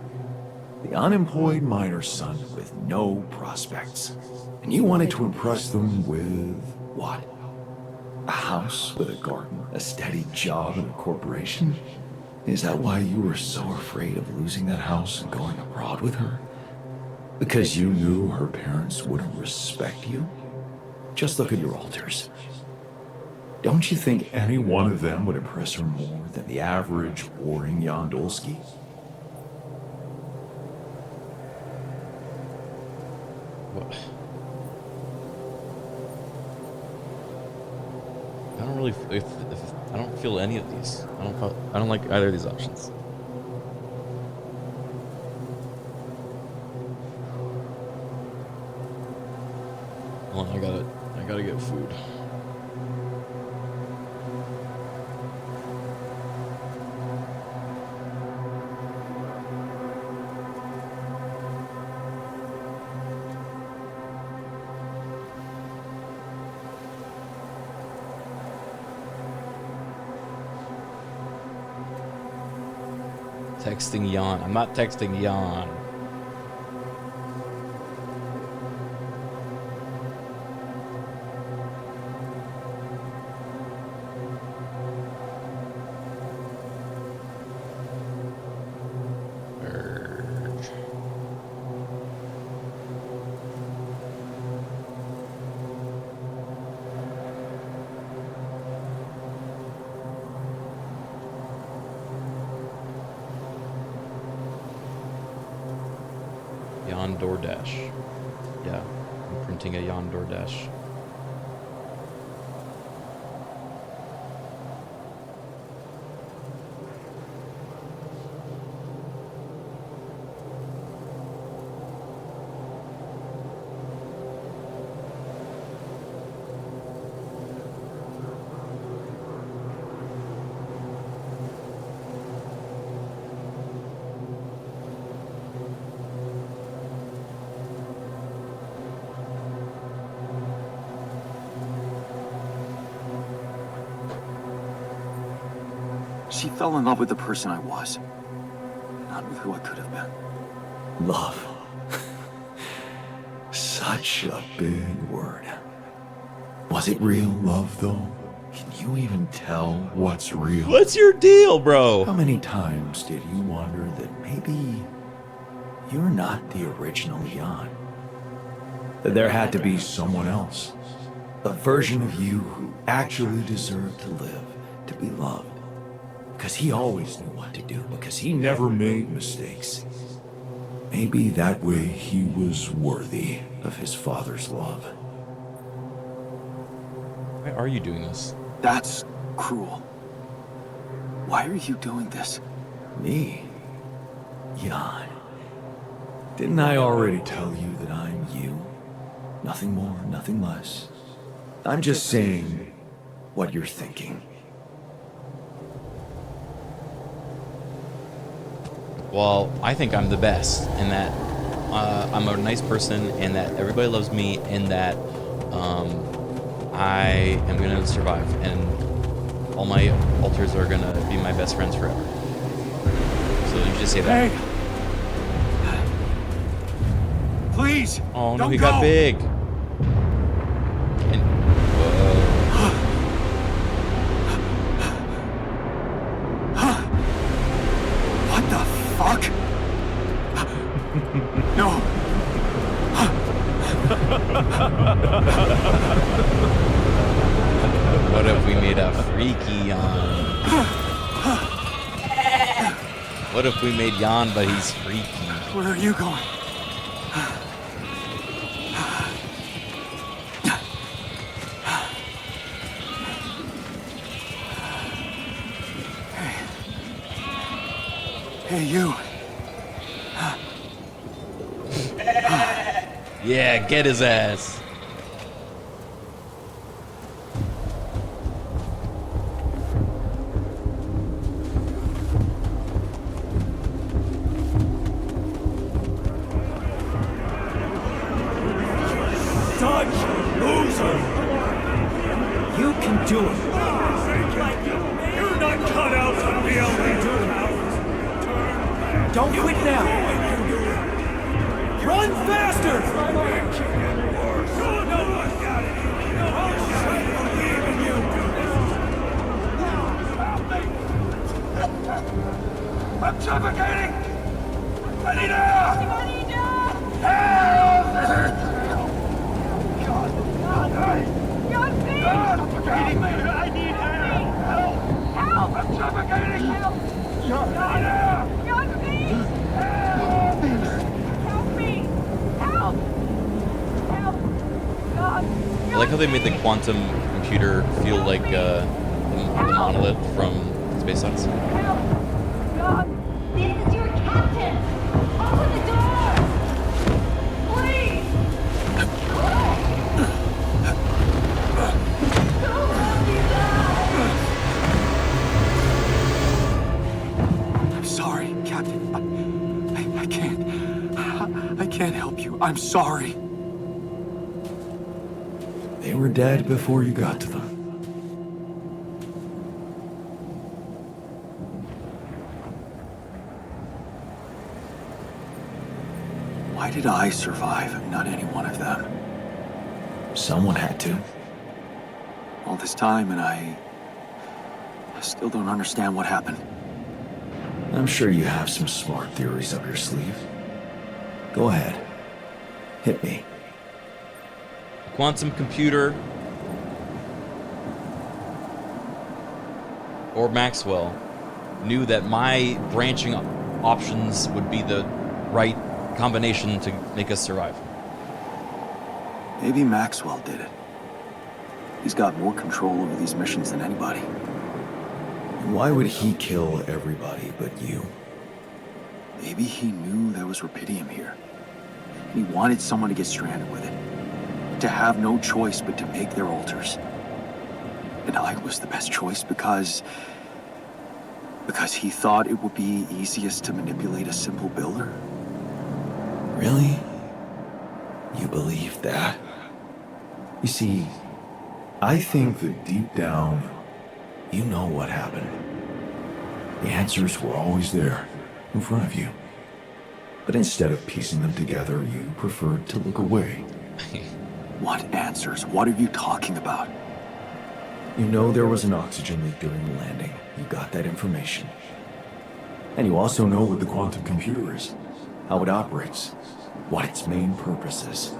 The unemployed miner's son with no prospects. And you wanted to impress them with what? A house with a garden, a steady job in a corporation? Is that why you were so afraid of losing that house and going abroad with her? Because you knew her parents wouldn't respect you? Just look at your alters. Don't you think any one of them would impress her more than the average boring Yondolski? What? I don't really. If I don't feel any of these. I don't like either of these options. Hold on, I gotta get food. Texting Jan. I'm not texting Jan. Jan DoorDash. Yeah, I'm printing a Jan DoorDash. She fell in love with the person I was, not with who I could have been. Love. Such a big word. Was it real love, though? Can you even tell what's real? What's your deal, bro? How many times did you wonder that maybe you're not the original Jan? That there had to be someone else. A version of you who actually deserved to live, to be loved. Because he always knew what to do, because he never made mistakes. Maybe that way he was worthy of his father's love. Why are you doing this? That's cruel. Why are you doing this? Me? Jan. Didn't I already tell you that I'm you? Nothing more, nothing less. I'm just saying what you're thinking. Well, I think I'm the best, and that I'm a nice person, and that everybody loves me, and that I am gonna survive, and all my alters are gonna be my best friends forever. So you just say that. Hey! Please! Oh no, don't he go. got big. And, What the fuck? No. What if we made a freaky Jan? What if we made Jan, but he's freaky? Where are you going? Hey, you. Yeah, get his ass. Dutch loser! You can do it. You're not cut out to be able to do it. Don't quit now. Run faster! I like how they made the quantum computer feel like the monolith from Space Odyssey. God, this is your captain! Open the door! Please! Don't let me die! I'm sorry, Captain. I can't help you. I'm sorry. They were dead before you got to them. Why did I survive and not any one of them? Someone had to. All this time and I still don't understand what happened. I'm sure you have some smart theories up your sleeve. Go ahead. Hit me. Quantum computer or Maxwell knew that my branching options would be the right combination to make us survive. Maybe Maxwell did it. He's got more control over these missions than anybody. Why would he kill everybody but you? Maybe he knew there was Rapidium here. And he wanted someone to get stranded with it. To have no choice but to make their altars. And I was the best choice because he thought it would be easiest to manipulate a simple builder. Really? You believe that? You see, I think that deep down, you know what happened. The answers were always there, in front of you. But instead of piecing them together, you preferred to look away. What answers? What are you talking about? You know there was an oxygen leak during the landing. You got that information. And you also know what the quantum computer is, how it operates, what its main purpose is.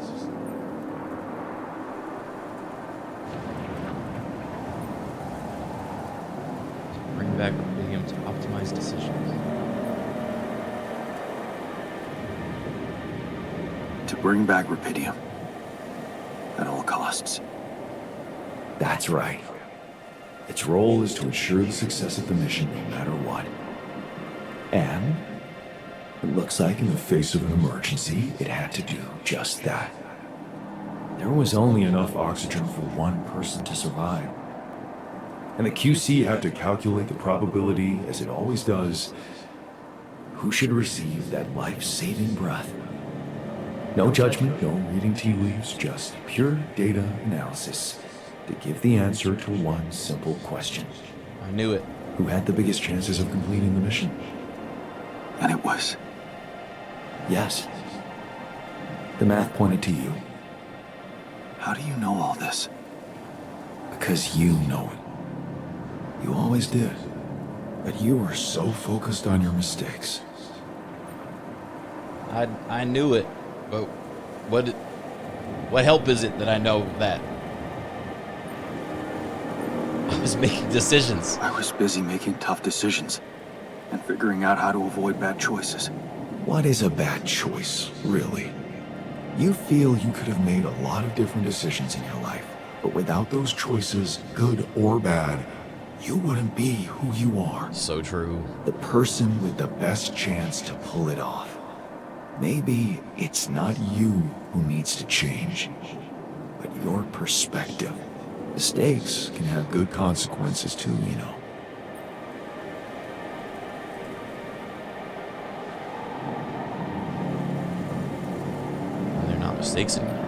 Bring back Rapidium to optimize decisions. To bring back Rapidium. At all costs. That's right. Its role is to ensure the success of the mission no matter what. And it looks like in the face of an emergency, it had to do just that. There was only enough oxygen for one person to survive. And the QC had to calculate the probability, as it always does, who should receive that life-saving breath. No judgment, no reading tea leaves, just pure data analysis to give the answer to one simple question. I knew it. Who had the biggest chances of completing the mission? And it was. Yes. The math pointed to you. How do you know all this? Because you know it. You always did. But you were so focused on your mistakes. I knew it. But what help is it that I know that? I was making decisions. I was busy making tough decisions and figuring out how to avoid bad choices. What is a bad choice, really? You feel you could have made a lot of different decisions in your life, but without those choices, good or bad, you wouldn't be who you are. So true. The person with the best chance to pull it off. Maybe it's not you who needs to change, but your perspective. Mistakes can have good consequences too, you know. And they're not mistakes anymore.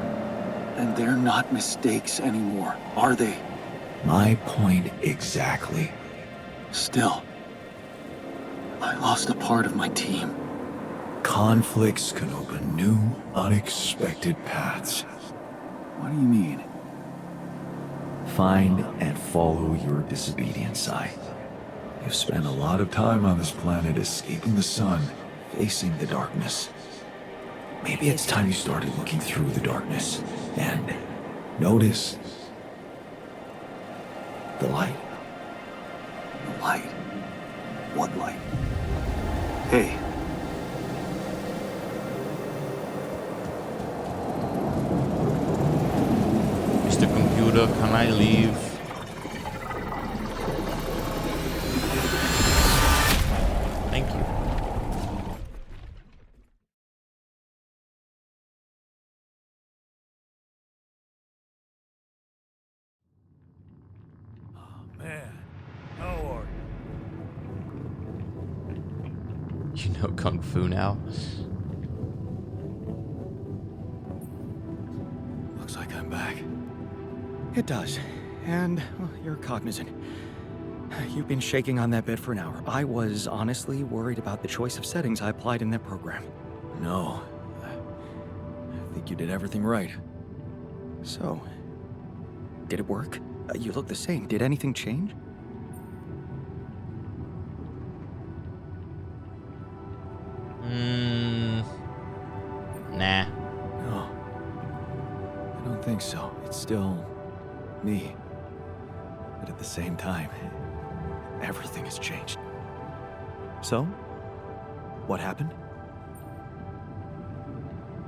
And they're not mistakes anymore, are they? My point exactly. Still, I lost a part of my team. Conflicts can open new, unexpected paths. What do you mean? Find and follow your disobedient side. You've spent a lot of time on this planet escaping the sun, facing the darkness. Maybe it's time you started looking through the darkness and notice the light. The light? What light? Hey. Mr. Computer, can I leave? Thank you. Man, how are You know Kung Fu now? Looks like I'm back. It does. And well, you're cognizant. You've been shaking on that bed for an hour. I was honestly worried about the choice of settings I applied in that program. No. I think you did everything right. So, did it work? You look the same. Did anything change? Nah. No. I don't think so. It's still me. But at the same time, everything has changed. So, what happened?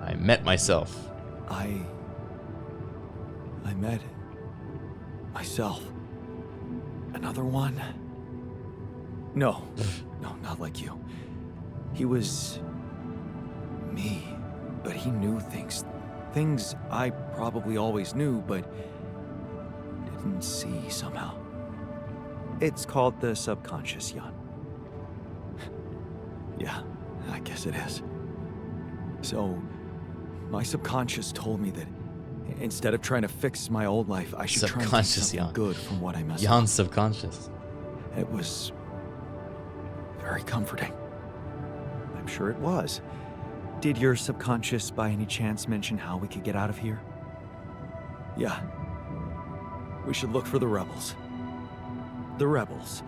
I met myself. I met myself. Another one? No, not like you. He was me, but he knew things. Things I probably always knew, but didn't see somehow. It's called the subconscious, Jan. Yeah, I guess it is. So, my subconscious told me that instead of trying to fix my old life, I should try and do something good from what I messed up. Jan's subconscious. It was very comforting. I'm sure it was. Did your subconscious by any chance mention how we could get out of here? Yeah. We should look for the rebels. The rebels.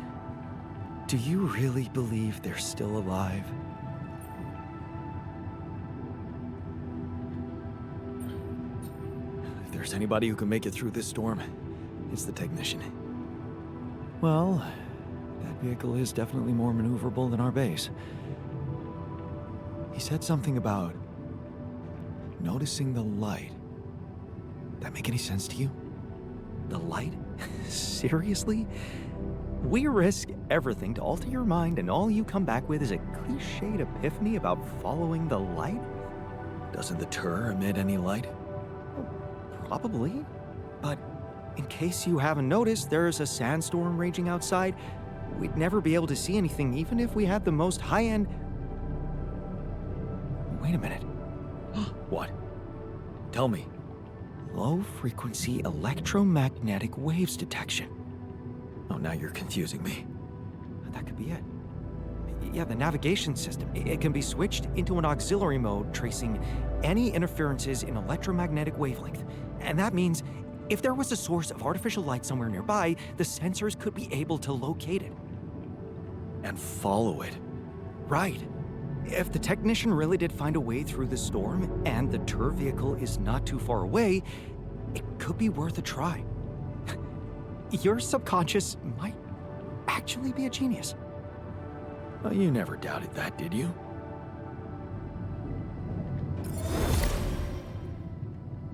Do you really believe they're still alive? If there's anybody who can make it through this storm, it's the technician. Well, that vehicle is definitely more maneuverable than our base. He said something about noticing the light. That make any sense to you? The light? Seriously? We risk everything to alter your mind, and all you come back with is a cliched epiphany about following the light? Doesn't the Tur emit any light? Well, probably. But in case you haven't noticed, there's a sandstorm raging outside. We'd never be able to see anything, even if we had the most high-end... Wait a minute. What? Tell me. Low-frequency electromagnetic waves detection. Oh, now you're confusing me. That could be it. Yeah, the navigation system. It can be switched into an auxiliary mode, tracing any interferences in electromagnetic wavelength. And that means if there was a source of artificial light somewhere nearby, the sensors could be able to locate it. And follow it. Right. If the technician really did find a way through the storm, and the Tur vehicle is not too far away, it could be worth a try. Your subconscious might actually be a genius. Well, you never doubted that, did you?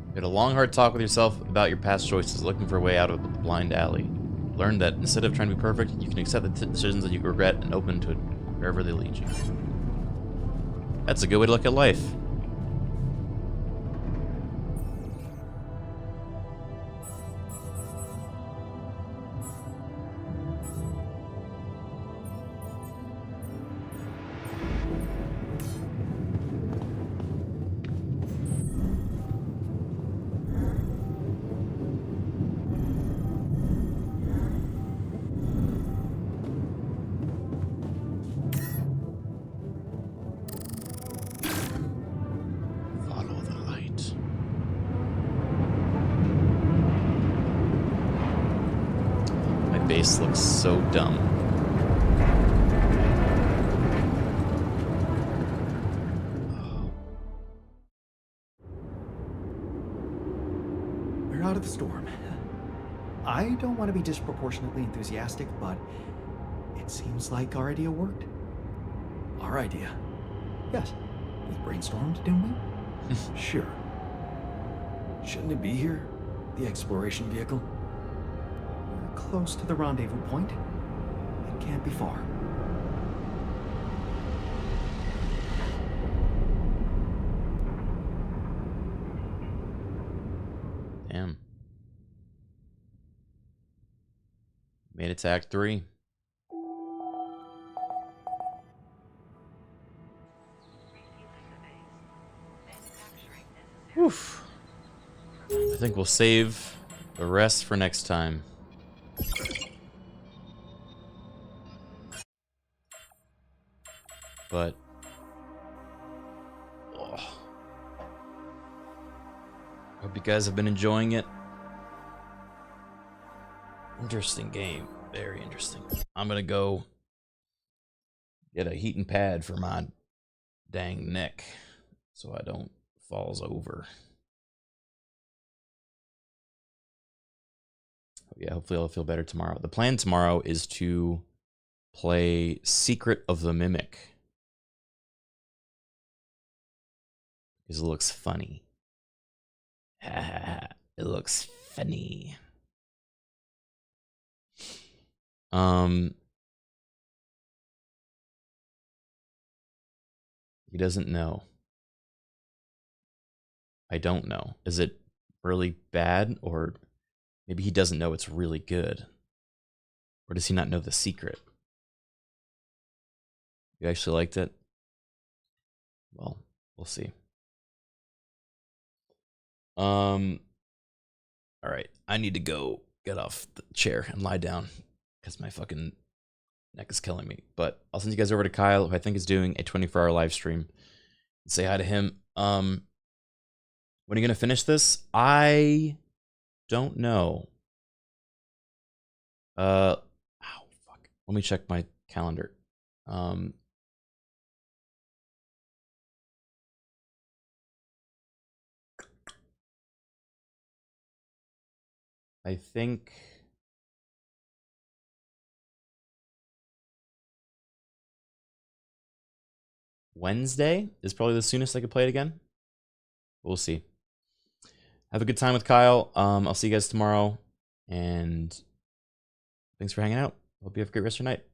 You had a long, hard talk with yourself about your past choices, looking for a way out of the blind alley. Learn that instead of trying to be perfect, you can accept the decisions that you regret and open to it wherever they lead you. That's a good way to look at life. Base looks so dumb. We're out of the storm. I don't want to be disproportionately enthusiastic, but it seems like our idea worked. Our idea? Yes. We brainstormed, didn't we? Sure. Shouldn't it be here? The exploration vehicle? We're close to the rendezvous point. It can't be far. Damn. Made it to Act 3. Oof. I think we'll save the rest for next time. But hope you guys have been enjoying it. Interesting game. Very interesting. I'm gonna go get a heating pad for my dang neck so I don't falls over. Yeah, hopefully I'll feel better tomorrow. The plan tomorrow is to play Secret of the Mimic. Because it looks funny. It looks funny. He doesn't know. I don't know. Is it really bad, or maybe he doesn't know it's really good? Or does he not know the secret? You actually liked it? Well, we'll see. All right. I need to go get off the chair and lie down because my fucking neck is killing me. But I'll send you guys over to Kyle, who I think is doing a 24-hour live stream. Say hi to him. When are you gonna finish this? I don't know. Ow, fuck. Let me check my calendar. I think Wednesday is probably the soonest I could play it again. We'll see. Have a good time with Kyle. I'll see you guys tomorrow. And thanks for hanging out. Hope you have a great rest of your night.